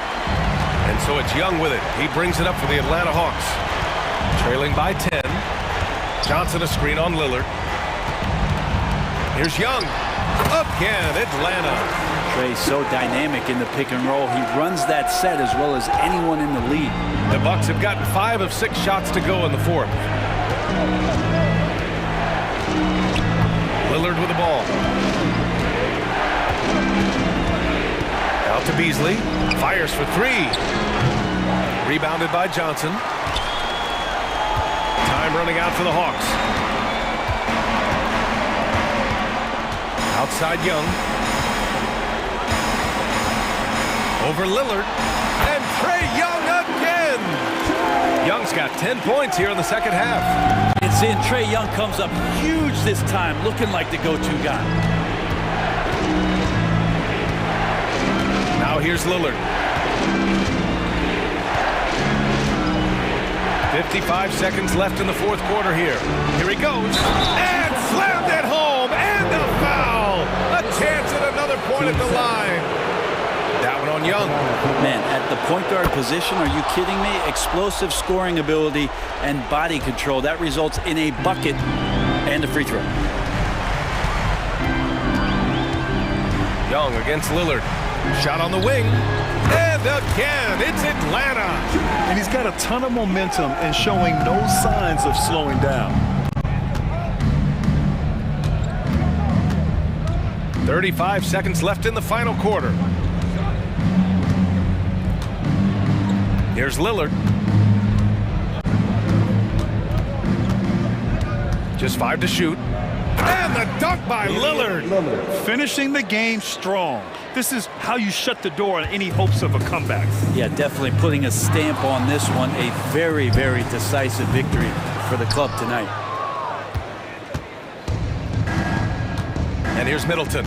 And so it's Young with it. He brings it up for the Atlanta Hawks. Trailing by 10. Johnson a screen on Lillard. Here's Young. Again, Atlanta. Trae's so dynamic in the pick and roll. He runs that set as well as anyone in the league. The Bucks have gotten 5 of 6 shots to go in the fourth. Lillard with the ball. Out to Beasley. Fires for 3. Rebounded by Johnson. Time running out for the Hawks. Outside Young. Over Lillard. And Trae Young again. Young's got 10 points here in the second half. It's in. Trae Young comes up huge this time, looking like the go-to guy. Now here's Lillard. 55 seconds left in the fourth quarter here. Here he goes. And slammed it home. And a foul. A chance at another point at the line. That one on Young. Man, at the point guard position, are you kidding me? Explosive scoring ability and body control. That results in a bucket and a free throw. Young against Lillard. Shot on the wing. And again, it's Atlanta. And he's got a ton of momentum and showing no signs of slowing down. 35 seconds left in the final quarter. Here's Lillard. Just 5 to shoot. And the dunk by Lillard. Finishing the game strong. This is how you shut the door on any hopes of a comeback. Yeah, definitely putting a stamp on this one. A very, very decisive victory for the club tonight. And here's Middleton.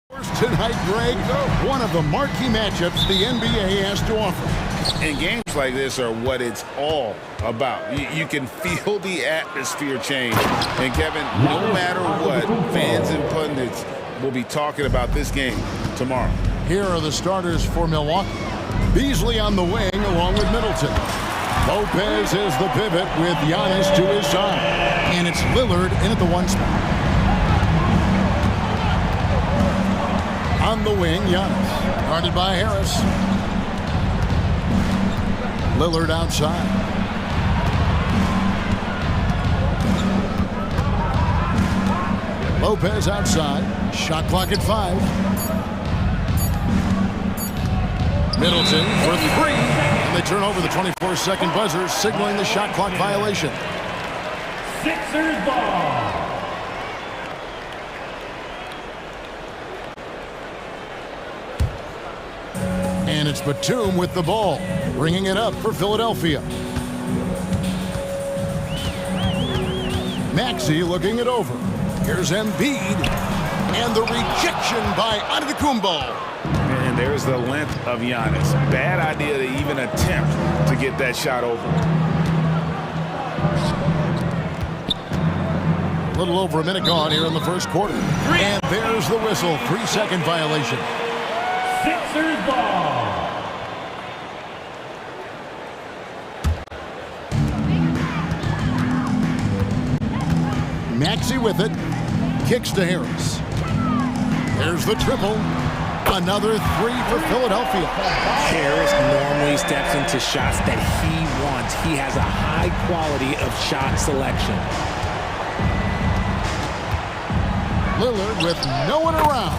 Tonight, Greg, one of the marquee matchups the NBA has to offer. And games like this are what it's all about. You can feel the atmosphere change. And Kevin, no matter what, fans and pundits will be talking about this game tomorrow. Here are the starters for Milwaukee. Beasley on the wing along with Middleton. Lopez is the pivot with Giannis to his side. And it's Lillard in at the 1 spot. On the wing, Giannis, guarded by Harris. Lillard outside. Lopez outside. Shot clock at 5. Middleton for 3. And they turn over the 24-second buzzer, signaling the shot clock violation. Sixers ball. And it's Batum with the ball, bringing it up for Philadelphia. Maxey looking it over. Here's Embiid, and the rejection by Antetokounmpo. And there's the length of Giannis. Bad idea to even attempt to get that shot over. A little over a minute gone here in the first quarter. And there's the whistle, 3-second violation. Sixers ball. Maxey with it. Kicks to Harris. There's the triple. Another 3 for Philadelphia. Harris normally steps into shots that he wants. He has a high quality of shot selection. Lillard with no one around.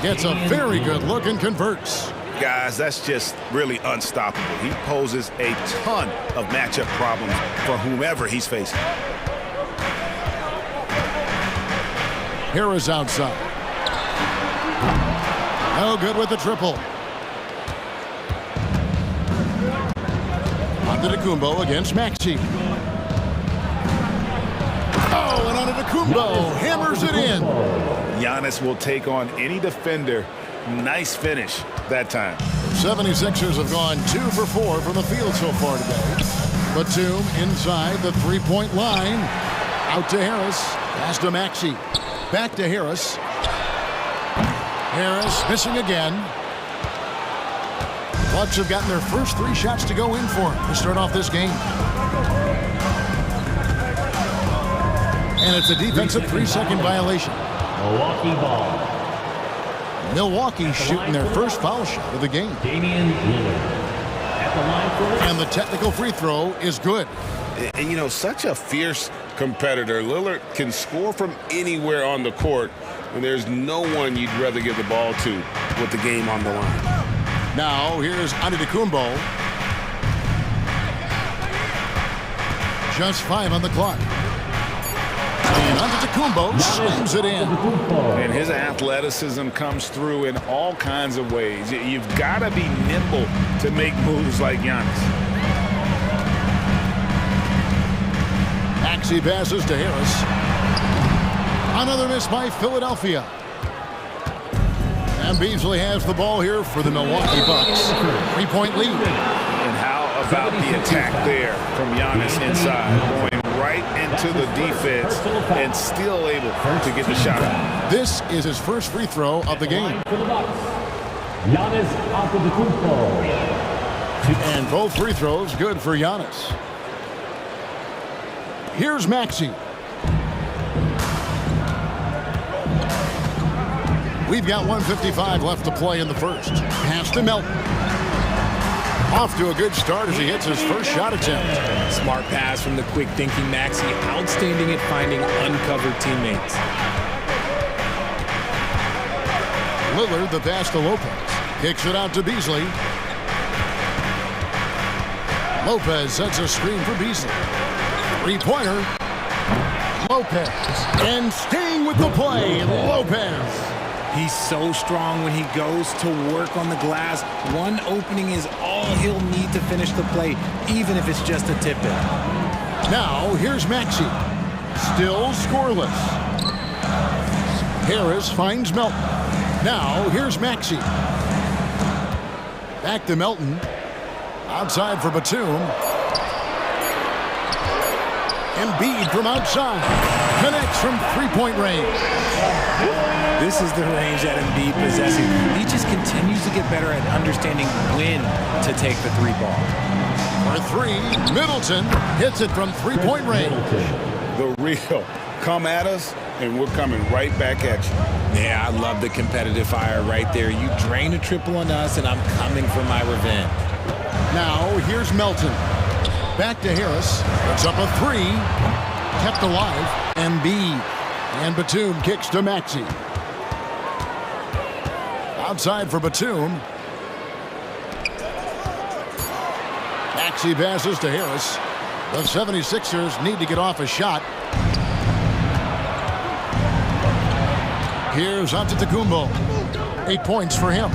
Gets a very good look and converts. Guys, that's just really unstoppable. He poses a ton of matchup problems for whomever he's facing. Harris outside. No good with the triple. Antetokounmpo against Maxey. Oh, and Antetokounmpo hammers it in. Giannis will take on any defender. Nice finish that time. 76ers have gone 2 for 4 from the field so far today. Batum inside the 3-point line. Out to Harris. Pass to Maxey. Back to Harris. Harris missing again. Bucks have gotten their first 3 shots to go in for to start off this game. And it's a defensive 3-second violation. Milwaukee ball. Milwaukee shooting their first foul shot of the game. Damian Lillard. At the line for And the technical free throw is good. And, you know, such a fierce competitor. Lillard can score from anywhere on the court, and there's no one you'd rather give the ball to with the game on the line. Now, here's Antetokounmpo. Just 5 on the clock. And Antetokounmpo slams it in. And his athleticism comes through in all kinds of ways. You've got to be nimble to make moves like Giannis. Maxey passes to Harris. Another miss by Philadelphia. And Beasley has the ball here for the Milwaukee Bucks. 3-point lead. And how about the attack there from Giannis inside, going right into the defense and still able to get the shot out. This is his first free throw of the game. Giannis Antetokounmpo. And both free throws good for Giannis. Here's Maxey. We've got 1:55 left to play in the first. Pass to Melton. Off to a good start as he hits his first shot attempt. Smart pass from the quick-thinking Maxey. Outstanding at finding uncovered teammates. Lillard the pass to Lopez. Kicks it out to Beasley. Lopez sets a screen for Beasley. 3-pointer. Lopez. And staying with the play, Lopez. He's so strong when he goes to work on the glass. One opening is all he'll need to finish the play, even if it's just a tip-in. Now, here's Maxey. Still scoreless. Harris finds Melton. Now, here's Maxey. Back to Melton. Outside for Batum. Embiid from outside. Connects from three-point range. This is the range that Embiid possesses. He just continues to get better at understanding when to take the three ball. For three, Middleton hits it from three-point range. The real. Come at us, and we're coming right back at you. Yeah, I love the competitive fire right there. You drain a triple on us, and I'm coming for my revenge. Now, here's Melton. Back to Harris. Puts up a three. Kept alive. Embiid. And Batum kicks to Maxey. Outside for Batum. Maxey passes to Harris. The 76ers need to get off a shot. Here's Antetokounmpo. 8 points for him.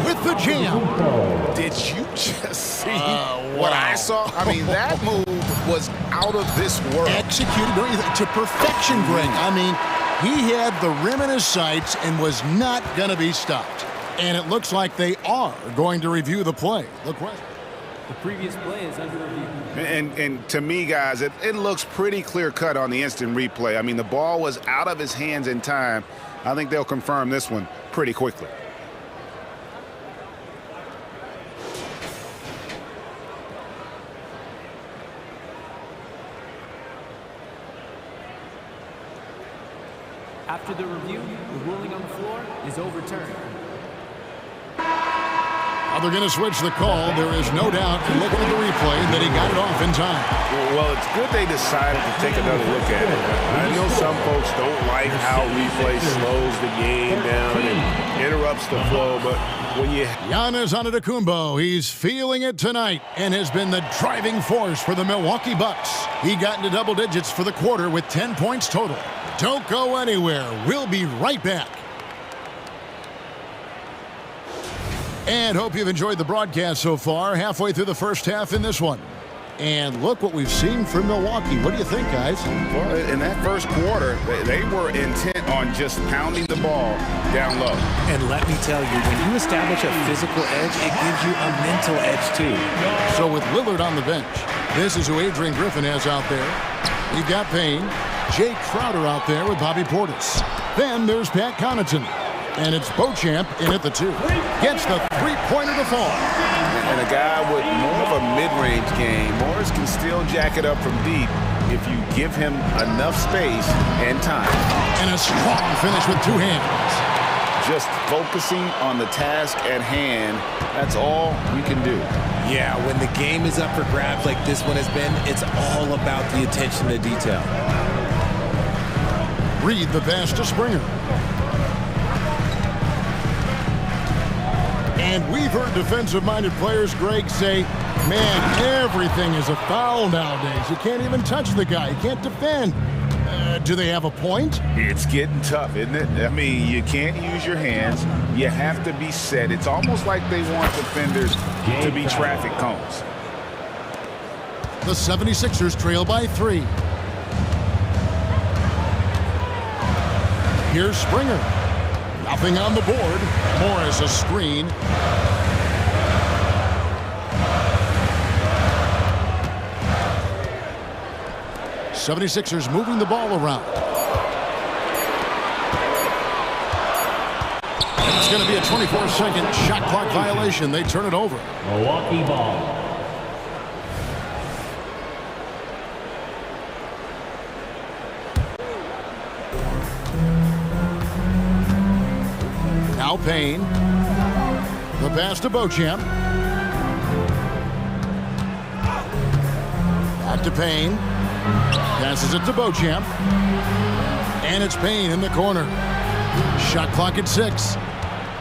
With the jam. Did you just see what I saw? I mean, that move was out of this world. Executed, don't you think, to perfection, Greg. I mean, he had the rim in his sights and was not going to be stopped. And it looks like they are going to review the play. Look what. The previous play is under review. And to me, guys, it looks pretty clear-cut on the instant replay. I mean, the ball was out of his hands in time. I think they'll confirm this one pretty quickly. After the review, the ruling on the floor is overturned. Now they're going to switch the call. There is no doubt, looking at the replay, that he got it off in time. Well, it's good they decided to take another look at it. I know some folks don't like how replay slows the game down and interrupts the flow, but when you... Giannis Antetokounmpo, he's feeling it tonight and has been the driving force for the Milwaukee Bucks. He got into double digits for the quarter with 10 points total. Don't go anywhere. We'll be right back. And hope you've enjoyed the broadcast so far. Halfway through the first half in this one. And look what we've seen from Milwaukee. What do you think, guys? Well, in that first quarter, they were intent on just pounding the ball down low. And let me tell you, when you establish a physical edge, it gives you a mental edge, too. So with Lillard on the bench, this is who Adrian Griffin has out there. You've got Payne. Jay Crowder out there with Bobby Portis. Then there's Pat Connaughton. And it's Beauchamp in at the 2. Gets the three-pointer to fall. And a guy with more of a mid-range game. Morris can still jack it up from deep if you give him enough space and time. And a strong finish with 2 hands. Just focusing on the task at hand, that's all you can do. Yeah, when the game is up for grabs like this one has been, it's all about the attention to detail. Reed the pass to Springer. And we've heard defensive-minded players, Greg, say, man, everything is a foul nowadays. You can't even touch the guy. You can't defend. Do they have a point? It's getting tough, isn't it? I mean, you can't use your hands. You have to be set. It's almost like they want defenders to be traffic cones. The 76ers trail by 3. Here's Springer. Nothing on the board. Morris a screen. '76ers moving the ball around. And it's going to be a 24-second shot clock violation. They turn it over. Milwaukee ball. Now Payne. The pass to Beauchamp. Back to Payne. Passes it to Beauchamp. And it's Payne in the corner. Shot clock at 6.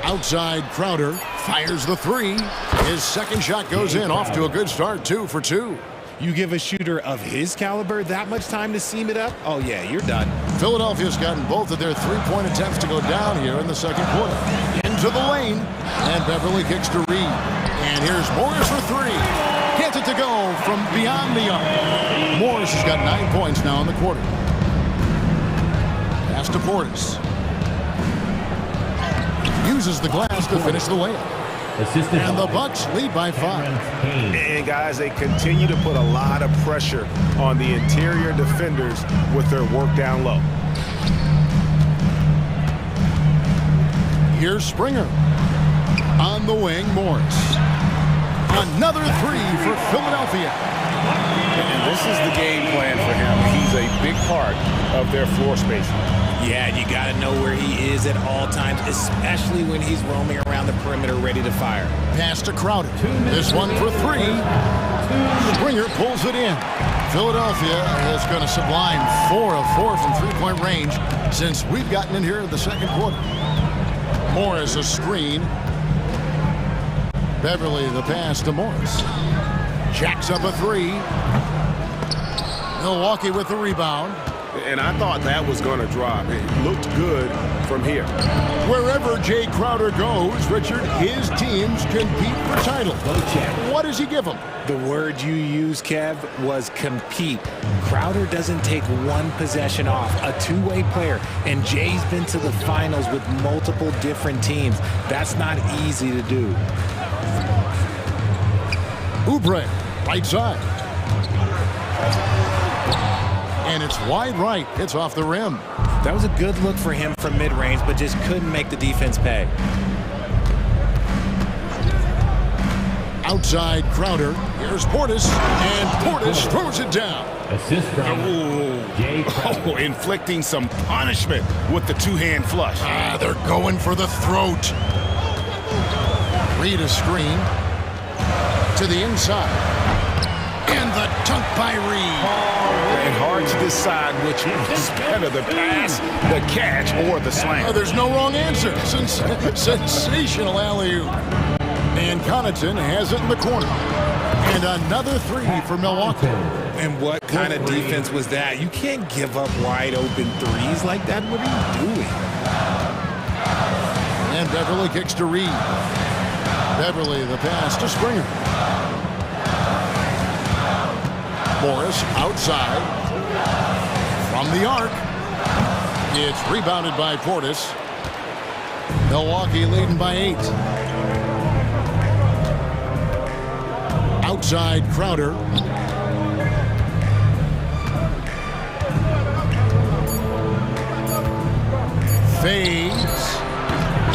Outside, Crowder fires the 3. His second shot goes in. Off to a good start. 2 for 2. You give a shooter of his caliber that much time to seam it up? Oh, yeah, you're done. Philadelphia's gotten both of their three-point attempts to go down here in the second quarter. into the lane. And Beverly kicks to Reed. And here's Morris for three. Gets it to go from beyond the arc. Morris has got 9 points now in the quarter. Pass to Portis. Uses the glass to finish the layup. And the Bucks lead by 5. And guys, they continue to put a lot of pressure on the interior defenders with their work down low. Here's Springer. On the wing, Morris. Another three for Philadelphia. And this is the game plan for him. He's a big part of their floor spacing. Yeah, you got to know where he is at all times, especially when he's roaming around the perimeter ready to fire. Pass to Crowder. This one for three. Springer pulls it in. Philadelphia is going to sublime 4 of 4 from three-point range since we've gotten in here in the second quarter. Morris a screen. Beverly the pass to Morris. Jacks up a three. Milwaukee with the rebound. And I thought that was going to drop. It looked good from here. Wherever Jay Crowder goes, Richard, his teams compete for title. What does he give them? The word you used, Kev, was compete. Crowder doesn't take one possession off, a two-way player, and Jay's been to the finals with multiple different teams. That's not easy to do. Oubre, right side. And it's wide right. It's off the rim. That was a good look for him from mid-range, but just couldn't make the defense pay. Outside Crowder. Here's Portis. And Portis throws it down. Assist from Jay Crowder. Inflicting some punishment with the two-hand flush. They're going for the throat. Reed a screen. To the inside. And the dunk by Reed. And hard to decide which is better, the pass, the catch, or the slam. There's no wrong answer. Sensational alley-oop. And Connaughton has it in the corner. And another three for Milwaukee. And what kind of defense was that? You can't give up wide open threes like that. What are you doing? And Beverly kicks to Reed. Beverly the pass to Springer. Morris outside from the arc. It's rebounded by Portis. Milwaukee leading by 8. Outside Crowder. Fades.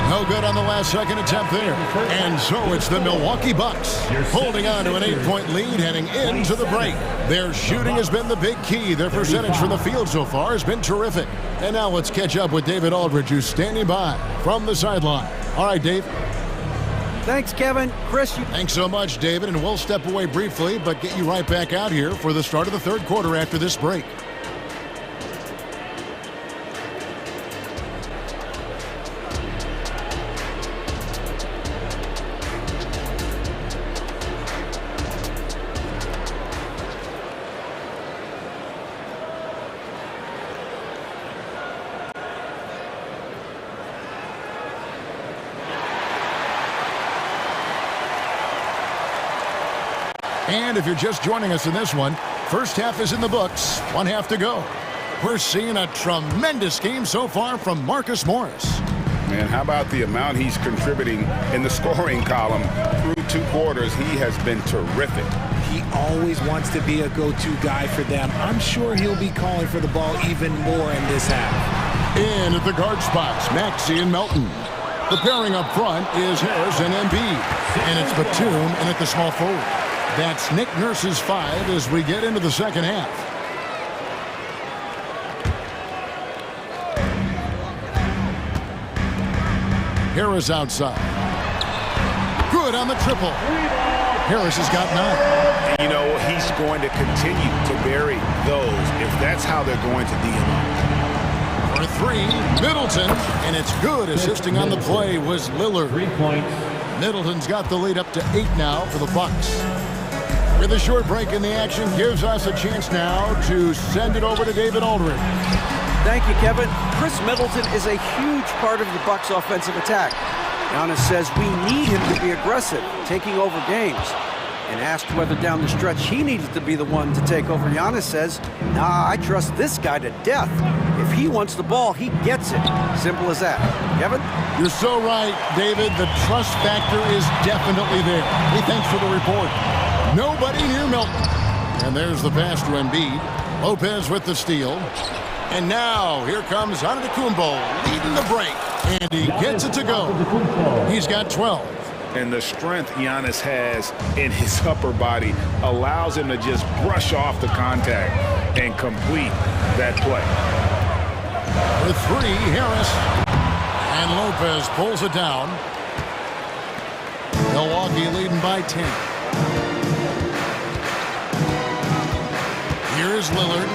No good on the last second attempt there. And so it's the Milwaukee Bucks holding on to an 8-point lead heading into the break. Their shooting has been the big key. Their percentage from the field so far has been terrific. And now let's catch up with David Aldridge, who's standing by from the sideline. All right, Dave. Thanks, Kevin. Chris, Thanks so much, David. And we'll step away briefly, but get you right back out here for the start of the third quarter after this break. And if you're just joining us in this one, first half is in the books, 1 half to go. We're seeing a tremendous game so far from Marcus Morris. Man, how about the amount he's contributing in the scoring column through 2 quarters? He has been terrific. He always wants to be a go-to guy for them. I'm sure he'll be calling for the ball even more in this half. In at the guard spots, Maxey and Melton. The pairing up front is Harris and Embiid. And it's Batum and at the small forward. That's Nick Nurse's 5 as we get into the second half. Harris outside. Good on the triple. Harris has got 9. And you know, he's going to continue to bury those if that's how they're going to deal. For 3, Middleton. And it's good. Assisting on the play was Lillard. 3 points. Middleton's got the lead up to 8 now for the Bucks. With a short break in the action gives us a chance now to send it over to David Aldridge. Thank you, Kevin. Chris Middleton is a huge part of the Bucks' offensive attack. Giannis says we need him to be aggressive, taking over games. And asked whether down the stretch he needed to be the one to take over, Giannis says, nah, I trust this guy to death. If he wants the ball, he gets it. Simple as that. Kevin? You're so right, David. The trust factor is definitely there. Hey, thanks for the report. Nobody near Milton. And there's the pass to Embiid. Lopez with the steal. And now, here comes Antetokounmpo leading the break. And he gets it to go. He's got 12. And the strength Giannis has in his upper body allows him to just brush off the contact and complete that play. For three, Harris. And Lopez pulls it down. Milwaukee leading by 10. Here's Lillard.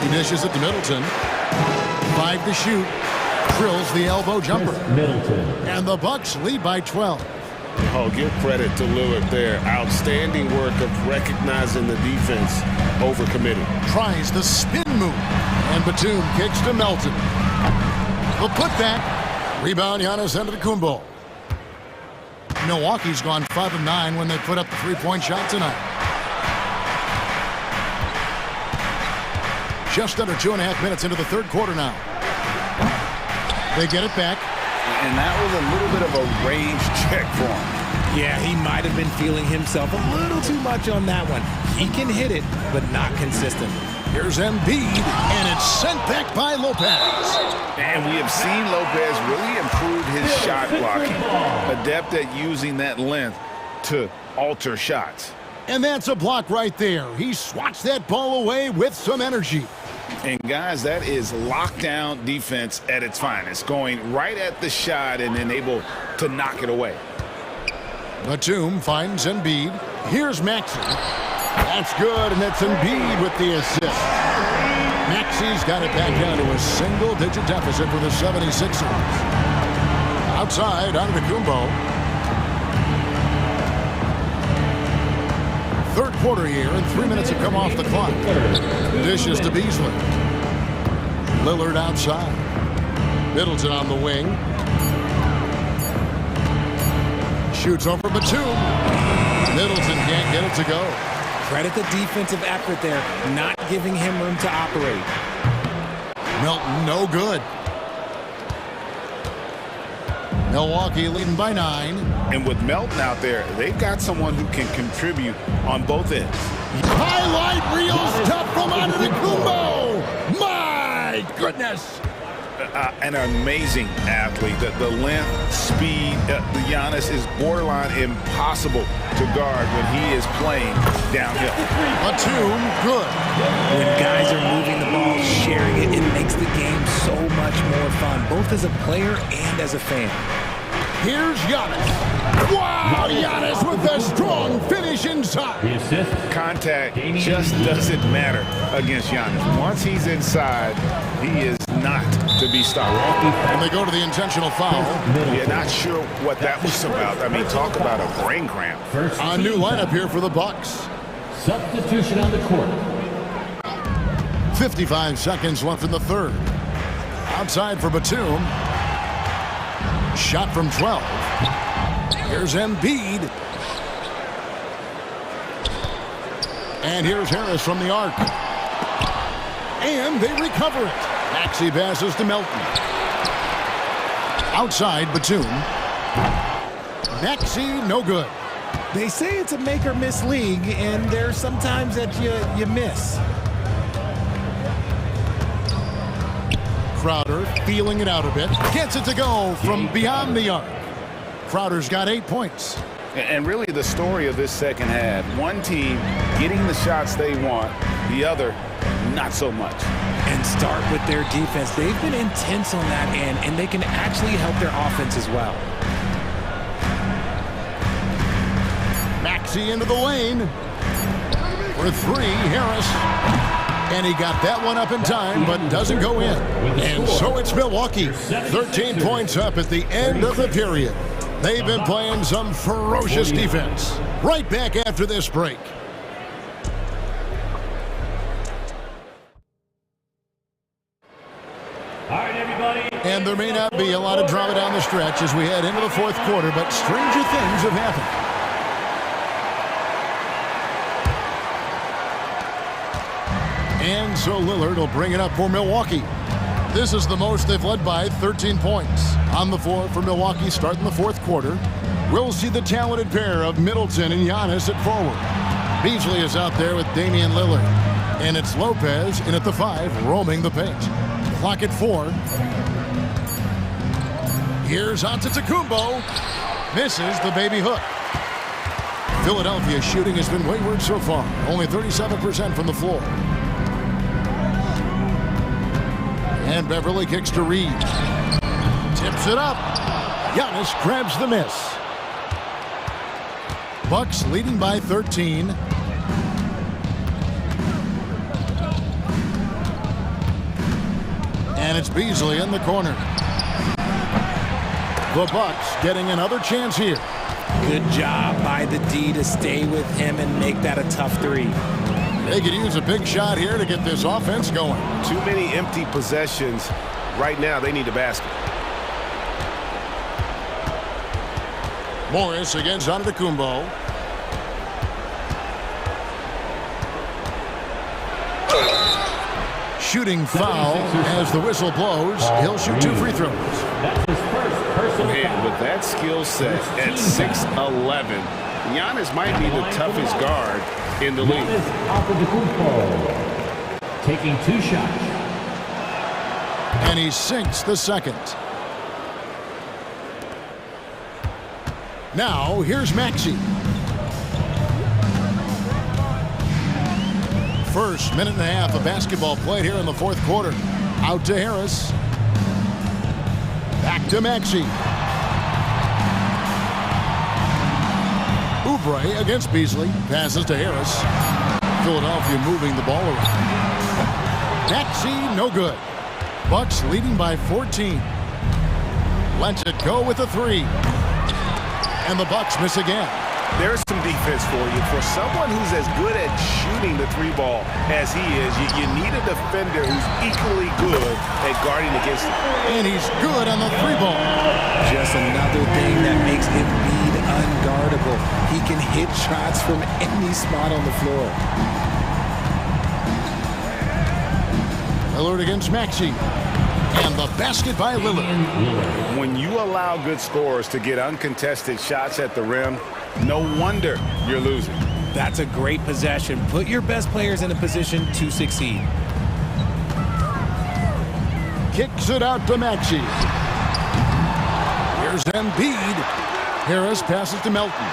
He dishes it to Middleton. 5 to shoot. Drills the elbow jumper. Middleton. And the Bucks lead by 12. Oh, give credit to Lillard there. Outstanding work of recognizing the defense overcommitted. Tries the spin move. And Batum kicks to Melton. The putback. Rebound, Giannis Antetokounmpo. Milwaukee's gone 5 of 9 when they put up the three-point shot tonight. Just under 2.5 minutes into the third quarter now. They get it back. And that was a little bit of a range check for him. Yeah, he might have been feeling himself a little too much on that one. He can hit it, but not consistent. Here's Embiid, and it's sent back by Lopez. And we have seen Lopez really improve his shot blocking. Adept at using that length to alter shots. And that's a block right there. He swats that ball away with some energy. And guys, that is lockdown defense at its finest. Going right at the shot and then able to knock it away. Batum finds Embiid. Here's Maxey. That's good, and that's Embiid with the assist. Maxey's got it back down to a single-digit deficit for the 76ers. Outside, Antetokounmpo. Third quarter here, and 3 minutes have come off the clock. Dishes to Beasley. Lillard outside. Middleton on the wing. Shoots over Batum. Middleton can't get it to go. Credit the defensive effort there, not giving him room to operate. Melton, no good. Milwaukee leading by 9. And with Melton out there, they've got someone who can contribute on both ends. Highlight reel stuff from Antetokounmpo. My goodness. An amazing athlete. The length, speed, Giannis is borderline impossible to guard when he is playing downhill. Batum, good. When guys are moving the ball, sharing it, it makes the game so much more fun, both as a player and as a fan. Here's Giannis. Wow, Giannis with a strong finish inside. Contact just doesn't matter against Giannis. Once he's inside, he is not to be stopped. And they go to the intentional foul. Yeah, not sure what that was about. I mean, talk about a brain cramp. A new lineup here for the Bucks. Substitution on the court. 55 seconds left in the third. Outside for Batum. Shot from 12. Here's Embiid. And here's Harris from the arc. And they recover it. Maxey passes to Melton. Outside, Batum. Maxey, no good. They say it's a make-or-miss league, and there's sometimes that you miss. Crowder feeling it out a bit. Gets it to go from beyond the arc. Crowder's got 8 points. And really the story of this second half, one team getting the shots they want, the other not so much. And start with their defense. They've been intense on that end, and they can actually help their offense as well. Maxey into the lane. For 3, Harris. And he got that one up in time, but doesn't go in. And so it's Milwaukee. 13 points up at the end of the period. They've been playing some ferocious defense. Right back after this break. And there may not be a lot of drama down the stretch as we head into the fourth quarter, but stranger things have happened. And so Lillard will bring it up for Milwaukee. This is the most they've led by 13 points. On the floor for Milwaukee starting the fourth quarter. We'll see the talented pair of Middleton and Giannis at forward. Beasley is out there with Damian Lillard. And it's Lopez in at the 5, roaming the paint. Clock at 4. Here's Antetokounmpo. Misses the baby hook. Philadelphia's shooting has been wayward so far. Only 37% from the floor. And Beverly kicks to Reed. Tips it up. Giannis grabs the miss. Bucks leading by 13. And it's Beasley in the corner. The Bucks getting another chance here. Good job by the D to stay with him and make that a tough 3. They could use a big shot here to get this offense going. Too many empty possessions. Right now, they need a basket. Morris against Antetokounmpo. Shooting foul as the whistle blows. He'll shoot 2 free throws. Man, with that skill set at 6'11", Giannis might be the toughest guard in the league. Taking 2 shots. And he sinks the second. Now, here's Maxey. First minute and a half of basketball played here in the fourth quarter. Out to Harris. Back to Maxey. Oubre against Beasley. Passes to Harris. Philadelphia moving the ball around. Maxey, no good. Bucks leading by 14. Lets it go with a 3. And the Bucks miss again. There's some defense for you. For someone who's as good at shooting the 3-ball as he is, you need a defender who's equally good at guarding against him. And he's good on the 3-ball. Just another thing that makes Embiid unguardable. He can hit shots from any spot on the floor. Lillard against Maxey. And the basket by Lillard. When you allow good scorers to get uncontested shots at the rim, no wonder you're losing. That's a great possession. Put your best players in a position to succeed. Kicks it out to Maxey. Here's Embiid. Harris passes to Melton.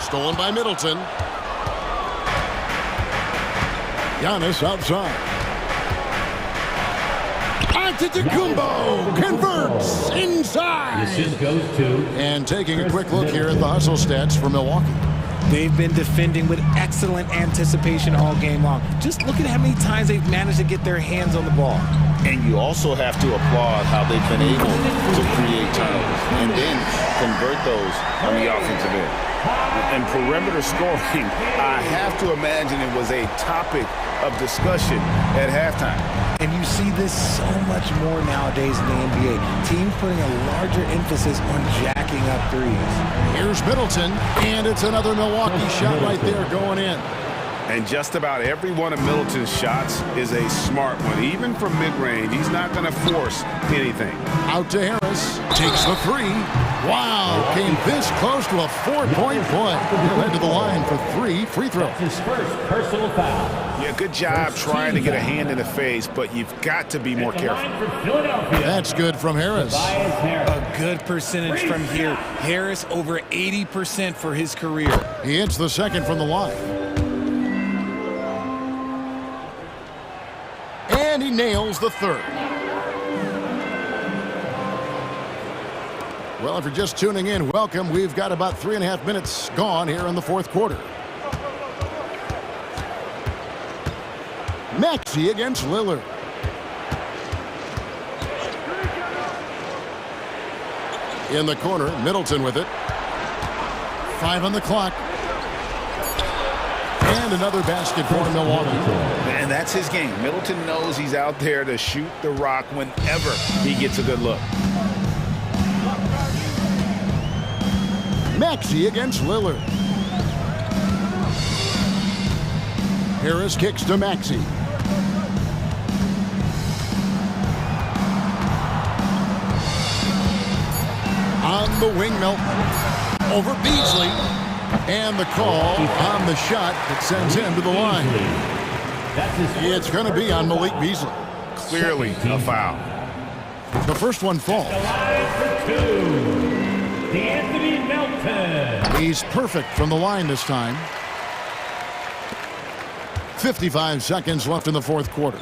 Stolen by Middleton. Giannis outside. Antetokounmpo converts inside. This goes to. And taking a quick look here at the hustle stats for Milwaukee. They've been defending with excellent anticipation all game long. Just look at how many times they've managed to get their hands on the ball. And you also have to applaud how they've been able to create turnovers and then convert those on the offensive end. And perimeter scoring, I have to imagine it was a topic of discussion at halftime. And you see this so much more nowadays in the NBA. Teams putting a larger emphasis on jacking up threes. Here's Middleton, and it's another Milwaukee shot right there going in. And just about every one of Middleton's shots is a smart one. Even from mid-range, he's not going to force anything. Out to Harris. Takes the 3. Wow, came this close to a 4-point play. He'll head to the line for 3 free throws. His first personal foul. Yeah, good job trying to get a hand in the face, but you've got to be more careful. That's good from Harris. A good percentage from here. Harris over 80% for his career. He hits the second from the line. And he nails the third. Well, if you're just tuning in, welcome. We've got about 3.5 minutes gone here in the fourth quarter. Maxey against Lillard. In the corner, Middleton with it. 5 on the clock. And And another basket for Milwaukee. And that's his game. Middleton knows he's out there to shoot the rock whenever he gets a good look. Maxey against Lillard. Harris kicks to Maxey. On the wing, Milton. Over Beasley. And the call on the shot that sends him to the line. It's going to be on Malik Beasley. Clearly a foul. The first one falls. He's perfect from the line this time. 55 seconds left in the fourth quarter.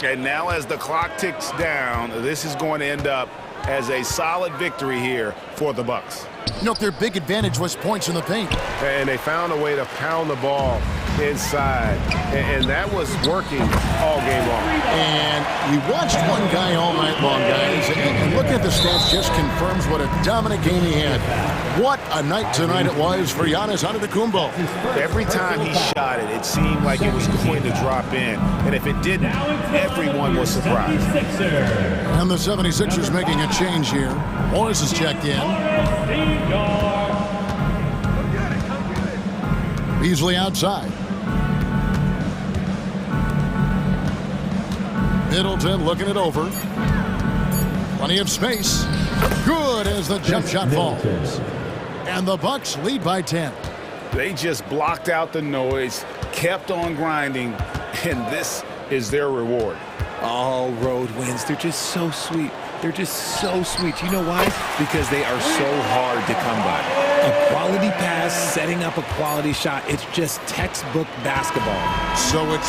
And now as the clock ticks down, this is going to end up as a solid victory here for the Bucks. You know, their big advantage was points in the paint. And they found a way to pound the ball inside. And that was working all game long. And we watched one guy all night long, guys. And looking at the stats just confirms what a dominant game he had. What a night tonight it was for Giannis Antetokounmpo. Every time he shot it, it seemed like it was going to drop in. And if it didn't, everyone was surprised. And the 76ers making a change here. Morris is checked in. Beasley outside. Middleton looking it over. Plenty of space. Good as the jump shot falls. And the Bucks lead by 10. They just blocked out the noise, kept on grinding, and this is their reward. All road wins. They're just so sweet. They're just so sweet. You know why? Because they are so hard to come by. A quality pass, setting up a quality shot. It's just textbook basketball. So it's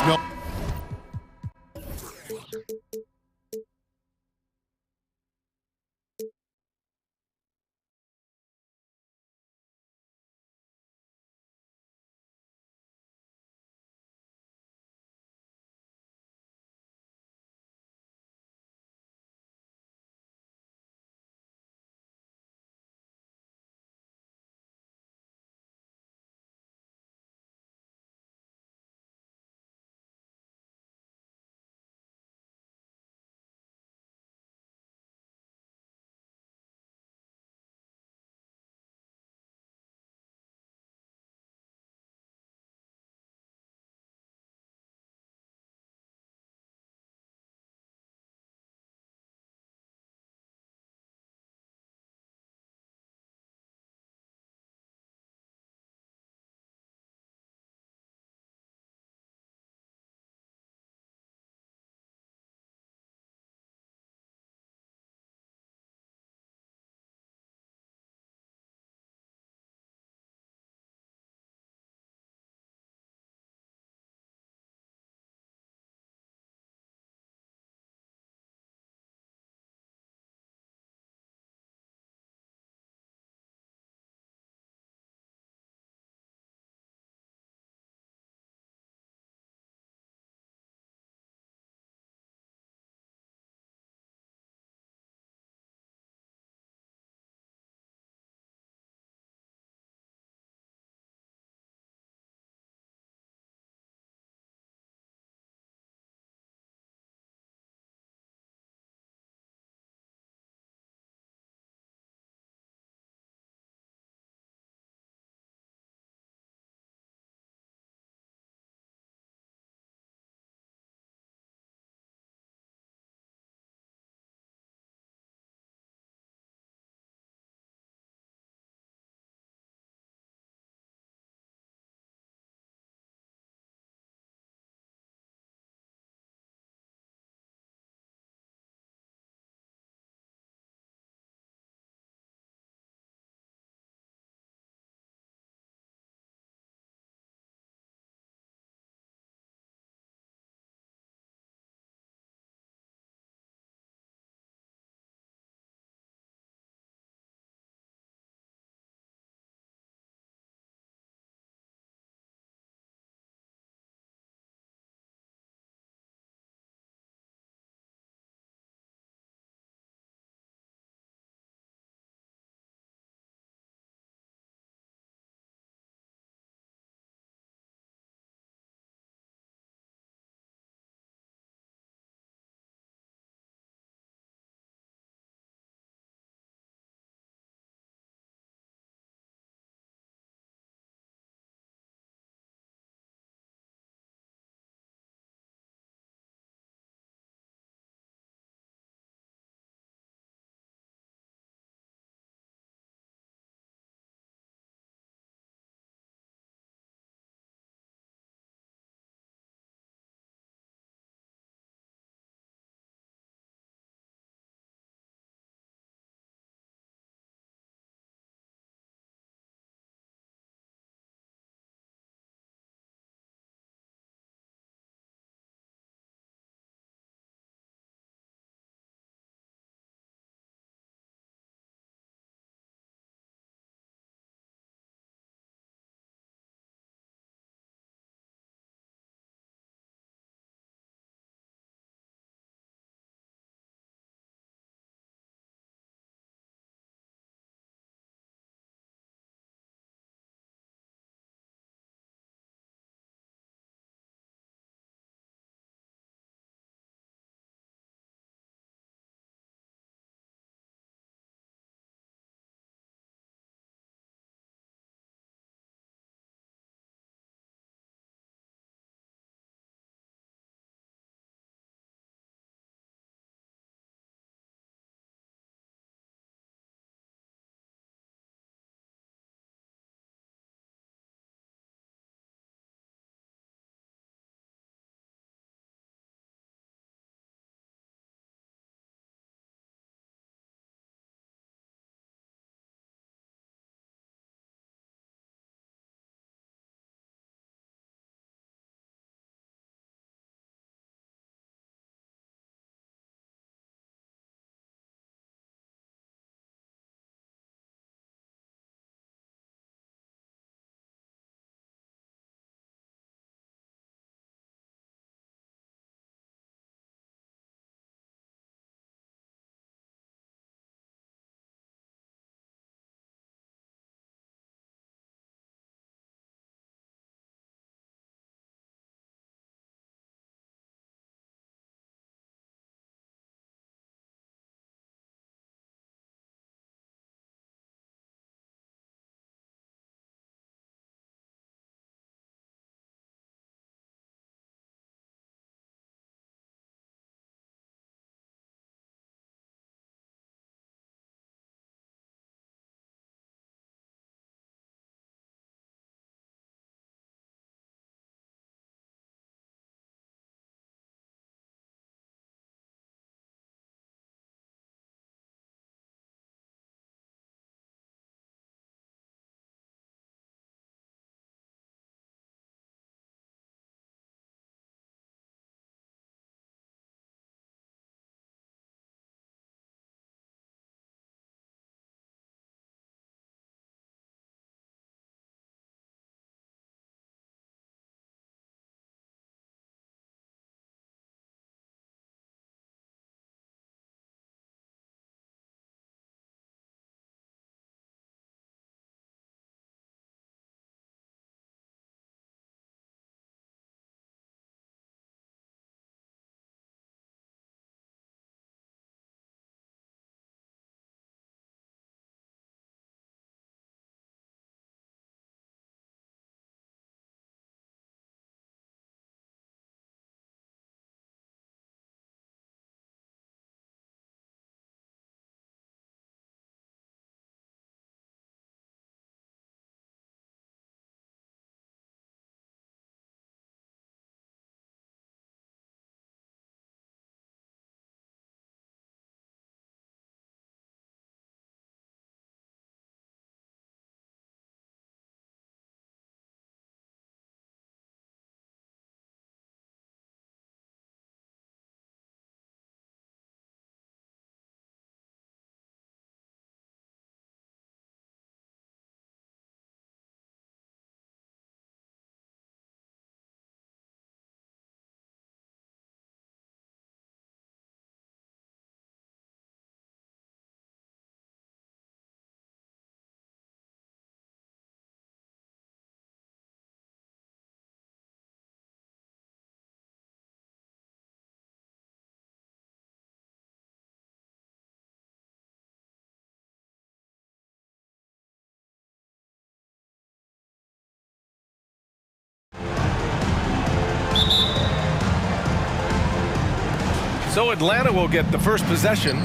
So Atlanta will get the first possession.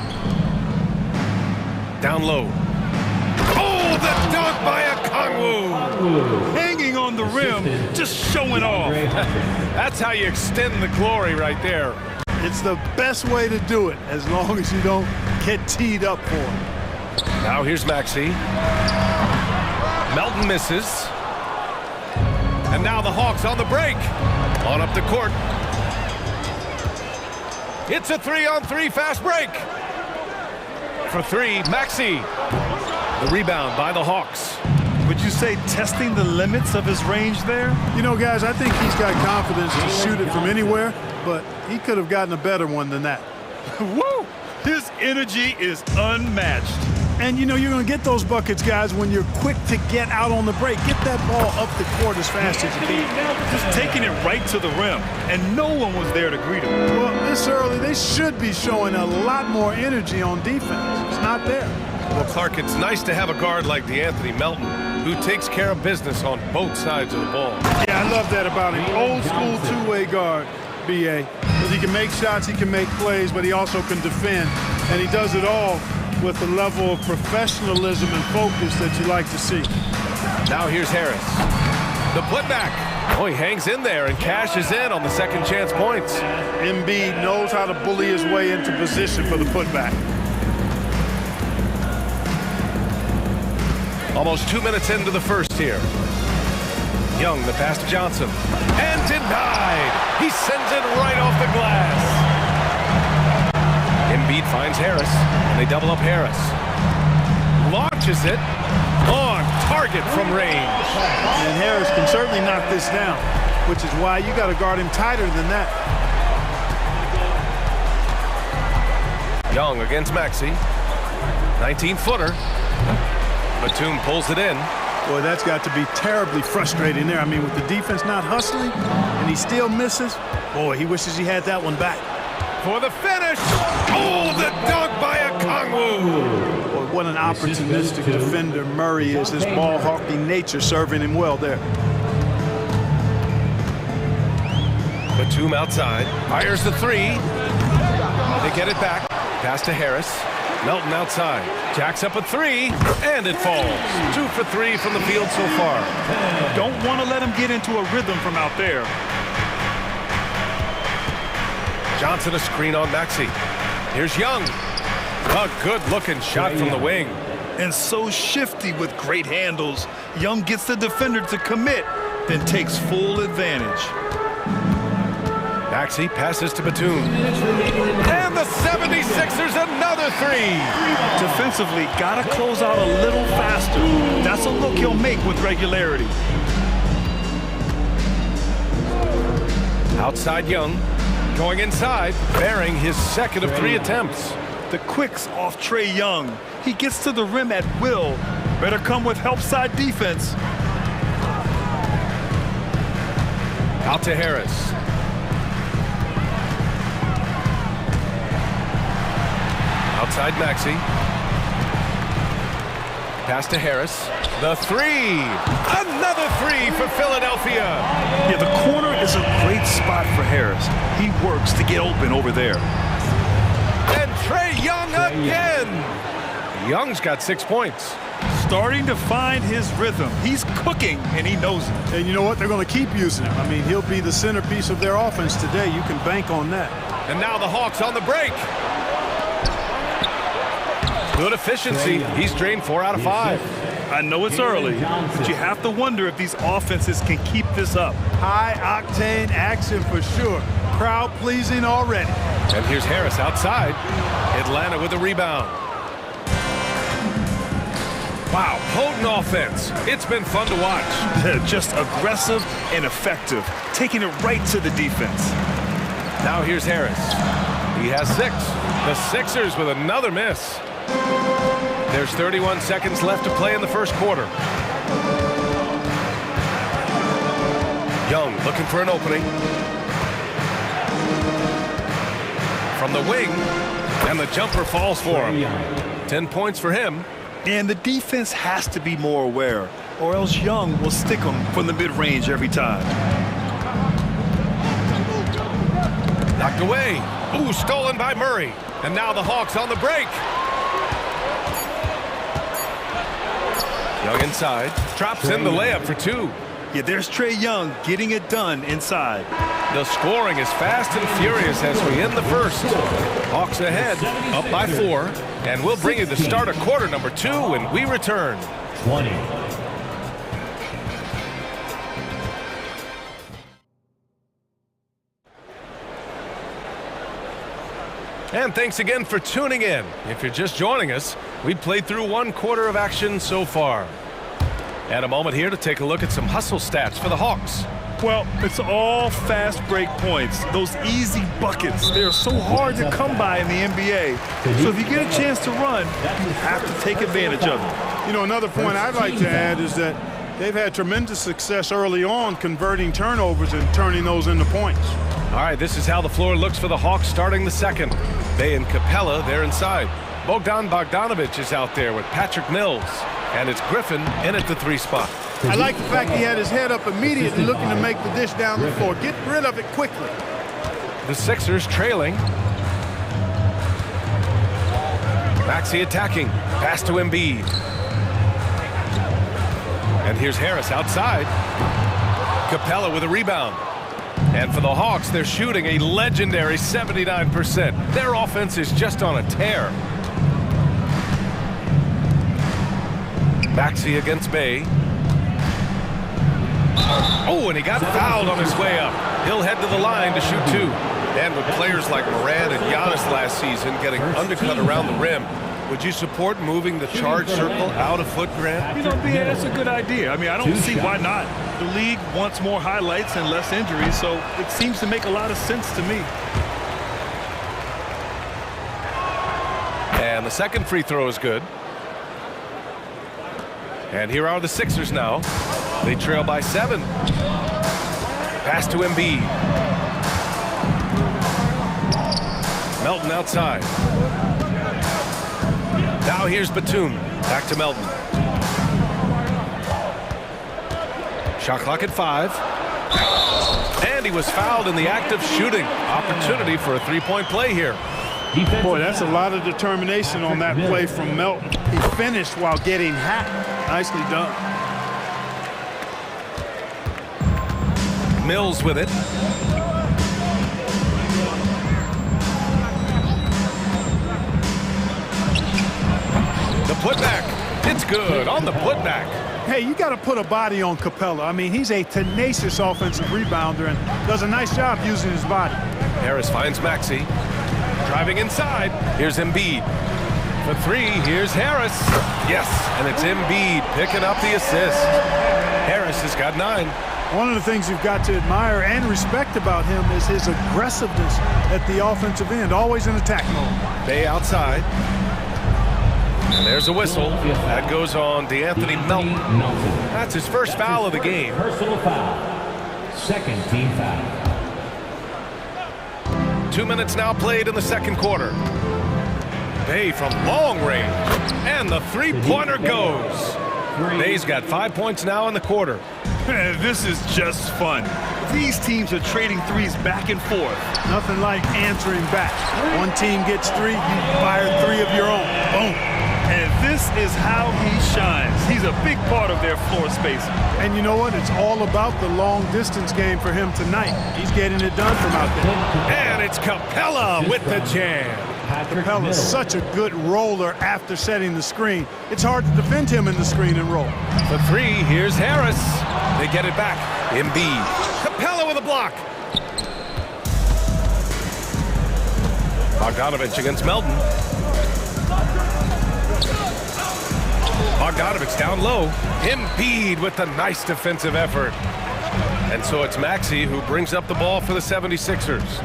Down low. Oh, the dunk by Okongwu! Hanging on the rim, just showing off. That's how you extend the glory right there. It's the best way to do it, as long as you don't get teed up for it. Now here's Maxey. Melton misses. And now the Hawks on the break. On up the court. It's a 3-on-3 fast break. For three, Maxey. The rebound by the Hawks. Would you say testing the limits of his range there? You know, guys, I think he's got confidence to shoot it from anywhere, but he could have gotten a better one than that. Woo! His energy is unmatched. And, you know, you're going to get those buckets, guys, when you're quick to get out on the break. Get that ball up the court as fast as you can. Just taking it right to the rim, and no one was there to greet him. Well, this early, they should be showing a lot more energy on defense. It's not there. Well, Clark, it's nice to have a guard like DeAnthony Melton, who takes care of business on both sides of the ball. Yeah, I love that about him. Old school two-way guard, B.A. Because he can make shots, he can make plays, but he also can defend. And he does it all with a level of professionalism and focus that you like to see. Now here's Harris. The putback. Oh, he hangs in there and cashes in on the second chance points. Embiid knows how to bully his way into position for the putback. Almost 2 minutes into the first here. Young, the pass to Johnson. And denied. He sends it right off the glass. Embiid finds Harris, and they double up Harris. Launches it on target from range. And Harris can certainly knock this down, which is why you got to guard him tighter than that. Young against Maxey. 19-footer. Batum pulls it in. Boy, that's got to be terribly frustrating there. I mean, with the defense not hustling, and he still misses. Boy, he wishes he had that one back. For the finish. Oh, the dunk by Okongwu. Boy, what an opportunistic defender Murray is. His ball hawky nature serving him well there. Batum outside. Fires the three. They get it back. Pass to Harris. Melton outside. Jacks up a three. And it falls. 2 for 3 from the field so far. Don't want to let him get into a rhythm from out there. Johnson a screen on Maxey. Here's Young. A good-looking shot from the wing. And so shifty with great handles. Young gets the defender to commit, then takes full advantage. Maxey passes to Batum. And the 76ers another three. Defensively, got to close out a little faster. That's a look he'll make with regularity. Outside Young. Going inside, bearing his second of 3 attempts. The quicks off Trae Young. He gets to the rim at will. Better come with help side defense. Out to Harris. Outside Maxey. Pass to Harris. The three. Another three for Philadelphia. Yeah, the corner is a great spot for Harris. He works to get open over there. And Trae Young again. Young's got 6 points. Starting to find his rhythm. He's cooking, and he knows it. And you know what? They're going to keep using him. I mean, he'll be the centerpiece of their offense today. You can bank on that. And now the Hawks on the break. Good efficiency. He's drained 4 out of 5. I know it's early, but you have to wonder if these offenses can keep this up. High-octane action for sure. Crowd-pleasing already. And here's Harris outside. Atlanta with a rebound. Wow, potent offense. It's been fun to watch. Just aggressive and effective, taking it right to the defense. Now here's Harris. He has 6. The Sixers with another miss. There's 31 seconds left to play in the first quarter. Young looking for an opening. From the wing, and the jumper falls for him. 10 points for him. And the defense has to be more aware, or else Young will stick them from the mid-range every time. Knocked away. Ooh, stolen by Murray. And now the Hawks on the break. Young inside. Drops in the layup for two. Yeah, there's Trae Young getting it done inside. The scoring is fast and furious as we end the first. Hawks ahead, up by 4. And we'll bring you the start of quarter number 2 when we return. 20. And thanks again for tuning in. If you're just joining us, we've played through 1 quarter of action so far. And a moment here to take a look at some hustle stats for the Hawks. Well, it's all fast break points. Those easy buckets, they're so hard to come by in the NBA. So if you get a chance to run, you have to take advantage of it. You know, another point I'd like to add is that they've had tremendous success early on converting turnovers and turning those into points. All right, this is how the floor looks for the Hawks starting the second. Bay and Capella, they're inside. Bogdan Bogdanovic is out there with Patrick Mills. And it's Griffin in at the 3 spot. I like the fact he had his head up immediately looking to make the dish down the floor. Get rid of it quickly. The Sixers trailing. Maxey attacking. Pass to Embiid. And here's Harris outside. Capella with a rebound. And for the Hawks, they're shooting a legendary 79%. Their offense is just on a tear. Maxey against Bay. Oh, and he got fouled on his way up. He'll head to the line to shoot 2. And with players like Moran and Giannis last season getting undercut around the rim, would you support moving the charge circle out a foot, Grant? You know, BA, that's a good idea. I mean, I don't see why not. The league wants more highlights and less injuries, so it seems to make a lot of sense to me. And the second free throw is good. And here are the Sixers now. They trail by 7. Pass to Embiid. Melton outside. Now here's Batum. Back to Melton. Shot clock at 5. And he was fouled in the act of shooting. Opportunity for a 3-point play here. Boy, that's a lot of determination on that play from Melton. He finished while getting hacked. Nicely done. Mills with it. The putback. It's good on the putback. Hey, you got to put a body on Capella. I mean, he's a tenacious offensive rebounder and does a nice job using his body. Harris finds Maxey. Driving inside. Here's Embiid. For 3, here's Harris. Yes, and it's Embiid picking up the assist. Harris has got 9. One of the things you've got to admire and respect about him is his aggressiveness at the offensive end, always in attack mode. Bay outside. And there's a whistle. That goes on DeAnthony Melton. That's his first foul of the game. Personal foul. Second team foul. 2 minutes now played in the second quarter. Bay from long range. And the 3-pointer goes. Bay's got 5 points now in the quarter. This is just fun. These teams are trading threes back and forth. Nothing like answering back. One team gets 3, you fire 3 of your own. Boom. And this is how he shines. He's a big part of their floor spacing. And you know what? It's all about the long distance game for him tonight. He's getting it done from out there. And it's Capella with the jam. Capella's such a good roller after setting the screen. It's hard to defend him in the screen and roll. For 3, here's Harris. They get it back. Embiid. Capella with a block. Bogdanovic against Melton. Bogdanovic down low. Embiid with the nice defensive effort. And so it's Maxey who brings up the ball for the 76ers.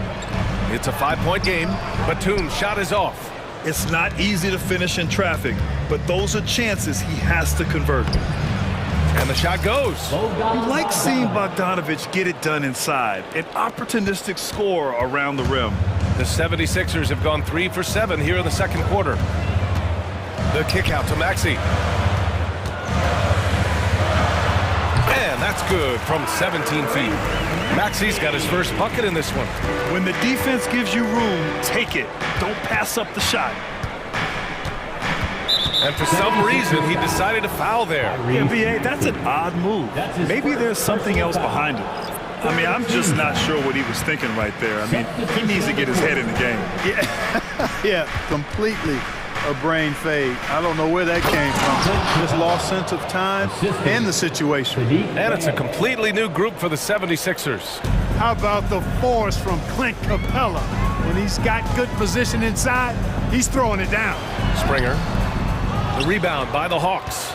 It's a 5-point game. Batum's shot is off. It's not easy to finish in traffic, but those are chances he has to convert. And the shot goes. You like seeing Bogdanovic get it done inside. An opportunistic score around the rim. The 76ers have gone 3 for 7 here in the second quarter. The kick out to Maxey. And that's good from 17 feet. Maxi's got his first bucket in this one. When the defense gives you room, take it. Don't pass up the shot. And for some reason, he decided to foul there. NBA, that's an odd move. Maybe there's something else behind it. I mean, I'm just not sure what he was thinking right there. I mean, he needs to get his head in the game. Yeah, completely a brain fade. I don't know where that came from. Just lost sense of time and the situation. And it's a completely new group for the 76ers. How about the force from Clint Capella? When he's got good position inside, he's throwing it down. Springer. The rebound by the Hawks.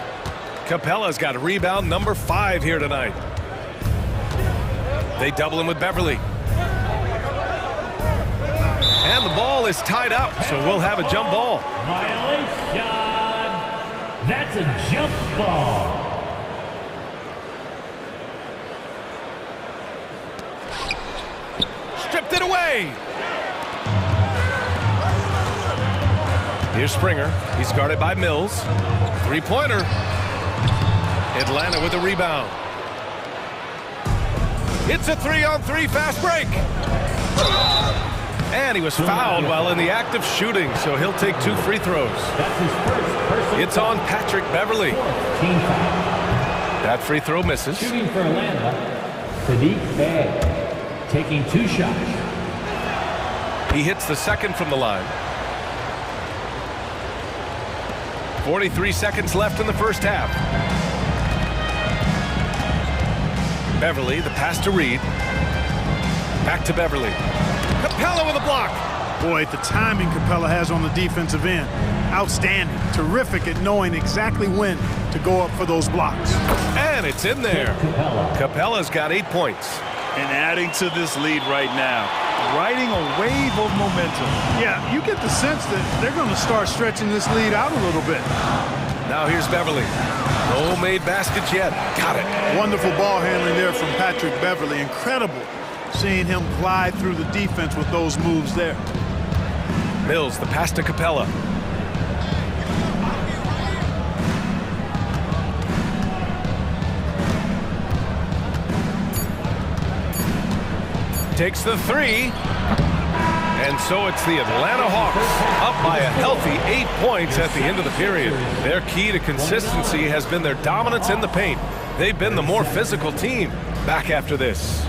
Capella's got rebound number 5 here tonight. They double him with Beverly. And the ball is tied up, so we'll have a jump ball. Violation. That's a jump ball. Stripped it away. Here's Springer. He's guarded by Mills. Three-pointer. Atlanta with the rebound. It's a 3-on-3 fast break. And he was fouled while in the act of shooting, so he'll take 2 free throws. It's on Patrick Beverly. That free throw misses. Shooting for Atlanta, Sadiq Bey, taking 2 shots. He hits the second from the line. 43 seconds left in the first half. Beverly, the pass to Reed. Back to Beverly. Capella with a block. Boy, the timing Capella has on the defensive end. Outstanding. Terrific at knowing exactly when to go up for those blocks. And it's in there. Capella's got 8 points. And adding to this lead right now. Riding a wave of momentum. Yeah, you get the sense that they're going to start stretching this lead out a little bit. Now here's Beverly. No made baskets yet. Got it. Wonderful ball handling there from Patrick Beverly. Incredible seeing him glide through the defense with those moves there. Mills, the pass to Capella. Takes the 3. And so it's the Atlanta Hawks up by a healthy 8 points at the end of the period. Their key to consistency has been their dominance in the paint. They've been the more physical team. Back after this.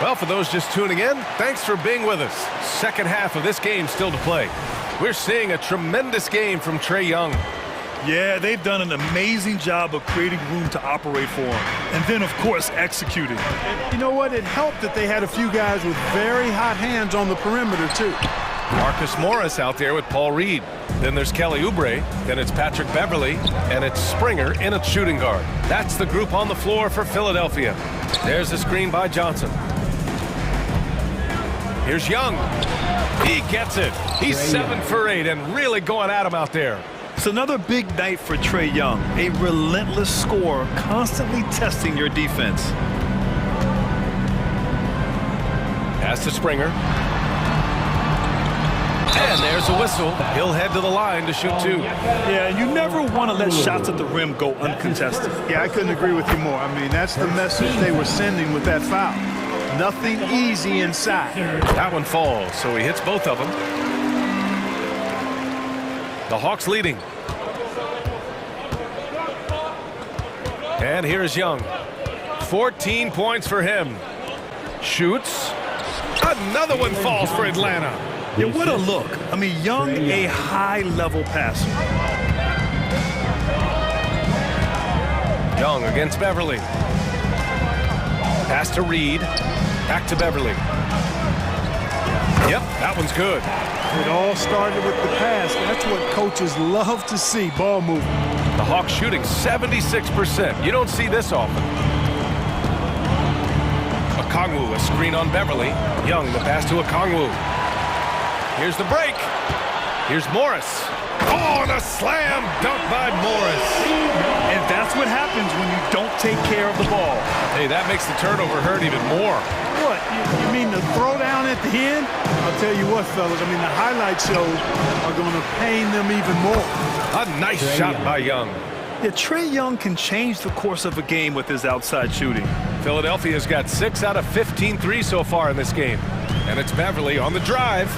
Well, for those just tuning in, thanks for being with us. Second half of this game still to play. We're seeing a tremendous game from Trae Young. Yeah, they've done an amazing job of creating room to operate for him. And then, of course, executing. You know what? It helped that they had a few guys with very hot hands on the perimeter, too. Marcus Morris out there with Paul Reed. Then there's Kelly Oubre. Then it's Patrick Beverly. And it's Springer in at shooting guard. That's the group on the floor for Philadelphia. There's the screen by Johnson. Here's Young. He gets it. He's 7 for 8 and really going at him out there. It's another big night for Trae Young. A relentless scorer, constantly testing your defense. Pass to Springer. And there's a whistle. He'll head to the line to shoot 2. Yeah, and you never want to let shots at the rim go uncontested. Yeah, I couldn't agree with you more. I mean, that's the message they were sending with that foul. Nothing easy inside. That one falls, so he hits both of them. The Hawks leading. And here's Young. 14 points for him. Shoots. Another one falls for Atlanta. Yeah, what a look. I mean, Young, a high-level passer. Young against Beverly. Pass to Reed. Back to Beverly. Yep, that one's good. It all started with the pass. That's what coaches love to see, ball movement. The Hawks shooting 76%. You don't see this often. Okongwu, a screen on Beverly. Young, the pass to Okongwu. Here's the break. Here's Morris. Oh, and a slam dunk by Morris. And that's what happens when you don't take care of the ball. Hey, that makes the turnover hurt even more. What? You mean the throwdown at the end? I'll tell you what, fellas. I mean, the highlight shows are going to pain them even more. A nice shot by Young. Yeah, Trae Young can change the course of a game with his outside shooting. Philadelphia's got 6 out of 15 threes so far in this game. And it's Beverly on the drive.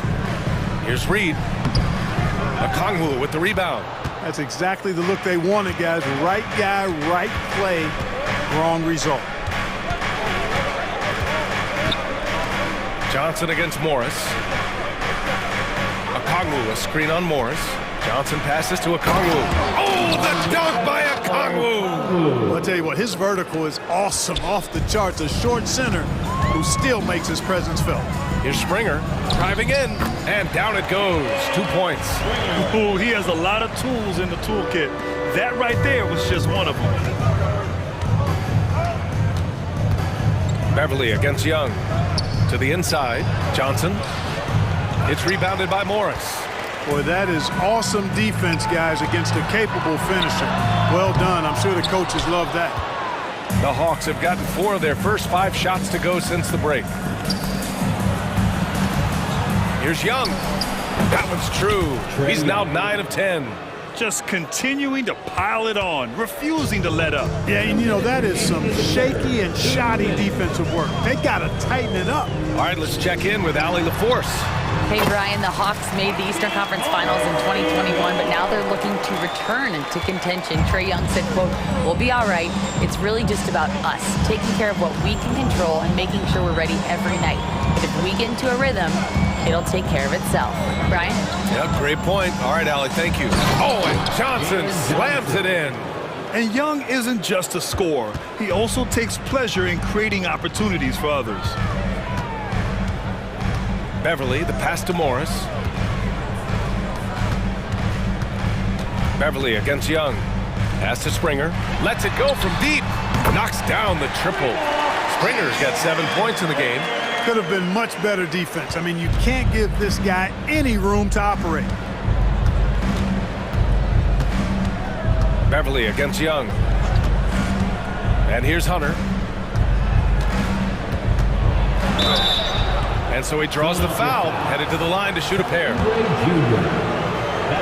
Here's Reed. Okongwu with the rebound. That's exactly the look they wanted, guys. Right guy, right play, wrong result. Johnson against Morris. Okongwu, a screen on Morris. Johnson passes to Okongwu. Oh, the dunk by Okongwu! Well, I'll tell you what, his vertical is awesome, off the charts. A short center who still makes his presence felt. Here's Springer driving in, and down it goes. 2 points. Ooh, he has a lot of tools in the toolkit. That right there was just one of them. Beverly against Young. To the inside, Johnson. It's rebounded by Morris. Boy, that is awesome defense, guys, against a capable finisher. Well done. I'm sure the coaches love that. The Hawks have gotten 4 of their first 5 shots to go since the break. Here's Young. That one's true. He's now 9 of 10. Just continuing to pile it on, refusing to let up. Yeah, and you know, that is some shaky and shoddy defensive work. They got to tighten it up. All right, let's check in with Allie LaForce. Hey, Brian, the Hawks made the Eastern Conference Finals in 2021, but now they're looking to return into contention. Trae Young said, quote, "We'll be all right. It's really just about us, taking care of what we can control and making sure we're ready every night. But if we get into a rhythm, it'll take care of itself." Brian? Yeah, great point. All right, Allie, thank you. Oh, and Johnson slams it in. And Young isn't just a scorer. He also takes pleasure in creating opportunities for others. Beverly, the pass to Morris. Beverly against Young. Pass to Springer. Lets it go from deep. Knocks down the triple. Springer's got 7 points in the game. Could have been much better defense. I mean, you can't give this guy any room to operate. Beverly against Young. And here's Hunter. And so he draws the foul, headed to the line to shoot a pair.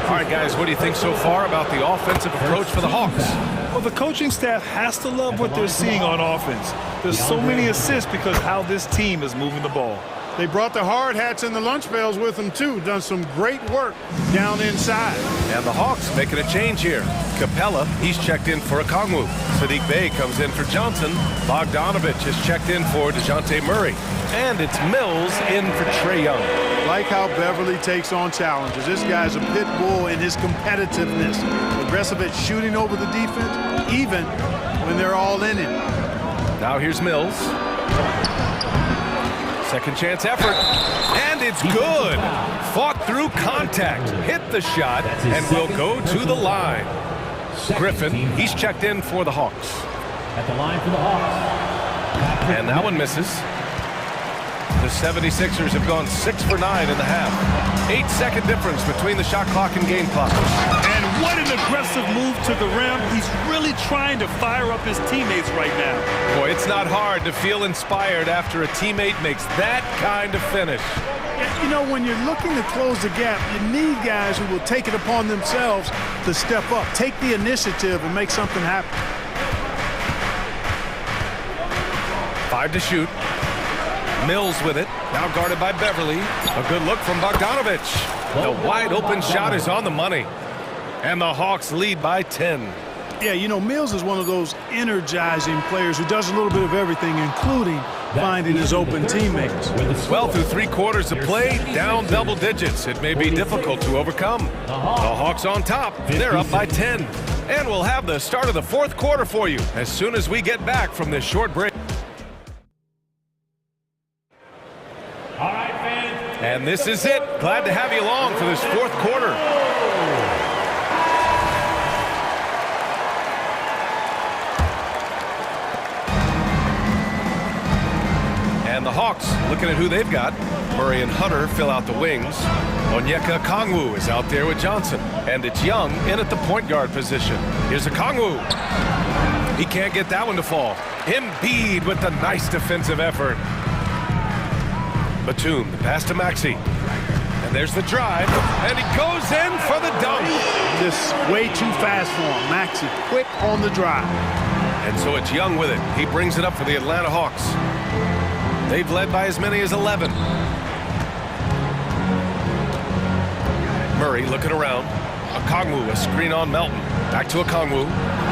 All right, guys, what do you think so far about the offensive approach for the Hawks? Well, the coaching staff has to love what they're seeing on offense. There's so many assists because how this team is moving the ball. They brought the hard hats and the lunch pails with them, too. Done some great work down inside. And the Hawks making a change here. Capella, he's checked in for Okongwu. Sadiq Bey comes in for Johnson. Bogdanovich has checked in for DeJounte Murray. And it's Mills in for Trae Young. Like how Beverly takes on challenges. This guy's a pit bull in his competitiveness. Aggressive at shooting over the defense, even when they're all in it. Now here's Mills. Second chance effort, and it's good. Fought through contact, hit the shot, and will go to the line. Griffin, he's checked in for the Hawks. At the line for the Hawks. And that one misses. The 76ers have gone 6 for 9 in the half. 8-second difference between the shot clock and game clock. And what an aggressive move to the rim. He's really trying to fire up his teammates right now. Boy, it's not hard to feel inspired after a teammate makes that kind of finish. You know, when you're looking to close the gap, you need guys who will take it upon themselves to step up, take the initiative, and make something happen. 5 to shoot. Mills with it, now guarded by Beverly. A good look from Bogdanovich. The wide open shot is on the money. And the Hawks lead by 10. Yeah, you know, Mills is one of those energizing players who does a little bit of everything, including finding his open teammates. Well, through 3 quarters of play, down double digits. It may be difficult to overcome. The Hawks on top. They're up by 10. And we'll have the start of the 4th quarter for you as soon as we get back from this short break. And this is it. Glad to have you along for this 4th quarter. And the Hawks, looking at who they've got. Murray and Hunter fill out the wings. Onyeka Okongwu is out there with Johnson. And it's Young in at the point guard position. Here's Okongwu. He can't get that one to fall. Embiid with the nice defensive effort. Batum, the pass to Maxey. And there's the drive, and he goes in for the dunk. Just way too fast for him. Maxey quick on the drive. And so it's Young with it. He brings it up for the Atlanta Hawks. They've led by as many as 11. Murray looking around. Okongwu, a screen on Melton. Back to Okongwu.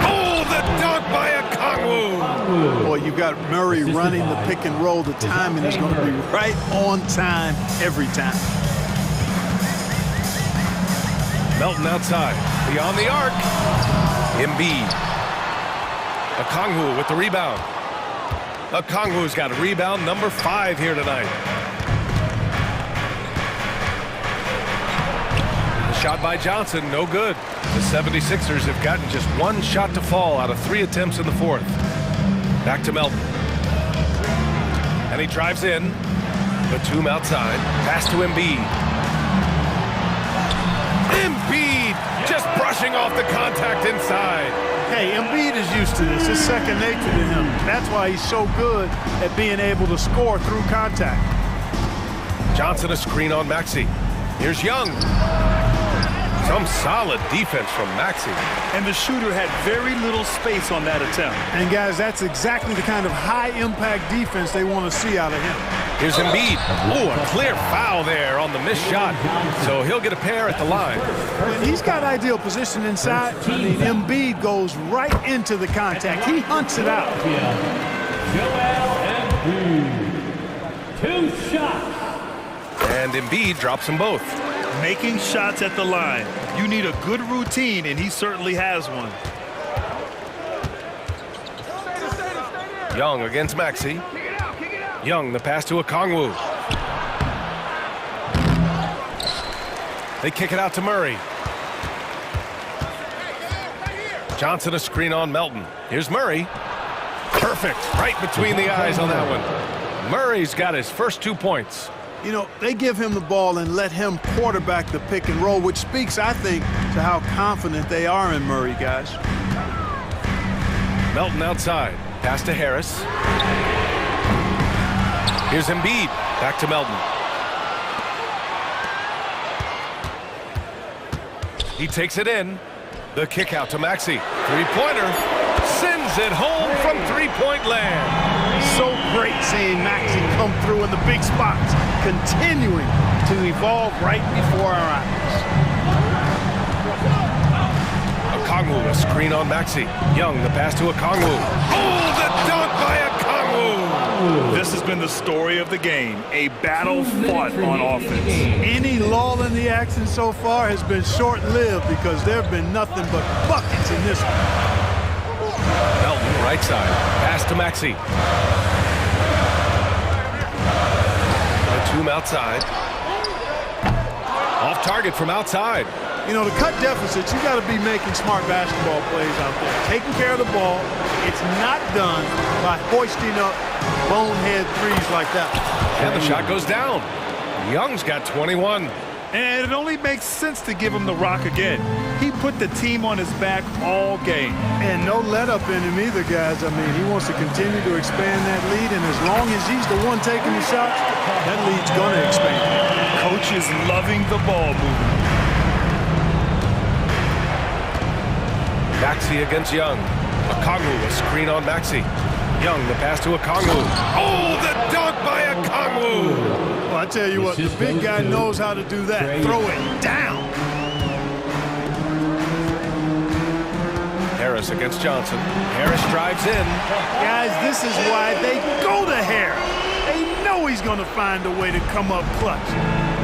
Oh, the dunk by Okongwu! Boy, you've got Murray running the pick and roll. The timing is going to be right on time every time. Melton outside. Beyond the arc. Embiid. Okongwu with the rebound. Okongwu's got a rebound number 5 here tonight. The shot by Johnson, no good. The 76ers have gotten just 1 shot to fall out of 3 attempts in the 4th. Back to Melton. And he drives in. Batum outside. Pass to Embiid. Embiid just brushing off the contact inside. Hey, Embiid is used to this. It's second nature to him. That's why he's so good at being able to score through contact. Johnson a screen on Maxey. Here's Young. Some solid defense from Maxey. And the shooter had very little space on that attempt. And guys, that's exactly the kind of high-impact defense they want to see out of him. Here's Embiid. Oh, a clear foul there on the missed shot. So he'll get a pair at the line. And he's got ideal position inside. I mean, Embiid goes right into the contact. He hunts it out. Two shots. And Embiid drops them both. Making shots at the line. You need a good routine, and he certainly has one. Young against Maxey. Young, the pass to Okongwu. They kick it out to Murray. Johnson a screen on Melton. Here's Murray. Perfect. Right between the eyes on that one. Murray's got his first 2 points. You know, they give him the ball and let him quarterback the pick and roll, which speaks, I think, to how confident they are in Murray, guys. Melton outside. Pass to Harris. Here's Embiid. Back to Melton. He takes it in. The kick out to Maxey. Three-pointer. Sends it home from three-point land. So great seeing Maxey come through in the big spots, continuing to evolve right before our eyes. Okongwu, a screen on Maxey. Young, the pass to Okongwu. Oh, the dunk by Okongwu! This has been the story of the game, a battle fought on offense. Any lull in the action so far has been short-lived because there have been nothing but buckets in this one. Melton, right side. Pass to Maxey. Batum outside. Off target from outside. You know, to cut deficits, you got to be making smart basketball plays out there. Taking care of the ball. It's not done by hoisting up bonehead threes like that. And the shot goes down. Young's got 21. And it only makes sense to give him the rock again. He put the team on his back all game. And no let-up in him either, guys. I mean, he wants to continue to expand that lead, and as long as he's the one taking the shots, that lead's going to expand. Coach is loving the ball movement. Maxey against Young. Okongwu, a screen on Maxey. Young, the pass to Okongwu. Oh, the dunk by Okongwu! Well, I tell you what, the big guy knows how to do that. Throw it down. Harris against Johnson. Harris drives in. Guys, this is why they go to Harris. They know he's going to find a way to come up clutch.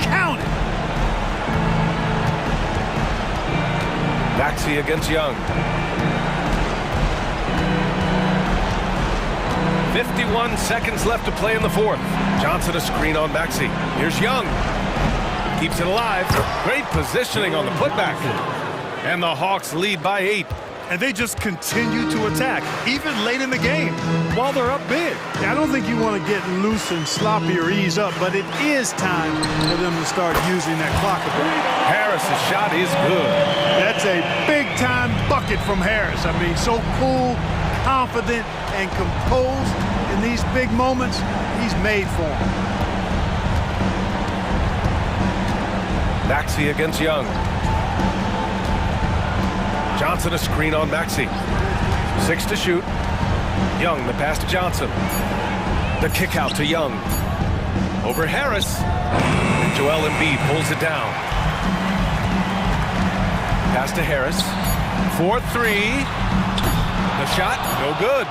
Count it. Maxey against Young. 51 seconds left to play in the 4th. Johnson a screen on Maxey. Here's Young. Keeps it alive. Great positioning on the putback. And the Hawks lead by 8. And they just continue to attack, even late in the game, while they're up big. Yeah, I don't think you want to get loose and sloppy or ease up, but it is time for them to start using that clock a bit. Harris's shot is good. That's a big-time bucket from Harris. I mean, so cool, confident, and composed in these big moments. He's made for them. Maxey against Young. Johnson a screen on Maxey. 6 to shoot. Young, the pass to Johnson. The kick out to Young. Over Harris. And Joel Embiid pulls it down. Pass to Harris. 4-3. The shot, no good.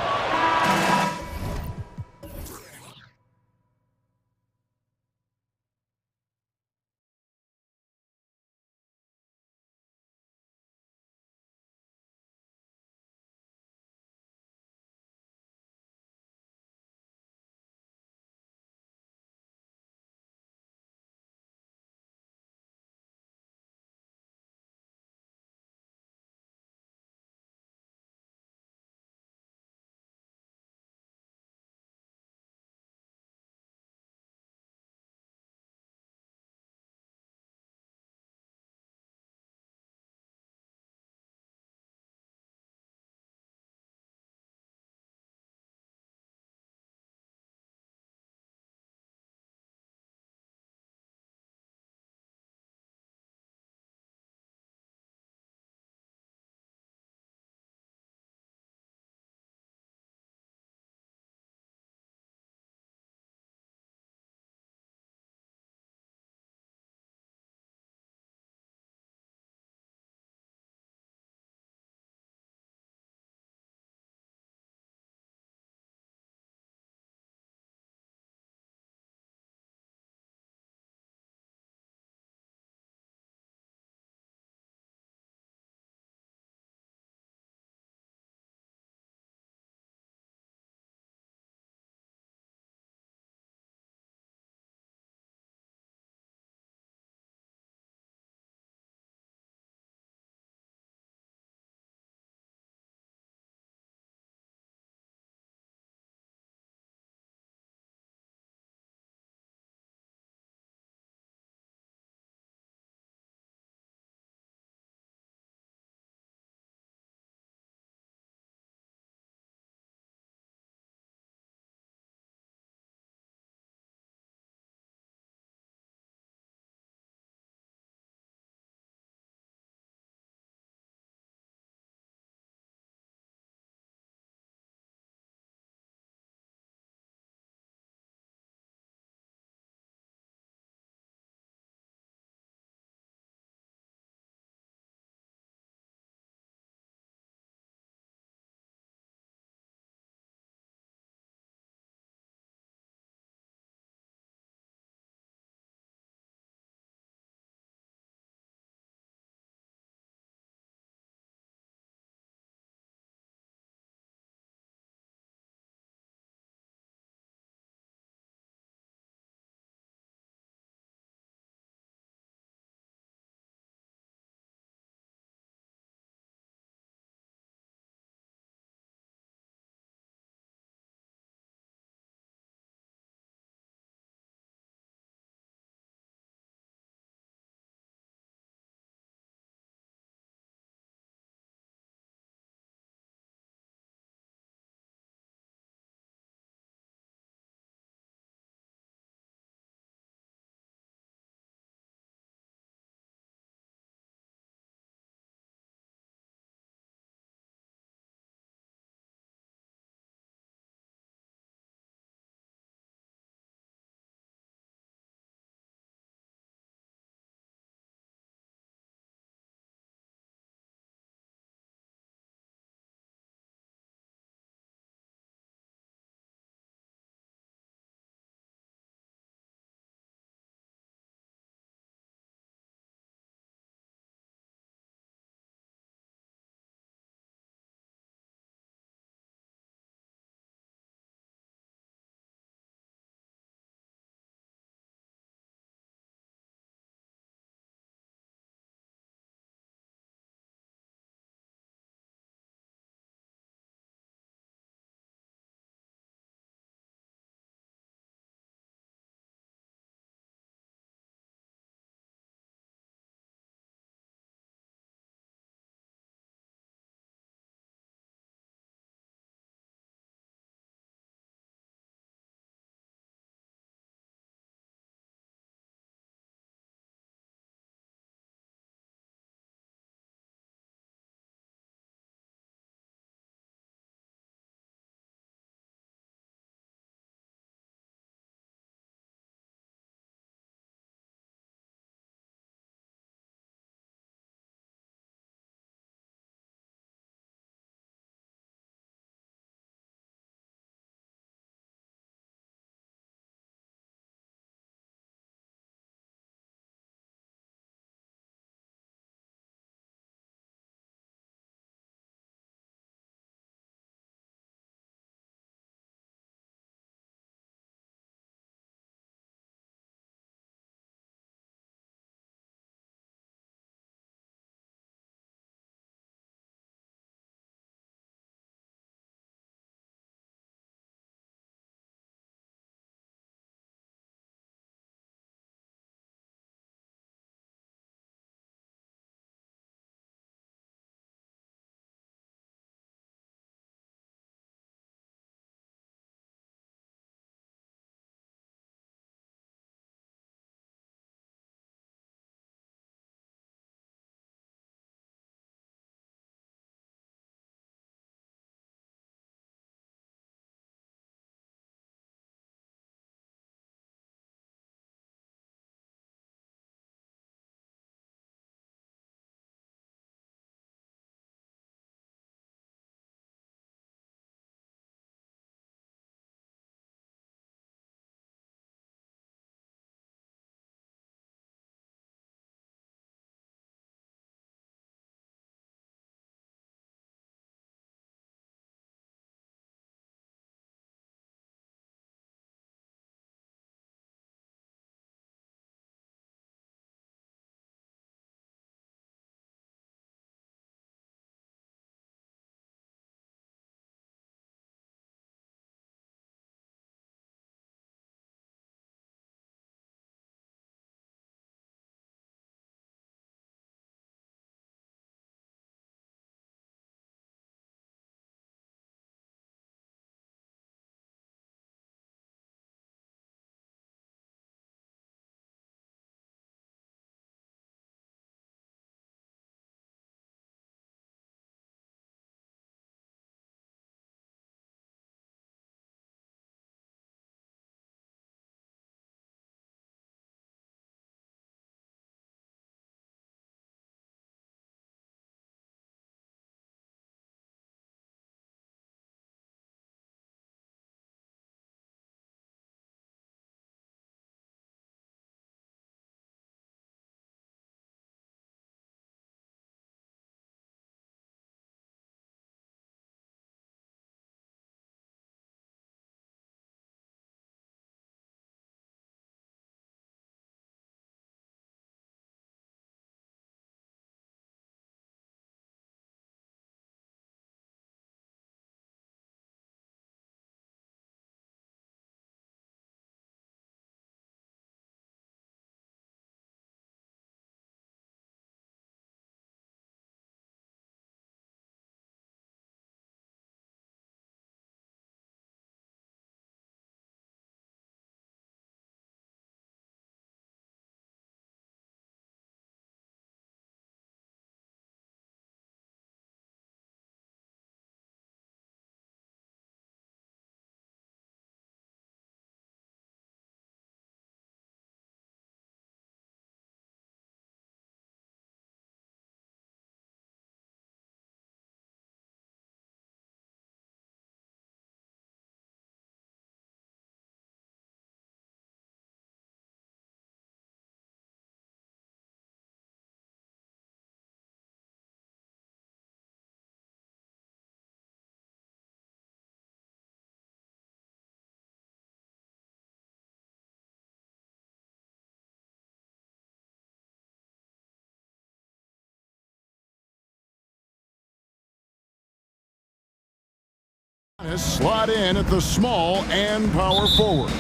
Slot in at the small and power forward.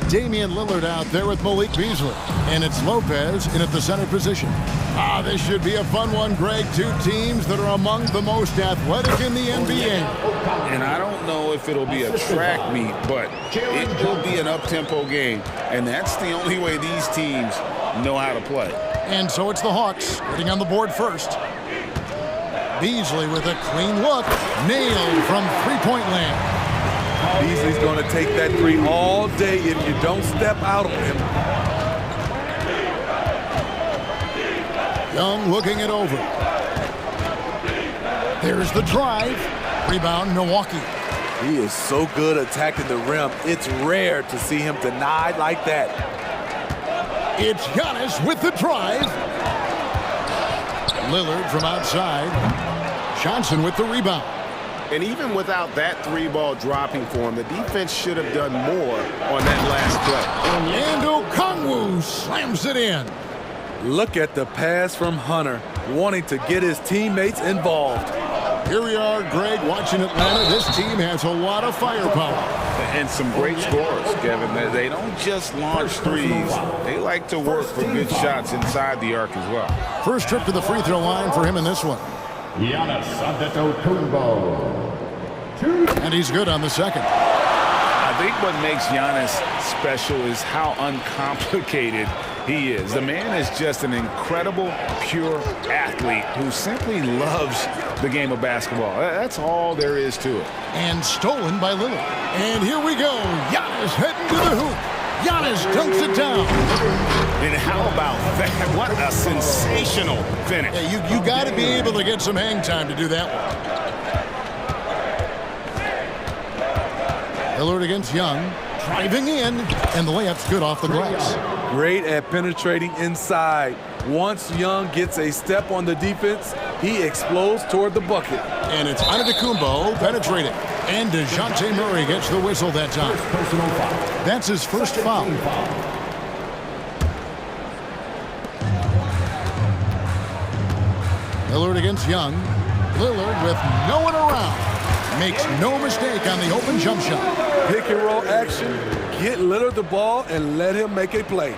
Damian Lillard out there with Malik Beasley. And it's Lopez in at the center position. This should be a fun one, Greg. Two teams that are among the most athletic in the NBA. And I don't know if it'll be a track meet, but it will be an up-tempo game. And that's the only way these teams know how to play. And so it's the Hawks getting on the board first. Beasley with a clean look. Nailed from three-point land. Beasley's going to take that three all day if you don't step out on him. Young looking it over. There's the drive. Rebound, Milwaukee. He is so good attacking the rim. It's rare to see him denied like that. It's Giannis with the drive. Lillard from outside. Johnson with the rebound. And even without that three ball dropping for him, the defense should have done more on that last play. And Okongwu slams it in. Look at the pass from Hunter, wanting to get his teammates involved. Here we are, Greg, watching Atlanta. This team has a lot of firepower. And some great scores, Kevin. They don't just launch threes. They like to work for good shots inside the arc as well. First trip to the free throw line for him in this one. And he's good on the second. I think what makes Giannis special is how uncomplicated he is. The man is just an incredible, pure athlete who simply loves the game of basketball. That's all there is to it. And stolen by Lillard. And here we go. Giannis heading to the hoop. Giannis dunks it down. And how about that? What a sensational finish. Yeah, you got to be able to get some hang time to do that one. Lillard against Young. Driving in. And the layup's good off the glass. Great at penetrating inside. Once Young gets a step on the defense, he explodes toward the bucket. And it's Antetokounmpo penetrating. And DeJounte Murray gets the whistle that time. That's his first foul. Lillard against Young. Lillard with no one around. Makes no mistake on the open jump shot. Pick and roll action. Get Lillard the ball and let him make a play.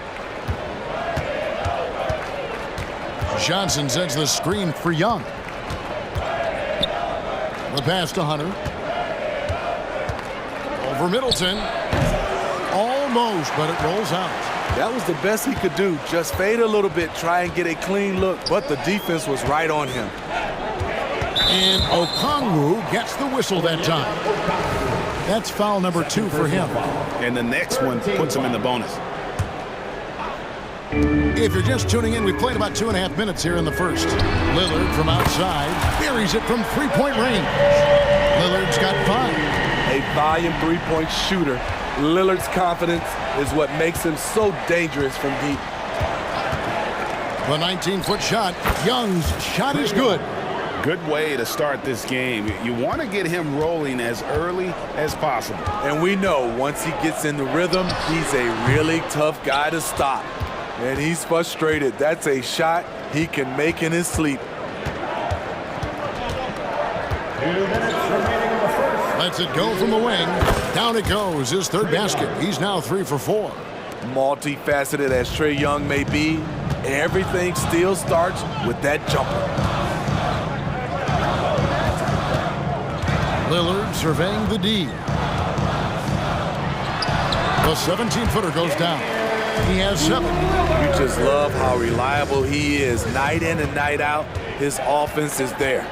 Johnson sets the screen for Young. The pass to Hunter. Over Middleton. Almost, but it rolls out. That was the best he could do. Just fade a little bit, try and get a clean look, but the defense was right on him. And Okongwu gets the whistle that time. That's foul number 2 for him. And the next one puts him in the bonus. If you're just tuning in, we've played about 2.5 minutes here in the first. Lillard from outside buries it from three-point range. Lillard's got 5. A volume three-point shooter. Lillard's confidence is what makes him so dangerous from deep. The 19-foot shot. Young's shot is good. Good way to start this game. You want to get him rolling as early as possible. And we know once he gets in the rhythm, he's a really tough guy to stop. And he's frustrated. That's a shot he can make in his sleep. Lets it go from the wing. Down it goes. His third basket. He's now 3 for 4. Multifaceted as Trae Young may be, everything still starts with that jumper. Lillard surveying the D. The 17-footer goes down. He has 7. You just love how reliable he is. Night in and night out, his offense is there.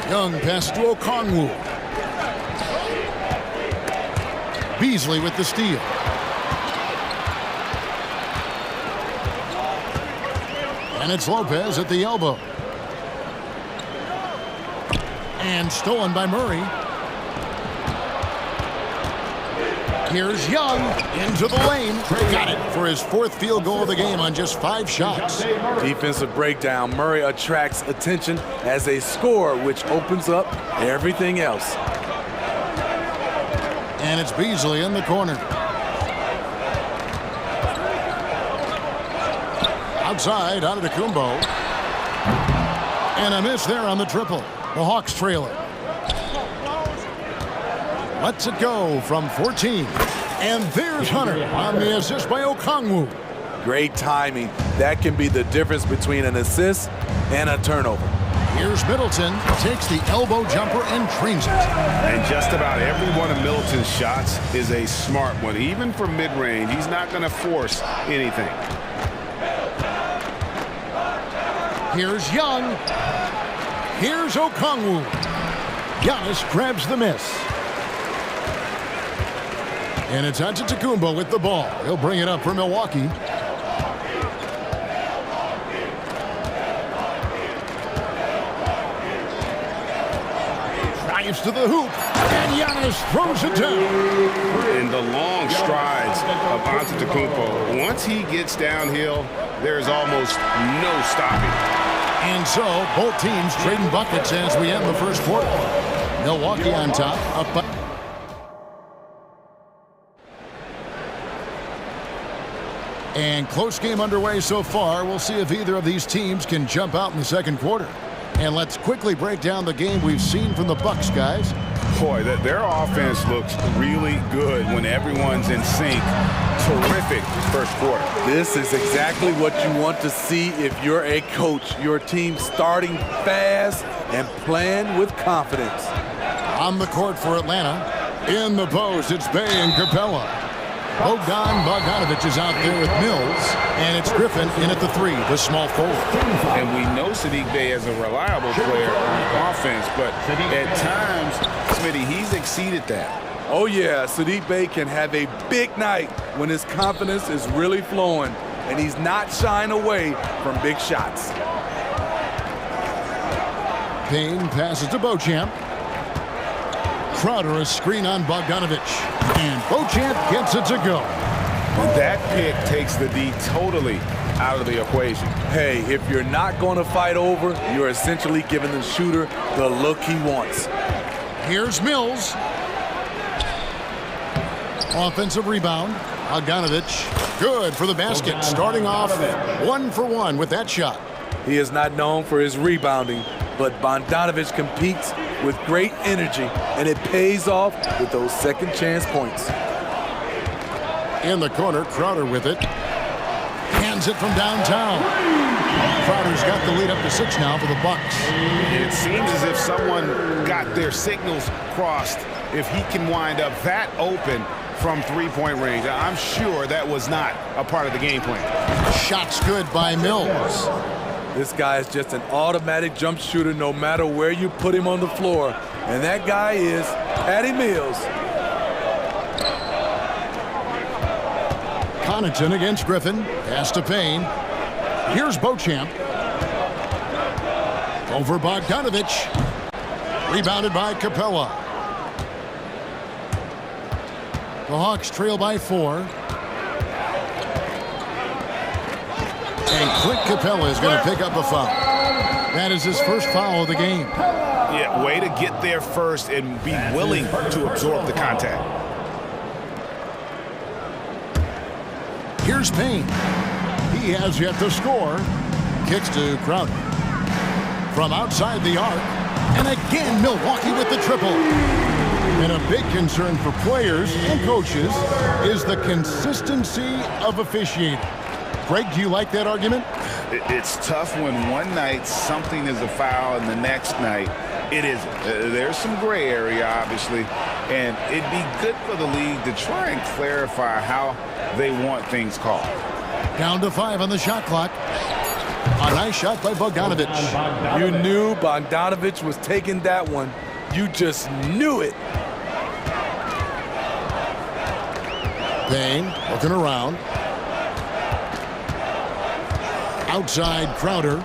Young pass to Okongwu. Beasley with the steal. And it's Lopez at the elbow. And stolen by Murray. Here's Young into the lane. Got it for his 4th field goal of the game on just 5 shots. Defensive breakdown. Murray attracts attention as a scorer, which opens up everything else. And it's Beasley in the corner. Outside, Antetokounmpo. And a miss there on the triple. The Hawks trail it. lets it go from 14. And there's Hunter on the assist by Okongwu. Great timing. That can be the difference between an assist and a turnover. Here's Middleton, takes the elbow jumper and drains it. And just about every one of Middleton's shots is a smart one. Even from mid-range, he's not going to force anything. Here's Young. Here's Okongwu. Giannis grabs the miss. And it's Antetokounmpo with the ball. He'll bring it up for Milwaukee. Drives to the hoop, and Giannis throws it down. In the long strides of Antetokounmpo, once he gets downhill, there's almost no stopping. And so, both teams trading buckets as we end the first quarter. Milwaukee on top, up by... And close game underway so far. We'll see if either of these teams can jump out in the second quarter. And let's quickly break down the game we've seen from the Bucks, guys. Boy, their offense looks really good when everyone's in sync. Terrific first quarter. This is exactly what you want to see if you're a coach. Your team starting fast and playing with confidence. On the court for Atlanta. In the post, it's Bey and Capella. Bogdanovic is out there with Mills, and it's Griffin in at the three, the small forward. And we know Saddiq Bey is a reliable player on offense, but at times, Smitty, he's exceeded that. Oh yeah, Saddiq Bey can have a big night when his confidence is really flowing, and he's not shying away from big shots. Payne passes to Beauchamp. Crowder a screen on Bogdanovic. And Beauchamp gets it to go. That pick takes the D totally out of the equation. Hey, if you're not going to fight over, you're essentially giving the shooter the look he wants. Here's Mills. Offensive rebound. Bogdanovic. Good for the basket. Starting off 1 for 1 with that shot. He is not known for his rebounding, but Bogdanovic competes with great energy, and it pays off with those second chance points. In the corner, Crowder with it. Hands it from downtown. Crowder's got the lead up to 6 now for the Bucks. It seems as if someone got their signals crossed if he can wind up that open from three-point range. I'm sure that was not a part of the game plan. Shots good by Mills. This guy is just an automatic jump shooter no matter where you put him on the floor. And that guy is Patty Mills. Connaughton against Griffin. Pass to Payne. Here's Beauchamp. Over Bogdanovic. Rebounded by Capella. The Hawks trail by 4. And Clint Capella is going to pick up a foul. That is his first foul of the game. Yeah, way to get there first and be willing to absorb the contact. Here's Payne. He has yet to score. Kicks to Crowder. From outside the arc. And again, Milwaukee with the triple. And a big concern for players and coaches is the consistency of officiating. Greg, do you like that argument? It's tough when one night something is a foul and the next night it isn't. There's some gray area, obviously, and it'd be good for the league to try and clarify how they want things called. Down to 5 on the shot clock. A nice shot by Bogdanovic. You knew Bogdanovic was taking that one. You just knew it. Payne looking around. Outside Crowder.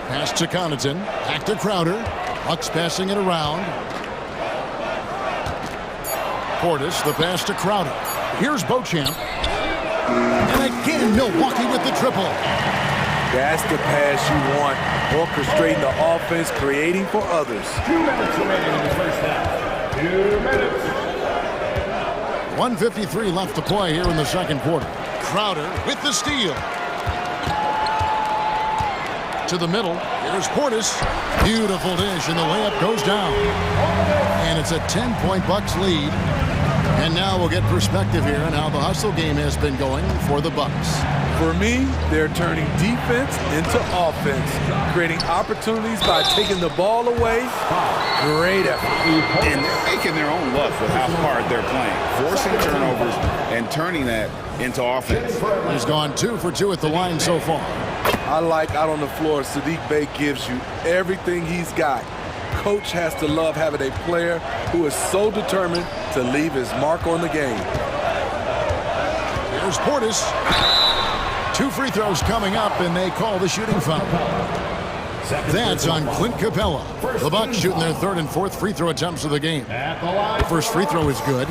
Pass to Connaughton. Back to Crowder. Bucks passing it around. Portis, the pass to Crowder. Here's Beauchamp. And again, Milwaukee with the triple. That's the pass you want. Orchestrating the offense, creating for others. 2 minutes remaining in the first half. 2 minutes. 1:53 left to play here in the second quarter. Crowder with the steal. To the middle. Here's Portis. Beautiful dish, and the layup goes down. And it's a 10-point Bucks lead. And now we'll get perspective here on how the hustle game has been going for the Bucks. For me, they're turning defense into offense, creating opportunities by taking the ball away. Great effort. And they're making their own luck with how hard they're playing, forcing turnovers and turning that into offense. He's gone 2 for 2 at the line so far. I like out on the floor, Saddiq Bey gives you everything he's got. Coach has to love having a player who is so determined to leave his mark on the game. Here's Portis. 2 free throws coming up, and they call the shooting foul. That's on Clint Capella. The Bucks shooting their 3rd and 4th free throw attempts of the game. The first free throw is good.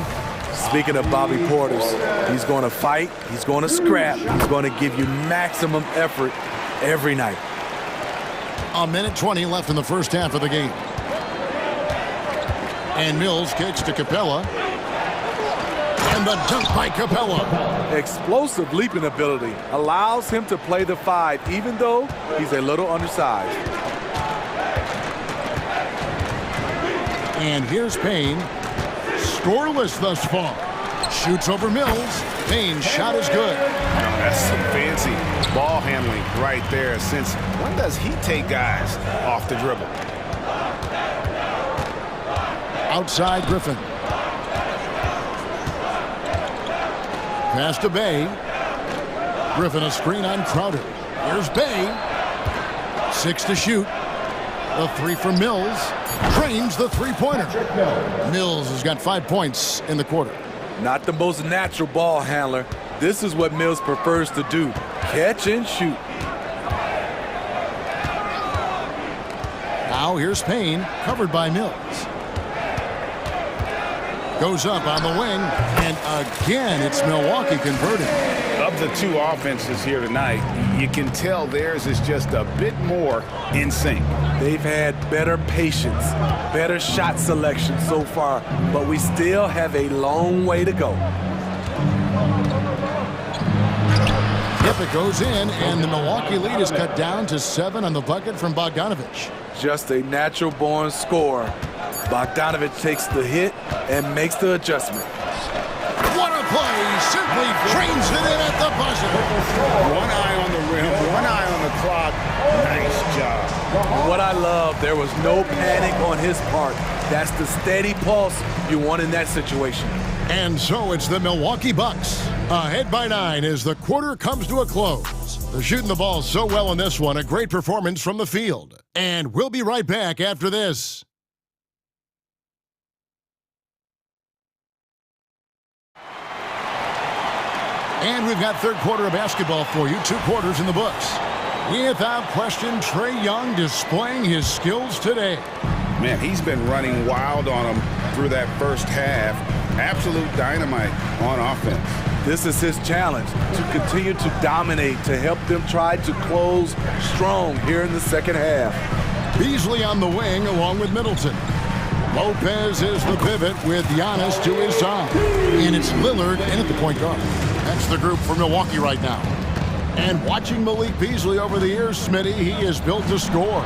Speaking of Bobby Portis, he's going to fight, he's going to scrap, he's going to give you maximum effort every night. 1:20 left in the first half of the game. And Mills kicks to Capella. And the dunk by Capella. Explosive leaping ability allows him to play the 5, even though he's a little undersized. And here's Payne. Scoreless thus far. Shoots over Mills. Payne's shot is good. That's some fancy ball handling right there. Since when does he take guys off the dribble? Outside Griffin. Pass to Bey. Griffin a screen on Crowder. Here's Bey. 6 to shoot. The 3 from Mills. Drains the three-pointer. Mills has got 5 points in the quarter. Not the most natural ball handler. This is what Mills prefers to do. Catch and shoot. Now here's Payne, covered by Mills. Goes up on the wing, and again, it's Milwaukee converting. Of the 2 offenses here tonight, you can tell theirs is just a bit more in sync. They've had better patience, better shot selection so far, but we still have a long way to go. Yep, it goes in, and the Milwaukee lead is cut down to 7 on the bucket from Bogdanovich. Just a natural-born scorer. Bogdanovich takes the hit and makes the adjustment. What a play! Simply drains it in at the buzzer. One eye on the rim, one eye on the clock. Nice job. What I love, there was no panic on his part. That's the steady pulse you want in that situation. And so it's the Milwaukee Bucks, ahead by 9 as the quarter comes to a close. They're shooting the ball so well in this one, a great performance from the field. And we'll be right back after this. And we've got third quarter of basketball for you, 2 quarters in the books. Without question, Trae Young displaying his skills today. Man, he's been running wild on them through that first half. Absolute dynamite on offense. This is his challenge, to continue to dominate, to help them try to close strong here in the second half. Beasley on the wing along with Middleton. Lopez is the pivot with Giannis to his side. And it's Lillard in at the point guard. That's the group for Milwaukee right now. And watching Malik Beasley over the years, Smitty, he is built to score.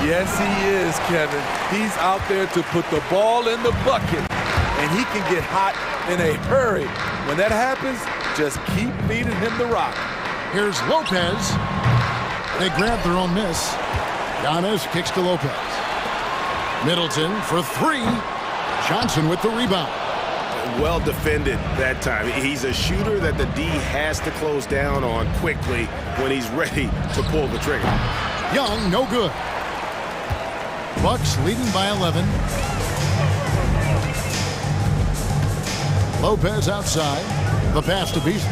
Yes, he is, Kevin. He's out there to put the ball in the bucket, and he can get hot in a hurry. When that happens, just keep feeding him the rock. Here's Lopez. They grab their own miss. Giannis kicks to Lopez. Middleton for 3. Johnson with the rebound. Well defended that time. He's a shooter that the D has to close down on quickly when he's ready to pull the trigger. Young, no good. Bucks leading by 11. Lopez outside. The pass to Beasley.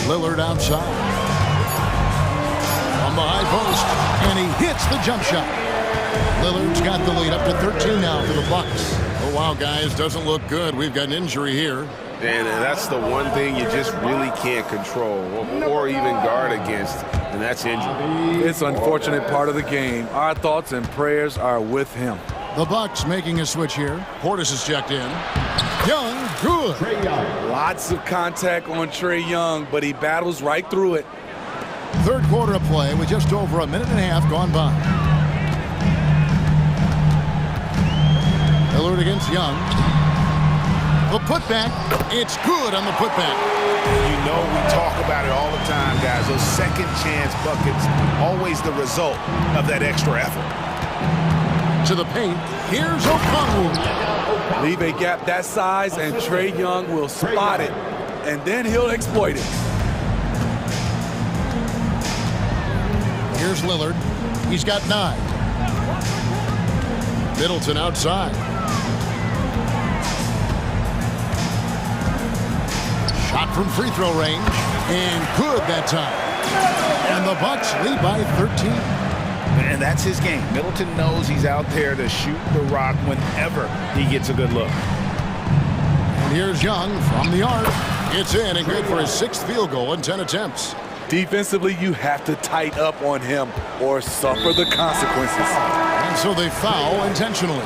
Lillard outside. On the high post, and he hits the jump shot. Lillard's got the lead up to 13 now for the Bucks. Oh, wow, guys, doesn't look good. We've got an injury here. And that's the one thing you just really can't control or even guard against, and that's injury. It's an unfortunate part of the game. Our thoughts and prayers are with him. The Bucks making a switch here. Portis is checked in. Young, good. Lots of contact on Trae Young, but he battles right through it. Third quarter of play with just over a minute and a half gone by. Lillard against Young. The putback, it's good on the putback. You know we talk about it all the time, guys. Those second chance buckets, always the result of that extra effort. To the paint, here's Okongwu. Leave a gap that size and Trae Young will spot it, and then he'll exploit it. Here's Lillard. He's got 9. Middleton outside. Shot from free throw range, and good that time. And the Bucks lead by 13. And that's his game. Middleton knows he's out there to shoot the rock whenever he gets a good look. And here's Young from the arc. It's in and good for his 6th field goal in 10 attempts. Defensively, you have to tighten up on him or suffer the consequences. And so they foul intentionally.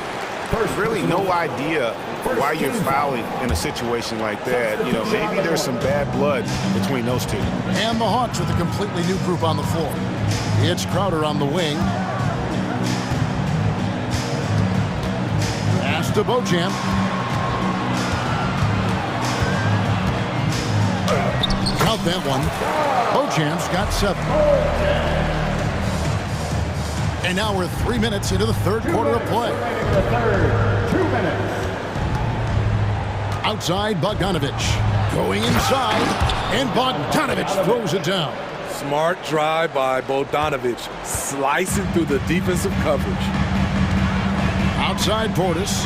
There's really no idea why you're fouling in a situation like that. You know, maybe there's some bad blood between those two. And the Hawks with a completely new group on the floor. It's Crowder on the wing. Pass to Beauchamp. Count that one. Beauchamp's got 7. And now we're 3 minutes into the third quarter of play. The third, 2 minutes. Outside, Bogdanovich. Going inside, and Bogdanovich throws it down. Smart drive by Bogdanovich, slicing through the defensive coverage. Outside, Portis.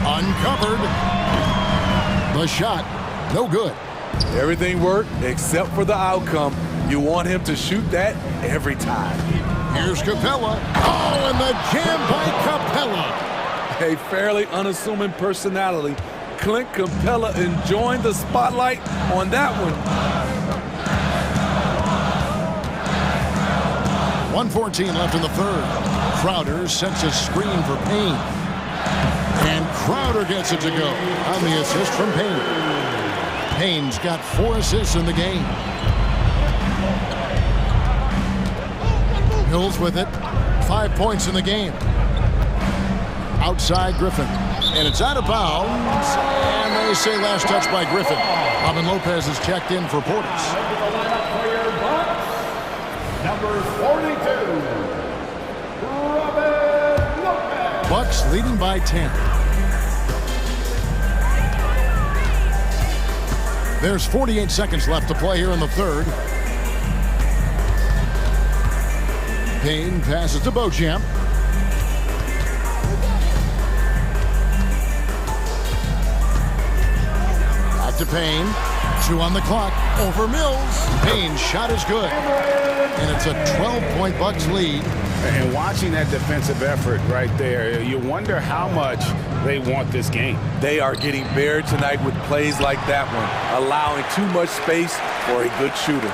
Uncovered. The shot, no good. Everything worked except for the outcome. You want him to shoot that every time. Here's Capella. Oh, and the jam by Capella. A fairly unassuming personality. Clint Capella enjoying the spotlight on that one. 1:14 left in the third. Crowder sets a screen for Payne. And Crowder gets it to go on the assist from Payne. Payne's got 4 assists in the game. Hills with it. 5 points in the game. Outside Griffin. And it's out of bounds. And they say last touch by Griffin. Robin Lopez is checked in for Portis. Number 42, Robin Lopez. Bucks leading by 10. There's 48 seconds left to play here in the third. Payne passes to Beauchamp. Back to Payne. 2 on the clock. Over Mills. Payne's shot is good. And it's a 12-point Bucks lead. And watching that defensive effort right there, you wonder how much they want this game. They are getting buried tonight with plays like that one, allowing too much space for a good shooter.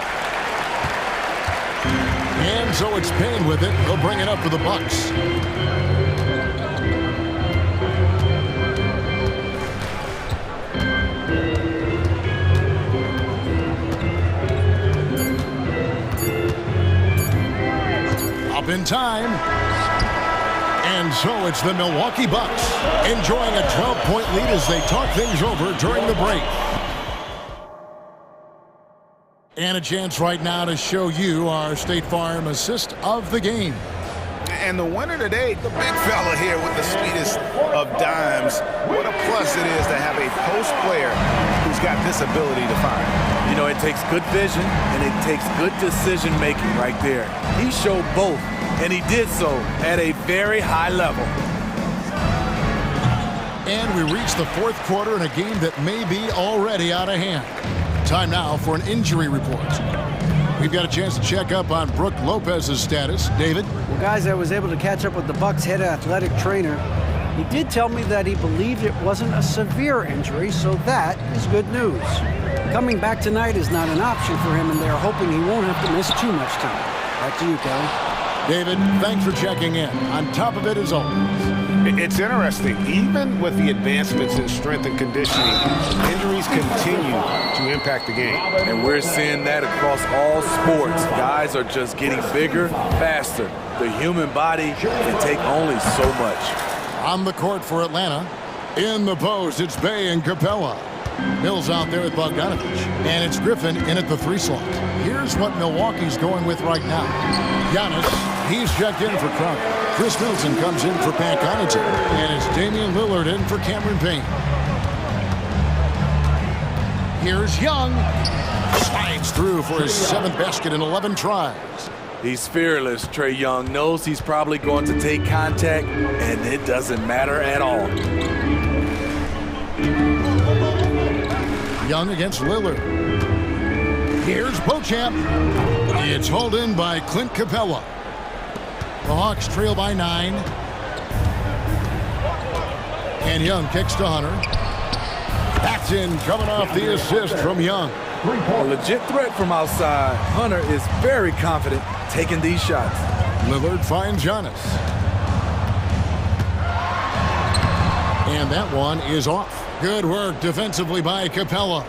And so it's Payne with it. They'll bring it up for the Bucks. Up in time. And so it's the Milwaukee Bucks enjoying a 12-point lead as they talk things over during the break. And a chance right now to show you our State Farm assist of the game. And the winner today, the big fella here with the sweetest of dimes. What a plus it is to have a post player who's got this ability to find. You know, it takes good vision and it takes good decision making right there. He showed both, and he did so at a very high level. And we reach the fourth quarter in a game that may be already out of hand. Time now for an injury report. We've got a chance to check up on Brook Lopez's status. David? Well, guys, I was able to catch up with the Bucks head athletic trainer. He did tell me that he believed it wasn't a severe injury, so that is good news. Coming back tonight is not an option for him, and they're hoping he won't have to miss too much time. Back to you, Kelly. David, thanks for checking in. On top of it as always. It's interesting. Even with the advancements in strength and conditioning, injuries continue to impact the game. And we're seeing that across all sports. Guys are just getting bigger, faster. The human body can take only so much. On the court for Atlanta. In the post, it's Bay and Capella. Mills out there with Bogdanovich. And it's Griffin in at the 3 slot. Here's what Milwaukee's going with right now. Giannis, he's checked in for Crowder. Chris Middleton comes in for Pat Connaughton. And it's Damian Lillard in for Cameron Payne. Here's Young. Slides through for his 7th basket in 11 tries. He's fearless. Trey Young knows he's probably going to take contact, and it doesn't matter at all. Young against Lillard. Here's Beauchamp. It's hauled in by Clint Capella. The Hawks trail by 9. And Young kicks to Hunter. That's in, coming off the assist from Young. A legit threat from outside. Hunter is very confident taking these shots. Lillard finds Giannis. And that one is off. Good work defensively by Capella.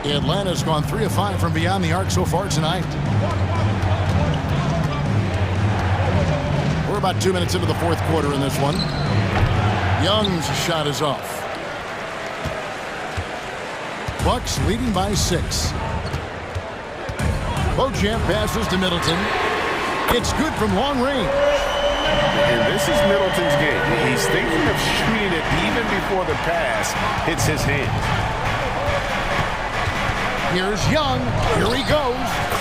Atlanta's gone 3 of 5 from beyond the arc so far tonight. We're about 2 minutes into the 4th quarter in this one. Young's shot is off. Bucks leading by 6. Beauchamp passes to Middleton. It's good from long range. And this is Middleton's game. He's thinking of shooting it even before the pass hits his hand. Here's Young. Here he goes.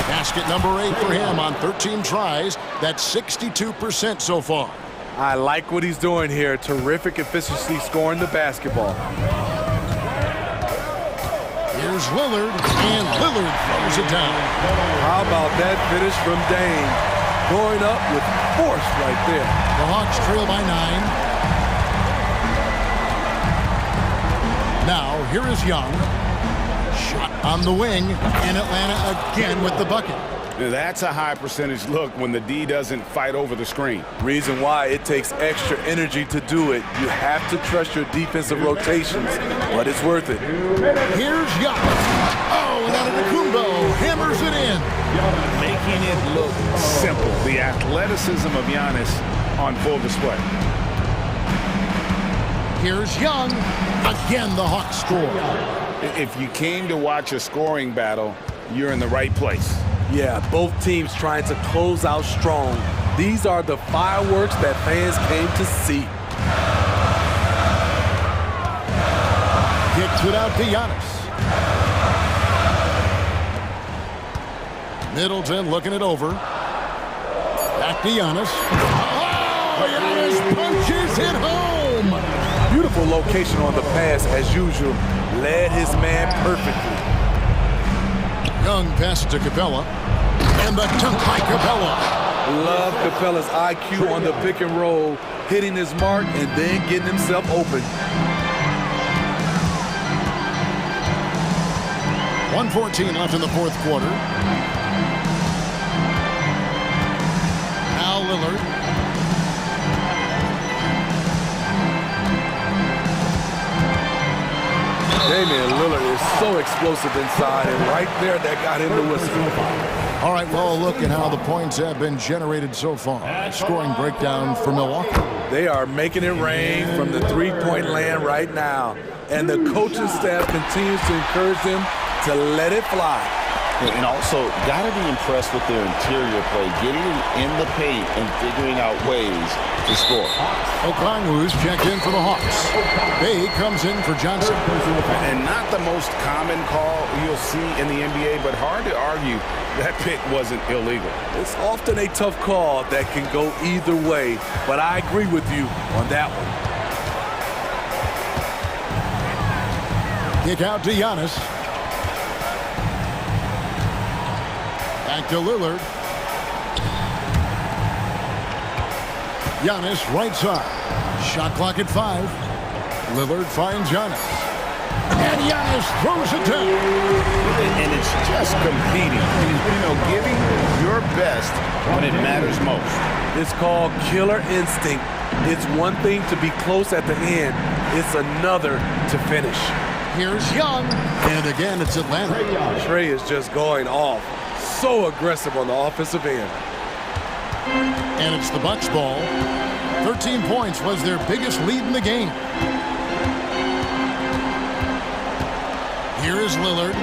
Basket number 8 for him on 13 tries. That's 62% so far. I like what he's doing here. Terrific efficiency scoring the basketball. Here's Lillard, and Lillard throws it down. How about that finish from Dame? Going up with force right there. The Hawks trail by 9. Now, here is Young. Shot on the wing, and Atlanta again with the bucket. That's a high percentage look when the D doesn't fight over the screen. Reason why it takes extra energy to do it. You have to trust your defensive rotations, but it's worth it. Here's Young. Oh, and Antetokounmpo hammers it in. Making it look simple. The athleticism of Giannis on full display. Here's Young. Again, the Hawks score. If you came to watch a scoring battle, you're in the right place. Yeah, both teams trying to close out strong. These are the fireworks that fans came to see. Kicks it out to Giannis. Middleton looking it over. Back to Giannis. Oh, Giannis punches it home. Beautiful location on the pass as usual. Led his man perfectly. Young pass to Capella. And the dunk by Capella. Love Capella's IQ on the pick and roll, hitting his mark and then getting himself open. 1:14 left in the 4th quarter. Now Lillard. Damian Lillard is so explosive inside, and right there, that got him the whistle. All right, well, a look at how the points have been generated so far. Scoring breakdown for Milwaukee. They are making it rain from the three-point land right now, and the coaching staff continues to encourage them to let it fly. And also, got to be impressed with their interior play, getting in the paint and figuring out ways to score. Okongwu's checked in for the Hawks. Bay comes in for Johnson. And not the most common call you'll see in the NBA, but hard to argue that pick wasn't illegal. It's often a tough call that can go either way, but I agree with you on that one. Kick out to Giannis. Back to Lillard. Giannis right side. Shot clock at 5. Lillard finds Giannis. And Giannis throws it down. And it's just competing. You know, giving your best when it matters most. It's called killer instinct. It's one thing to be close at the end. It's another to finish. Here's Young, and again it's Atlanta. Trey is just going off. So aggressive on the offensive end. And it's the Bucks ball. 13 points was their biggest lead in the game. Here is Lillard.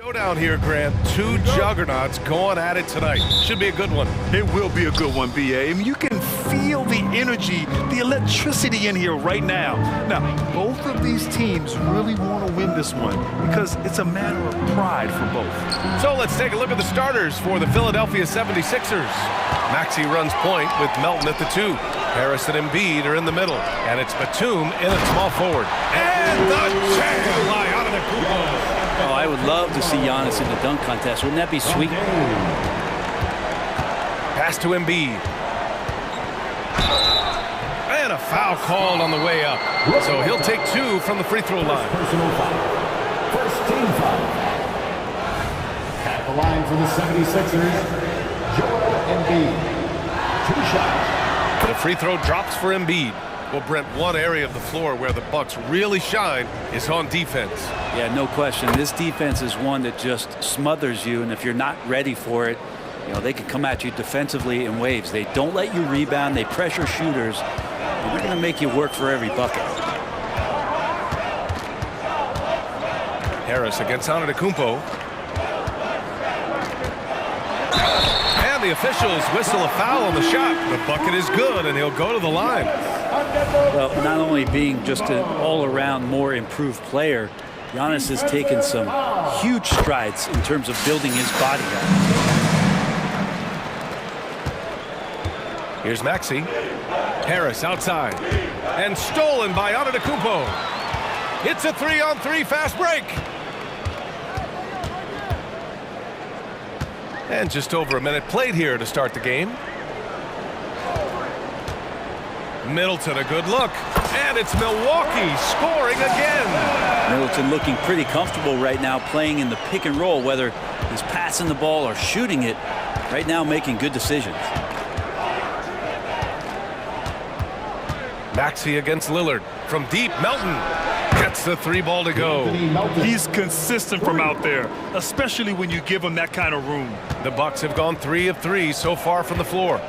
Showdown here, Grant. Two juggernauts going at it tonight. Should be a good one. It will be a good one, B.A. I mean, you can feel the energy, the electricity in here right now. Now, both of these teams really want to win this one because it's a matter of pride for both. So let's take a look at the starters for the Philadelphia 76ers. Maxey runs point with Melton at the 2. Harris and Embiid are in the middle. And it's Batum in at small forward. And the check by Antetokounmpo. Oh, I would love to see Giannis in the dunk contest. Wouldn't that be sweet? Pass to Embiid. And a foul called on the way up. So he'll take 2 from the free throw line. Personal foul. First team foul. At the line for the 76ers, Joel Embiid. 2 shots. The free throw drops for Embiid. Well, Brent, one area of the floor where the Bucks really shine is on defense. Yeah, no question. This defense is one that just smothers you, and if you're not ready for it, you know, they can come at you defensively in waves. They don't let you rebound. They pressure shooters, and they're going to make you work for every bucket. Harris against Antetokounmpo. And the officials whistle a foul on the shot. The bucket is good, and he'll go to the line. Well, not only being just an all-around more improved player, Giannis has taken some huge strides in terms of building his body up. Here's Maxey. Harris outside. And stolen by Antetokounmpo. It's a 3-on-3 fast break. And just over a minute played here to start the game. Middleton, a good look. And it's Milwaukee scoring again. Middleton looking pretty comfortable right now playing in the pick and roll, whether he's passing the ball or shooting it. Right now making good decisions. Maxey against Lillard. From deep, Melton gets the 3 ball to go. He's consistent from out there, especially when you give him that kind of room. The Bucks have gone 3 of 3 so far from the floor.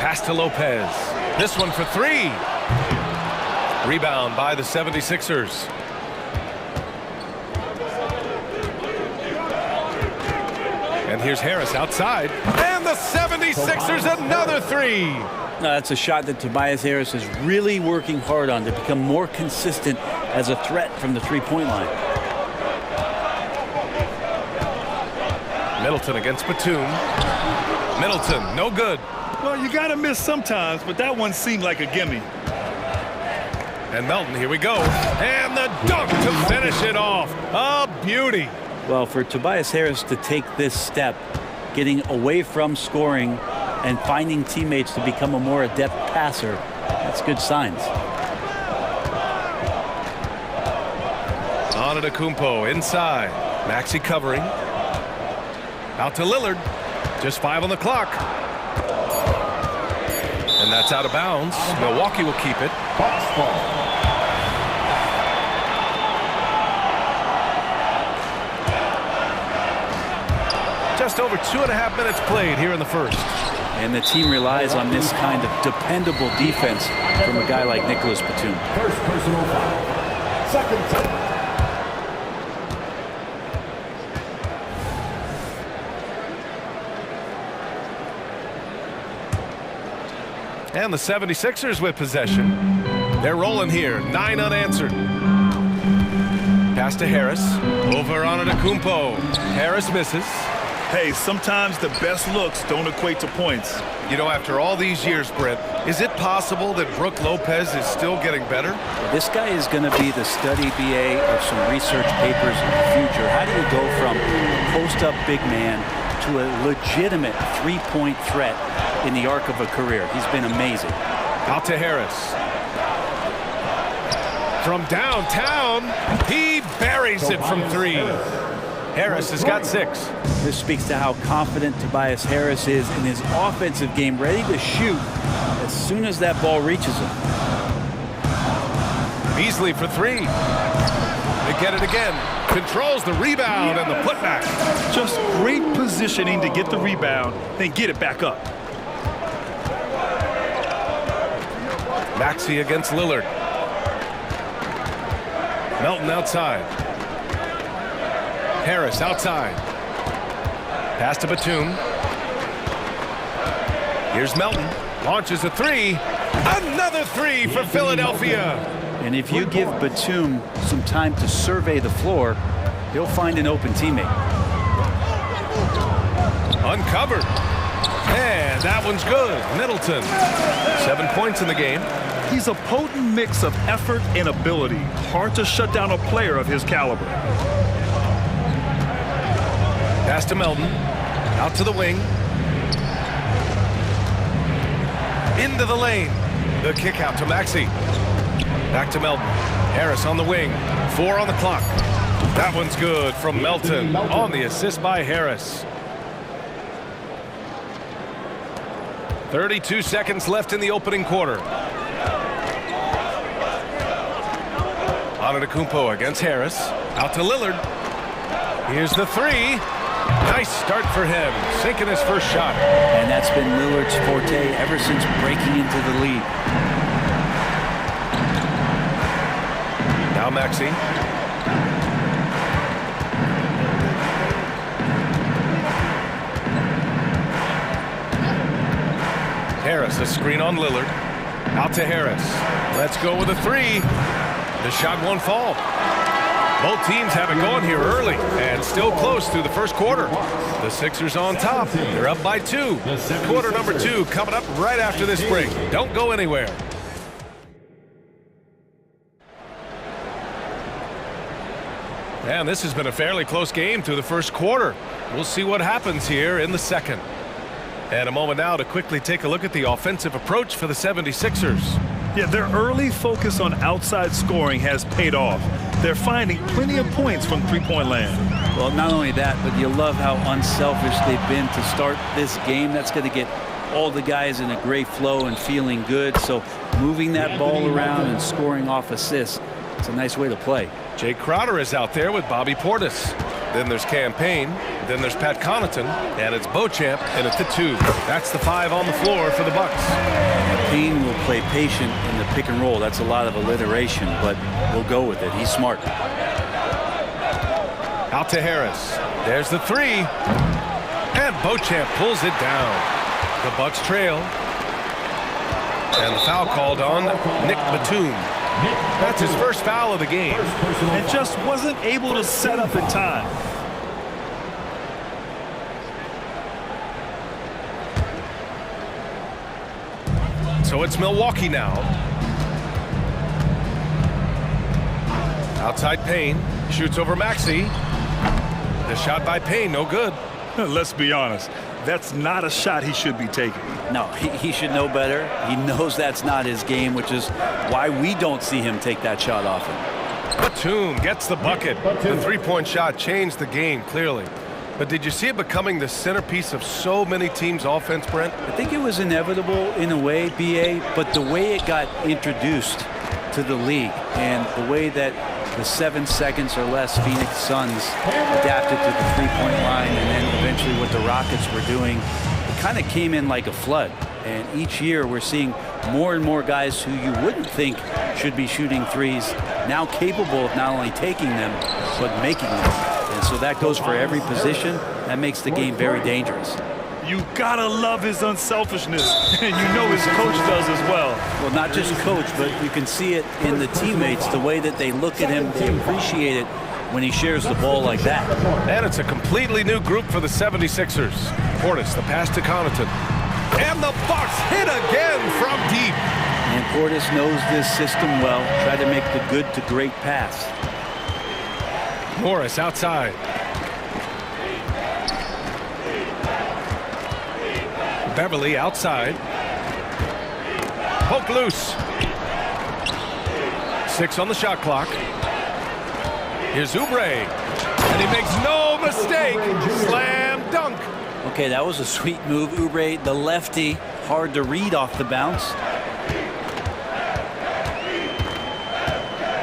Pass to Lopez. This one for 3. Rebound by the 76ers. And here's Harris outside. And the 76ers another 3. That's a shot that Tobias Harris is really working hard on to become more consistent as a threat from the three-point line. Middleton against Batum. Middleton, no good. Well, you got to miss sometimes, but that one seemed like a gimme. And Melton, here we go. And the dunk to finish it off. A beauty. Well, for Tobias Harris to take this step, getting away from scoring and finding teammates to become a more adept passer, that's good signs. Antetokounmpo inside. Maxey covering. Out to Lillard. Just 5 on the clock. And that's out of bounds. Milwaukee will keep it. Just over 2.5 minutes played here in the first. And the team relies on this kind of dependable defense from a guy like Nicholas Batum. First personal foul. Second time. And the 76ers with possession. They're rolling here. 9 unanswered. Pass to Harris. Over Antetokounmpo. Harris misses. Hey, sometimes the best looks don't equate to points. You know, after all these years, Brent, is it possible that Brook Lopez is still getting better? This guy is going to be the study BA of some research papers in the future. How do you go from post-up big man to a legitimate three-point threat in the arc of a career? He's been amazing. Out to Harris. From downtown, he buries it from 3. Harris has got 6. This speaks to how confident Tobias Harris is in his offensive game, ready to shoot as soon as that ball reaches him. Beasley for 3. They get it again. Controls the rebound and the putback. Just great positioning to get the rebound, then get it back up. Maxey against Lillard. Melton outside. Harris outside. Pass to Batum. Here's Melton. Launches a three. Another three for Philadelphia. And if you give Batum some time to survey the floor, he'll find an open teammate. Uncovered. And that one's good. Middleton. 7 points in the game. He's a potent mix of effort and ability. Hard to shut down a player of his caliber. Pass to Melton. Out to the wing. Into the lane. The kick out to Maxey. Back to Melton. Harris on the wing. 4 on the clock. That one's good from Melton on the assist by Harris. 32 seconds left in the opening quarter. Antetokounmpo against Harris. Out to Lillard. Here's the three. Nice start for him, sinking his first shot. And that's been Lillard's forte ever since breaking into the league. Now Maxey. Harris, a screen on Lillard. Out to Harris. Let's go with a three. The shot won't fall. Both teams have it going here early and still close through the first quarter. The Sixers on top. They're up by 2. Quarter number 2 coming up right after this break. Don't go anywhere. And this has been a fairly close game through the first quarter. We'll see what happens here in the second. And a moment now to quickly take a look at the offensive approach for the 76ers. Yeah, their early focus on outside scoring has paid off. They're finding plenty of points from three-point land. Well, not only that, but you love how unselfish they've been to start this game. That's going to get all the guys in a great flow and feeling good. So moving that ball around and scoring off assists, it's a nice way to play. Jay Crowder is out there with Bobby Portis. Then there's Campaign. Then there's Pat Connaughton. And it's Beauchamp in at the 2. That's the 5 on the floor for the Bucks. Payne will play patient in the pick and roll. That's a lot of alliteration, but we'll go with it. He's smart. Out to Harris. There's the 3. And Beauchamp pulls it down. The Bucks trail. And the foul called on Nick Batum. That's his first foul of the game. And just wasn't able to set up in time. So it's Milwaukee now. Outside Payne. Shoots over Maxey. The shot by Payne, no good. Let's be honest. That's not a shot he should be taking. No, he should know better. He knows that's not his game, which is why we don't see him take that shot often. Batum gets the bucket. The three-point shot changed the game, clearly. But did you see it becoming the centerpiece of so many teams' offense, Brent? I think it was inevitable in a way, B.A., but the way it got introduced to the league and the way that the 7 seconds or less Phoenix Suns adapted to the three-point line and then eventually what the Rockets were doing, it kind of came in like a flood. And each year we're seeing more and more guys who you wouldn't think should be shooting threes now capable of not only taking them, but making them. And so that goes for every position. That makes the game very dangerous. You gotta love his unselfishness, and you know his coach does as well. Well, not just coach, but you can see it in the teammates, the way that they look at him, they appreciate it when he shares the ball like that. And it's a completely new group for the 76ers. Portis, the pass to Connaughton. And the Bucks hit again from deep. And Portis knows this system well. Try to make the good to great pass. Morris outside. Beverly outside. Poke loose. 6 on the shot clock. Here's Oubre. And he makes no mistake. Slam dunk. Okay, that was a sweet move. Oubre, the lefty, hard to read off the bounce.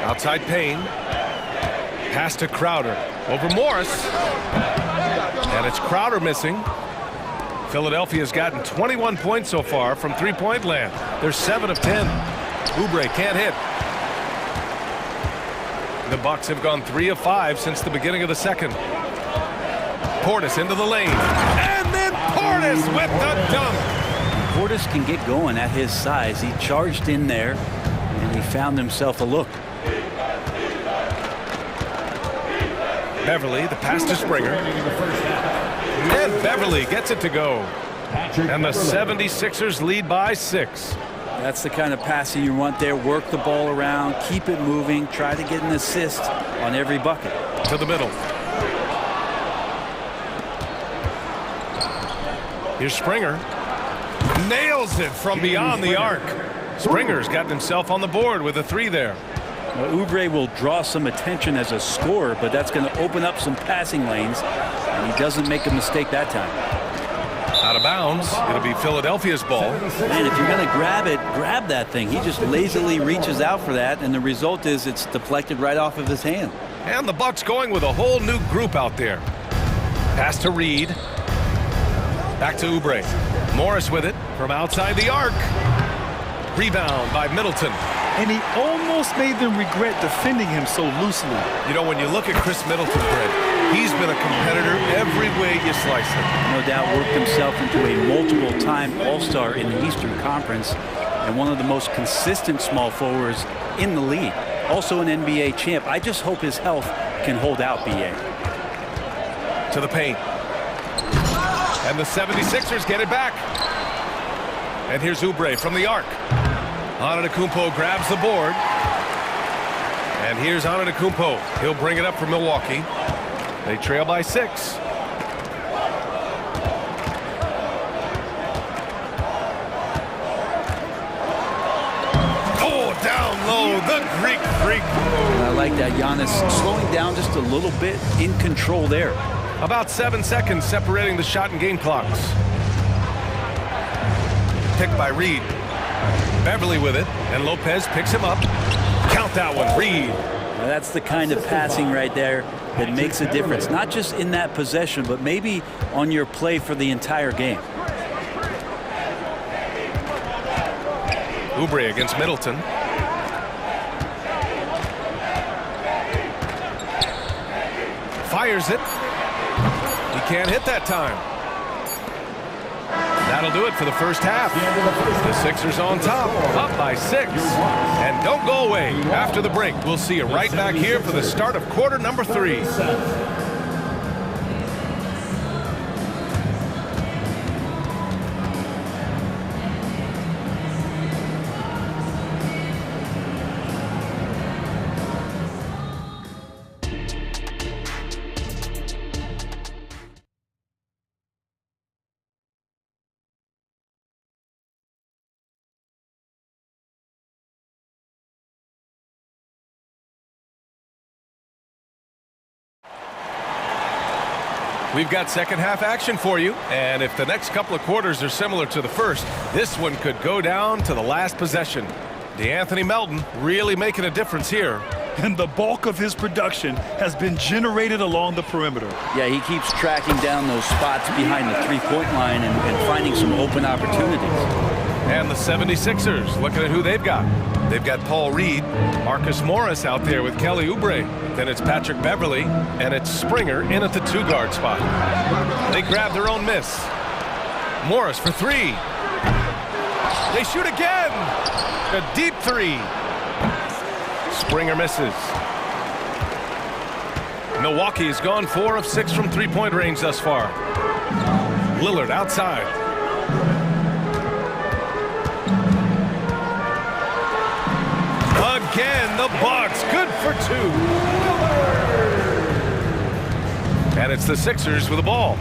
Outside Payne. Pass to Crowder. Over Morris. And it's Crowder missing. Philadelphia's gotten 21 points so far from three-point land. They're 7 of 10. Oubre can't hit. The Bucks have gone 3 of 5 since the beginning of the second. Portis into the lane. And then Portis with the dunk. Portis can get going at his size. He charged in there, and he found himself a look. Beverly, the pass to Springer. And Beverly gets it to go. And the 76ers lead by 6. That's the kind of passing you want there. Work the ball around, keep it moving, try to get an assist on every bucket. To the middle. Here's Springer. Nails it from beyond the arc. Springer's got himself on the board with a 3 there. Well, Oubre will draw some attention as a scorer, but that's going to open up some passing lanes, and he doesn't make a mistake that time. Out of bounds. It'll be Philadelphia's ball. Man, if you're going to grab it, grab that thing. He just lazily reaches out for that, and the result is it's deflected right off of his hand. And the Bucks going with a whole new group out there. Pass to Reed. Back to Oubre. Morris with it from outside the arc. Rebound by Middleton. And he almost made them regret defending him so loosely. You know, when you look at Chris Middleton, Brett, he's been a competitor every way you slice it. No doubt worked himself into a multiple-time All-Star in the Eastern Conference and one of the most consistent small forwards in the league. Also an NBA champ. I just hope his health can hold out, B.A. To the paint. And the 76ers get it back. And here's Oubre from the arc. Antetokounmpo grabs the board. And here's Antetokounmpo. He'll bring it up for Milwaukee. They trail by 6. Oh, down low, the Greek freak. I like that. Giannis slowing down just a little bit, in control there. About 7 seconds separating the shot and game clocks. Picked by Reed. Beverly with it, and Lopez picks him up. Count that one, Reed. Now that's the kind of passing right there that makes a difference, not just in that possession, but maybe on your play for the entire game. Oubre against Middleton. Fires it. He can't hit that time. That'll do it for the first half. The Sixers on top, up by 6. And don't go away. After the break, we'll see you right back here for the start of quarter number 3. We've got second half action for you, and if the next couple of quarters are similar to the first, this one could go down to the last possession. DeAnthony Melton really making a difference here. And the bulk of his production has been generated along the perimeter. Yeah, he keeps tracking down those spots behind the three-point line and finding some open opportunities. And the 76ers, looking at who they've got. They've got Paul Reed, Marcus Morris out there with Kelly Oubre. Then it's Patrick Beverly, and it's Springer in at the 2-guard spot. They grab their own miss. Morris for 3. They shoot again. A deep 3. Springer misses. Milwaukee has gone 4 of 6 from three-point range thus far. Lillard outside. Again, the Bucks, good for 2. And it's the Sixers with the ball.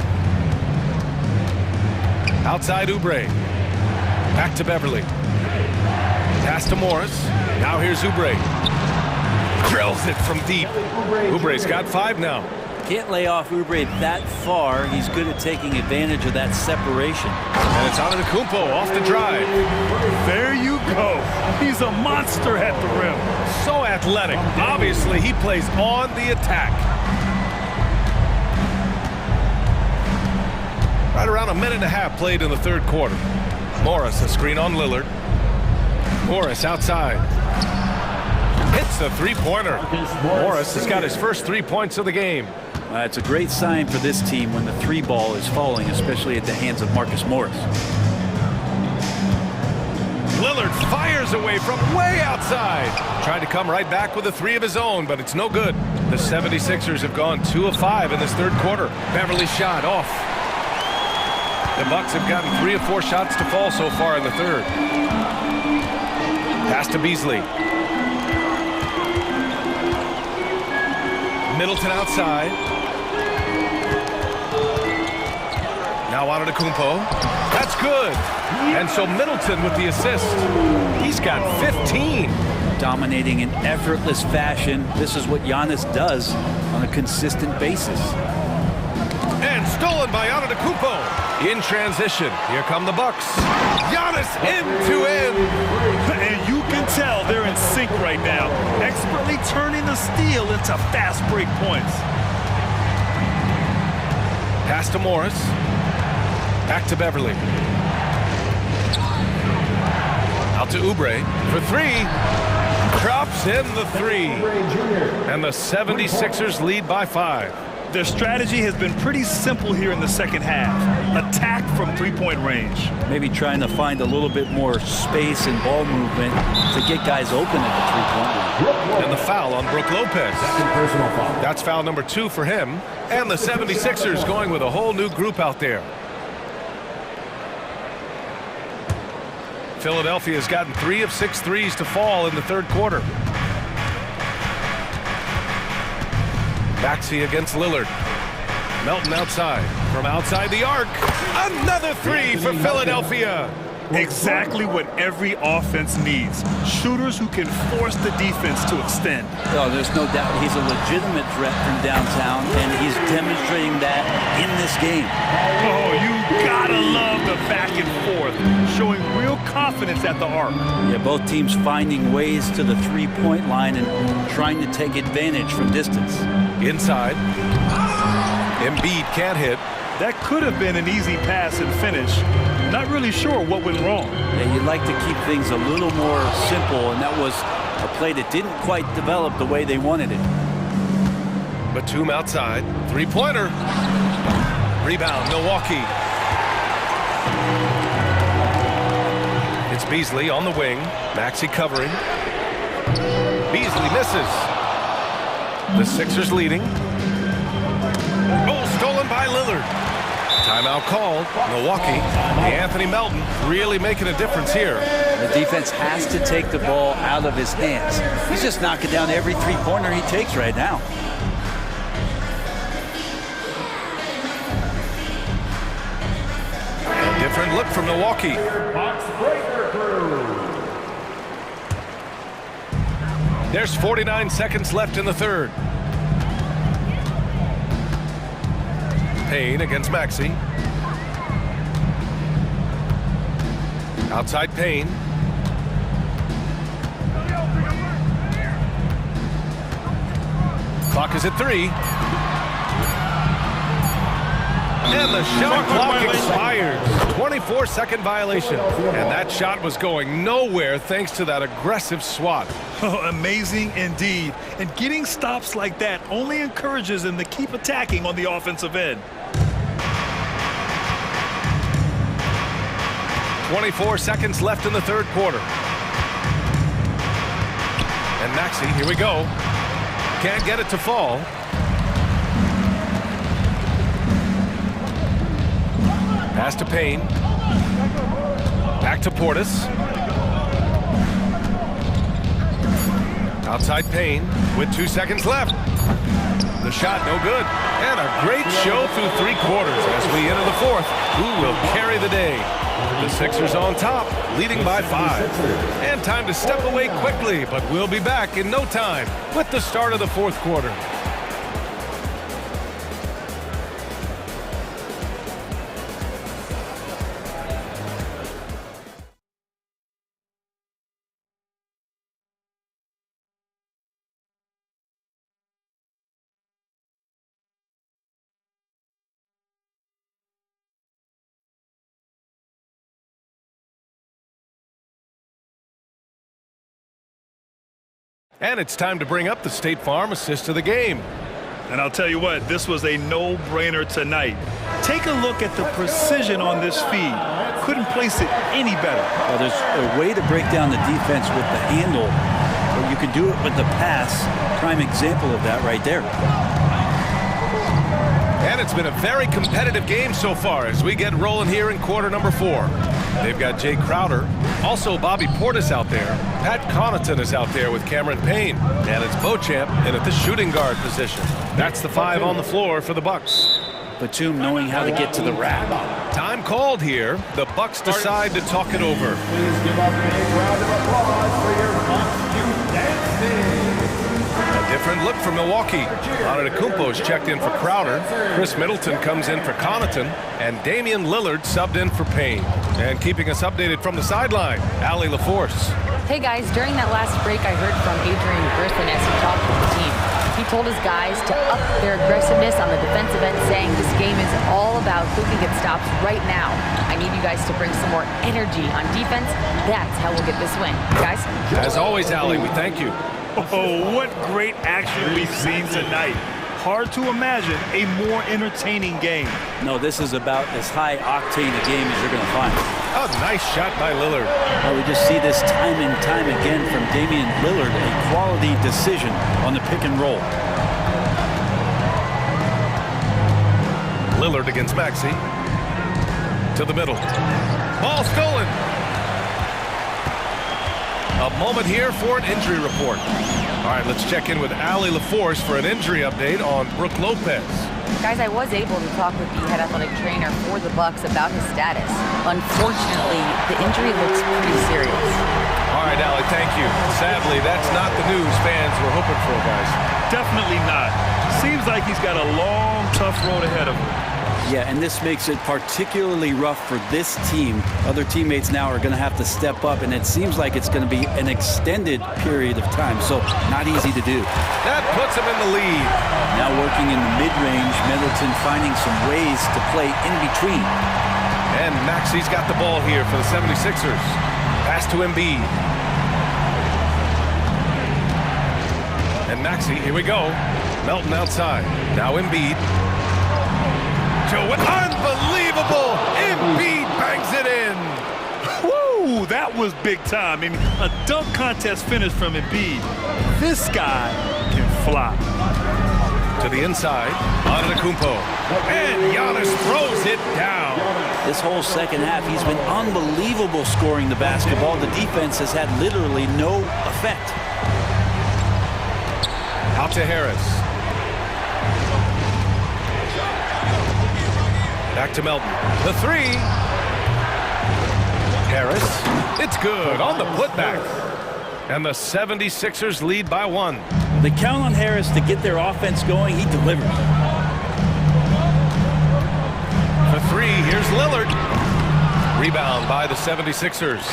Outside Oubre. Back to Beverly. Pass to Morris. Now here's Oubre. Drills it from deep. Oubre's got 5 now. Can't lay off Oubre that far. He's good at taking advantage of that separation. And it's Antetokounmpo off the drive. There you go. He's a monster at the rim. So athletic. Obviously, he plays on the attack. Right around a minute and a half played in the third quarter. Morris, a screen on Lillard. Morris outside. hits the three-pointer. Morris has got his first 3 points of the game. It's a great sign for this team when the three ball is falling, especially at the hands of Marcus Morris. Lillard fires away from way outside. Tried to come right back with a three of his own, but it's no good. The 76ers have gone 2 of 5 in this third quarter. Beverly's shot off. The Bucks have gotten 3 of 4 shots to fall so far in the third. Pass to Beasley. Middleton outside. Now Antetokounmpo. That's good. And so Middleton with the assist. He's got 15. Dominating in effortless fashion. This is what Giannis does on a consistent basis. And stolen by Antetokounmpo. In transition. Here come the Bucks. Giannis end to end. And you can tell they're in sync right now, expertly turning the steal into fast break points. Pass to Morris. Back to Beverly. Out to Oubre for three. Drops in the three. And the 76ers lead by 5. Their strategy has been pretty simple here in the second half. Attack from three-point range. Maybe trying to find a little bit more space and ball movement to get guys open at the three-point line. And the foul on Brook Lopez. Personal foul. That's foul number 2 for him. And the 76ers going with a whole new group out there. Philadelphia has gotten 3 of 6 threes to fall in the third quarter. Maxey against Lillard. Melton outside. From outside the arc. Another three for Philadelphia. Exactly what every offense needs. Shooters who can force the defense to extend. Oh, there's no doubt he's a legitimate threat from downtown, and he's demonstrating that in this game. Oh, you gotta love the back and forth, showing real confidence at the arc. Yeah, both teams finding ways to the three-point line and trying to take advantage from distance. Inside. Embiid can't hit. That could have been an easy pass and finish. Not really sure what went wrong. Yeah, you'd like to keep things a little more simple, and that was a play that didn't quite develop the way they wanted it. Batum outside. Three-pointer. Rebound, Milwaukee. It's Beasley on the wing. Maxey covering. Beasley misses. The Sixers leading. Oh, stolen by Lillard. Timeout called. Milwaukee. Anthony Melton really making a difference here. The defense has to take the ball out of his hands. He's just knocking down every three-pointer he takes right now. A different look from Milwaukee. There's 49 seconds left in the third. Payne against Maxey. Outside Payne. Clock is at 3. And the shot clock expires. 24-second violation. And that shot was going nowhere thanks to that aggressive swat. Oh, amazing indeed. And getting stops like that only encourages them to keep attacking on the offensive end. 24 seconds left in the third quarter. And Maxey, here we go. Can't get it to fall. Pass to Payne. Back to Portis. Outside Payne with 2 seconds left. The shot no good. And a great show through 3 quarters as we enter the fourth. Who will carry the day? The Sixers on top, leading by 5. And time to step away quickly, but we'll be back in no time with the start of the fourth quarter. And it's time to bring up the State Farm assist of the game. And I'll tell you what, this was a no-brainer tonight. Take a look at the precision on this feed. Couldn't place it any better. Well, there's a way to break down the defense with the handle, or you can do it with the pass. Prime example of that right there. And it's been a very competitive game so far as we get rolling here in quarter number 4. They've got Jay Crowder, also Bobby Portis out there. Pat Connaughton is out there with Cameron Payne. And it's Beauchamp in at the shooting guard position. That's the 5 on the floor for the Bucks. Batum knowing how to get to the rack. Time called here. The Bucks decide to talk it over. Please give up a round of applause for your Bucks dancing. A different look for Milwaukee. Antetokounmpo's checked in for Crowder. Chris Middleton comes in for Connaughton. And Damian Lillard subbed in for Payne. And keeping us updated from the sideline, Allie LaForce. Hey guys, during that last break I heard from Adrian Griffin as he talked with the team. He told his guys to up their aggressiveness on the defensive end, saying this game is all about who can get stops right now. I need you guys to bring some more energy on defense. That's how we'll get this win. Guys? As always, Allie, we thank you. Oh, what great action we've seen tonight. Hard to imagine a more entertaining game. No, this is about as high-octane a game as you're going to find. A nice shot by Lillard. Well, we just see this time and time again from Damian Lillard, a quality decision on the pick and roll. Lillard against Maxey. To the middle. Ball stolen. A moment here for an injury report. All right, let's check in with Allie LaForce for an injury update on Brooke Lopez. Guys, I was able to talk with the head athletic trainer for the Bucks about his status. Unfortunately, the injury looks pretty serious. All right, Allie, thank you. Sadly, that's not the news fans were hoping for, guys. Definitely not. Seems like he's got a long, tough road ahead of him. Yeah, and this makes it particularly rough for this team. Other teammates now are going to have to step up, and it seems like it's going to be an extended period of time, so not easy to do. That puts him in the lead. Now working in the mid-range, Middleton finding some ways to play in between. And Maxey's got the ball here for the 76ers. Pass to Embiid. And Maxey, here we go. Melton outside. Now Embiid. Unbelievable! Embiid bangs it in. Woo! That was big time. I mean, a dunk contest finish from Embiid. This guy can fly. To the inside, Antetokounmpo. And Giannis throws it down. This whole second half, he's been unbelievable scoring the basketball. The defense has had literally no effect. Out to Harris. Back to Melton. The 3. Harris. It's good on the putback. And the 76ers lead by 1. They count on Harris to get their offense going. He delivers. The 3. Here's Lillard. Rebound by the 76ers.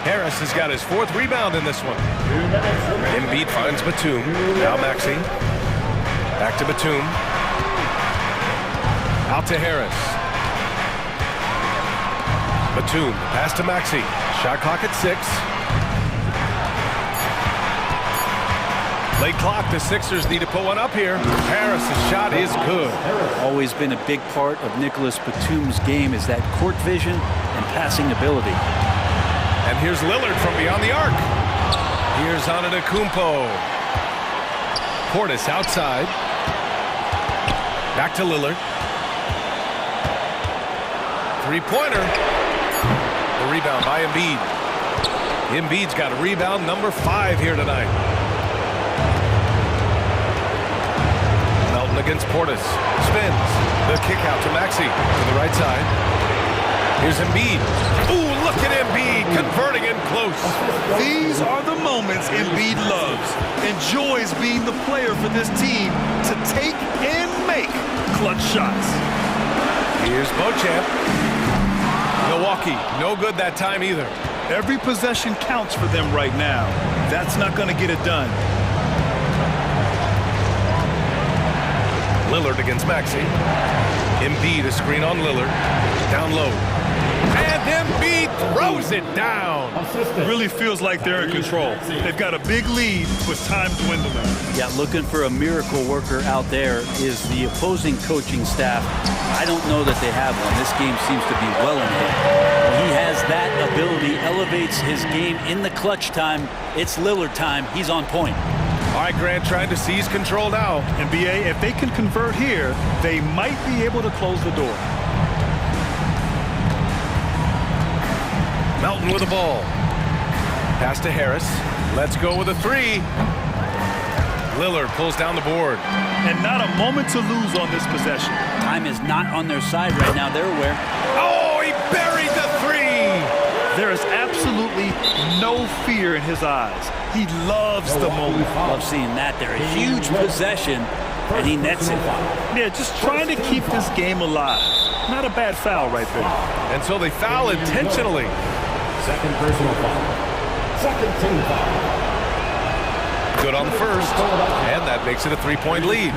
Harris has got his 4th rebound in this one. Embiid finds Batum. Now Maxey. Back to Batum. Out to Harris. Batum, pass to Maxey. Shot clock at 6. Late clock, the Sixers need to put one up here. Harris's shot is good. Always been a big part of Nicholas Batum's game is that court vision and passing ability. And here's Lillard from beyond the arc. Here's Antetokounmpo. Portis outside. Back to Lillard. Three-pointer. The rebound by Embiid. Embiid's got a rebound number 5 here tonight. Melton against Portis. Spins. The kick out to Maxey to the right side. Here's Embiid. Ooh, look at Embiid converting in close. These are the moments Embiid loves. Enjoys being the player for this team to take and make clutch shots. Here's Beauchamp. Milwaukee, no good that time either. Every possession counts for them right now. That's not going to get it done. Lillard against Maxey. Embiid, a screen on Lillard. Down low. And Embiid throws it down. Really feels like they're in control. They've got a big lead with time dwindling. Yeah, looking for a miracle worker out there is the opposing coaching staff. I don't know that they have one. This game seems to be well in hand. He has that ability, elevates his game in the clutch time. It's Lillard time. He's on point. All right, Grant trying to seize control now. NBA, if they can convert here, they might be able to close the door. Melton with the ball. Pass to Harris. Let's go with a three. Lillard pulls down the board. And not a moment to lose on this possession. Time is not on their side right now. They're aware. Oh, he buried the three. There is absolutely no fear in his eyes. He loves the moment. Love seeing that there. A huge possession, and he nets it. Yeah, just trying to keep this game alive. Not a bad foul right there. And so they foul intentionally. Second personal foul. Second team foul. Good on the first, and that makes it a three-point lead.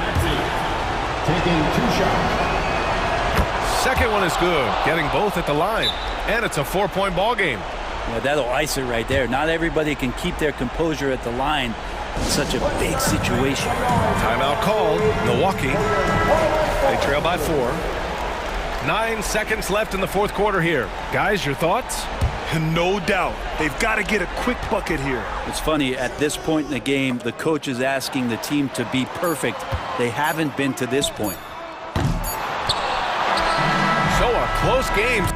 Taking 2 shots. Second one is good, getting both at the line, and it's a 4-point ball game. Yeah, that'll ice it right there. Not everybody can keep their composure at the line in such a big situation. Timeout called, Milwaukee. They trail by 4. 9 seconds left in the fourth quarter here. Guys, your thoughts? No doubt. They've got to get a quick bucket here. It's funny, at this point in the game, the coach is asking the team to be perfect. They haven't been to this point. So a close game.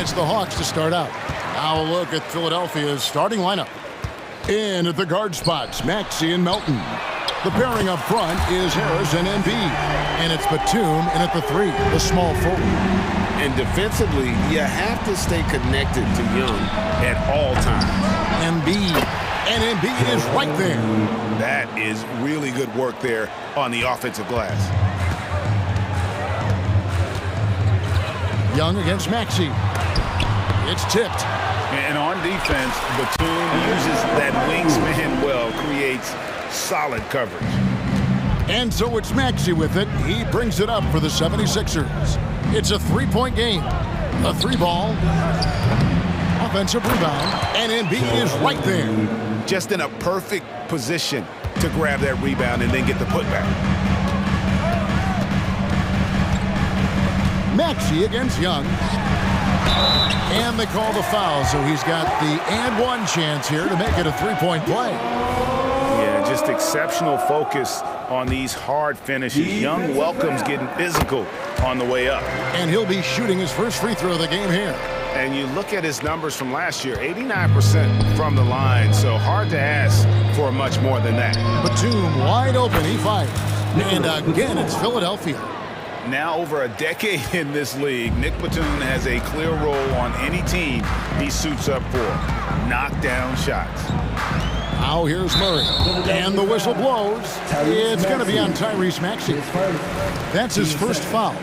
it's the Hawks to start out. Now a look at Philadelphia's starting lineup. In at the guard spots, Maxey and Melton. The pairing up front is Harris and Embiid. And it's Batum in at the 3, the small forward. And defensively, you have to stay connected to Young at all times. Embiid. And Embiid is right there. That is really good work there on the offensive glass. Young against Maxey. It's tipped. And on defense, Batum uses that wingspan well, creates solid coverage. And so it's Maxey with it. He brings it up for the 76ers. It's a 3-point game. A 3-ball. Offensive rebound. And Embiid is right there. Just in a perfect position to grab that rebound and then get the putback. Maxey against Young. And they call the foul, so he's got the and one chance here to make it a 3-point play. Yeah, just exceptional focus on these hard finishes. Young welcomes getting physical on the way up. And he'll be shooting his first free throw of the game here. And you look at his numbers from last year, 89% from the line, so hard to ask for much more than that. Batum wide open, he fires. And again, it's Philadelphia. Now over a decade in this league, Nick Batum has a clear role on any team he suits up for. Knockdown shots. Now here's Murray. And the whistle blows. It's going to be on Tyrese Maxey. That's his first foul.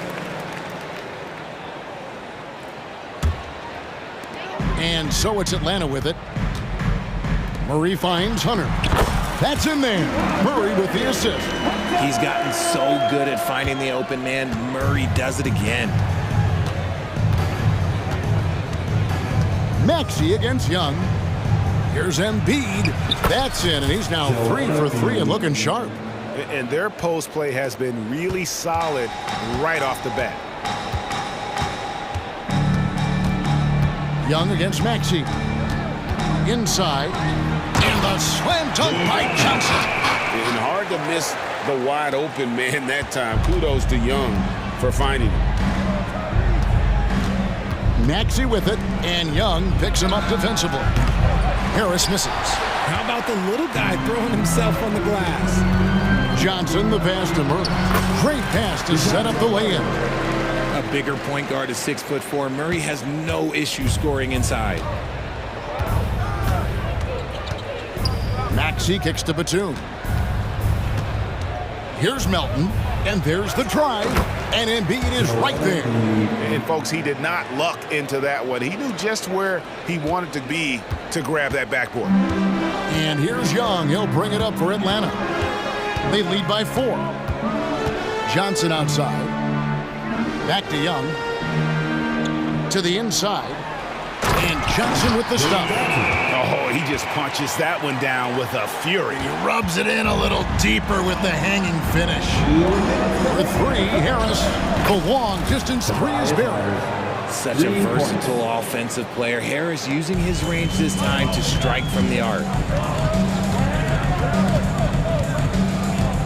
And so it's Atlanta with it. Murray finds Hunter. That's in there. Murray with the assist. He's gotten so good at finding the open man. Murray does it again. Maxey against Young. Here's Embiid. That's in, and he's now 3 for 3 and looking sharp. And their post play has been really solid right off the bat. Young against Maxey. Inside. And the slam dunk by Johnson. And hard to miss the wide open man that time. Kudos to Young for finding him. Maxey with it, and Young picks him up defensively. Harris misses. How about the little guy throwing himself on the glass? Johnson, the pass to Murray. Great pass to set up the lay-in. A bigger point guard is 6'4". Murray has no issue scoring inside. Maxey kicks to Batum. Here's Melton, and there's the drive, and Embiid is right there. And folks, he did not luck into that one. He knew just where he wanted to be to grab that backboard. And here's Young. He'll bring it up for Atlanta. They lead by 4. Johnson outside. Back to Young. To the inside. And Johnson with the stop. Oh, he just punches that one down with a fury. He rubs it in a little deeper with the hanging finish. For 3, Harris. The long distance 3 is buried. Such a versatile offensive player. Harris using his range this time to strike from the arc.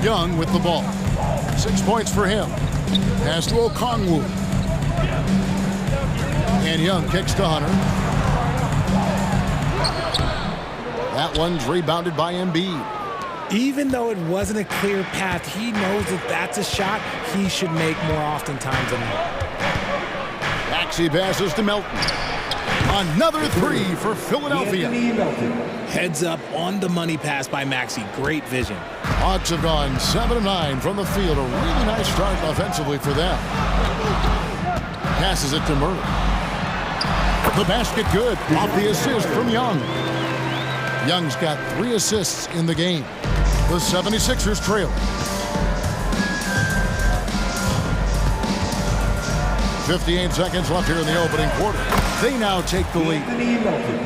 Young with the ball. 6 points for him. Pass to Okongwu. And Young kicks to Hunter. That one's rebounded by Embiid. Even though it wasn't a clear path, he knows that that's a shot he should make more oftentimes than not. Maxey passes to Melton. Another 3 for Philadelphia. Heads up on the money pass by Maxey. Great vision. Hawks have gone 7 of 9 from the field. A really nice start offensively for them. Passes it to Murray. The basket good. Off the assist from Young. Young's got 3 assists in the game. The 76ers trail. 58 seconds left here in the opening quarter. They now take the lead.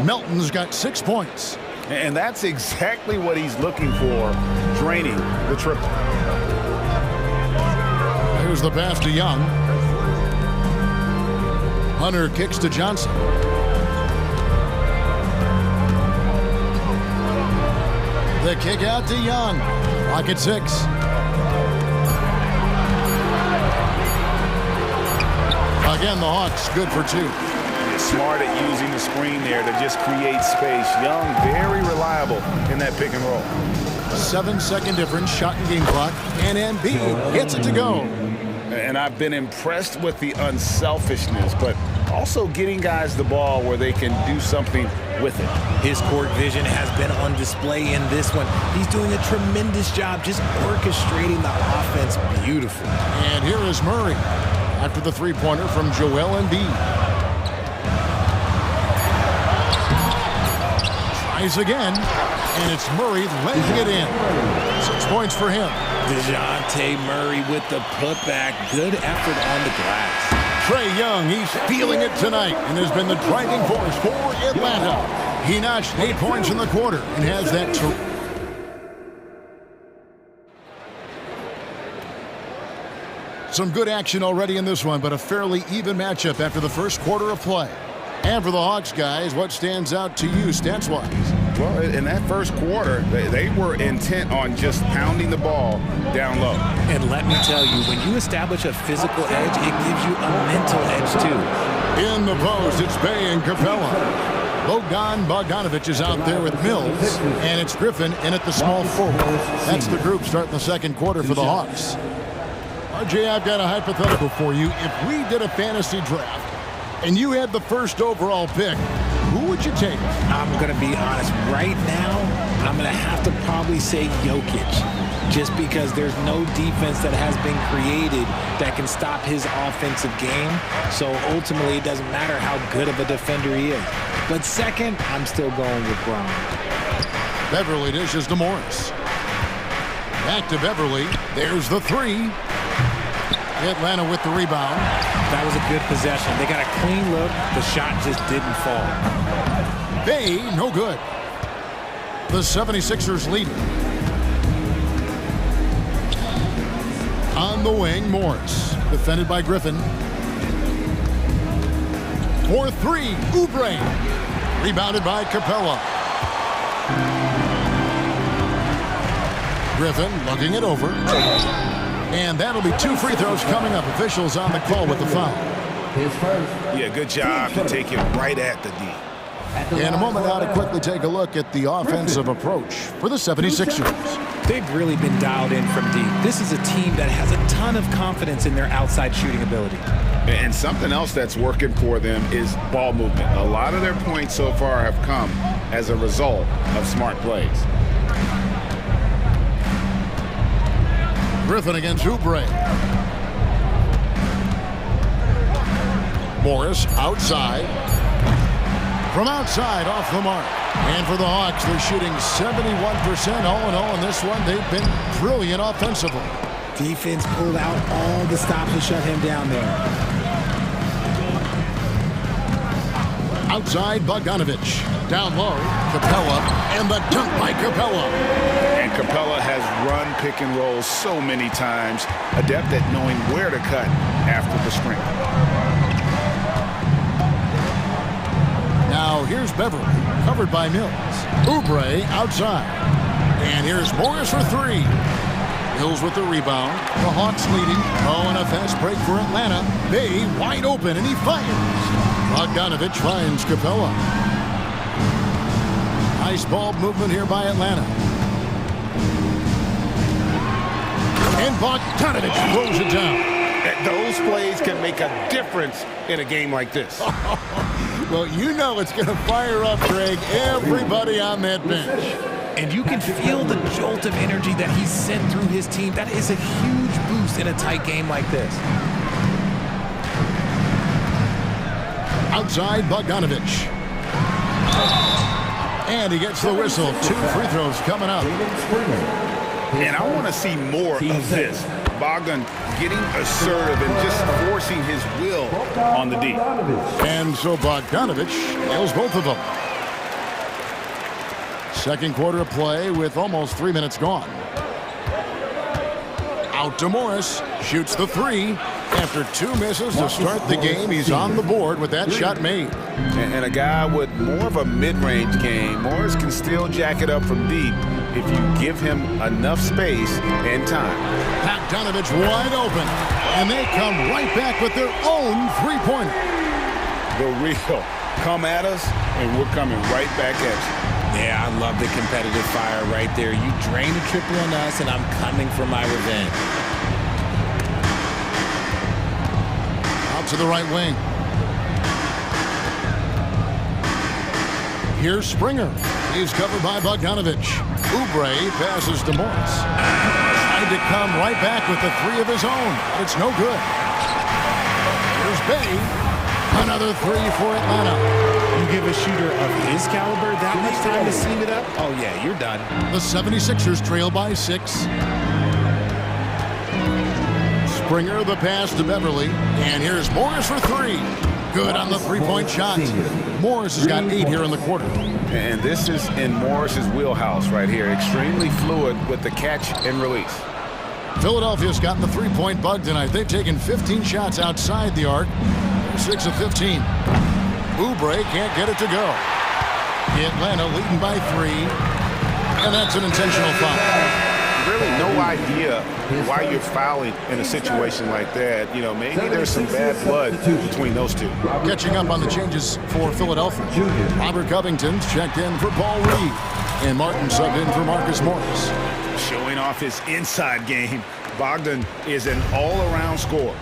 Melton's got 6 points. And that's exactly what he's looking for, draining the triple. Here's the pass to Young. Hunter kicks to Johnson. The kick out to Young. Clock at 6. Again, the Hawks good for 2. Smart at using the screen there to just create space. Young, very reliable in that pick and roll. 7-second difference, shot and game clock, and Embiid gets it to go. And I've been impressed with the unselfishness, but also getting guys the ball where they can do something with it. His court vision has been on display in this one. He's doing a tremendous job just orchestrating the offense beautifully. And here is Murray after the three-pointer from Joel Embiid. Tries again, and it's Murray laying it in. 6 points for him. DeJounte Murray with the putback. Good effort on the glass. Trae Young, he's feeling it tonight and has been the driving force for Atlanta. He notched 8 points in the quarter and has that. Some good action already in this one, but a fairly even matchup after the first quarter of play. And for the Hawks guys, what stands out to you stats-wise? Well, in that first quarter, they were intent on just pounding the ball down low. And let me tell you, when you establish a physical edge, it gives you a mental edge too. In the post, it's Bay and Capella. Bogdanovic is out there with Mills, and it's Griffin in at the small forward. That's the group starting the second quarter for the Hawks. RJ, I've got a hypothetical for you. If we did a fantasy draft and you had the first overall pick, who would you take? I'm going to be honest. Right now, I'm going to have to probably say Jokic, just because there's no defense that has been created that can stop his offensive game. So ultimately, it doesn't matter how good of a defender he is. But second, I'm still going with Brown. Beverly dishes to Morris. Back to Beverly. There's the three. Atlanta with the rebound. That was a good possession. They got a clean look. The shot just didn't fall. Bay, no good. The 76ers lead. On the wing, Morris. Defended by Griffin. For three, Oubre. Rebounded by Capella. Griffin looking it over. And that'll be 2 free throws coming up. Officials on the call with the foul. Yeah, good job to take it right at the D. In a moment now to quickly take a look at the offensive approach for the 76ers. They've really been dialed in from deep. This is a team that has a ton of confidence in their outside shooting ability. And something else that's working for them is ball movement. A lot of their points so far have come as a result of smart plays. Griffin against Oubre. Morris outside. From outside, off the mark. And for the Hawks, they're shooting 71% all in all in this one. They've been brilliant offensively. Defense pulled out all the stops to shut him down there. Outside, Bogdanovic. Down low, Capella, and the dunk by Capella. And Capella has run pick and roll so many times, adept at knowing where to cut after the screen. Now here's Beverly, covered by Mills. Oubre outside. And here's Morris for three. Mills with the rebound. The Hawks leading. Oh, and a fast break for Atlanta. Bay wide open, and he fires. Bogdanovic finds Capella. Nice ball movement here by Atlanta. And Bogdanovic throws it down. Those plays can make a difference in a game like this. Well, you know it's going to fire up, Greg, everybody on that bench. And you can feel the jolt of energy that he's sent through his team. That is a huge boost in a tight game like this. Outside, Bogdanovic. And he gets the whistle. 2 free throws coming up. And I want to see more of this. Bogdan getting assertive and just forcing his will on the D. And so Bogdanovic nails both of them. Second quarter of play with almost 3 minutes gone. Out to Morris. Shoots the three. After 2 misses to start the game, he's on the board with that shot made. And a guy with more of a mid-range game, Morris can still jack it up from deep if you give him enough space and time. Bogdanovic wide open, and they come right back with their own three-pointer. the real. Come at us, and we're coming right back at you. Yeah, I love the competitive fire right there. You drain a triple on us, and I'm coming for my revenge. Out to the right wing. Here's Springer. He's covered by Bogdanovich. Oubre passes to Morris. Tried to come right back with the three of his own. It's no good. Here's Bay. Another three for Atlanta. You give a shooter of his caliber that much time to seam it up? Oh, yeah, you're done. The 76ers trail by 6. Springer the pass to Beverly. And here's Morris for 3. Good on the three-point shot. Morris has got 8 here in the quarter. And this is in Morris's wheelhouse right here. Extremely fluid with the catch and release. Philadelphia's gotten the three-point bug tonight. They've taken 15 shots outside the arc. 6 of 15. Oubre can't get it to go. Atlanta leading by 3. And that's an intentional foul. Really no idea why you're fouling in a situation like that. You know, maybe there's some bad blood between those two. Catching up on the changes for Philadelphia. Robert Covington's checked in for Paul Reed. And Martin subbed in for Marcus Morris. Showing off his inside game. Bogdan is an all-around scorer.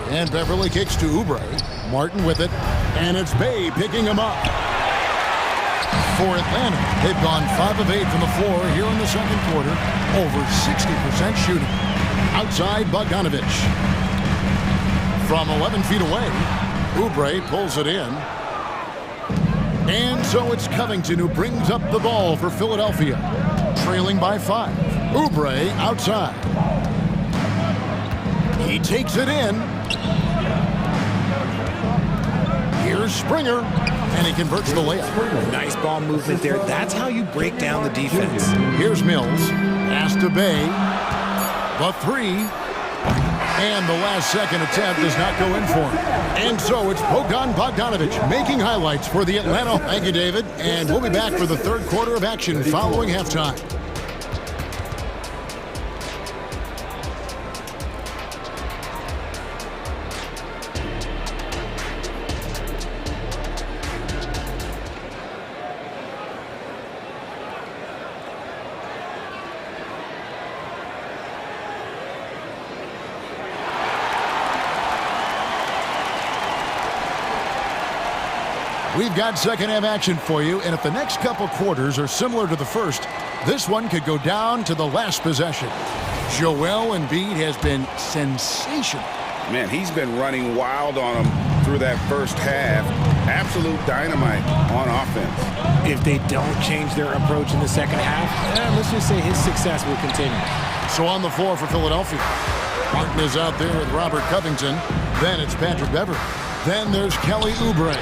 And Beverly kicks to Oubre. Martin with it. And it's Bay picking him up. For Atlanta, they've gone 5 of 8 from the floor here in the second quarter. Over 60% shooting. Outside Bogdanovich. From 11 feet away, Oubre pulls it in. And so it's Covington who brings up the ball for Philadelphia. Trailing by 5. Oubre outside. He takes it in. Here's Springer, and he converts the layup. Nice ball movement there. That's how you break down the defense. Here's Mills. Pass to Bay. The 3. And the last second attempt does not go in for him. And so it's Bogdanovich making highlights for the Atlanta. Thank you, David. And we'll be back for the third quarter of action following halftime. We've got second half action for you, and if the next couple quarters are similar to the first, this one could go down to the last possession. Joel Embiid has been sensational. Man, he's been running wild on him through that first half. Absolute dynamite on offense. If they don't change their approach in the second half, let's just say his success will continue. So on the floor for Philadelphia, Martin is out there with Robert Covington. Then it's Patrick Beverly. Then there's Kelly Oubre.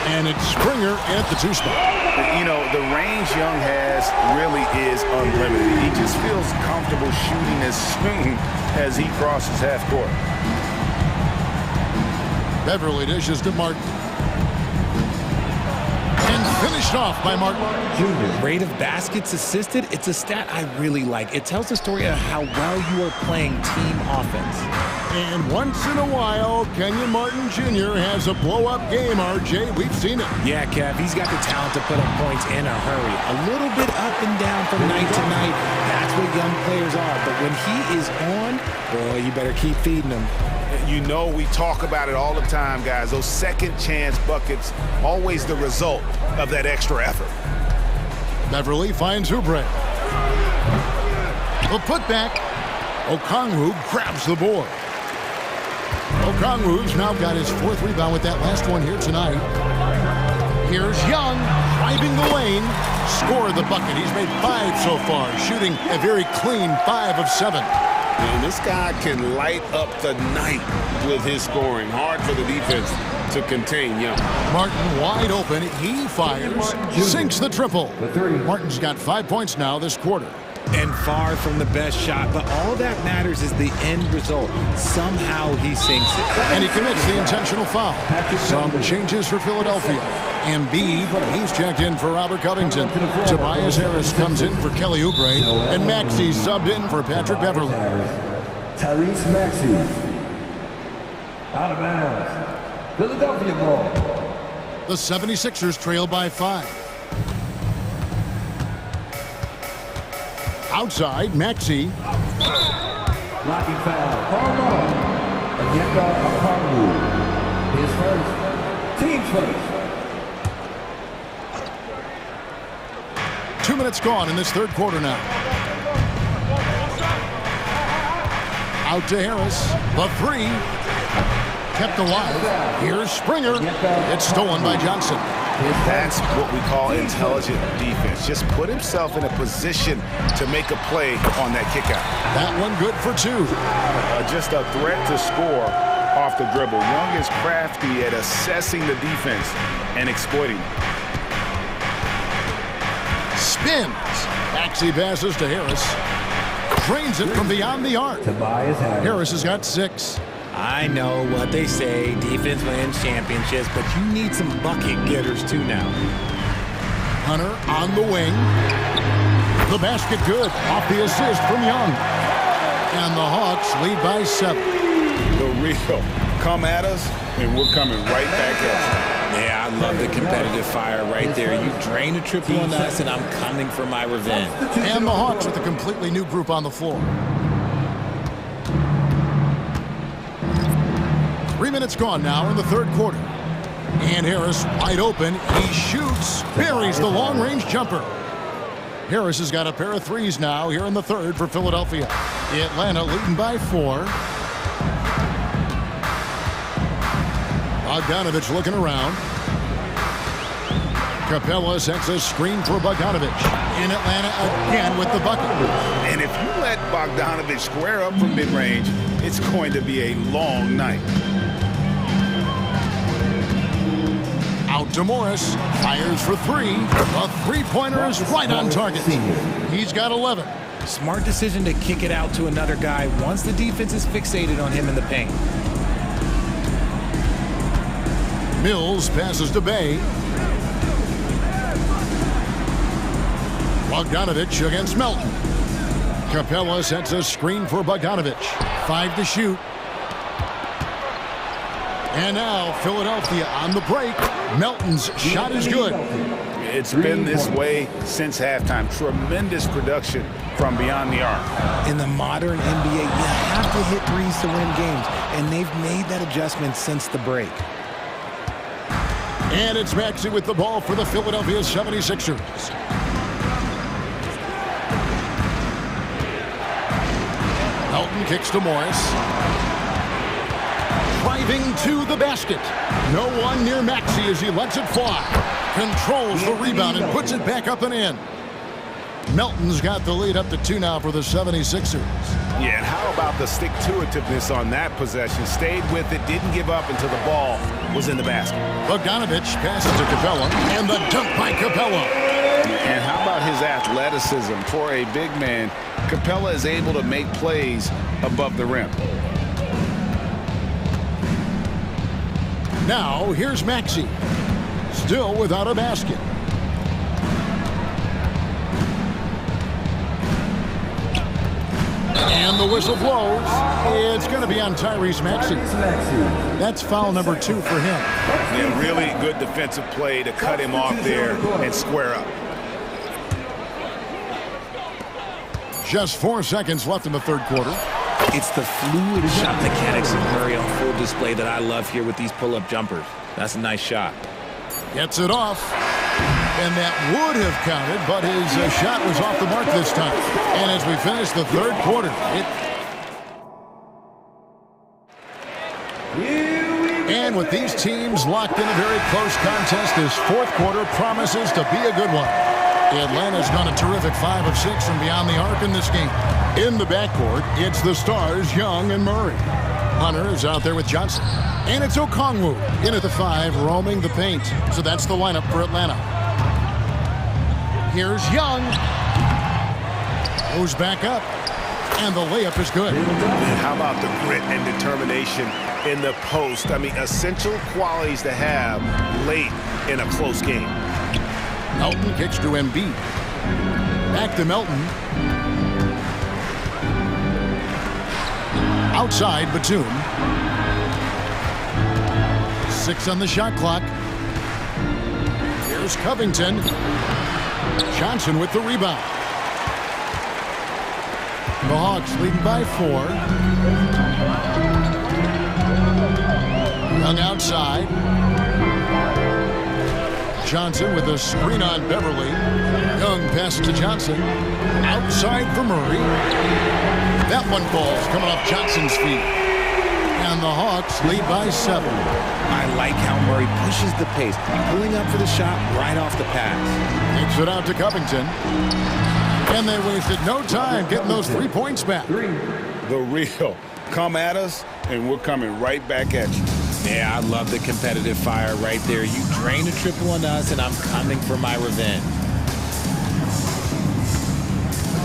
And it's Springer at the 2 spot. You know, the range Young has really is unlimited. He just feels comfortable shooting as soon as he crosses half court. Beverly dishes to Martin. And finished off by Martin. Rate of baskets assisted, it's a stat I really like. It tells the story of how well you are playing team offense. And once in a while, Kenyon Martin Jr. has a blow-up game, RJ. We've seen it. Yeah, Kev, he's got the talent to put up points in a hurry. A little bit up and down from night to night. That's what young players are. But when he is on, boy, you better keep feeding him. You know, we talk about it all the time, guys. Those second chance buckets, always the result of that extra effort. Beverly finds Oubre. The putback. Okongwu grabs the board. Okongwu's now got his 4th rebound with that last one here tonight. Here's Young driving the lane. Scored the bucket. He's made 5 so far, shooting a very clean 5 of 7. And this guy can light up the night with his scoring. Hard for the defense to contain Young. Martin wide open. He fires. Sinks the triple. Martin's got 5 points now this quarter. And far from the best shot, but all that matters is the end result. Somehow he sinks it. And he commits the intentional foul. Some changes for Philadelphia. Embiid, he's checked in for Robert Covington. Tobias Harris comes in for Kelly Oubre. And Maxey subbed in for Patrick Beverly. Tyrese Maxey. Out of bounds. Philadelphia ball. The 76ers trail by 5. Outside, Maxey. Blocking foul. Called his first. Team's first. 2 minutes gone in this third quarter now. Out to Harris. The 3. Kept alive. Here's Springer. It's stolen by Johnson. That's what we call intelligent defense. Just put himself in a position to make a play on that kickout. That one good for 2. Just a threat to score off the dribble. Young is crafty at assessing the defense and exploiting it. Spins. Maxey passes to Harris. Drains it from beyond the arc. Harris has got 6. I know what they say, defense wins championships, but you need some bucket getters too now. Hunter on the wing. The basket good. Off the assist from Young. And the Hawks lead by 7. The real come at us, and we're coming right back at you. Yeah, I love the competitive fire right there. You drain a triple on us, and I'm coming for my revenge. And the Hawks with a completely new group on the floor. 3 minutes gone now in the third quarter. And Harris wide open. He shoots, buries the long-range jumper. Harris has got a pair of threes now here in the third for Philadelphia. Atlanta leading by 4. Bogdanovich looking around. Capella sets a screen for Bogdanovich. In Atlanta again with the bucket. And if you let Bogdanovich square up from mid-range, it's going to be a long night. Out to Morris. Fires for 3. A three-pointer is right on target. He's got 11. Smart decision to kick it out to another guy once the defense is fixated on him in the paint. Mills passes to Bay. Bogdanovich against Melton. Capella sets a screen for Bogdanovich. 5 to shoot. And now Philadelphia on the break. Melton's shot is good. It's been this way since halftime. Tremendous production from beyond the arc. In the modern NBA, you have to hit threes to win games, and they've made that adjustment since the break. And it's Maxey with the ball for the Philadelphia 76ers. Melton kicks to Morris. Driving to the basket. No one near Maxey as he lets it fly. Controls the rebound and puts it back up and in. Melton's got the lead up to 2 now for the 76ers. Yeah, and how about the stick-to-itiveness on that possession? Stayed with it, didn't give up until the ball was in the basket. Bogdanovich passes to Capella, and the dunk by Capella. And how about his athleticism? For a big man, Capella is able to make plays above the rim. Now, here's Maxey. Still without a basket. And the whistle blows. It's going to be on Tyrese Maxey. That's foul number 2 for him. Yeah, really good defensive play to cut him off there and square up. Just 4 seconds left in the third quarter. It's the fluid shot mechanics of Murray on full display that I love here with these pull-up jumpers. That's a nice shot. Gets it off. And that would have counted, but his shot was off the mark this time. And as we finish the third quarter, and with these teams locked in a very close contest, this fourth quarter promises to be a good one. Atlanta's gone a terrific 5 of 6 from beyond the arc in this game. In the backcourt, it's the stars, Young and Murray. Hunter is out there with Johnson. And it's Okongwu in at the 5, roaming the paint. So that's the lineup for Atlanta. Here's Young. Goes back up. And the layup is good. How about the grit and determination in the post? I mean, essential qualities to have late in a close game. Melton kicks to Embiid. Back to Melton. Outside, Batum. 6 on the shot clock. Here's Covington. Johnson with the rebound. The Hawks leading by 4. Young outside. Johnson with a screen on Beverly. Young pass to Johnson. Outside for Murray. That one falls coming off Johnson's feet. And the Hawks lead by 7. I like how Murray pushes the pace, pulling up for the shot right off the pass. Takes it out to Covington. And they wasted no time getting those 3 points back. The real. Come at us, and we're coming right back at you. Yeah, I love the competitive fire right there. You drain a triple on us, and I'm coming for my revenge.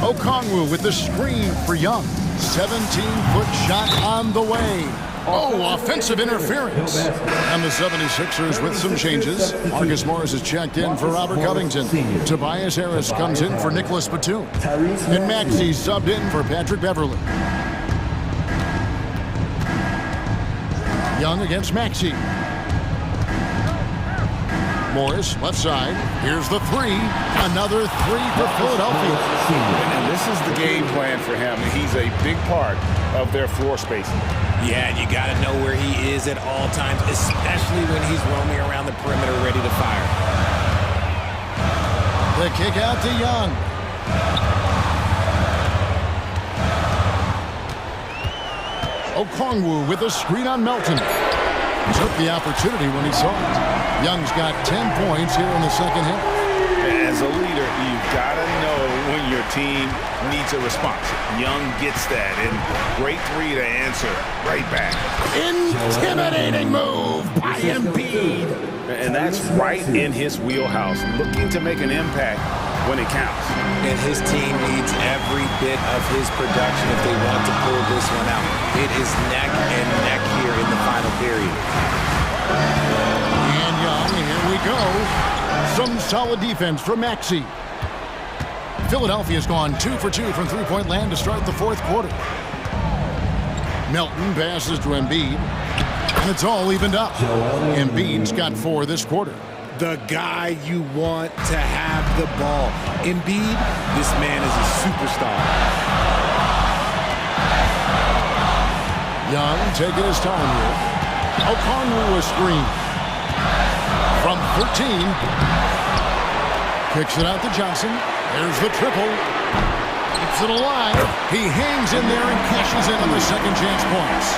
Okongwu with the screen for Young. 17-foot shot on the way. Oh, offensive interference. And the 76ers with some changes. Marcus Morris is checked in for Robert Covington. Tobias Harris comes in for Nicholas Batum. And Maxey subbed in for Patrick Beverly. Young against Maxey. Morris, left side. Here's the 3. Another 3 for Philadelphia. And this is the game plan for him. He's a big part of their floor spacing. Yeah, and you got to know where he is at all times, especially when he's roaming around the perimeter ready to fire. The kick out to Young. Okongwu with a screen on Melton. Took the opportunity when he saw it. Young's got 10 points here in the second half. As a leader, you've got to know when your team needs a response. Young gets that, and great 3 to answer right back. Intimidating move by Embiid. And that's right in his wheelhouse, looking to make an impact when it counts. And his team needs every bit of his production if they want to pull this one out. It is neck and neck here in the final period. And Young, here we go. Some solid defense from Maxey. Philadelphia's gone 2 for 2 from three-point land to start the fourth quarter. Melton passes to Embiid. And it's all evened up. Embiid's got 4 this quarter. The guy you want to have the ball. Embiid, this man is a superstar. Young taking his time here. Okongwu a screen. From 13. Kicks it out to Johnson. There's the triple. Keeps it alive. He hangs in there and cashes in on the second chance points.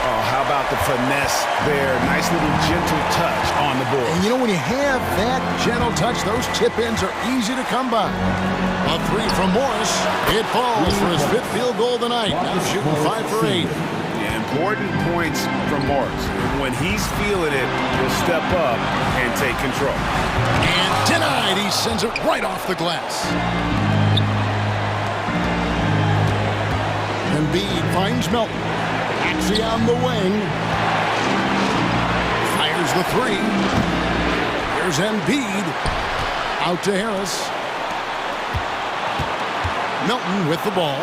Oh, how about the finesse there? Nice little gentle touch on the board. And you know, when you have that gentle touch, those tip-ins are easy to come by. A 3 from Morris. It falls for his 5th field goal tonight. Now shooting 5 for 8. Yeah, important points from Morris. When he's feeling it, he'll step up and take control. And denied. He sends it right off the glass. Embiid finds Melton. Maxey on the wing. Fires the 3. Here's Embiid. Out to Harris. Melton with the ball.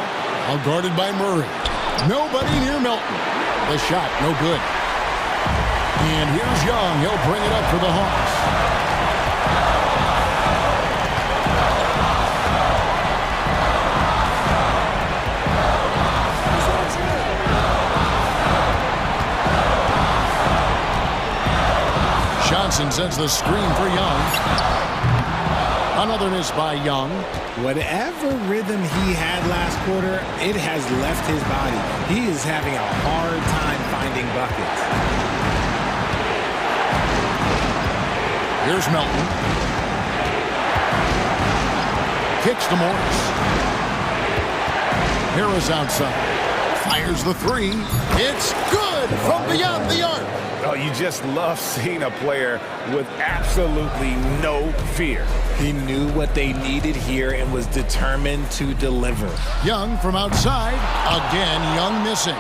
All guarded by Murray. Nobody near Melton. The shot, no good. And here's Young. He'll bring it up for the Hawks. Johnson sends the screen for Young. Another miss by Young. Whatever rhythm he had last quarter, it has left his body. He is having a hard time finding buckets. Here's Melton. Kicks to Morris. Harris outside. Fires the 3. It's good from beyond the arc. Oh, you just love seeing a player with absolutely no fear. He knew what they needed here and was determined to deliver. Young from outside. Again, Young missing.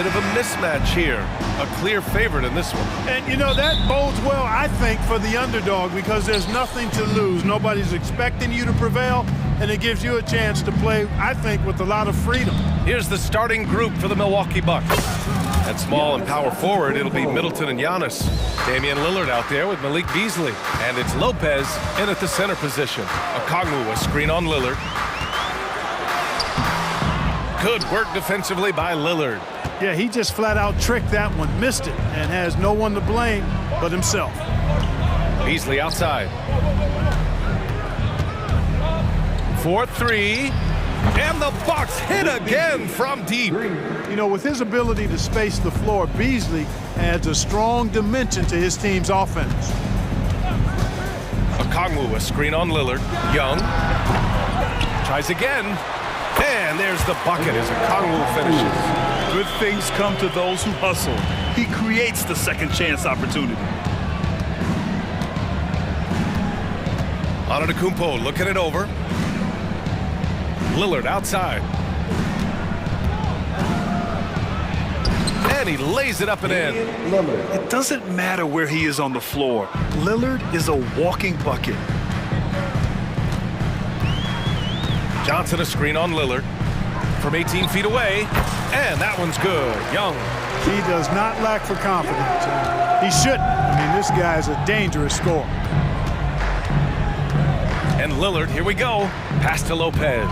bit of a mismatch here. A clear favorite in this one. And, you know, that bodes well, I think, for the underdog because there's nothing to lose. Nobody's expecting you to prevail, and it gives you a chance to play, I think, with a lot of freedom. Here's the starting group for the Milwaukee Bucks. At small and power forward, it'll be Middleton and Giannis. Damian Lillard out there with Malik Beasley. And it's Lopez in at the center position. Okongwu, a screen on Lillard. Good work defensively by Lillard. Yeah, he just flat out tricked that one, missed it, and has no one to blame but himself. Beasley outside. 4-3. And the Bucks hit again from deep. You know, with his ability to space the floor, Beasley adds a strong dimension to his team's offense. Okongwu, a screen on Lillard. Young tries again. And there's the bucket as Okongwu finishes. Good things come to those who hustle. He creates the second chance opportunity. Antetokounmpo looking it over. Lillard outside. And he lays it up and in. It doesn't matter where he is on the floor. Lillard is a walking bucket. Johnson a screen on Lillard from 18 feet away. And that one's good. Young. He does not lack for confidence. He shouldn't. I mean, this guy's a dangerous scorer. And Lillard, here we go. Pass to Lopez.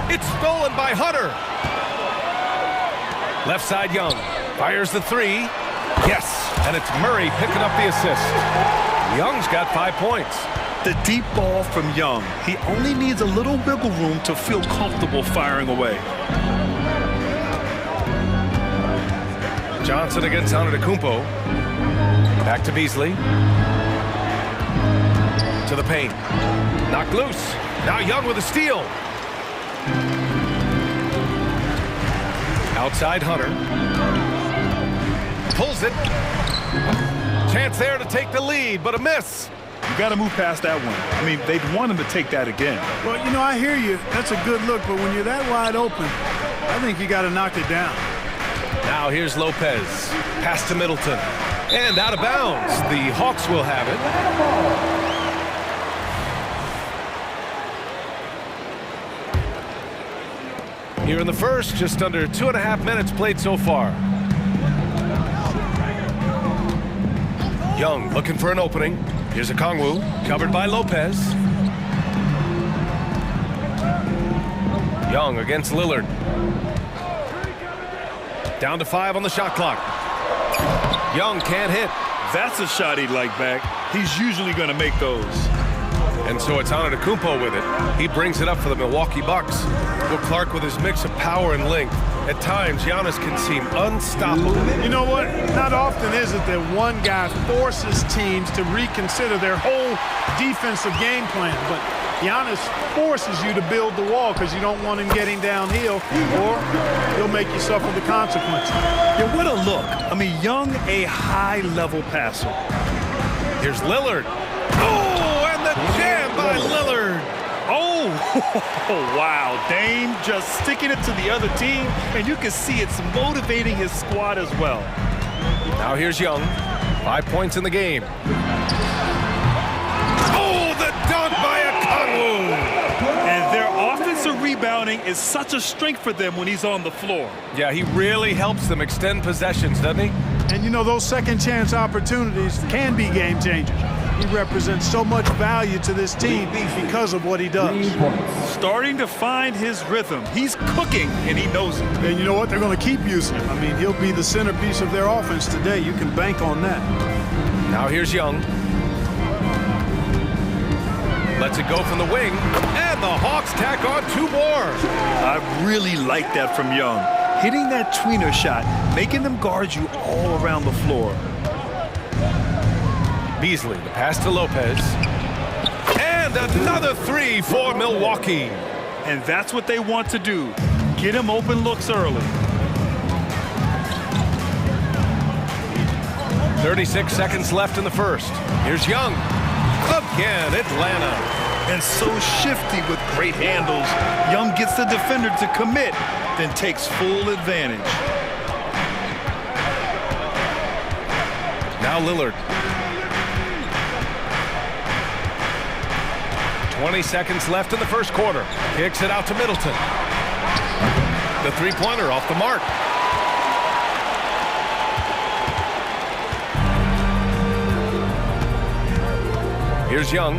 It's stolen by Hunter. Left side, Young. Fires the three. Yes, and it's Murray picking up the assist. Young's got 5 points. The deep ball from Young. He only needs a little wiggle room to feel comfortable firing away. Johnson against Antetokounmpo. Back to Beasley. To the paint. Knocked loose. Now Young with a steal. Outside Hunter. Pulls it. Chance there to take the lead, but a miss. You got to move past that one. I mean, they'd want him to take that again. Well, you know, I hear you. That's a good look, but when you're that wide open, I think you got to knock it down. Now here's Lopez. Pass to Middleton. And out of bounds. The Hawks will have it. Here in the first, just under 2.5 minutes played so far. Young looking for an opening. Here's Okongwu, covered by Lopez. Young against Lillard. Down to 5 on the shot clock. Young can't hit. That's a shot he'd like back. He's usually going to make those. And so it's Antetokounmpo with it. He brings it up for the Milwaukee Bucks. Will Clark with his mix of power and length. At times, Giannis can seem unstoppable. You know what? Not often is it that one guy forces teams to reconsider their whole defensive game plan. But Giannis forces you to build the wall because you don't want him getting downhill, or he'll make you suffer the consequences. Yeah, what a look. I mean, Young, a high-level passer. Here's Lillard. Oh, and the jam by Lillard. Oh, wow. Dame just sticking it to the other team, and you can see it's motivating his squad as well. Now here's Young. 5 points in the game. Oh, the dunk by Okongwu. And their offensive rebounding is such a strength for them when he's on the floor. Yeah, he really helps them extend possessions, doesn't he? And you know, those second chance opportunities can be game changers. He represents so much value to this team because of what he does. Starting to find his rhythm. He's cooking, and he knows it. And you know what? They're going to keep using him. I mean, he'll be the centerpiece of their offense today. You can bank on that. Now here's Young. Lets it go from the wing, and the Hawks tack on 2 more. I really like that from Young. Hitting that tweener shot, making them guard you all around the floor. Beasley, the pass to Lopez. And another 3 for Milwaukee. And that's what they want to do. Get him open looks early. 36 seconds left in the first. Here's Young. Again, Atlanta. And so shifty with great handles. Young gets the defender to commit, then takes full advantage. Now Lillard. 20 seconds left in the first quarter. Kicks it out to Middleton. The three-pointer off the mark. Here's Young.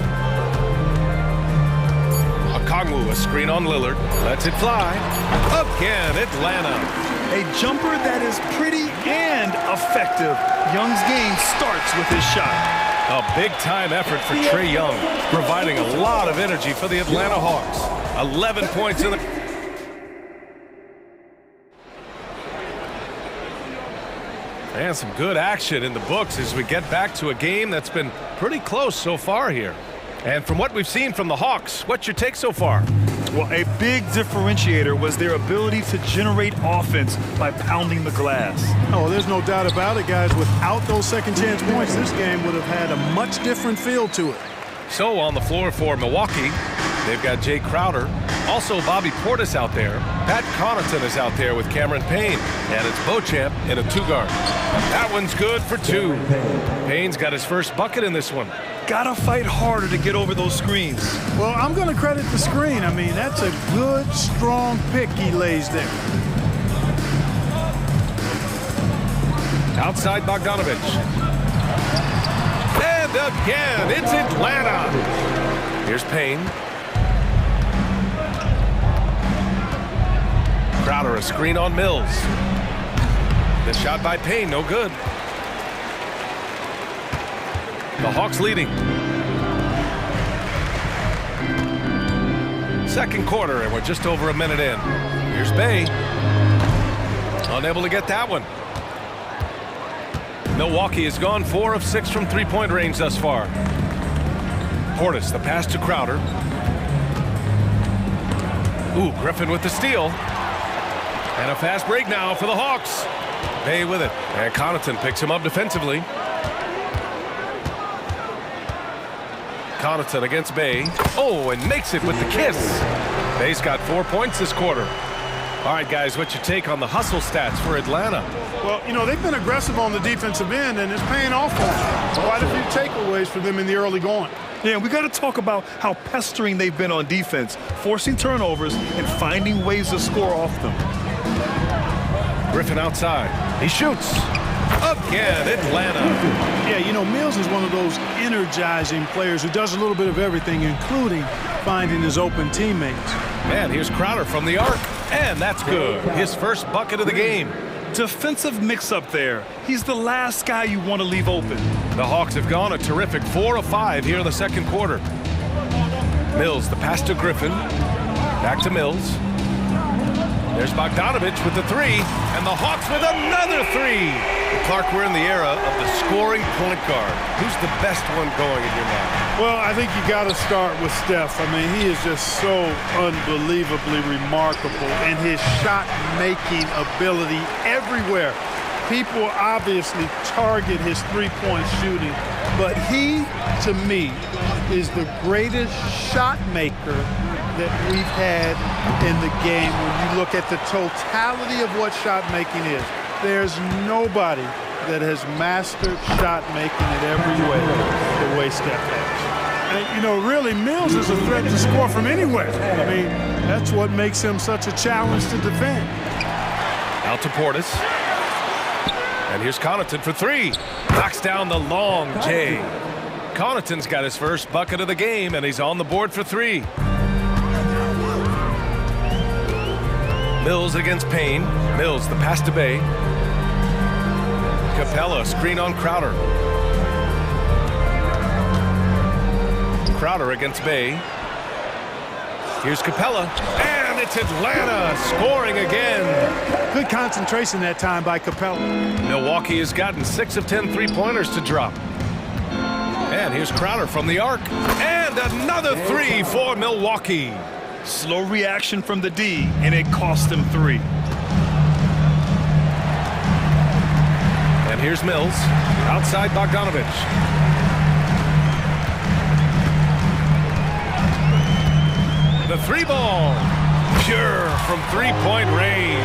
Okongwu, a screen on Lillard. Lets it fly. Again, Atlanta. A jumper that is pretty and effective. Young's game starts with his shot. A big-time effort for Trae Young, providing a lot of energy for the Atlanta Hawks. 11 points in the... And some good action in the books as we get back to a game that's been pretty close so far here. And from what we've seen from the Hawks, what's your take so far? Well, a big differentiator was their ability to generate offense by pounding the glass. Oh, there's no doubt about it, guys. Without those second chance points, this game would have had a much different feel to it. So on the floor for Milwaukee, they've got Jay Crowder. Also Bobby Portis out there. Pat Connaughton is out there with Cameron Payne. And it's Beauchamp in a two-guard. That one's good for two. Payne's got his first bucket in this one. Gotta fight harder to get over those screens. Well, I'm going to credit the screen. I mean, that's a good, strong pick he lays there. Outside Bogdanovich. And again, it's Atlanta. Here's Payne. Crowder, a screen on Mills. The shot by Payne, no good. The Hawks leading. Second quarter, and we're just over a minute in. Here's Bay. Unable to get that one. Milwaukee has gone 4 of 6 from three-point range thus far. Portis, the pass to Crowder. Ooh, Griffin with the steal. And a fast break now for the Hawks. Bay with it. And Connaughton picks him up defensively. Connaughton against Bay. Oh, and makes it with the kiss. Bay's got 4 points this quarter. All right, guys, what's your take on the hustle stats for Atlanta? Well, you know, they've been aggressive on the defensive end, and it's paying off for them. Quite a few takeaways for them in the early going. Yeah, we got to talk about how pestering they've been on defense, forcing turnovers and finding ways to score off them. Griffin outside. He shoots. Again, Atlanta. Yeah, you know, Mills is one of those energizing players who does a little bit of everything, including finding his open teammates. And here's Crowder from the arc. And that's good. His first bucket of the game. Defensive mix-up there. He's the last guy you want to leave open. The Hawks have gone a terrific 4 of 5 here in the second quarter. Mills, the pass to Griffin. Back to Mills. There's Bogdanovich with the three, and the Hawks with another three. Clark, we're in the era of the scoring point guard. Who's the best one going in your mind? Well, I think you got to start with Steph. I mean, he is just so unbelievably remarkable in his shot-making ability everywhere. People obviously target his three-point shooting, but he, to me, is the greatest shot maker that we've had in the game when you look at the totality of what shot making is. There's nobody that has mastered shot making in every way the way Steph has. And, you know, really, Mills is a threat to score from anywhere. I mean, that's what makes him such a challenge to defend. Out to Portis. And here's Connaughton for three. Knocks down the long J. Connaughton's got his first bucket of the game, and he's on the board for three. Mills against Payne. Mills, the pass to Bay. Capella, screen on Crowder. Crowder against Bay. Here's Capella. And it's Atlanta scoring again. Good concentration that time by Capella. Milwaukee has gotten 6 of 10 three-pointers to drop. And here's Crowder from the arc. And another three for Milwaukee. Slow reaction from the D, and it cost them 3. And here's Mills. Outside Bogdanovich. The three ball. Pure from three-point range.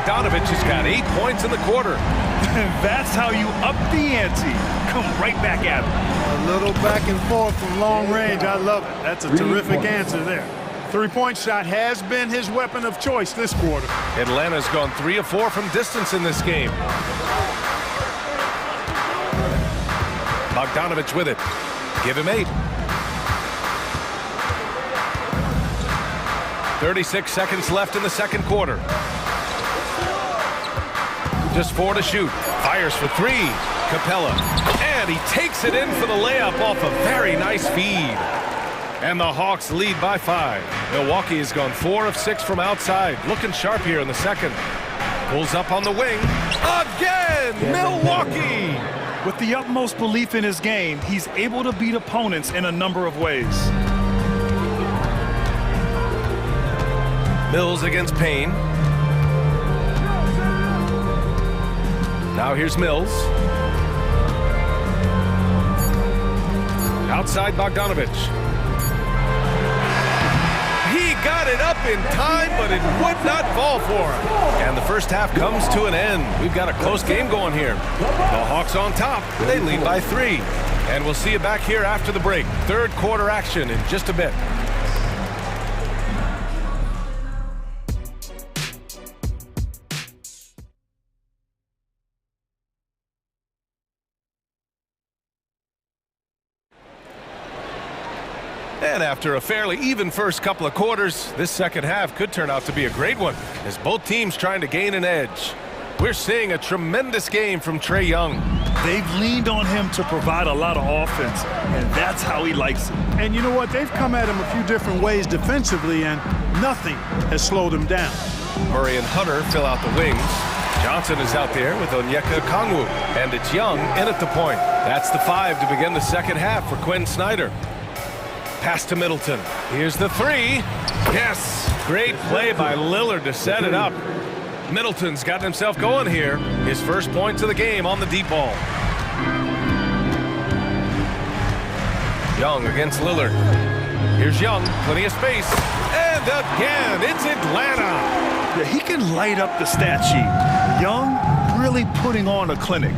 Bogdanovich has got 8 points in the quarter. And that's how you up the ante. Come right back at him. A little back and forth from long range. I love it. That's a terrific answer there. Three-point shot has been his weapon of choice this quarter. Atlanta's gone 3 of 4 from distance in this game. Bogdanovich with it. Give him 8. 36 seconds left in the second quarter. Just 4 to shoot. Fires for 3. Capella. And he takes it in for the layup off a very nice feed. And the Hawks lead by 5. Milwaukee has gone 4 of 6 from outside. Looking sharp here in the second. Pulls up on the wing. Again! Milwaukee! With the utmost belief in his game, he's able to beat opponents in a number of ways. Mills against Payne. Now here's Mills. Outside Bogdanovich. He got it up in time, but it would not fall for him. And the first half comes to an end. We've got a close game going here. The Hawks on top. They lead by 3. And we'll see you back here after the break. Third quarter action in just a bit. And after a fairly even first couple of quarters, this second half could turn out to be a great one as both teams trying to gain an edge. We're seeing a tremendous game from Trae Young. They've leaned on him to provide a lot of offense, and that's how he likes it. And you know what? They've come at him a few different ways defensively, and nothing has slowed him down. Murray and Hunter fill out the wings. Johnson is out there with Onyeka Okongwu, and it's Young in at the point. That's the 5 to begin the second half for Quinn Snyder. Pass to Middleton. Here's the 3. Yes! Great play by Lillard to set it up. Middleton's gotten himself going here. His first points of the game on the deep ball. Young against Lillard. Here's Young. Plenty of space. And again, it's Atlanta. Yeah, he can light up the stat sheet. Young really putting on a clinic.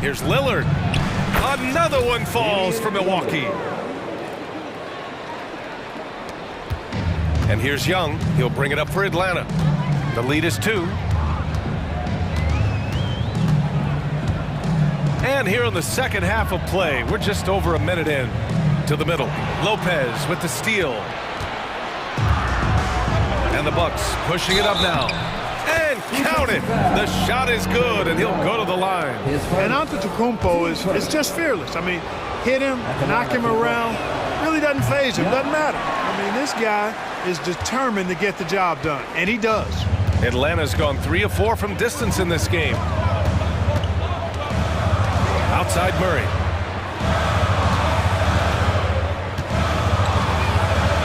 Here's Lillard. Another one falls for Milwaukee. And here's Young. He'll bring it up for Atlanta. The lead is 2. And here in the second half of play, we're just over a minute in. To the middle. Lopez with the steal. And the Bucks pushing it up now. And count it. The shot is good, and he'll go to the line. And Antetokounmpo is just fearless. I mean, hit him, knock him around. Really doesn't faze him. Doesn't matter. I mean, this guy is determined to get the job done, and he does. Atlanta's gone 3 of 4 from distance in this game. Outside Murray.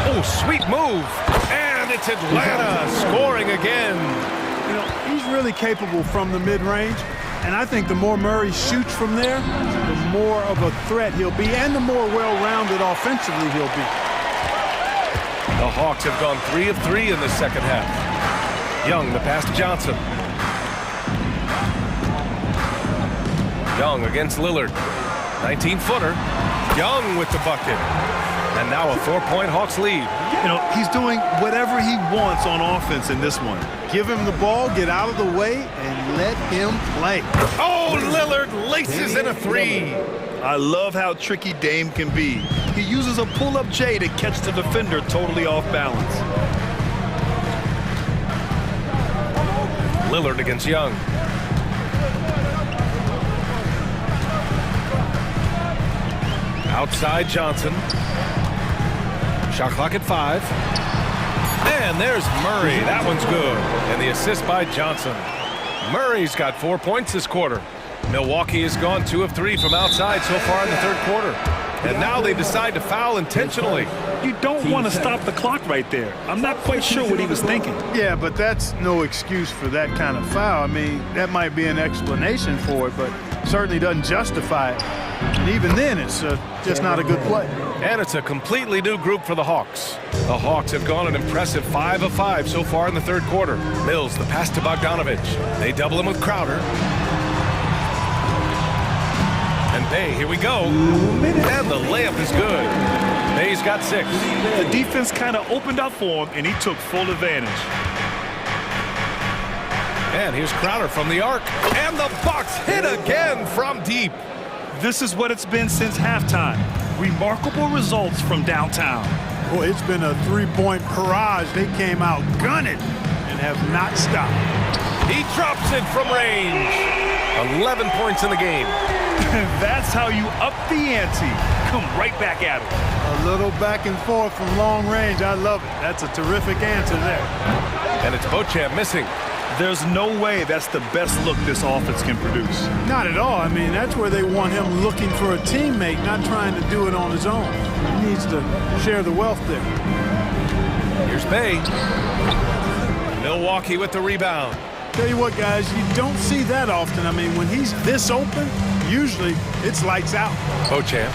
Oh, sweet move. And it's Atlanta scoring again. You know, he's really capable from the mid-range, and I think the more Murray shoots from there, the more of a threat he'll be, and the more well-rounded offensively he'll be. The Hawks have gone 3 of 3 in the second half. Young, the pass to Johnson. Young against Lillard. 19-footer. Young with the bucket. And now a 4-point Hawks lead. You know, he's doing whatever he wants on offense in this one. Give him the ball, get out of the way, and let him play. Oh, Lillard laces in a 3. I love how tricky Dame can be. He uses a pull-up J to catch the defender totally off balance. Lillard against Young. Outside Johnson. Shot clock at 5. And there's Murray. That one's good. And the assist by Johnson. Murray's got 4 points this quarter. Milwaukee has gone 2 of 3 from outside so far in the third quarter. And now they decide to foul intentionally. You don't want to stop the clock right there. I'm not quite sure what he was thinking. Yeah, but that's no excuse for that kind of foul. I mean, that might be an explanation for it, but certainly doesn't justify it. And even then, it's just not a good play. And it's a completely new group for the Hawks. The Hawks have gone an impressive 5 of 5 so far in the third quarter. Mills, the pass to Bogdanovich. They double him with Crowder. And Bay, here we go. And the layup is good. Bay's got 6. The defense kind of opened up for him, and he took full advantage. And here's Crowder from the arc. And the Bucks hit again from deep. This is what it's been since halftime. Remarkable results from downtown. Boy, it's been a three-point barrage. They came out gunning and have not stopped. He drops it from range. 11 points in the game. That's how you up the ante. Come right back at it. A little back and forth from long range. I love it. That's a terrific answer there. And it's Beauchamp missing. There's no way that's the best look this offense can produce. Not at all. I mean, that's where they want him looking for a teammate, not trying to do it on his own. He needs to share the wealth there. Here's Bay. Milwaukee with the rebound. Tell you what, guys, you don't see that often. I mean, when he's this open, usually it's lights out. Beauchamp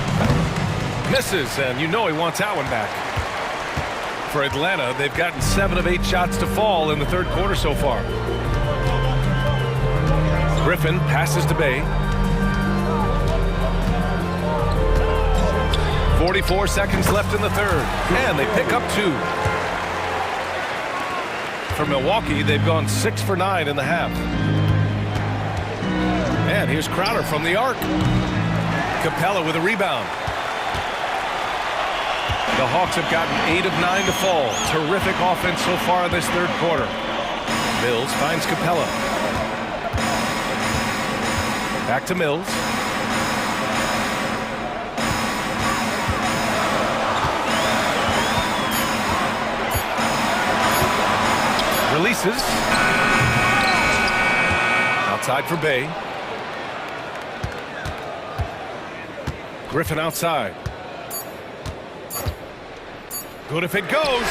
misses, and you know he wants that one back. For Atlanta, they've gotten 7 of 8 shots to fall in the third quarter so far. Griffin passes to Bay. 44 seconds left in the third, and they pick up 2. For Milwaukee, they've gone 6 for 9 in the half. And here's Crowder from the arc. Capella with a rebound. The Hawks have gotten 8 of 9 to fall. Terrific offense so far in this third quarter. Mills finds Capella. Back to Mills. Releases. Outside for Bay. Griffin outside. Good if it goes.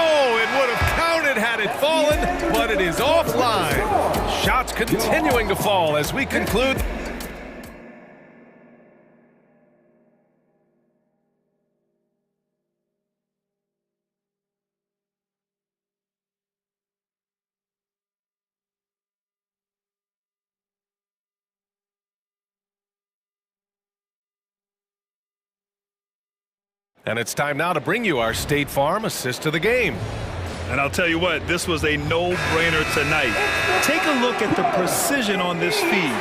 Oh, it would have counted had it fallen, but it is offline. Shots continuing to fall as we conclude. And it's time now to bring you our State Farm assist of the game. And I'll tell you what, this was a no-brainer tonight. Take a look at the precision on this feed.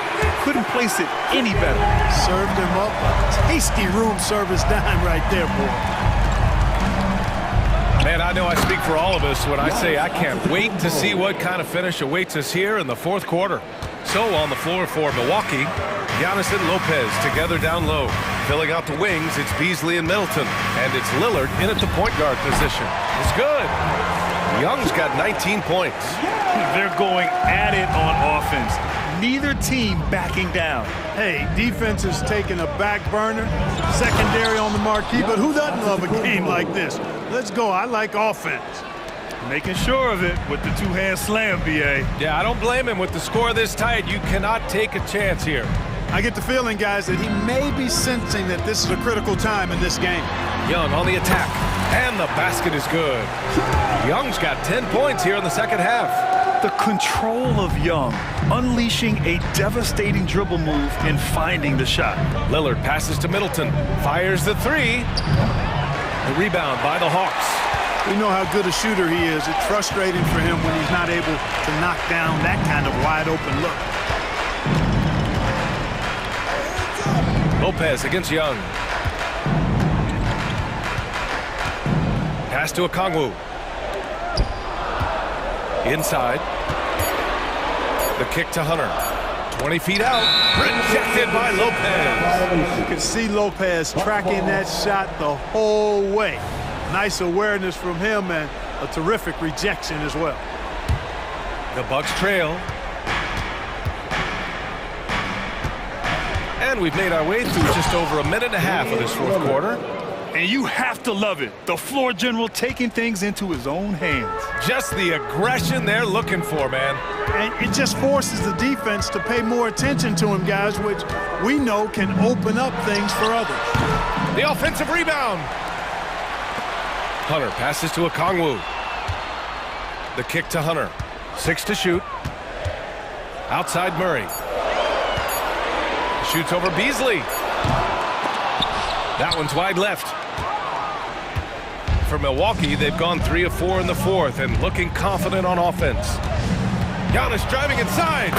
Couldn't place it any better. Served him up a tasty room service dime right there, boy. Man, I know I speak for all of us when I say I can't wait to see what kind of finish awaits us here in the fourth quarter. So on the floor for Milwaukee, Giannis and Lopez together down low. Filling out the wings, it's Beasley and Middleton. And it's Lillard in at the point guard position. It's good. Young's got 19 points. They're going at it on offense. Neither team backing down. Hey, defense is taking a back burner, secondary on the marquee, but who doesn't love a game like this? Let's go. I like offense. Making sure of it with the two-hand slam, B.A. Yeah, I don't blame him with the score this tight. You cannot take a chance here. I get the feeling, guys, that he may be sensing that this is a critical time in this game. Young on the attack, and the basket is good. Young's got 10 points here in the second half. The control of Young, unleashing a devastating dribble move and finding the shot. Lillard passes to Middleton, fires the three. The rebound by the Hawks. We know how good a shooter he is. It's frustrating for him when he's not able to knock down that kind of wide-open look. Lopez against Young. Pass to Okongwu. Inside. The kick to Hunter. 20 feet out. Rejected by Lopez. You can see Lopez tracking that shot the whole way. Nice awareness from him and a terrific rejection as well. The Bucks trail. And we've made our way through just over a minute and a half of this fourth quarter. And you have to love it. The floor general taking things into his own hands. Just the aggression they're looking for, man. And it just forces the defense to pay more attention to him, guys, which we know can open up things for others. The offensive rebound. Hunter passes to Okongwu. The kick to Hunter. 6 to shoot. Outside Murray. Shoots over Beasley. That one's wide left. For Milwaukee, they've gone 3 of 4 in the fourth and looking confident on offense. Giannis driving inside.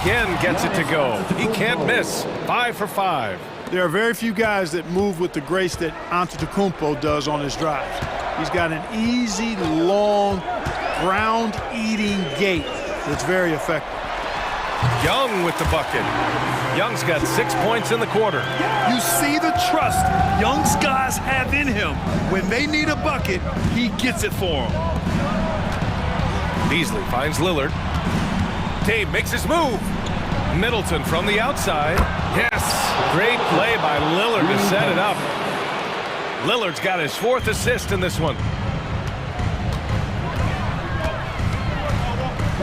Again gets it to go. He can't miss. 5 for 5. There are very few guys that move with the grace that Antetokounmpo does on his drives. He's got an easy, long, ground-eating gait that's very effective. Young with the bucket. Young's got 6 points in the quarter. You see the trust Young's guys have in him. When they need a bucket, he gets it for them. Beasley finds Lillard. Dave makes his move. Middleton from the outside. Yes, great play by Lillard to set it up. Lillard's got his 4th assist in this one.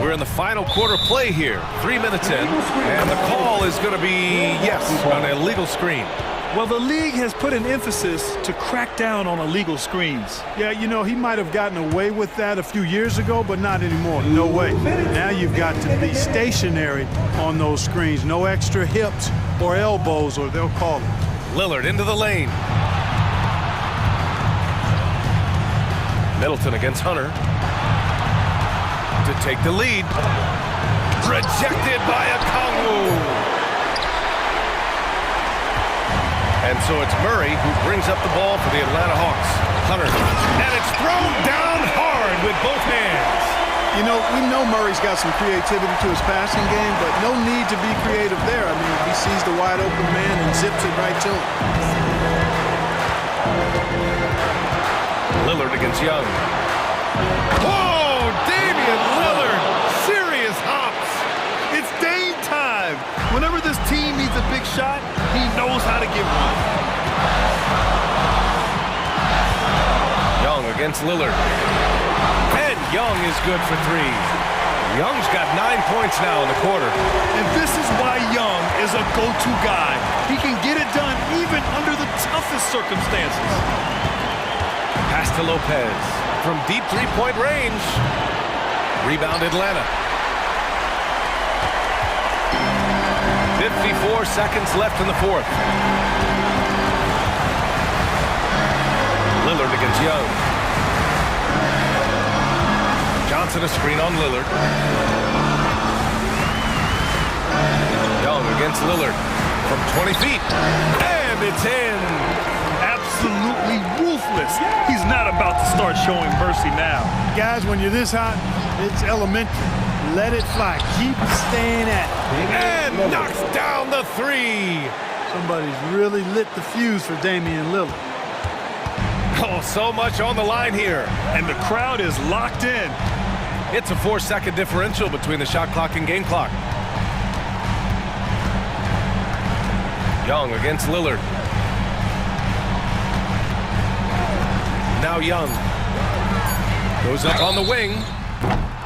We're in the final quarter play here. 3 minutes in, and the call is going to be, yes, an illegal screen. Well, the league has put an emphasis to crack down on illegal screens. Yeah, you know, he might have gotten away with that a few years ago, but not anymore. No way. Now you've got to be stationary on those screens. No extra hips or elbows, or they'll call it. Lillard into the lane. Middleton against Hunter. To take the lead. Rejected by Okongwu. And so it's Murray who brings up the ball for the Atlanta Hawks. Hunter. And it's thrown down hard with both hands. You know, we know Murray's got some creativity to his passing game, but no need to be creative there. I mean, he sees the wide open man and zips it right to him. Lillard against Young. Oh, Damian Lillard. Serious hops. It's Dame time. Whenever this team needs a big shot, he knows how to give one. Young against Lillard. And Young is good for 3. Young's got 9 points now in the quarter. And this is why Young is a go-to guy. He can get it done even under the toughest circumstances. Pass to Lopez from deep 3-point range. Rebound Atlanta. 54 seconds left in the fourth. Lillard against Young. Johnson a screen on Lillard. Young against Lillard from 20 feet. And it's in. Absolutely ruthless. He's not about to start showing mercy now. Guys, when you're this hot, it's elementary. Let it fly. Keep staying at it. And knocks down the 3. Somebody's really lit the fuse for Damian Lillard. Oh, so much on the line here. And the crowd is locked in. It's a 4-second differential between the shot clock and game clock. Young against Lillard. Now Young goes up on the wing,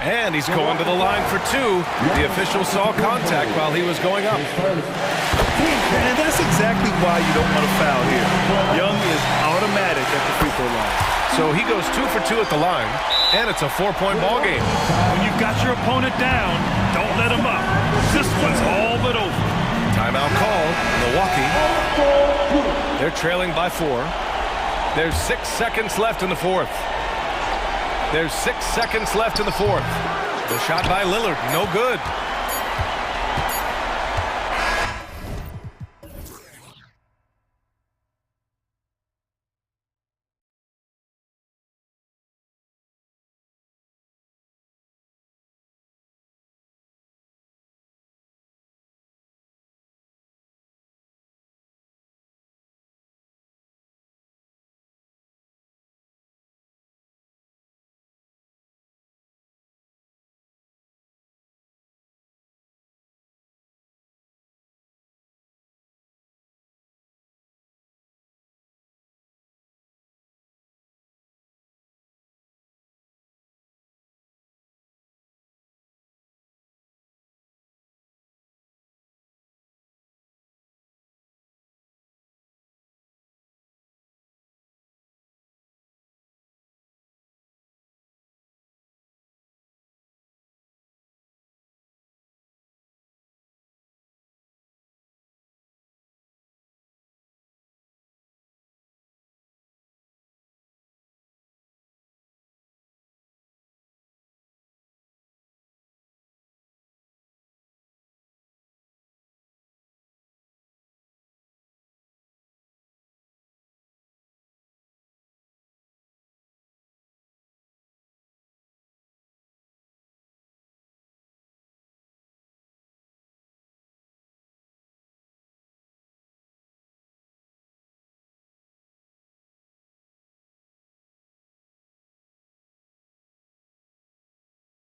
and he's going to the line for 2. The official saw contact while he was going up. And that's exactly why you don't want to foul here. Young is automatic at the free throw line. So he goes 2 for 2 at the line, and it's a 4-point ball game. When you've got your opponent down, don't let him up. This one's all but over. Timeout called. Milwaukee. They're trailing by 4. There's 6 seconds left in the fourth. There's 6 seconds left in the fourth. The shot by Lillard, no good.